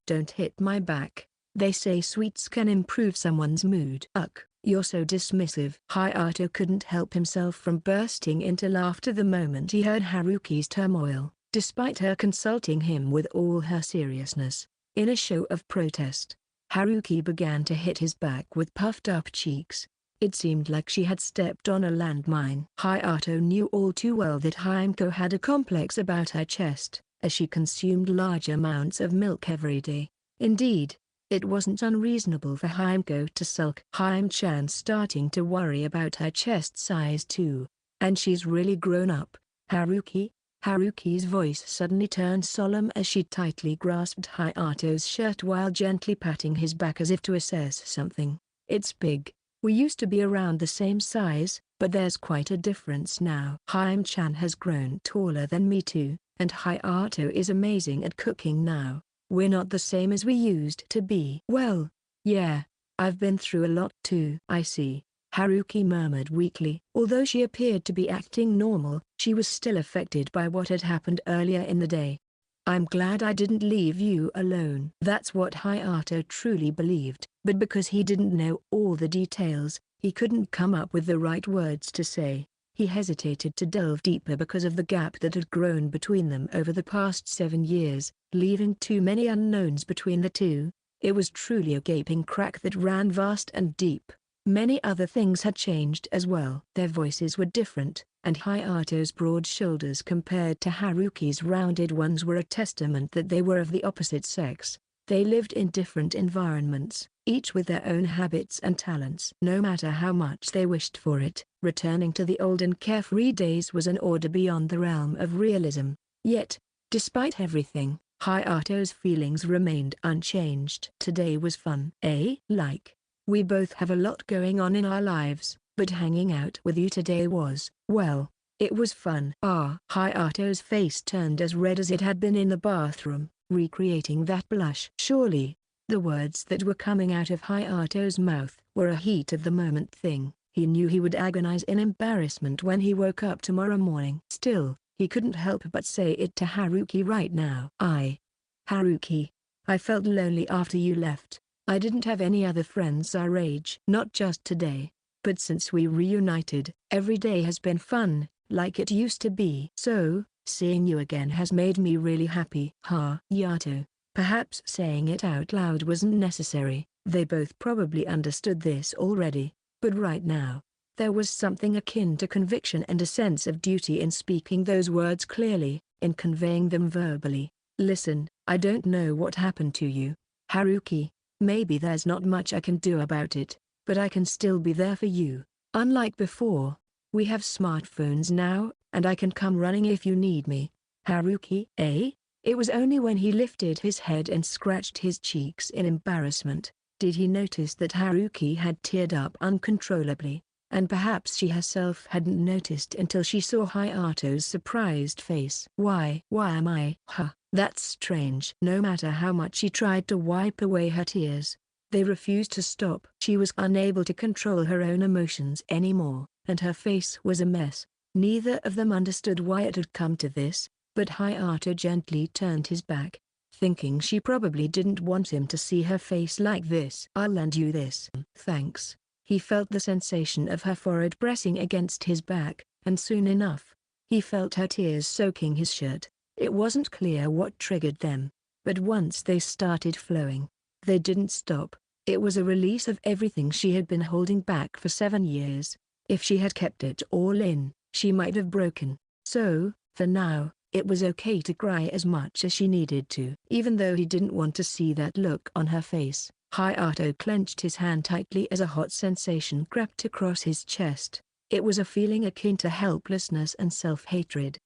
don't hit my back. They say sweets can improve someone's mood." "Ugh. You're so dismissive." Hayato couldn't help himself from bursting into laughter the moment he heard Haruki's turmoil, despite her consulting him with all her seriousness. In a show of protest, Haruki began to hit his back with puffed-up cheeks. It seemed like she had stepped on a landmine. Hayato knew all too well that Haimko had a complex about her chest, as she consumed large amounts of milk every day. Indeed, It wasn't unreasonable for Haimko to sulk. Haim-chan starting to worry about her chest size too. And she's really grown up, Haruki? Haruki's voice suddenly turned solemn as she tightly grasped Hayato's shirt while gently patting his back as if to assess something. It's big. We used to be around the same size, but there's quite a difference now. Haim-chan has grown taller than me too, and Hayato is amazing at cooking now. We're not the same as we used to be. Well, yeah, I've been through a lot too. I see, Haruki murmured weakly. Although she appeared to be acting normal, she was still affected by what had happened earlier in the day. I'm glad I didn't leave you alone. That's what Hayato truly believed, but because he didn't know all the details, he couldn't come up with the right words to say. He hesitated to delve deeper because of the gap that had grown between them over the past 7 years, leaving too many unknowns between the two. It was truly a gaping crack that ran vast and deep. Many other things had changed as well. Their voices were different, and Hayato's broad shoulders compared to Haruki's rounded ones were a testament that they were of the opposite sex. They lived in different environments, each with their own habits and talents. No matter how much they wished for it, returning to the old and carefree days was an order beyond the realm of realism. Yet, despite everything, Hayato's feelings remained unchanged. Today was fun. Like, we both have a lot going on in our lives, but hanging out with you today was, well, it was fun. Hayato's face turned as red as it had been in the bathroom, recreating that blush. Surely, the words that were coming out of Hayato's mouth were a heat-of-the-moment thing. He knew he would agonize in embarrassment when he woke up tomorrow morning. Still, he couldn't help but say it to Haruki right now. Haruki, I felt lonely after you left. I didn't have any other friends our age. Not just today, but since we reunited. Every day has been fun, like it used to be. So, seeing you again has made me really happy. Yato. Perhaps saying it out loud wasn't necessary. They both probably understood this already. But right now, there was something akin to conviction and a sense of duty in speaking those words clearly, in conveying them verbally. Listen, I don't know what happened to you, Haruki. Maybe there's not much I can do about it, but I can still be there for you. Unlike before, we have smartphones now, and I can come running if you need me. Haruki, It was only when he lifted his head and scratched his cheeks in embarrassment, did he notice that Haruki had teared up uncontrollably, and perhaps she herself hadn't noticed until she saw Hayato's surprised face. Why am I? That's strange. No matter how much she tried to wipe away her tears, they refused to stop. She was unable to control her own emotions anymore, and her face was a mess. Neither of them understood why it had come to this, but Hayato gently turned his back, thinking she probably didn't want him to see her face like this. I'll lend you this. Thanks. He felt the sensation of her forehead pressing against his back, and soon enough, he felt her tears soaking his shirt. It wasn't clear what triggered them, but once they started flowing, they didn't stop. It was a release of everything she had been holding back for 7 years. If she had kept it all in, she might have broken. So, for now, it was okay to cry as much as she needed to. Even though he didn't want to see that look on her face, Hayato clenched his hand tightly as a hot sensation crept across his chest. It was a feeling akin to helplessness and self-hatred.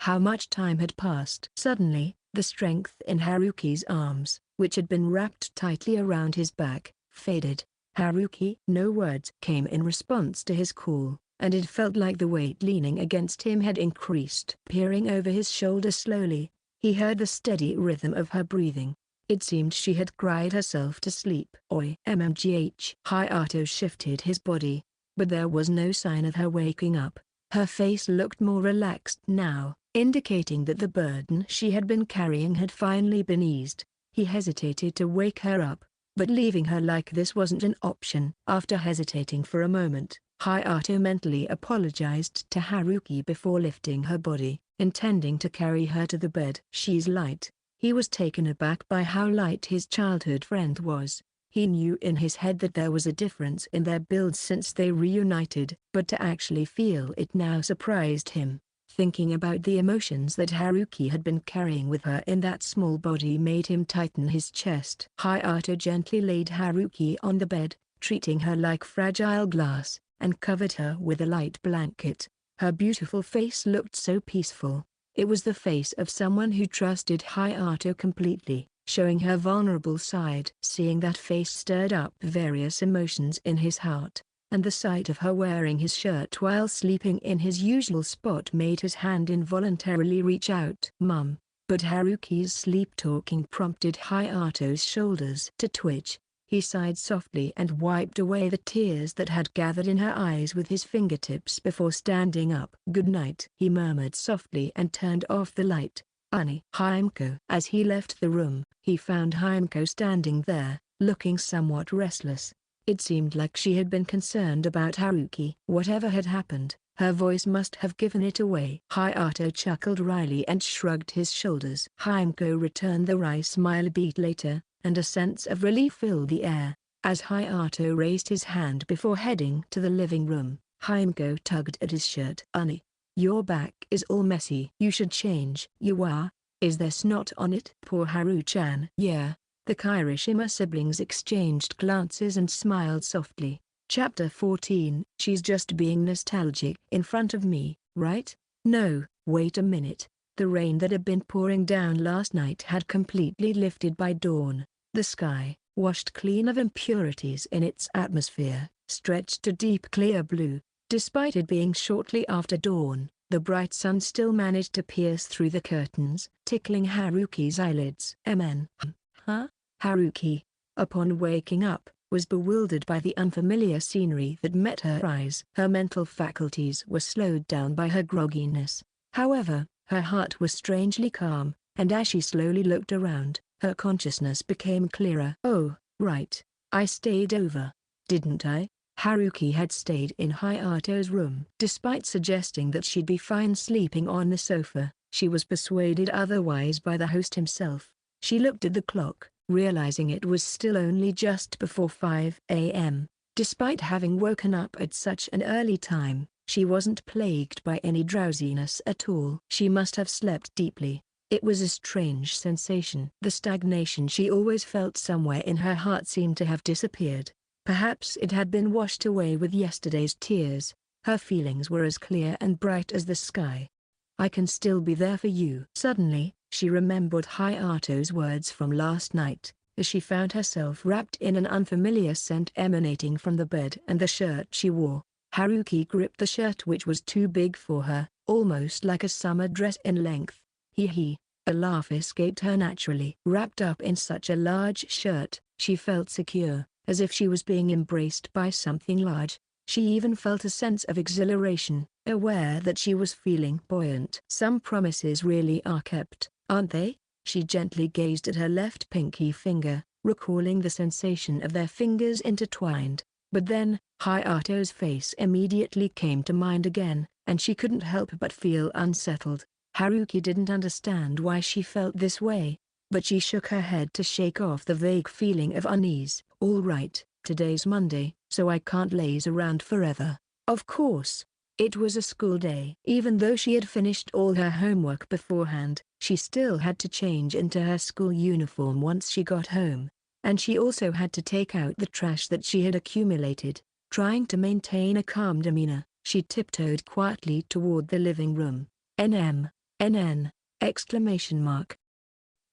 How much time had passed? Suddenly, the strength in Haruki's arms, which had been wrapped tightly around his back, faded. Haruki? No words came in response to his call, and it felt like the weight leaning against him had increased. Peering over his shoulder slowly, he heard the steady rhythm of her breathing. It seemed she had cried herself to sleep. Hayato shifted his body, but there was no sign of her waking up. Her face looked more relaxed now, indicating that the burden she had been carrying had finally been eased. He hesitated to wake her up, but leaving her like this wasn't an option. After hesitating for a moment, Hayato mentally apologized to Haruki before lifting her body, intending to carry her to the bed. She's light. He was taken aback by how light his childhood friend was. He knew in his head that there was a difference in their builds since they reunited, but to actually feel it now surprised him. Thinking about the emotions that Haruki had been carrying with her in that small body made him tighten his chest. Hayato gently laid Haruki on the bed, treating her like fragile glass, and covered her with a light blanket. Her beautiful face looked so peaceful. It was the face of someone who trusted Hayato completely, showing her vulnerable side. Seeing that face stirred up various emotions in his heart, and the sight of her wearing his shirt while sleeping in his usual spot made his hand involuntarily reach out. "Mum." But Haruki's sleep-talking prompted Hayato's shoulders to twitch. He sighed softly and wiped away the tears that had gathered in her eyes with his fingertips before standing up. "Good night," he murmured softly and turned off the light. "Honey." Himeko. As he left the room, he found Himeko standing there, looking somewhat restless. It seemed like she had been concerned about Haruki. Whatever had happened, her voice must have given it away. Hayato chuckled wryly and shrugged his shoulders. Himeko returned the wry smile a beat later, and a sense of relief filled the air. As Hayato raised his hand before heading to the living room, Himeko tugged at his shirt. "Honey, your back is all messy. You should change." "You are? Is there snot on it?" "Poor Haru-chan." "Yeah." The Kirishima siblings exchanged glances and smiled softly. Chapter 14. She's just being nostalgic in front of me, right? No, wait a minute. The rain that had been pouring down last night had completely lifted by dawn. The sky, washed clean of impurities in its atmosphere, stretched to deep clear blue. Despite it being shortly after dawn, the bright sun still managed to pierce through the curtains, tickling Haruki's eyelids. Huh? Haruki, upon waking up, was bewildered by the unfamiliar scenery that met her eyes. Her mental faculties were slowed down by her grogginess. However, her heart was strangely calm, and as she slowly looked around, her consciousness became clearer. "Oh, right. I stayed over, didn't I?" Haruki had stayed in Hayato's room. Despite suggesting that she'd be fine sleeping on the sofa, she was persuaded otherwise by the host himself. She looked at the clock, realizing it was still only just before 5 a.m. Despite having woken up at such an early time, she wasn't plagued by any drowsiness at all. She must have slept deeply. It was a strange sensation. The stagnation she always felt somewhere in her heart seemed to have disappeared. Perhaps it had been washed away with yesterday's tears. Her feelings were as clear and bright as the sky. "I can still be there for you." Suddenly, she remembered Hayato's words from last night, as she found herself wrapped in an unfamiliar scent emanating from the bed and the shirt she wore. Haruki gripped the shirt, which was too big for her, almost like a summer dress in length. Hee. A laugh escaped her naturally. Wrapped up in such a large shirt, she felt secure, as if she was being embraced by something large. She even felt a sense of exhilaration, aware that she was feeling buoyant. Some promises really are kept, aren't they? She gently gazed at her left pinky finger, recalling the sensation of their fingers intertwined. But then, Hayato's face immediately came to mind again, and she couldn't help but feel unsettled. Haruki didn't understand why she felt this way, but she shook her head to shake off the vague feeling of unease. "All right, today's Monday, so I can't laze around forever." Of course. It was a school day. Even though she had finished all her homework beforehand, she still had to change into her school uniform once she got home. And she also had to take out the trash that she had accumulated. Trying to maintain a calm demeanor, she tiptoed quietly toward the living room. NN! Exclamation mark.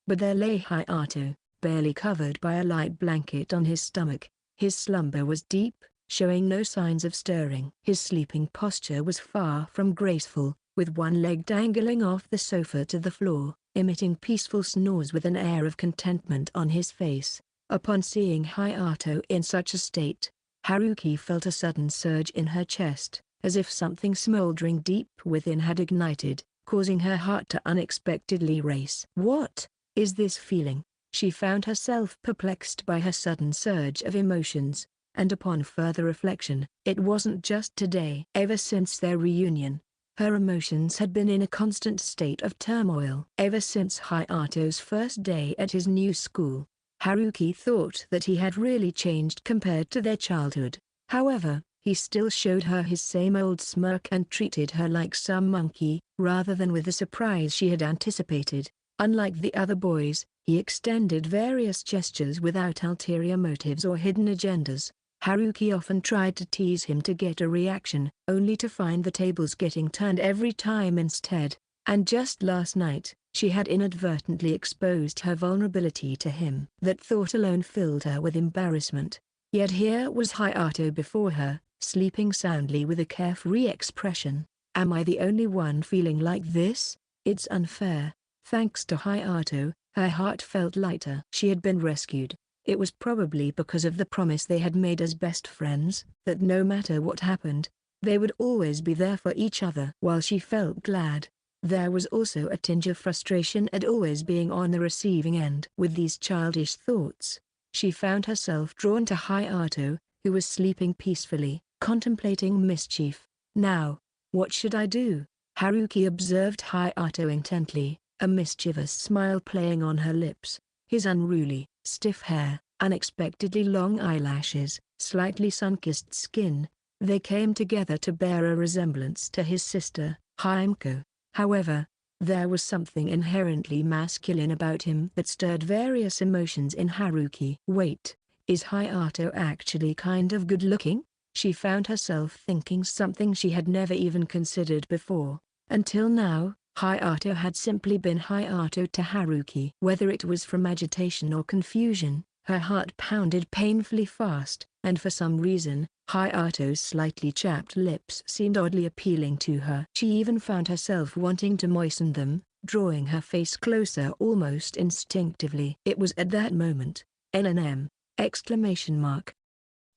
But there lay Hayato, barely covered by a light blanket on his stomach. His slumber was deep, showing no signs of stirring. His sleeping posture was far from graceful, with one leg dangling off the sofa to the floor, emitting peaceful snores with an air of contentment on his face. Upon seeing Hayato in such a state, Haruki felt a sudden surge in her chest, as if something smoldering deep within had ignited, causing her heart to unexpectedly race. What is this feeling? She found herself perplexed by her sudden surge of emotions. And upon further reflection, it wasn't just today. Ever since their reunion, her emotions had been in a constant state of turmoil. Ever since Hayato's first day at his new school, Haruki thought that he had really changed compared to their childhood. However, He still showed her his same old smirk and treated her like some monkey, rather than with the surprise she had anticipated. Unlike the other boys, he extended various gestures without ulterior motives or hidden agendas. Haruki often tried to tease him to get a reaction, only to find the tables getting turned every time instead. And just last night, she had inadvertently exposed her vulnerability to him. That thought alone filled her with embarrassment. Yet here was Hayato before her, sleeping soundly with a carefree expression. Am I the only one feeling like this? It's unfair. Thanks to Hayato, her heart felt lighter. She had been rescued. It was probably because of the promise they had made as best friends, that no matter what happened, they would always be there for each other. While she felt glad, there was also a tinge of frustration at always being on the receiving end. With these childish thoughts, she found herself drawn to Hayato, who was sleeping peacefully, contemplating mischief. Now, what should I do? Haruki observed Hayato intently, a mischievous smile playing on her lips. His unruly, stiff hair, unexpectedly long eyelashes, slightly sun-kissed skin, they came together to bear a resemblance to his sister, Himeko. However, there was something inherently masculine about him that stirred various emotions in Haruki. Wait, is Hayato actually kind of good-looking? She found herself thinking something she had never even considered before. Until now, Hayato had simply been Hayato to Haruki. Whether it was from agitation or confusion, her heart pounded painfully fast, and for some reason, Hayato's slightly chapped lips seemed oddly appealing to her. She even found herself wanting to moisten them, drawing her face closer almost instinctively. It was at that moment, NNM!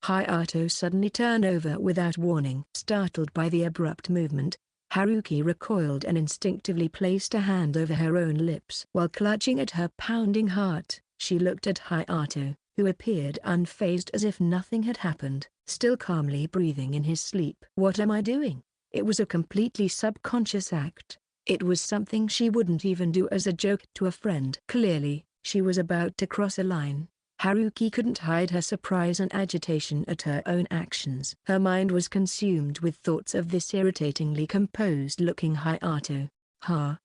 Hayato suddenly turned over without warning. Startled by the abrupt movement, Haruki recoiled and instinctively placed a hand over her own lips. While clutching at her pounding heart, she looked at Hayato, who appeared unfazed as if nothing had happened, still calmly breathing in his sleep. What am I doing? It was a completely subconscious act. It was something she wouldn't even do as a joke to a friend. Clearly, she was about to cross a line. Haruki couldn't hide her surprise and agitation at her own actions. Her mind was consumed with thoughts of this irritatingly composed-looking Hayato.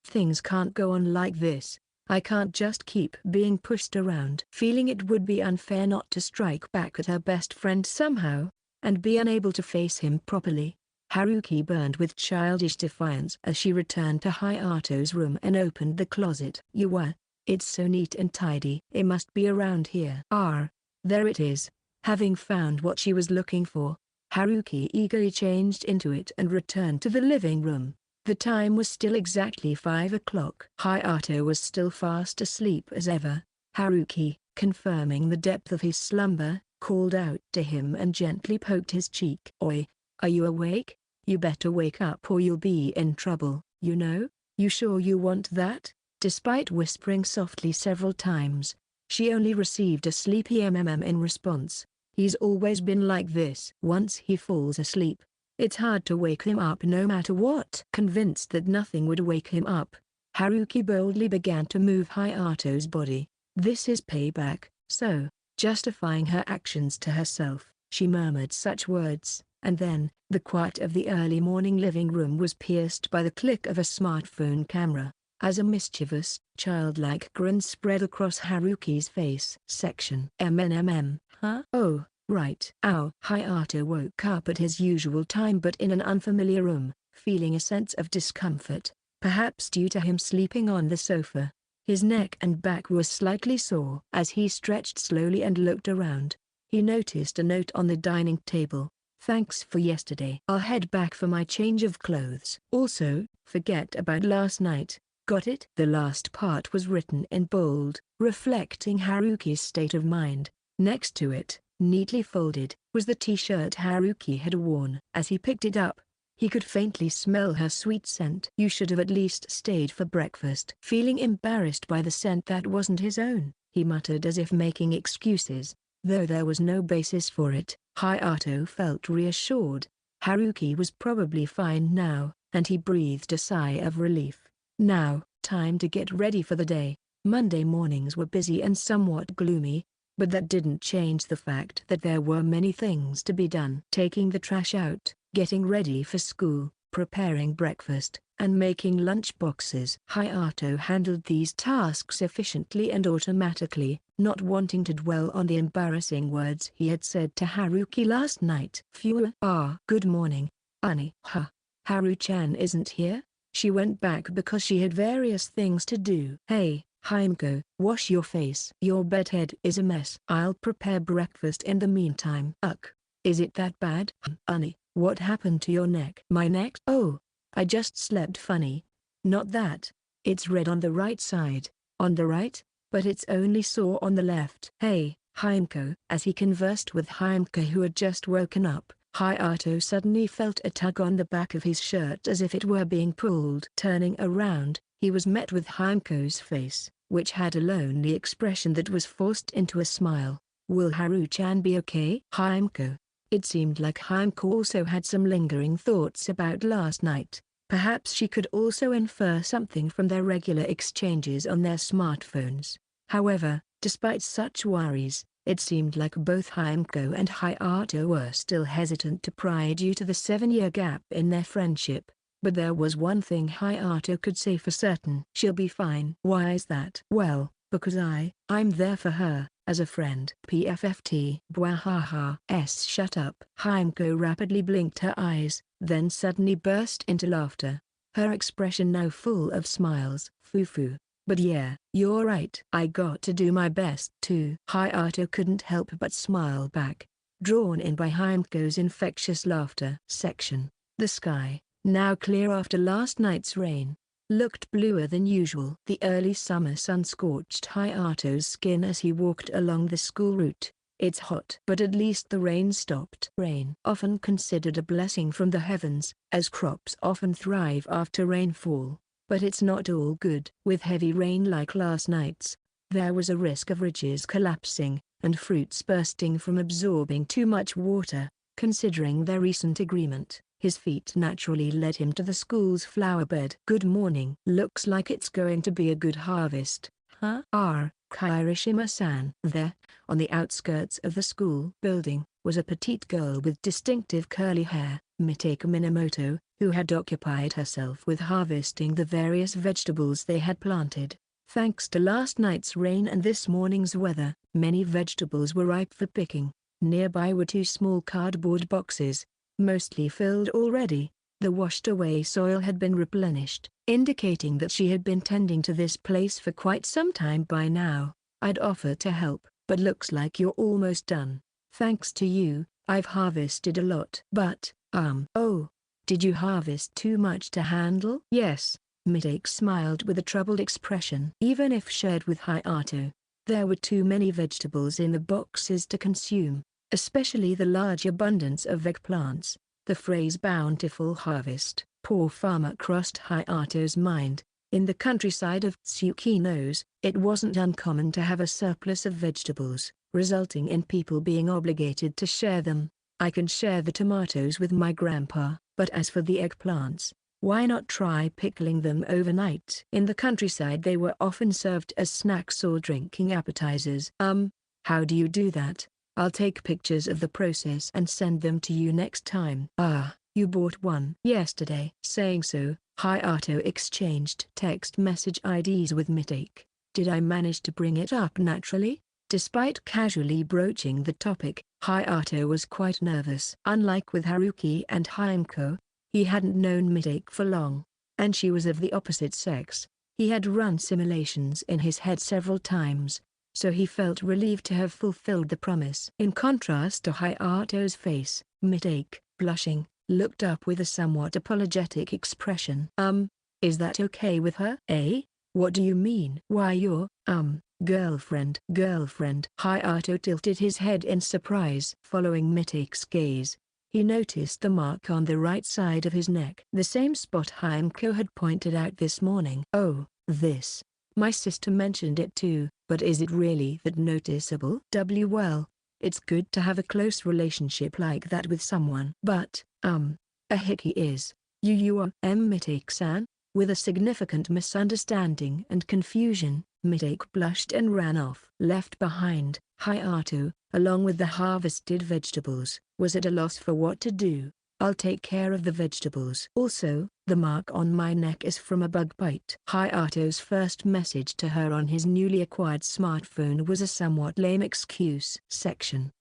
Things can't go on like this. I can't just keep being pushed around. Feeling it would be unfair not to strike back at her best friend somehow, and be unable to face him properly, Haruki burned with childish defiance as she returned to Hayato's room and opened the closet. It's so neat and tidy. It must be around here. There it is. Having found what she was looking for, Haruki eagerly changed into it and returned to the living room. The time was still exactly 5 o'clock. Hayato was still fast asleep as ever. Haruki, confirming the depth of his slumber, called out to him and gently poked his cheek. Oi, are you awake? You better wake up or you'll be in trouble, you know? You sure you want that? Despite whispering softly several times, she only received a sleepy in response. He's always been like this. Once he falls asleep, it's hard to wake him up no matter what. Convinced that nothing would wake him up, Haruki boldly began to move Hayato's body. This is payback. So, justifying her actions to herself, she murmured such words, and then, the quiet of the early morning living room was pierced by the click of a smartphone camera. As a mischievous, childlike grin spread across Haruki's face. Section huh? Oh, right. Ow. Hayato woke up at his usual time but in an unfamiliar room, feeling a sense of discomfort, perhaps due to him sleeping on the sofa. His neck and back were slightly sore. As he stretched slowly and looked around, he noticed a note on the dining table. Thanks for yesterday. I'll head back for my change of clothes. Also, forget about last night. Got it? The last part was written in bold, reflecting Haruki's state of mind. Next to it, neatly folded, was the t-shirt Haruki had worn. As he picked it up, he could faintly smell her sweet scent. You should have at least stayed for breakfast. Feeling embarrassed by the scent that wasn't his own, he muttered as if making excuses, though there was no basis for it. Hayato felt reassured. Haruki was probably fine now, and he breathed a sigh of relief. Now, time to get ready for the day. Monday mornings were busy and somewhat gloomy, But that didn't change the fact that there were many things to be done. Taking the trash out, getting ready for school, preparing breakfast, and making lunch boxes. Hayato handled these tasks efficiently and automatically, not wanting to dwell on the embarrassing words he had said to Haruki last night. Good morning, Ani. Haru-chan isn't here? She went back because she had various things to do. Hey, Himeko, wash your face. Your bedhead is a mess. I'll prepare breakfast in the meantime. Is it that bad? Ani, what happened to your neck? My neck? Oh, I just slept funny. Not that. It's red on the right side. On the right? But it's only sore on the left. Hey, Himeko. As he conversed with Himeko, who had just woken up, Hayato suddenly felt a tug on the back of his shirt as if it were being pulled. Turning around, he was met with Himeko's face, which had a lonely expression that was forced into a smile. Will Haru-chan be okay? Himeko. It seemed like Himeko also had some lingering thoughts about last night. Perhaps she could also infer something from their regular exchanges on their smartphones. However, despite such worries, it seemed like both Himeko and Hayato were still hesitant to pry due to the 7-year gap in their friendship. But there was one thing Hayato could say for certain. She'll be fine. Why is that? Well, because I'm there for her, as a friend. PFFT. Bwahaha. Shut up. Himeko rapidly blinked her eyes, then suddenly burst into laughter. Her expression now full of smiles. Foo-foo. But yeah, you're right. I got to do my best too. Hayato couldn't help but smile back, drawn in by Himeko's infectious laughter. Section. The sky, now clear after last night's rain, looked bluer than usual. The early summer sun scorched Hayato's skin as he walked along the school route. It's hot. But at least the rain stopped. Rain, often considered a blessing from the heavens, as crops often thrive after rainfall. But it's not all good. With heavy rain like last night's, there was a risk of ridges collapsing, and fruits bursting from absorbing too much water. Considering their recent agreement, his feet naturally led him to the school's flower bed. Good morning. Looks like it's going to be a good harvest. Huh? Kirishima-san. There, on the outskirts of the school building, was a petite girl with distinctive curly hair, Mitake Minamoto, who had occupied herself with harvesting the various vegetables they had planted. Thanks to last night's rain and this morning's weather, many vegetables were ripe for picking. Nearby were 2 small cardboard boxes, mostly filled already. The washed-away soil had been replenished, indicating that she had been tending to this place for quite some time by now. I'd offer to help, but looks like you're almost done. Thanks to you, I've harvested a lot. But, oh, did you harvest too much to handle? Yes, Mitake smiled with a troubled expression. Even if shared with Hayato, there were too many vegetables in the boxes to consume, especially the large abundance of eggplants. The phrase bountiful harvest, poor farmer, crossed Hayato's mind. In the countryside of Tsukino's, it wasn't uncommon to have a surplus of vegetables, resulting in people being obligated to share them. I can share the tomatoes with my grandpa, but as for the eggplants, why not try pickling them overnight? In the countryside they were often served as snacks or drinking appetizers. How do you do that? I'll take pictures of the process and send them to you next time. You bought one yesterday. Saying so, Hayato exchanged text message IDs with Mitake. Did I manage to bring it up naturally? Despite casually broaching the topic, Hayato was quite nervous. Unlike with Haruki and Himeko, he hadn't known Mitake for long, and she was of the opposite sex. He had run simulations in his head several times, so he felt relieved to have fulfilled the promise. In contrast to Hayato's face, Mitake, blushing, looked up with a somewhat apologetic expression. Is that okay with her? Eh? What do you mean? Why your, girlfriend. Hayato tilted his head in surprise. Following Mitake's gaze, he noticed the mark on the right side of his neck. The same spot Himeko had pointed out this morning. Oh, this. My sister mentioned it too, but is it really that noticeable? Well, it's good to have a close relationship like that with someone. But, a hickey is. You are Mitake-san? With a significant misunderstanding and confusion, Mitake blushed and ran off. Left behind, Hayato, along with the harvested vegetables, was at a loss for what to do. I'll take care of the vegetables. Also, the mark on my neck is from a bug bite. Hayato's first message to her on his newly acquired smartphone was a somewhat lame excuse.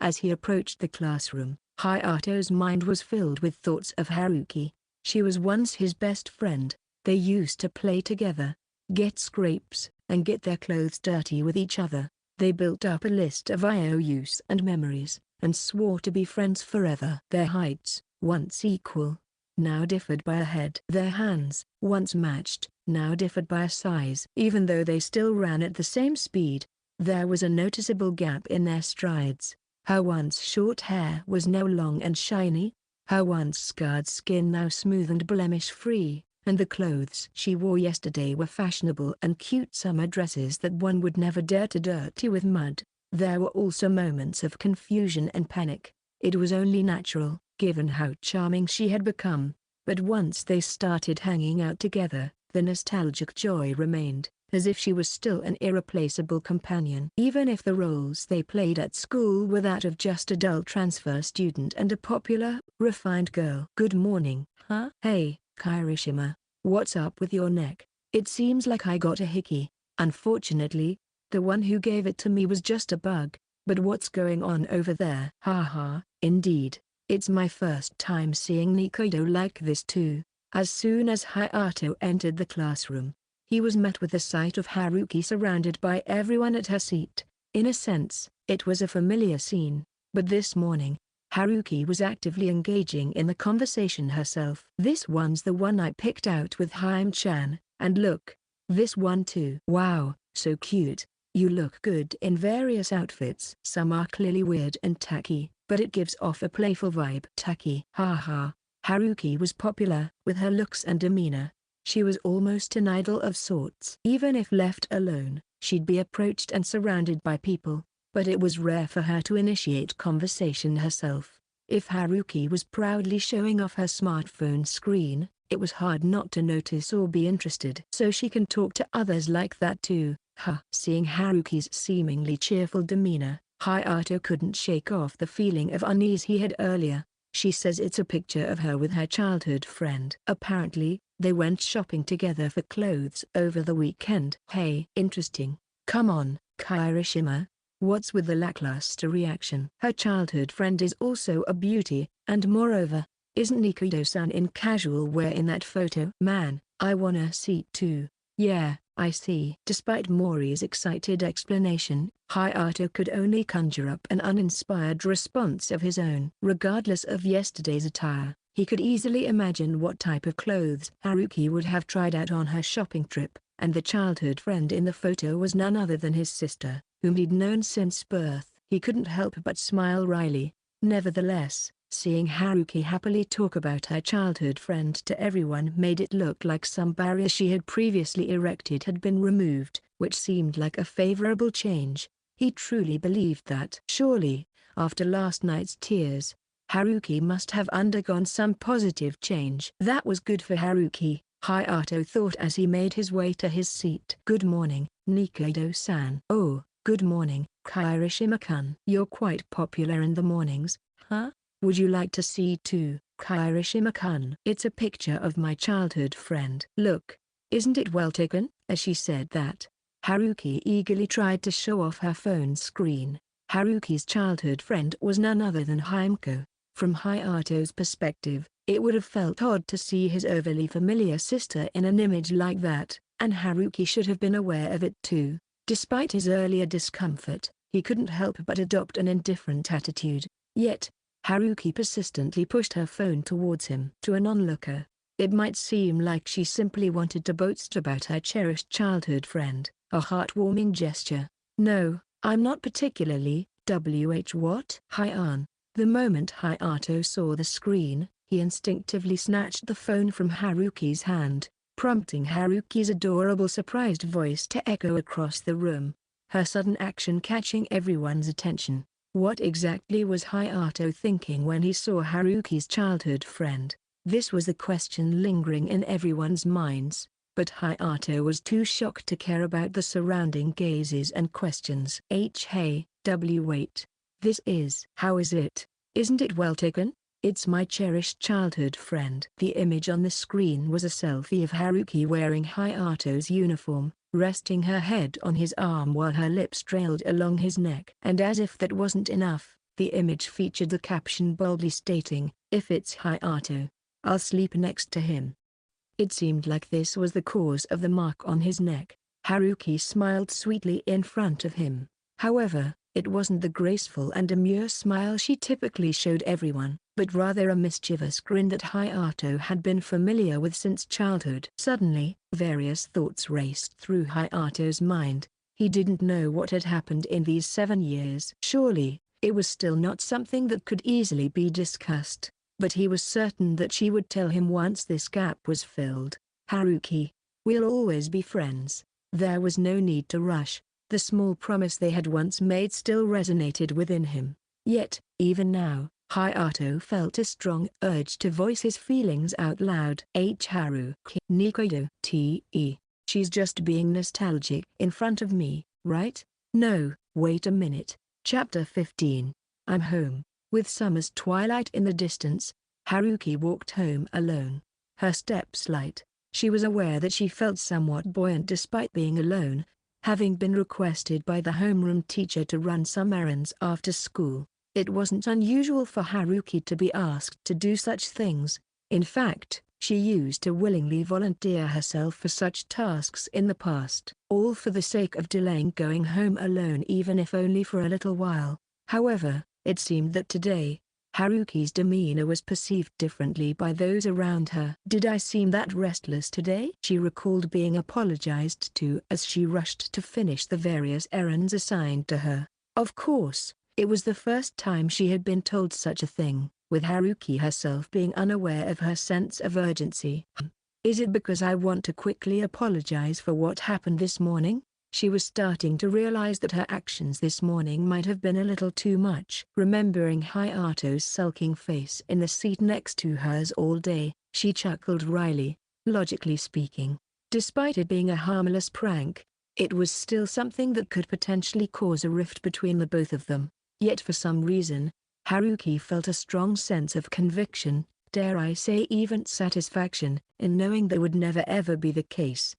As he approached the classroom, Hayato's mind was filled with thoughts of Haruki. She was once his best friend. They used to play together, get scrapes, and get their clothes dirty with each other. They built up a list of IOUs and memories, and swore to be friends forever. Their heights, once equal, now differed by a head. Their hands, once matched, now differed by a size. Even though they still ran at the same speed, there was a noticeable gap in their strides. Her once short hair was now long and shiny, her once scarred skin now smooth and blemish-free, and the clothes she wore yesterday were fashionable and cute summer dresses that one would never dare to dirty with mud. There were also moments of confusion and panic. It was only natural, given how charming she had become. But once they started hanging out together, the nostalgic joy remained, as if she was still an irreplaceable companion. Even if the roles they played at school were that of just a dull transfer student and a popular, refined girl. Good morning, huh? Hey, Kirishima, what's up with your neck? It seems like I got a hickey. Unfortunately, the one who gave it to me was just a bug. But what's going on over there? Haha, indeed. It's my first time seeing Nikaido like this too. As soon as Hayato entered the classroom, he was met with the sight of Haruki surrounded by everyone at her seat. In a sense, it was a familiar scene, but this morning, Haruki was actively engaging in the conversation herself. This one's the one I picked out with Haim-chan, and look, this one too. Wow, so cute. You look good in various outfits. Some are clearly weird and tacky, but it gives off a playful vibe. Tacky. Haha. Haruki was popular. With her looks and demeanor, she was almost an idol of sorts. Even if left alone, she'd be approached and surrounded by people, but it was rare for her to initiate conversation herself. If Haruki was proudly showing off her smartphone screen, it was hard not to notice or be interested. So she can talk to others like that too. Seeing Haruki's seemingly cheerful demeanor, Hayato couldn't shake off the feeling of unease he had earlier. She says it's a picture of her with her childhood friend. Apparently, they went shopping together for clothes over the weekend. Hey, interesting. Come on, Kirishima. What's with the lackluster reaction? Her childhood friend is also a beauty, and moreover, isn't Nikaido-san in casual wear in that photo? Man, I wanna see too. Yeah, I see. Despite Mori's excited explanation, Hayato could only conjure up an uninspired response of his own. Regardless of yesterday's attire, he could easily imagine what type of clothes Haruki would have tried out on her shopping trip, and the childhood friend in the photo was none other than his sister, whom he'd known since birth. He couldn't help but smile wryly. Nevertheless, seeing Haruki happily talk about her childhood friend to everyone made it look like some barrier she had previously erected had been removed, which seemed like a favorable change. He truly believed that. Surely, after last night's tears, Haruki must have undergone some positive change. That was good for Haruki, Hayato thought as he made his way to his seat. Good morning, Nikaido-san. Oh, good morning, Kirishima-kun. You're quite popular in the mornings, huh? Would you like to see too, Kirishima-kun? It's a picture of my childhood friend. Look, isn't it well taken? As she said that, Haruki eagerly tried to show off her phone screen. Haruki's childhood friend was none other than Himeko. From Hayato's perspective, it would have felt odd to see his overly familiar sister in an image like that, and Haruki should have been aware of it too. Despite his earlier discomfort, he couldn't help but adopt an indifferent attitude. Yet, Haruki persistently pushed her phone towards him. To an onlooker, it might seem like she simply wanted to boast about her cherished childhood friend, a heartwarming gesture. No, I'm not particularly. What? Hi-an. The moment Hayato saw the screen, he instinctively snatched the phone from Haruki's hand, prompting Haruki's adorable surprised voice to echo across the room, her sudden action catching everyone's attention. What exactly was Hayato thinking when he saw Haruki's childhood friend? This was the question lingering in everyone's minds. but Hayato was too shocked to care about the surrounding gazes and questions. Hey, wait. This is. How is it? Isn't it well taken? It's my cherished childhood friend. The image on the screen was a selfie of Haruki wearing Hayato's uniform, resting her head on his arm while her lips trailed along his neck. And as if that wasn't enough, the image featured the caption boldly stating, "If it's Hayato, I'll sleep next to him." It seemed like this was the cause of the mark on his neck. Haruki smiled sweetly in front of him. However, it wasn't the graceful and demure smile she typically showed everyone, but rather a mischievous grin that Hayato had been familiar with since childhood. Suddenly, various thoughts raced through Hayato's mind. He didn't know what had happened in these 7 years. Surely, it was still not something that could easily be discussed, but he was certain that she would tell him once this gap was filled. "Haruki, we'll always be friends." There was no need to rush. The small promise they had once made still resonated within him. Yet, even now, Hayato felt a strong urge to voice his feelings out loud. Haruki Nikodo te. She's just being nostalgic in front of me, right? No, wait a minute. Chapter 15. I'm home. With summer's twilight in the distance, Haruki walked home alone. Her steps light. She was aware that she felt somewhat buoyant despite being alone, having been requested by the homeroom teacher to run some errands after school. It wasn't unusual for Haruki to be asked to do such things. In fact, she used to willingly volunteer herself for such tasks in the past, all for the sake of delaying going home alone even if only for a little while. However, it seemed that today, Haruki's demeanor was perceived differently by those around her. "Did I seem that restless today?" she recalled being apologized to as she rushed to finish the various errands assigned to her. Of course, it was the first time she had been told such a thing, with Haruki herself being unaware of her sense of urgency. "Is it because I want to quickly apologize for what happened this morning?" She was starting to realize that her actions this morning might have been a little too much. Remembering Hayato's sulking face in the seat next to hers all day, she chuckled wryly. Logically speaking, despite it being a harmless prank, it was still something that could potentially cause a rift between the both of them. Yet for some reason, Haruki felt a strong sense of conviction, dare I say even satisfaction, in knowing that would never ever be the case.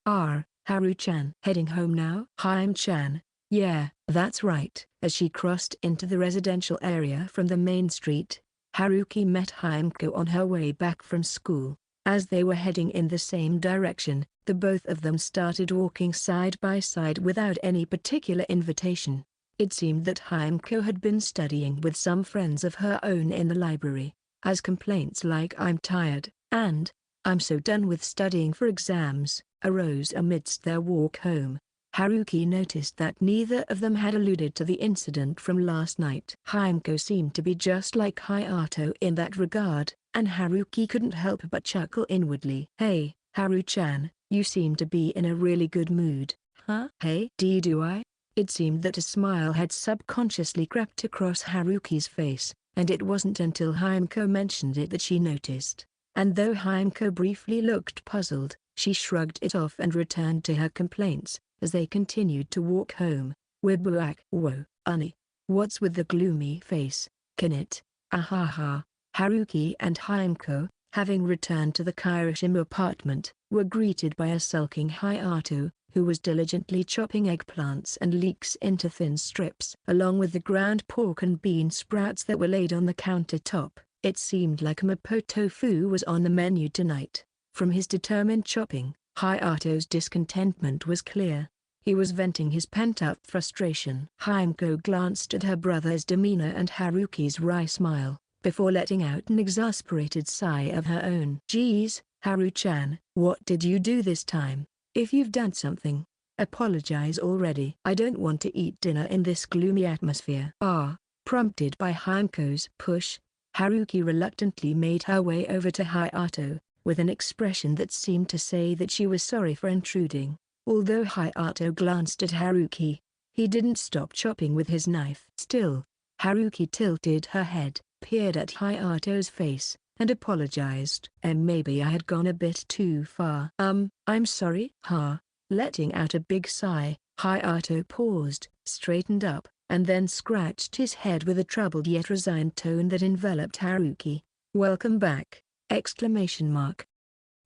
Haru-chan. Heading home now? Haim-chan. Yeah, that's right. As she crossed into the residential area from the main street, Haruki met Haimko on her way back from school. As they were heading in the same direction, the both of them started walking side by side without any particular invitation. It seemed that Haimko had been studying with some friends of her own in the library, as complaints like "I'm tired" and "I'm so done with studying for exams" arose amidst their walk home. Haruki noticed that neither of them had alluded to the incident from last night. Haimko seemed to be just like Hayato in that regard, and Haruki couldn't help but chuckle inwardly. "Hey, Haru-chan, you seem to be in a really good mood." "Huh? Hey, do I?" It seemed that a smile had subconsciously crept across Haruki's face, and it wasn't until Haimko mentioned it that she noticed. And though Haimko briefly looked puzzled, she shrugged it off and returned to her complaints, as they continued to walk home. "Wibuak. Whoa, Uni. What's with the gloomy face? Can it?" Ahaha. Haruki and Haimko, having returned to the Kirishima apartment, were greeted by a sulking Hayato, who was diligently chopping eggplants and leeks into thin strips. Along with the ground pork and bean sprouts that were laid on the countertop, it seemed like mapo tofu was on the menu tonight. From his determined chopping, Hayato's discontentment was clear. He was venting his pent-up frustration. Haimko glanced at her brother's demeanor and Haruki's wry smile, before letting out an exasperated sigh of her own. "Geez, Haru-chan, what did you do this time? If you've done something, apologize already." "I don't want to eat dinner in this gloomy atmosphere." Prompted by Haimko's push, Haruki reluctantly made her way over to Hayato, with an expression that seemed to say that she was sorry for intruding. Although Hayato glanced at Haruki, he didn't stop chopping with his knife. Still, Haruki tilted her head, peered at Hayato's face, and apologized. And maybe I had gone a bit too far. I'm sorry. Letting out a big sigh, Hayato paused, straightened up, and then scratched his head with a troubled yet resigned tone that enveloped Haruki. Welcome back! Exclamation mark.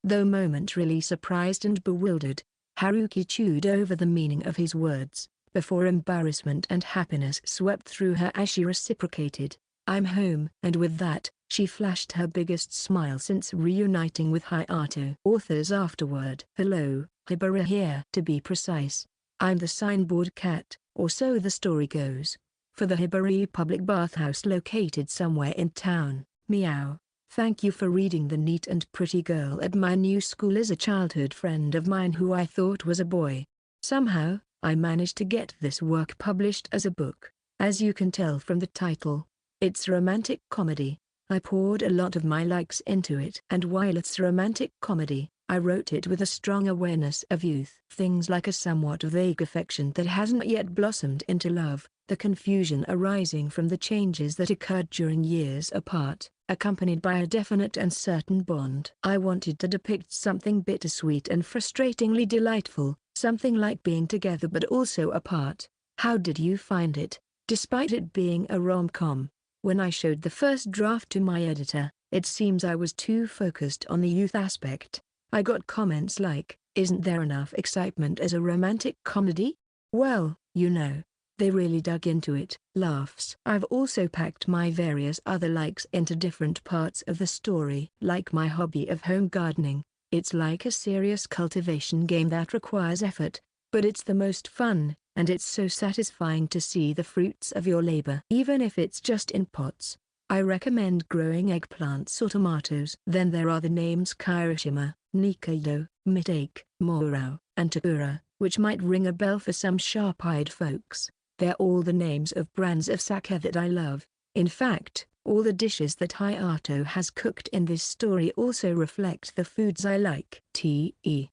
Though momentarily surprised and bewildered, Haruki chewed over the meaning of his words, before embarrassment and happiness swept through her as she reciprocated. I'm home. And with that, she flashed her biggest smile since reuniting with Hayato. Authors afterward. Hello, Hibara here. To be precise, I'm the signboard cat, or so the story goes, for the Hibari public bathhouse located somewhere in town. Meow. Thank you for reading. The neat and pretty girl at my new school is a childhood friend of mine who I thought was a boy. Somehow, I managed to get this work published as a book. As you can tell from the title, it's romantic comedy. I poured a lot of my likes into it. And while it's romantic comedy, I wrote it with a strong awareness of youth. Things like a somewhat vague affection that hasn't yet blossomed into love, the confusion arising from the changes that occurred during years apart, accompanied by a definite and certain bond. I wanted to depict something bittersweet and frustratingly delightful, something like being together but also apart. How did you find it? Despite it being a rom-com, when I showed the first draft to my editor, it seems I was too focused on the youth aspect. I got comments like, "Isn't there enough excitement as a romantic comedy?" Well, they really dug into it. Laughs. I've also packed my various other likes into different parts of the story. Like my hobby of home gardening, it's like a serious cultivation game that requires effort, but it's the most fun, and it's so satisfying to see the fruits of your labor. Even if it's just in pots, I recommend growing eggplants or tomatoes. Then there are the names Kirishima, Nikaido, Mitake, Morao, and Takura, which might ring a bell for some sharp-eyed folks. They're all the names of brands of sake that I love. In fact, all the dishes that Hayato has cooked in this story also reflect the foods I like.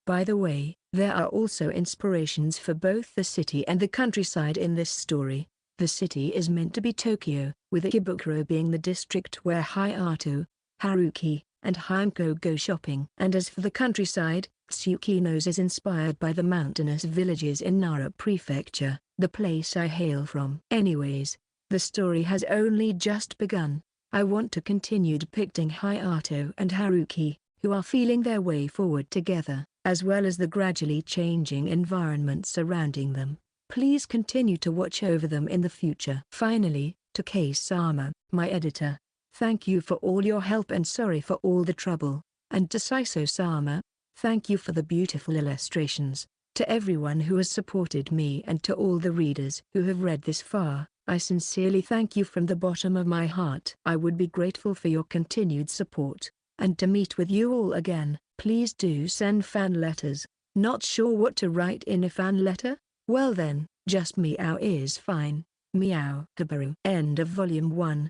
By the way, there are also inspirations for both the city and the countryside in this story. The city is meant to be Tokyo, with Ikebukuro being the district where Hayato, Haruki, and Himeko go shopping. And as for the countryside, Tsukino's is inspired by the mountainous villages in Nara Prefecture, the place I hail from. Anyways, the story has only just begun. I want to continue depicting Hayato and Haruki, who are feeling their way forward together, as well as the gradually changing environment surrounding them. Please continue to watch over them in the future. Finally, to Kei-sama, my editor, thank you for all your help and sorry for all the trouble. And to Saiso-sama, thank you for the beautiful illustrations. To everyone who has supported me and to all the readers who have read this far, I sincerely thank you from the bottom of my heart. I would be grateful for your continued support, and to meet with you all again. Please do send fan letters. Not sure what to write in a fan letter? Well then, just meow is fine. Meow. Hibaru. End of Volume 1.